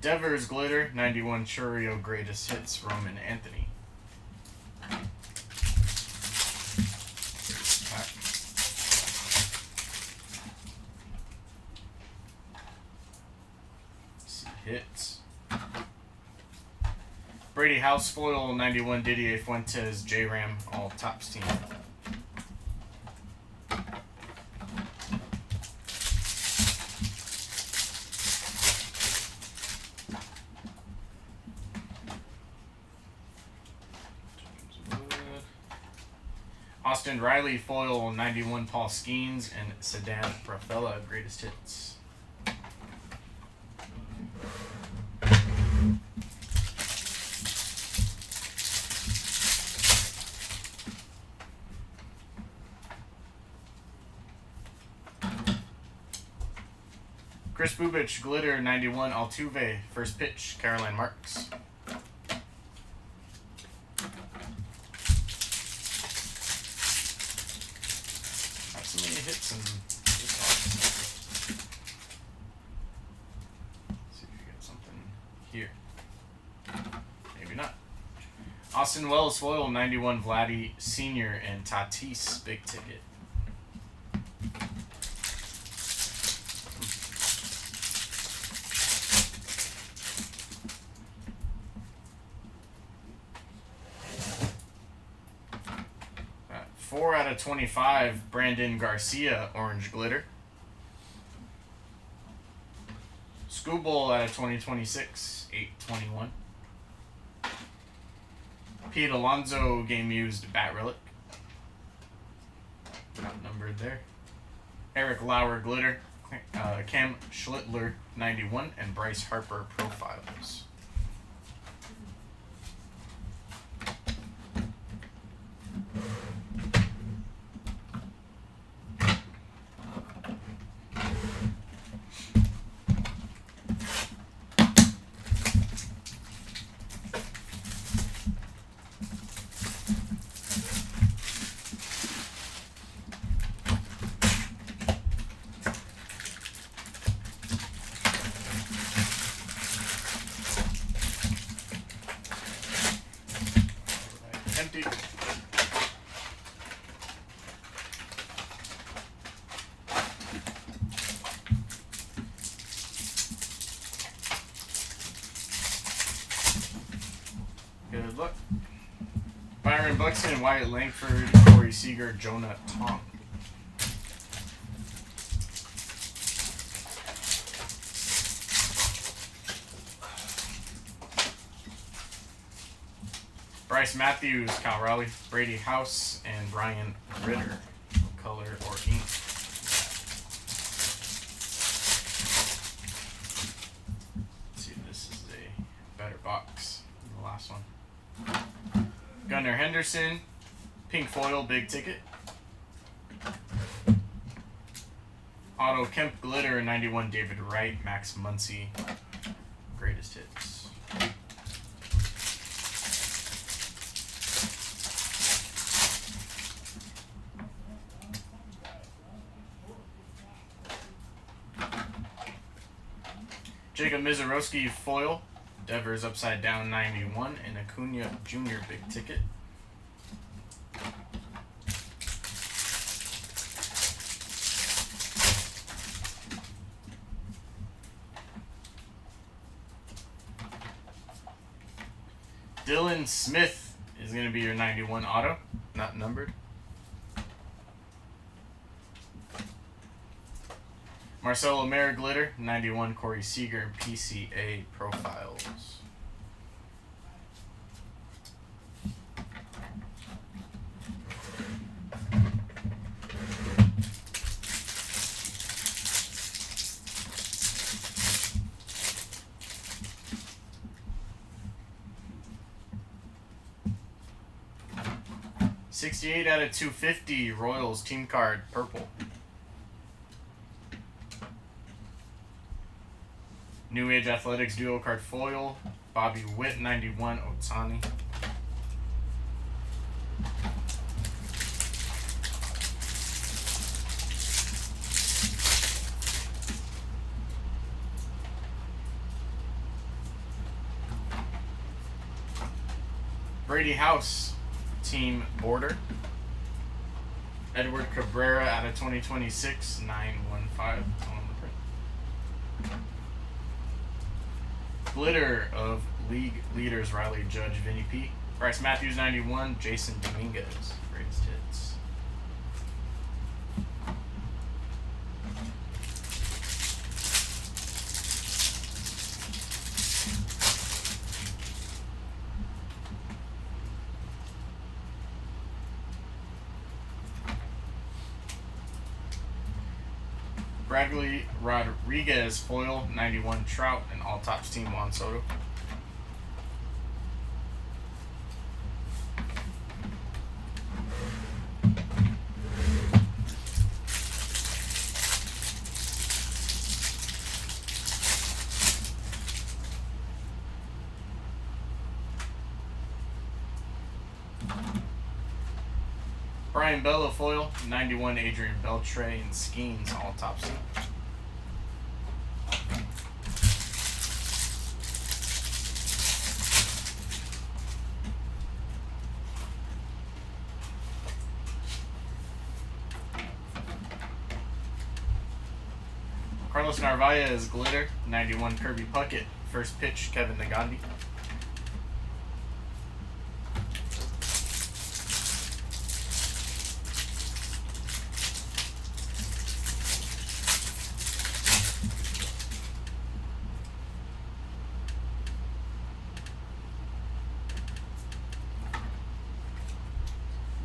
Devers Glitter, 91 Churio greatest hits, Roman Anthony. Hits. Brady House foil 91 Didier Fuentes J-Ram all tops team. Austin Riley foil 91 Paul Skeens and Sedan Rafaela greatest hits. Chris Bubich, Glitter, 91, Altuve, first pitch, Caroline Marks. Have so many hits in this box. Let's see if we get something here. Maybe not. Austin Wells, foil, 91, Vladdy Sr. and Tatis, big ticket. Four out of 25, Brandon Garcia, orange glitter. Scooble out of 2026, 821. Pete Alonso, game used bat relic. Not numbered there. Eric Lauer glitter, Cam Schlittler 91, and Bryce Harper profiles. Empty. Good luck. Byron Buxton, Wyatt Langford, Corey Seager, Jonah Tong. Bryce Matthews, Cal Raleigh, Brady House, and Brian Ritter. Color or ink. Let's see if this is a better box than the last one. Gunnar Henderson, pink foil, big ticket. Otto Kemp glitter, 91, David Wright, Max Muncy, greatest hits. Jacob Mizorowski foil, Devers upside down 91, and Acuna Jr. big ticket. Dylan Smith is going to be your 91 auto, not numbered. Marcelo Mayer glitter, 91, Corey Seager, PCA profiles. $68 out of 250, Royals team card, purple. New Age Athletics duo card foil, Bobby Witt 91, Otani. Brady House team border. Edward Cabrera out of 2026, 915 on the print. Glitter of league leaders, Riley Judge, Vinny P. Bryce Matthews 91, Jason Dominguez, greatest hits. Bradley Rodriguez foil, 91 Trout, and all tops team Juan Soto. Brian Bella foil, 91 Adrian Beltre, and Skeens all top team. Carlos Narvaez glitter, 91 Kirby Puckett, first pitch Kevin Nagandi.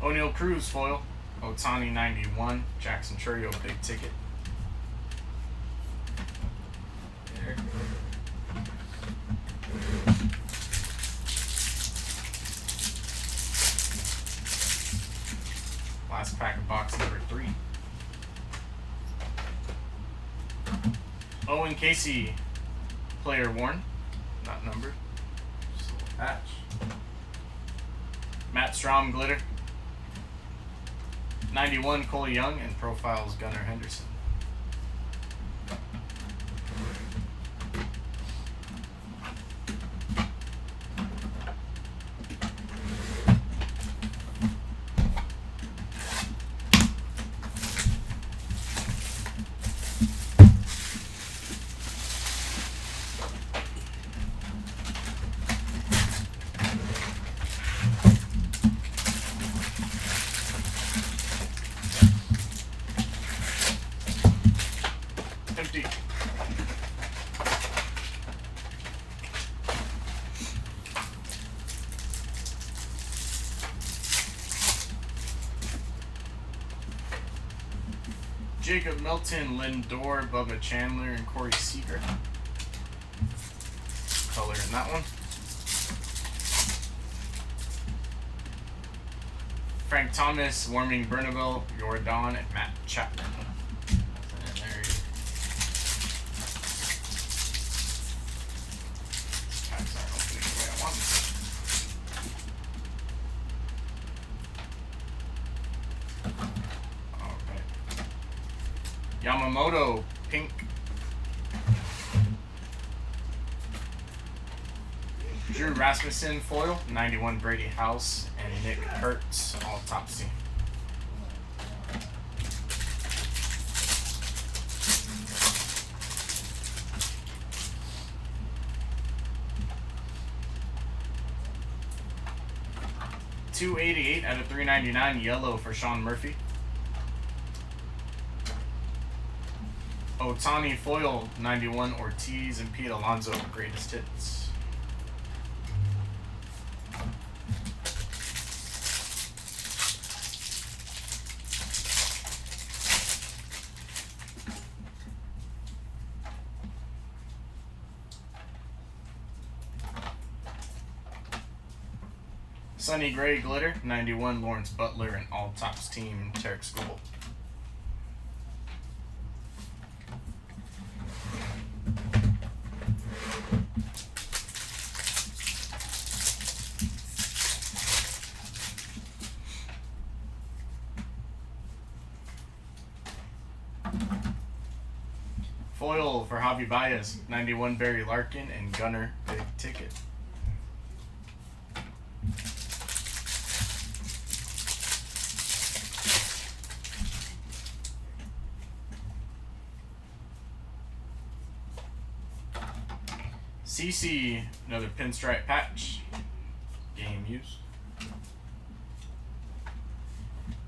O'Neal Cruz foil, Otani 91, Jackson Churio, big ticket. There. Last pack of box number 3. Owen Casey, player worn, not numbered. Just a little patch. Matt Strom glitter. 91 Cole Young, and profiles Gunnar Henderson. Empty. Jacob Melton, Lindor, Bubba Chandler, and Corey Seager. Color in that one. Frank Thomas, Warming Bernabel, Jordan, and Matt Chapman. And there you go. Packs aren't opening the way I want them. Okay. Yamamoto, pink. Drew Rasmussen, foil. 91 Brady House, and Nick Hertz, all Topps team. $288 out of $399, yellow for Sean Murphy. Otani foil, 91 Ortiz and Pete Alonso, greatest hits. Sonny Gray glitter, 91 Lawrence Butler, and all Topps team Tarek Skubal. Foil for Javi Baez, 91 Barry Larkin, and Gunner, big ticket. CC, another pinstripe patch, game use.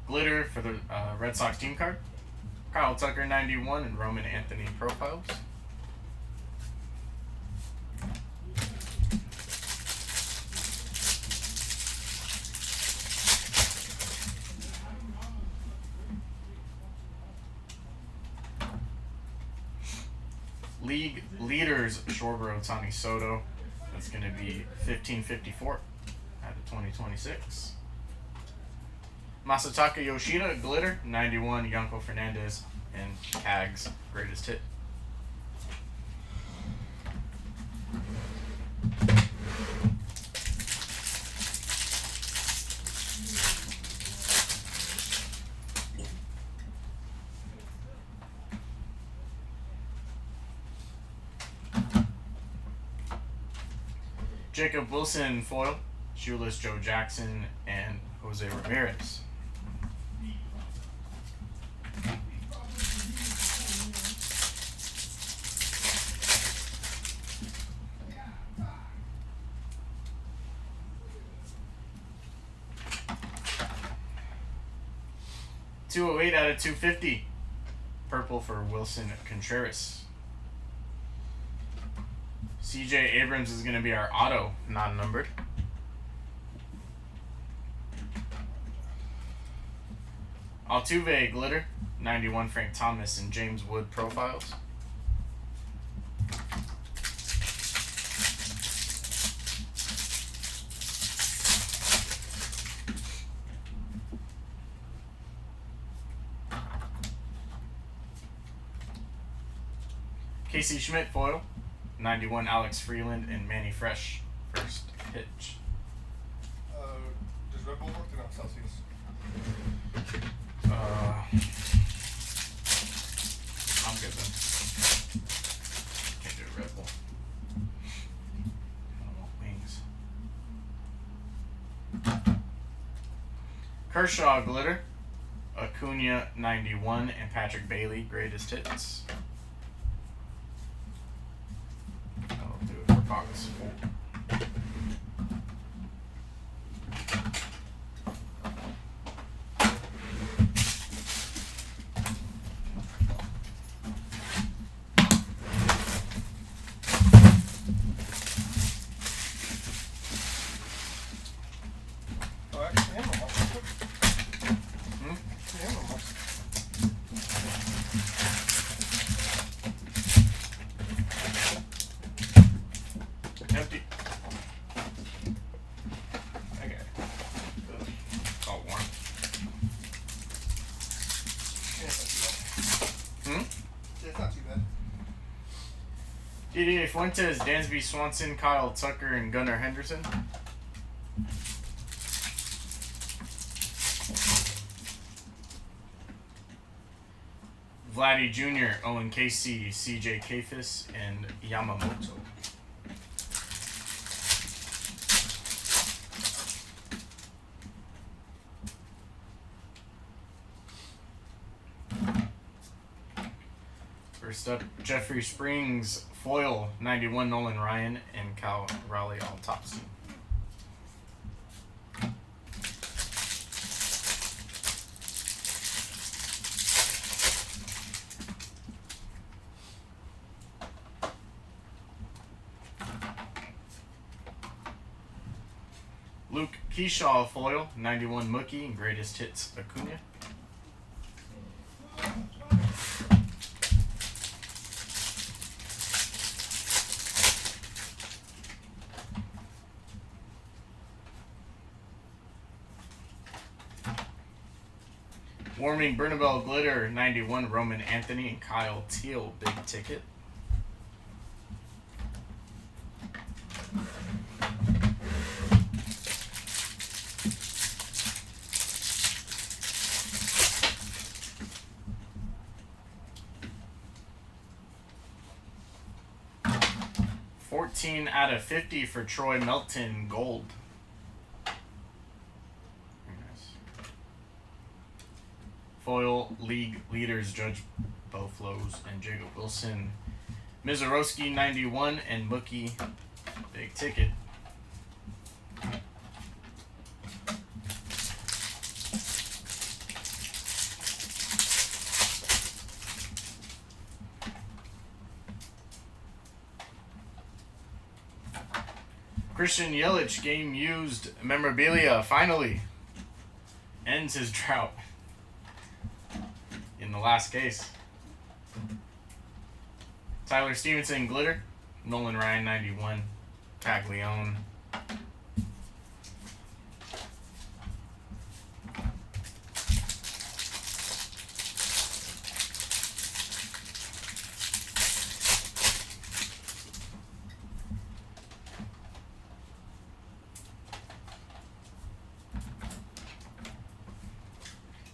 Glitter for the Red Sox team card. Kyle Tucker 91 and Roman Anthony profiles. League leaders, Schwarber, Ohtani, Soto. That's going to be 1554 out of 2026. Masataka Yoshida, glitter, 91, Yanko Fernandez, and Tags, greatest hit. Jacob Wilson, foil, shoeless Joe Jackson, and Jose Ramirez. $208 out of $250. Purple for Wilson Contreras. CJ Abrams is going to be our auto, non-numbered. Altuve glitter, 91 Frank Thomas and James Wood profiles. Casey Schmidt foil, 91 Alex Freeland and Manny Fresh first pitch. Does Red Bull work or not? Celsius? I'm good then. Can't do Red Bull. I don't want wings. Kershaw glitter, Acuna 91 and Patrick Bailey greatest hits. I'll do it for box 4. Empty. Okay. It's all warm. It's not too bad. DDA Fuentes, Dansby Swanson, Kyle Tucker, and Gunnar Henderson. Vladdy Jr., Owen Casey, CJ Kafis, and Yamamoto. First up, Jeffrey Springs, foil, 91 Nolan Ryan, and Cal Raleigh autopsy. Luke Keyshaw foil, 91 Mookie, and greatest hits Acuna. Warming Bernabel glitter, 91 Roman Anthony and Kyle Teal big ticket. $14/50 for Troy Melton gold. Very nice. Foil league leaders Judge Boflos and Jacob Wilson. Mizorowski 91 and Mookie big ticket. Christian Yelich game used memorabilia finally ends his drought in the last case. Tyler Stevenson glitter, Nolan Ryan 91, Caglione.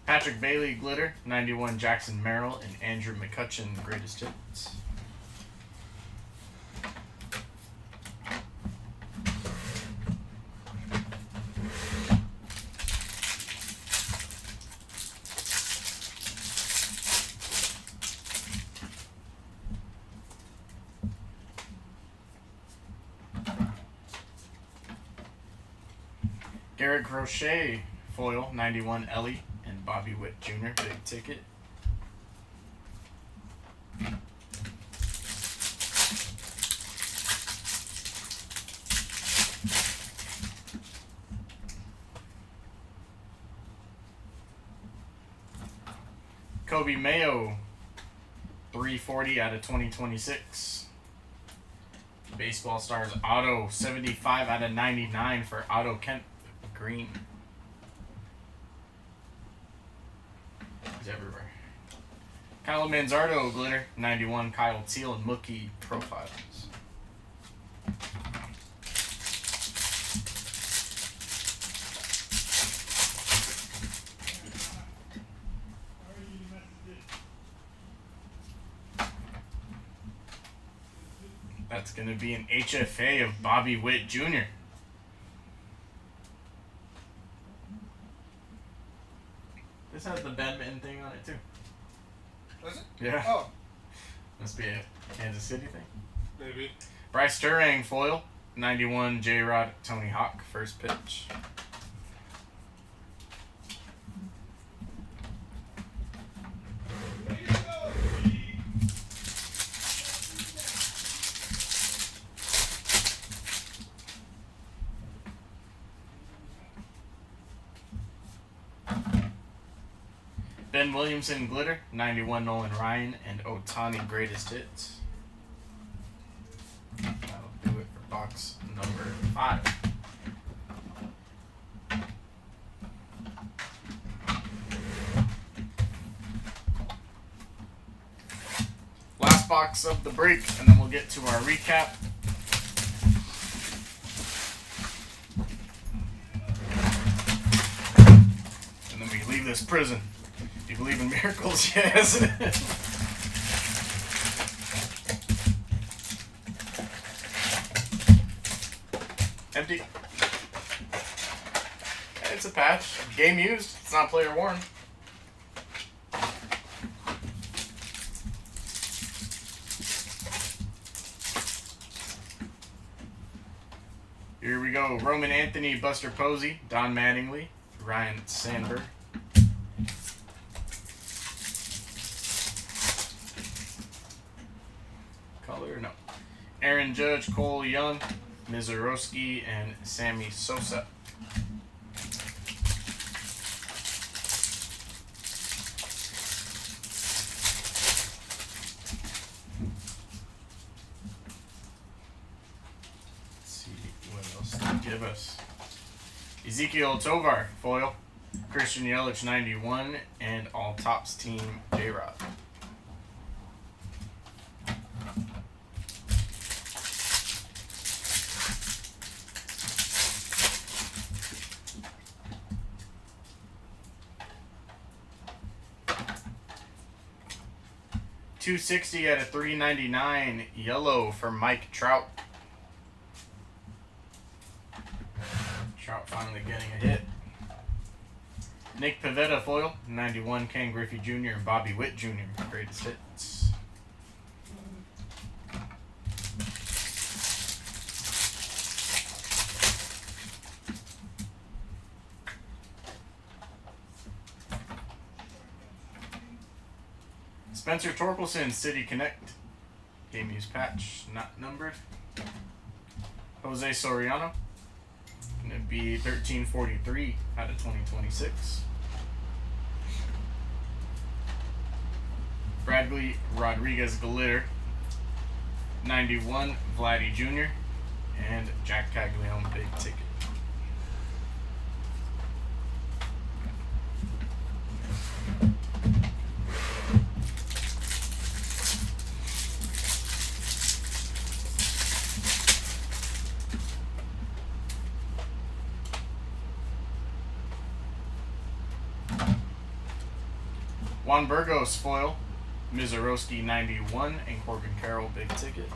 Patrick Bailey glitter, 91 Jackson Merrill, and Andrew McCutcheon greatest hits. Garrett Crochet foil, 91 Ellie and Bobby Witt Jr. big ticket. Kobe Mayo, 340 out of 2026. Baseball Stars auto, 75 out of 99 for Otto Kemp Green. He's everywhere. Kyle Manzardo glitter, 91 Kyle Teal and Mookie profiles. That's going to be an HFA of Bobby Witt Jr. This has the badminton thing on it too. Does it? Yeah. Oh, Must be a Kansas City thing. maybe. Bryce Turang foil, 91 J-Rod Tony Hawk first pitch. Ben Williamson glitter, 91 Nolan Ryan and Otani greatest hits. That'll do it for box number 5. Last box of the break, and then we'll get to our recap. And then we leave this prison. Do you believe in miracles? Yes. Empty. It's a patch. Game used. It's not player worn. Here we go. Roman Anthony, Buster Posey, Don Mattingly, Ryan Sandberg. Color? No. Aaron Judge, Cole Young, Mizorowski, and Sammy Sosa. Let's see what else they give us. Ezekiel Tovar, foil. Christian Yelich, 91, and all tops team J-Rod. $260 out of $399 yellow for Mike Trout. Trout finally getting a hit. Nick Pivetta foil, 91 Ken Griffey Jr. and Bobby Witt Jr. greatest hits. Spencer Torkelson, City Connect. Game use patch, not numbered. Jose Soriano. Gonna be 1343 out of 2026. Bradley Rodriguez glitter. 91 Vladdy Jr. and Jack Caglione big ticket. Juan Burgos foil, Mizorowski 91, and Corbin Carroll big ticket.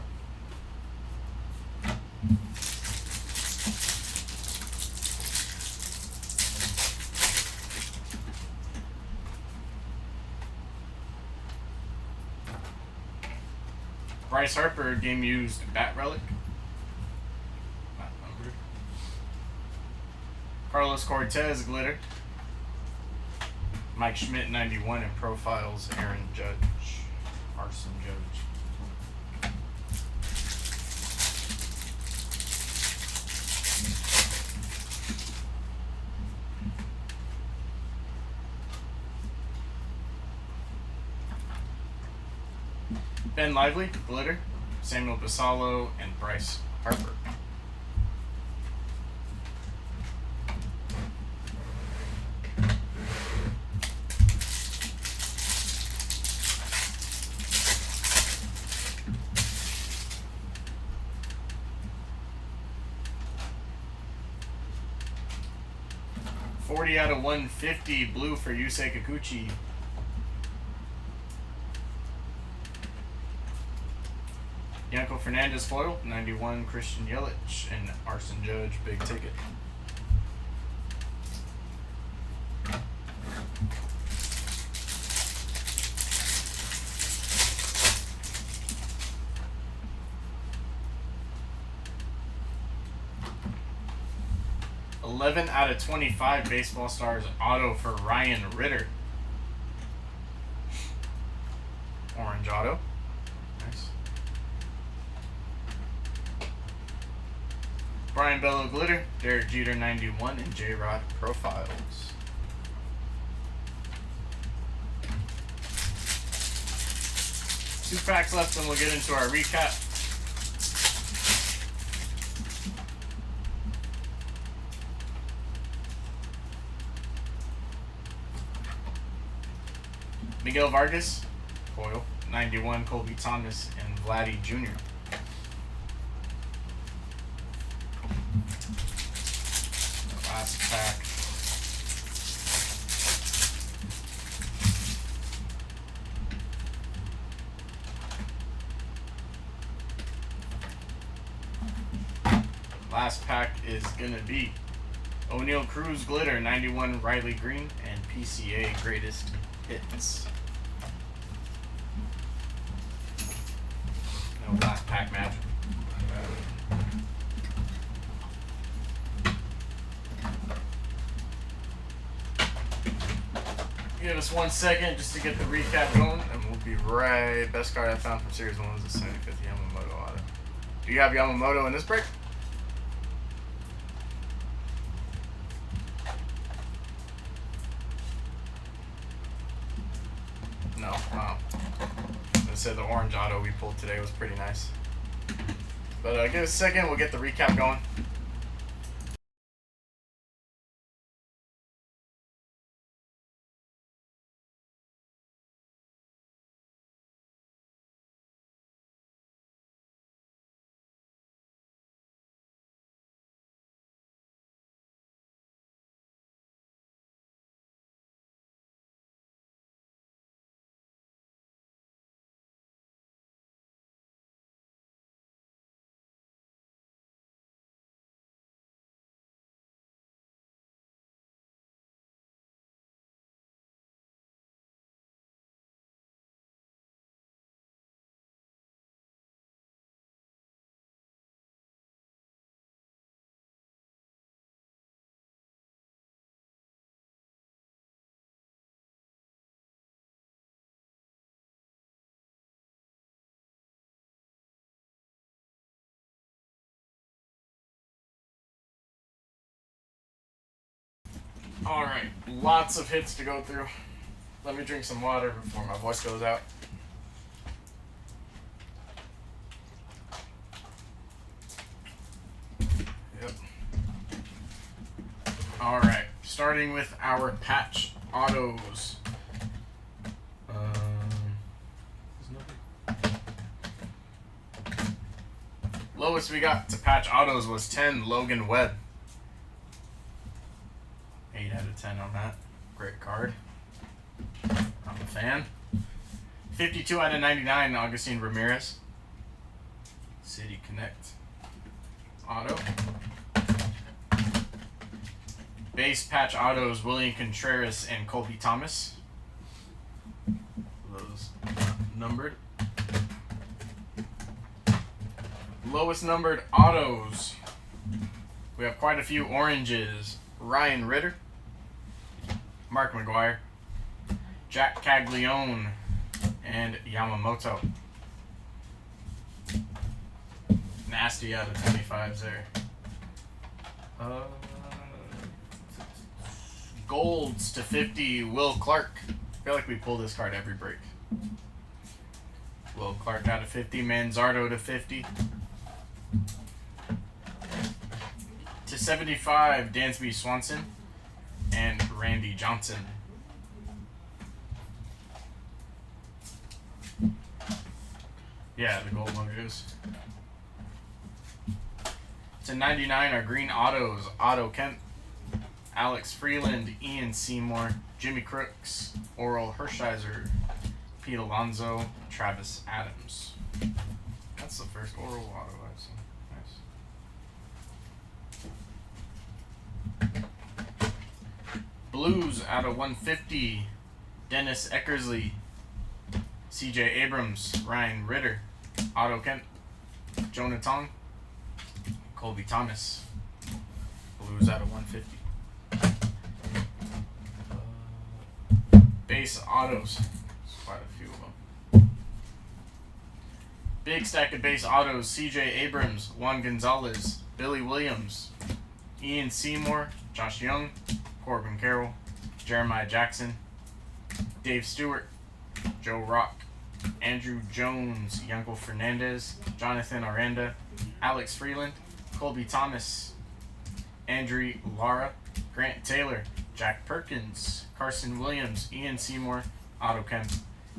Bryce Harper, game used bat relic. Not numbered. Carlos Cortez glitter. Mike Schmidt 91 and profiles Aaron Judge. Arson Judge. Ben Lively, glitter. Samuel Basallo and Bryce Harper. $40 out of $150, blue for Yusei Kikuchi. Yanko Fernandez foil, 91 Christian Yelich, and Arson Judge, big ticket. $11 out of $25 Baseball Stars auto for Ryan Ritter. Orange auto. Nice. Brian Bello glitter, Derek Jeter 91, and J-Rod profiles. Two packs left and we'll get into our recap. Miguel Vargas, foil, 91 Colby Thomas, and Vladdy Jr. Last pack. Last pack is gonna be O'Neal Cruz glitter, 91 Riley Green, and PCA greatest hits. No last pack match. Give us 1 second just to get the recap going, and we'll be right. Best card I found from Series 1 was the 75th Yamamoto auto. Do you have Yamamoto in this break? No. Wow. I said the orange auto we pulled today was pretty nice. But give us a second, we'll get the recap going. Alright, lots of hits to go through. Let me drink some water before my voice goes out. Yep. Alright, starting with our patch autos. Lowest we got to patch autos was 10, Logan Webb. 8 out of 10 on that. Great card. I'm a fan. 52 out of 99, Augustine Ramirez. City Connect. Auto. Base patch autos, William Contreras and Colby Thomas. Those numbered. Lowest numbered autos. We have quite a few oranges. Ryan Ritter. Mark McGuire, Jack Caglione, and Yamamoto. Nasty out of 25s there. Golds to 50, Will Clark. I feel like we pull this card every break. Will Clark out of 50. Manzardo to 50. To 75, Dansby Swanson and Randy Johnson. Yeah, the gold mojos. To 99 are green autos. Otto Kemp, Alex Freeland, Ian Seymour, Jimmy Crooks, Oral Hershiser, Pete Alonso, Travis Adams. That's the first Oral auto I've seen. Nice. Blues out of 150. Dennis Eckersley, CJ Abrams, Ryan Ritter, Otto Kemp, Jonah Tong, Colby Thomas. Blues out of 150. Base autos. There's quite a few of them. Big stack of base autos. CJ Abrams, Juan Gonzalez, Billy Williams, Ian Seymour, Josh Young, Corbin Carroll, Jeremiah Jackson, Dave Stewart, Joe Rock, Andrew Jones, Yanko Fernandez, Jonathan Aranda, Alex Freeland, Colby Thomas, Andrew Lara, Grant Taylor, Jack Perkins, Carson Williams, Ian Seymour, Otto Kemp,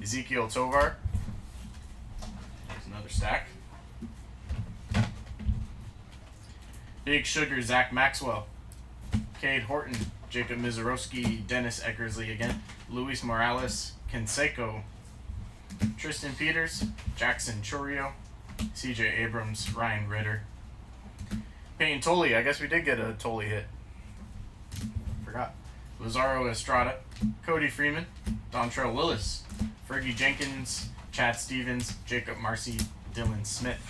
Ezekiel Tovar. There's another stack. Big Sugar, Zach Maxwell, Cade Horton, Jacob Mizorowski, Dennis Eckersley again, Luis Morales, Canseco, Tristan Peters, Jackson Chorio, CJ Abrams, Ryan Ritter, Payne Tolley. I guess we did get a Tolley hit. Forgot. Lazaro Estrada, Cody Freeman, Dontrell Willis, Fergie Jenkins, Chad Stevens, Jacob Marcy, Dylan Smith.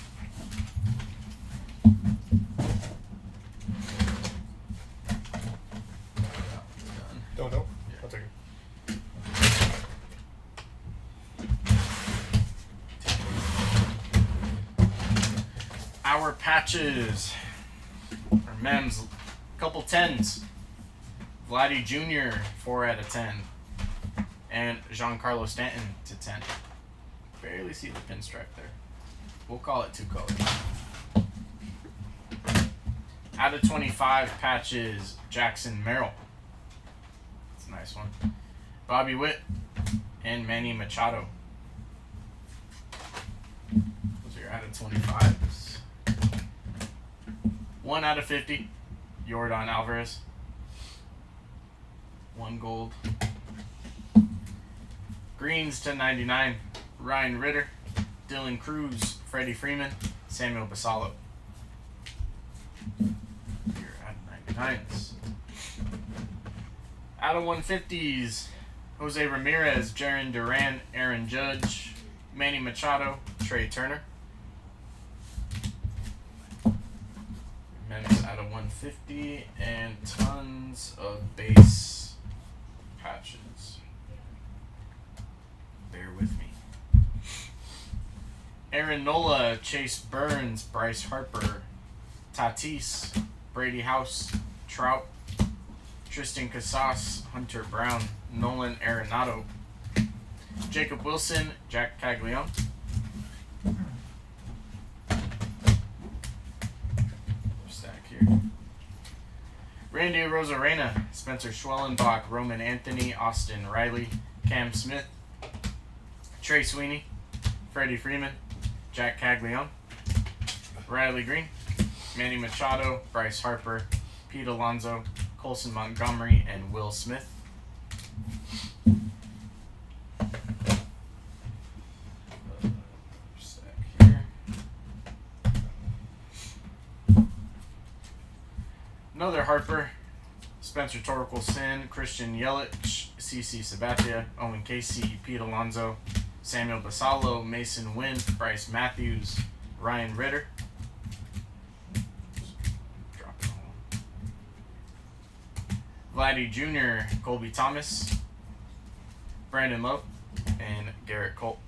Don't. Yeah. I'll take it. Our patches. Our mems. Couple 10s. Vladdy Jr. 4 out of 10. And Giancarlo Stanton to 10. Barely see the pinstripe there. We'll call it 2 colors. Out of 25 patches, Jackson Merrill. That's a nice one. Bobby Witt and Manny Machado. Those are your out of 25s. 1 out of 50, Yordan Alvarez. 1 gold. Greens to 99, Ryan Ritter, Dylan Cruz, Freddie Freeman, Samuel Basallo. You're out of 99s. Out of 150s, Jose Ramirez, Jaron Duran, Aaron Judge, Manny Machado, Trey Turner. Men's out of 150 and tons of base patches. Bear with me. Aaron Nola, Chase Burns, Bryce Harper, Tatis, Brady House, Trout, Tristan Casas, Hunter Brown, Nolan Arenado, Jacob Wilson, Jack Caglione. Stack here. Randy Rosarena, Spencer Schwellenbach, Roman Anthony, Austin Riley, Cam Smith, Trey Sweeney, Freddie Freeman, Jack Caglione, Riley Green, Manny Machado, Bryce Harper, Pete Alonso, Colson Montgomery, and Will Smith. Stack here. Another Harper, Spencer Torkelson, Christian Yelich, CC Sabathia, Owen Casey, Pete Alonso, Samuel Basallo, Mason Wynn, Bryce Matthews, Ryan Ritter. Drop it all. Vladdy Jr., Colby Thomas, Brandon Lowe, and Garrett Colt.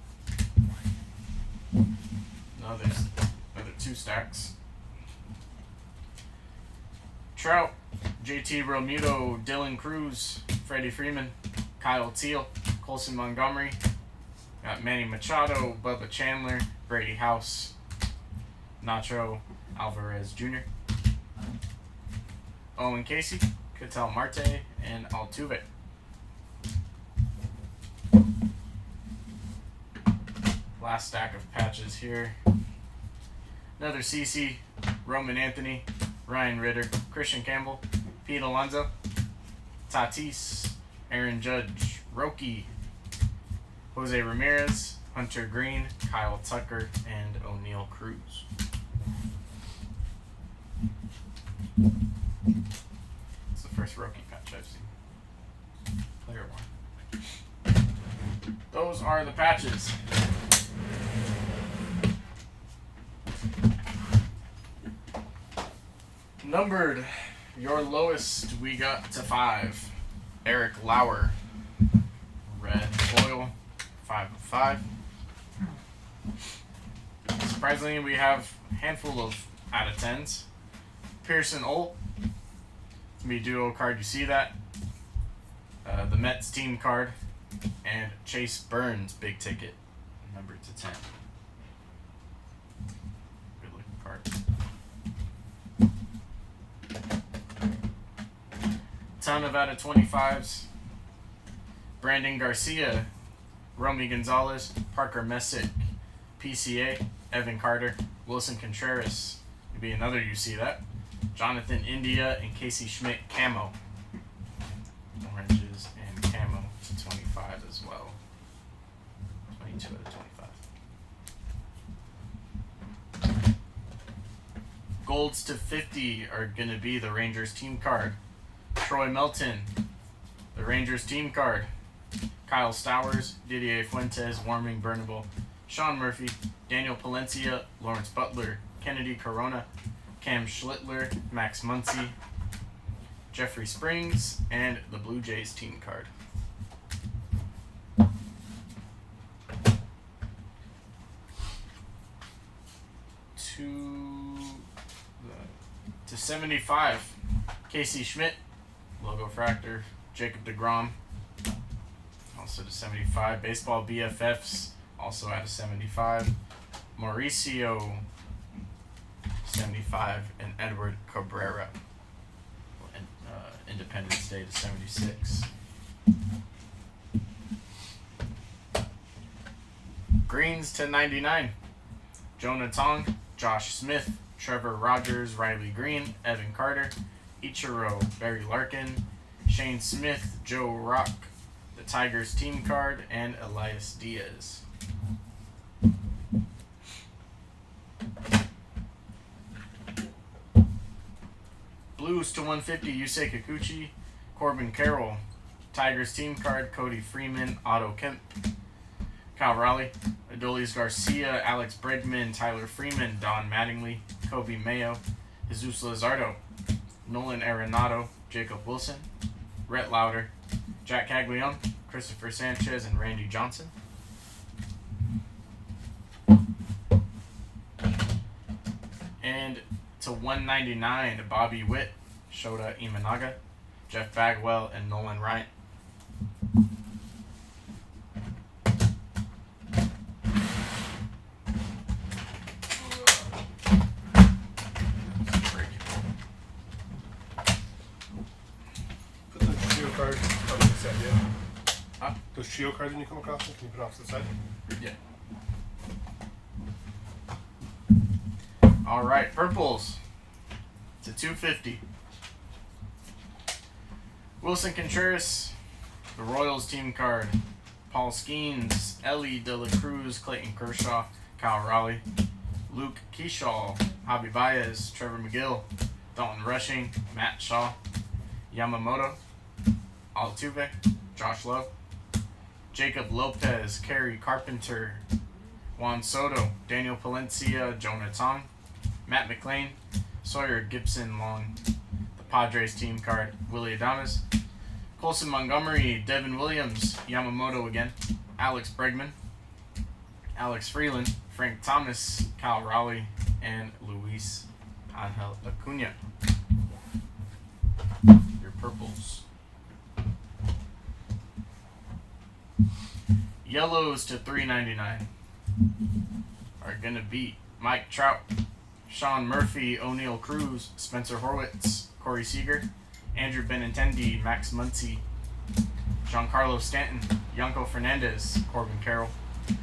No, there's another 2 stacks. Trout, JT Realmuto, Dylan Cruz, Freddie Freeman, Kyle Teal, Colson Montgomery, Got Manny Machado, Bubba Chandler, Brady House, Nacho Alvarez Jr., Owen Casey, Ketel Marte, and Altuve. Last stack of patches here. Another CC, Roman Anthony, Ryan Ritter, Christian Campbell, Pete Alonso, Tatis, Aaron Judge, Roki, Jose Ramirez, Hunter Green, Kyle Tucker, and O'Neal Cruz. It's the first Roki patch I've seen. Player one. Those are the patches. Numbered, your lowest we got to 5. Eric Lauer, red foil, 5 of 5. Surprisingly, we have a handful of out of 10s. Pearson Olt, me duo card, you see that. The Mets team card, and Chase Burns, big ticket, number to 10. Good looking card. Ton of out of 25s. Brandon Garcia, Romy Gonzalez, Parker Messick, PCA, Evan Carter, Wilson Contreras. Maybe another you see that. Jonathan India and Casey Schmidt camo. Oranges and camo to 25 as well. 22 out of 25. Golds to 50 are going to be the Rangers team card. Troy Melton, the Rangers team card. Kyle Stowers, Didier Fuentes, Warming Burnable, Sean Murphy, Daniel Palencia, Lawrence Butler, Kennedy Corona, Cam Schlittler, Max Muncy, Jeffrey Springs, and the Blue Jays team card. To 75, Casey Schmidt, Logo Fractor, Jacob DeGrom, also to 75. Baseball BFFs, also out of 75. Mauricio, 75, and Edward Cabrera, Independence Day to 76. Greens to 99. Jonah Tong, Josh Smith, Trevor Rogers, Riley Green, Evan Carter, Ichiro, Barry Larkin, Shane Smith, Joe Rock, the Tigers team card, and Elias Diaz. Blues to 150, Yusei Kikuchi, Corbin Carroll, Tigers team card, Cody Freeman, Otto Kemp, Kyle Raleigh, Adolis Garcia, Alex Bregman, Tyler Freeman, Don Mattingly, Kobe Mayo, Jesus Luzardo, Nolan Arenado, Jacob Wilson, Rhett Lauder, Jack Caglione, Christopher Sanchez, and Randy Johnson. And to 199, Bobby Witt, Shota Imanaga, Jeff Bagwell, and Nolan Ryan. Put those Trio cards on the side, yeah. Huh? Those Trio cards when you come across them, can you put off to the side? Yeah. All right, purples to 250. Wilson Contreras, the Royals team card. Paul Skeens, Ellie De La Cruz, Clayton Kershaw, Kyle Raleigh, Luke Keyshaw, Javi Baez, Trevor McGill, Dalton Rushing, Matt Shaw, Yamamoto, Altuve, Josh Lowe, Jacob Lopez, Kerry Carpenter, Juan Soto, Daniel Palencia, Jonah Tong, Matt McLean, Sawyer Gibson Long, the Padres team card, Willie Adames, Colson Montgomery, Devin Williams, Yamamoto again, Alex Bregman, Alex Freeland, Frank Thomas, Kyle Raleigh, and Luis Angel Acuna. Your purples. Yellows to $3.99 are going to be Mike Trout, Sean Murphy, O'Neal Cruz, Spencer Horwitz, Corey Seager, Andrew Benintendi, Max Muncy, Giancarlo Stanton, Yanko Fernandez, Corbin Carroll,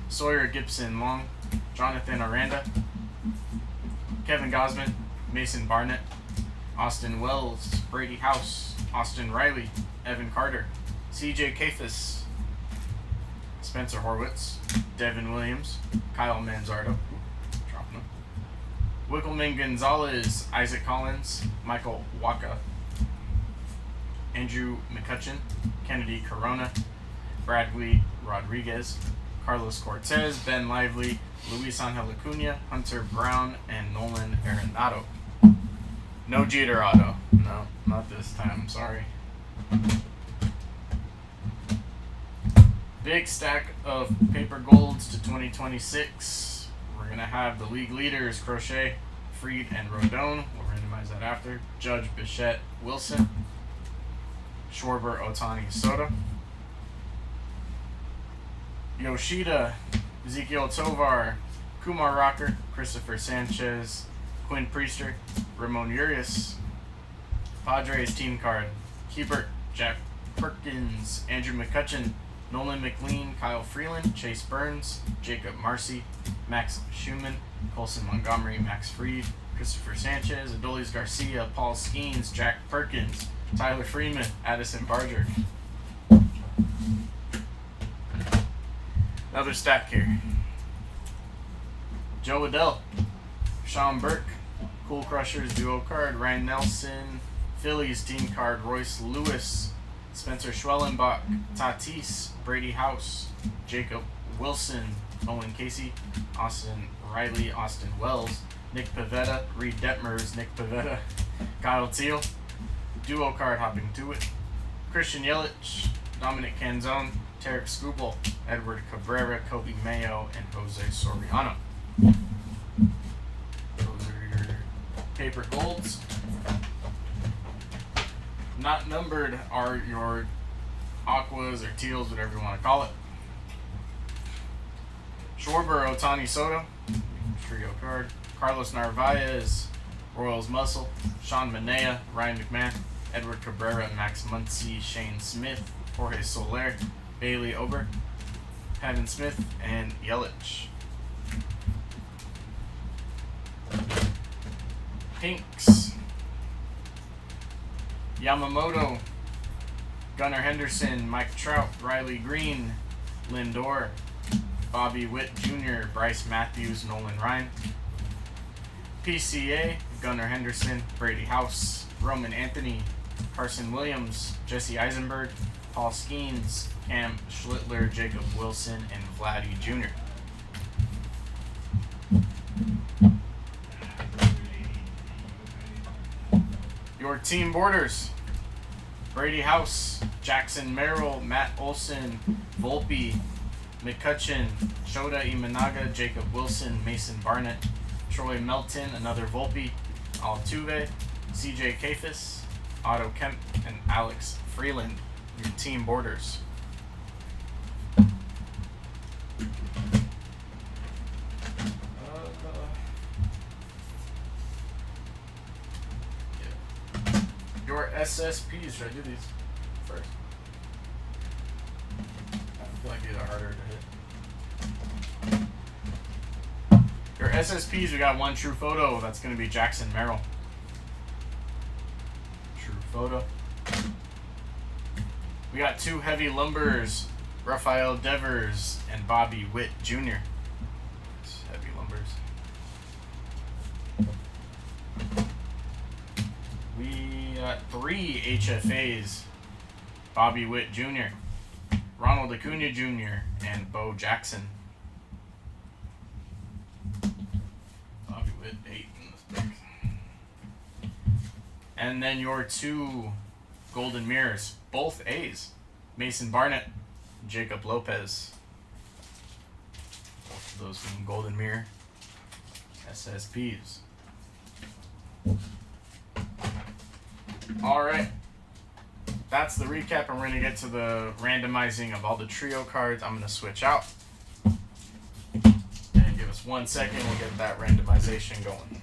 Sawyer Gibson Long, Jonathan Aranda, Kevin Gosman, Mason Barnett, Austin Wells, Brady House, Austin Riley, Evan Carter, CJ Kafis, Spencer Horwitz, Devin Williams, Kyle Manzardo, dropping him, Wickelman Gonzalez, Isaac Collins, Michael Waka, Andrew McCutcheon, Kennedy Corona, Bradley Rodriguez, Carlos Cortez, Ben Lively, Luis Angel Acuna, Hunter Brown, and Nolan Arenado. No Jeter auto. No, not this time. Sorry. Big stack of paper golds to 2026. We're going to have the league leaders, Crochet, Freed, and Rodon. We'll randomize that after. Judge, Bichette, Wilson, Schwarber, Otani, Soto, Yoshida, Ezekiel Tovar, Kumar Rocker, Christopher Sanchez, Quinn Priester, Ramon Urias, Padres team card, Hebert, Jack Perkins, Andrew McCutcheon, Nolan McLean, Kyle Freeland, Chase Burns, Jacob Marcy, Max Schumann, Colson Montgomery, Max Fried, Christopher Sanchez, Adolis Garcia, Paul Skeens, Jack Perkins, Tyler Freeman, Addison Barger. Another stack here. Joe Adell, Sean Burke, Cool Crushers duo card, Ryan Nelson, Phillies team card, Royce Lewis, Spencer Schwellenbach, Tatis, Brady House, Jacob Wilson, Nolan Casey, Austin Riley, Austin Wells, Nick Pivetta, Reed Detmers, Nick Pivetta, Kyle Teal, duo card hopping to it, Christian Yelich, Dominic Canzone, Tarek Skubal, Edward Cabrera, Kobe Mayo, and Jose Soriano. Those are your paper golds. Not numbered are your aquas or teals, whatever you want to call it. Schwarber, Otani Soto, trio card. Carlos Narvaez, Royals Muscle, Sean Manea, Ryan McMahon, Edward Cabrera, Max Muncy, Shane Smith, Jorge Soler, Bailey Ober, Pavin Smith, and Yelich. Pinks, Yamamoto, Gunnar Henderson, Mike Trout, Riley Green, Lindor, Bobby Witt Jr., Bryce Matthews, Nolan Ryan. PCA, Gunnar Henderson, Brady House, Roman Anthony, Carson Williams, Jesse Eisenberg, Paul Skeens, Cam Schlittler, Jacob Wilson, and Vladdy Jr. Your team borders: Brady House, Jackson Merrill, Matt Olson, Volpe, McCutcheon, Shota Imanaga, Jacob Wilson, Mason Barnett, Troy Melton, another Volpe, Altuve, CJ Kafis, Otto Kemp, and Alex Freeland. Your team borders. Your SSPs, should I do these first? I feel like these are harder to hit. Your SSPs, we got one true photo. That's going to be Jackson Merrill. True photo. We got two heavy lumbers, Rafael Devers and Bobby Witt Jr. It's heavy lumbers. We got three HFAs, Bobby Witt Jr., Ronald Acuna Jr., and Bo Jackson. Bobby Witt 8 in this pick. And then your two golden mirrors, both A's, Mason Barnett, Jacob Lopez. Both of those being golden mirror SSPs. All right. that's the recap, and we're gonna get to the randomizing of all the trio cards. I'm gonna switch out, and give us 1 second. We'll get that randomization going.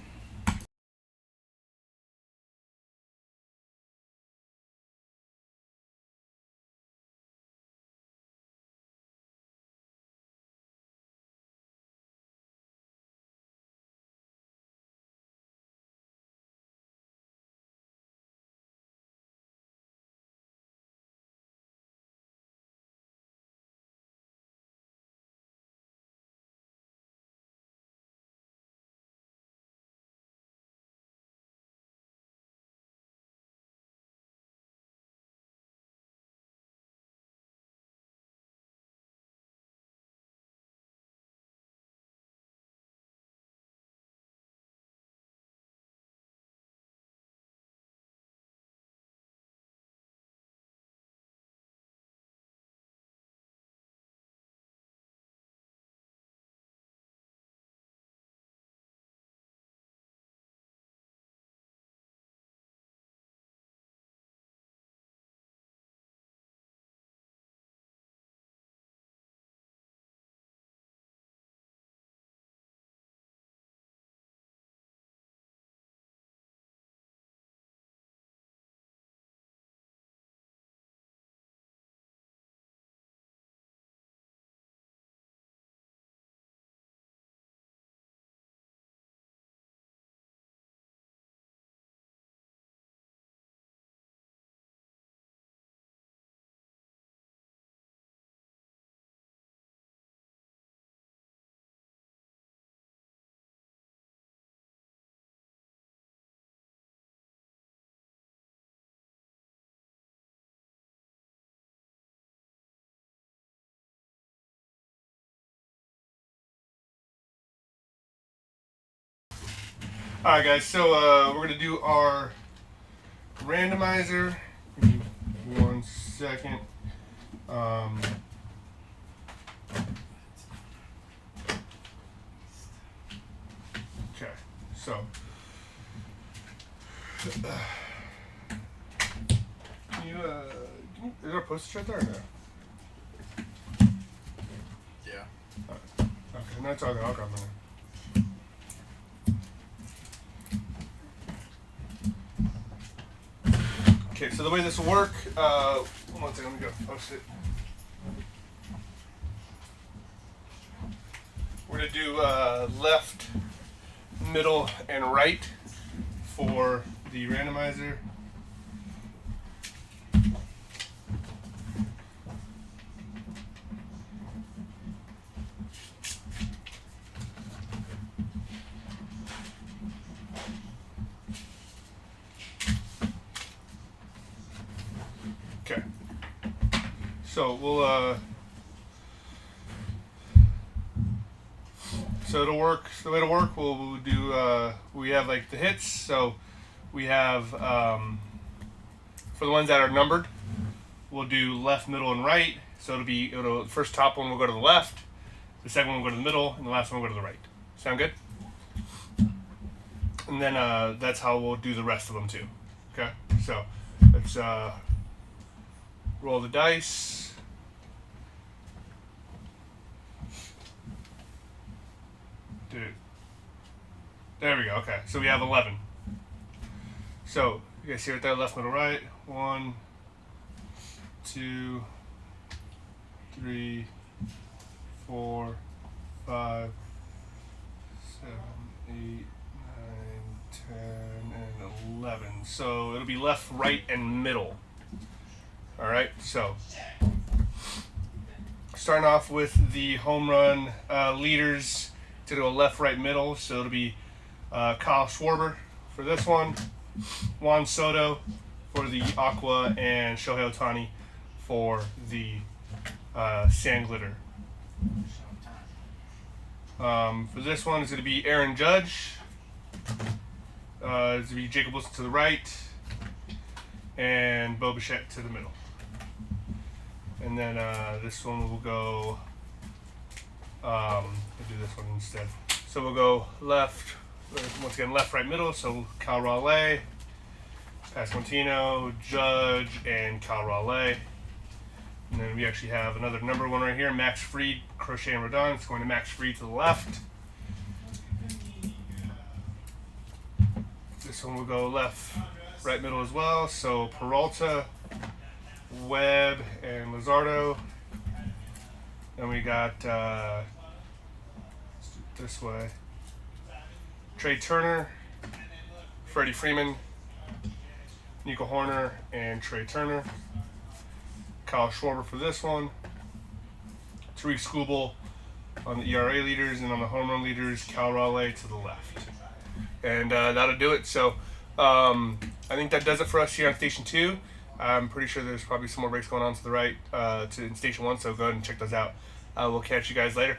Alright guys, so we're going to do our randomizer. Give me 1 second. Okay, so can you, is there a postage right there or no? Yeah. Okay, no, it's all good. I'll grab one. Okay, so the way this will work, 1 second, let me go post it. We're going to do left, middle, and right for the randomizer. Okay. So we'll so it'll work. The way it'll work, we'll do we have like the hits. So we have for the ones that are numbered, we'll do left, middle, and right. So it'll first top one will go to the left, the second one will go to the middle, and the last one will go to the right. Sound good? And then that's how we'll do the rest of them too. Okay. So let's roll the dice. There we go. Okay, so we have 11. So you guys see right there, left, middle, right. 1, 2, 3, 4, 5, 7, 8, 9, 10, and 11. So it'll be left, right, and middle. All right. So starting off with the home run leaders to do a left, right, middle. So it'll be Kyle Schwarber for this one, Juan Soto for the Aqua, and Shohei Ohtani for the Sand Glitter. For this one, it's going to be Aaron Judge. It's going to be Jacob Wilson to the right, and Bo Bichette to the middle. And then this one will go. We'll do this one instead. So we'll go left. Once again, left, right, middle. So Cal Raleigh, Pasquantino, Judge, and Cal Raleigh. And then we actually have another number one right here, Max Fried, Crochet and Rodon. It's going to Max Fried to the left. This one will go left, right, middle as well. So Peralta, Webb, and Luzardo. Then we got let's do it this way. Trey Turner, Freddie Freeman, Nico Horner, and Trey Turner. Kyle Schwarber for this one. Tariq Skubal on the ERA leaders, and on the home run leaders, Cal Raleigh to the left. And that'll do it. So I think that does it for us here on Station 2. I'm pretty sure there's probably some more breaks going on to the right in Station 1, so go ahead and check those out. We'll catch you guys later.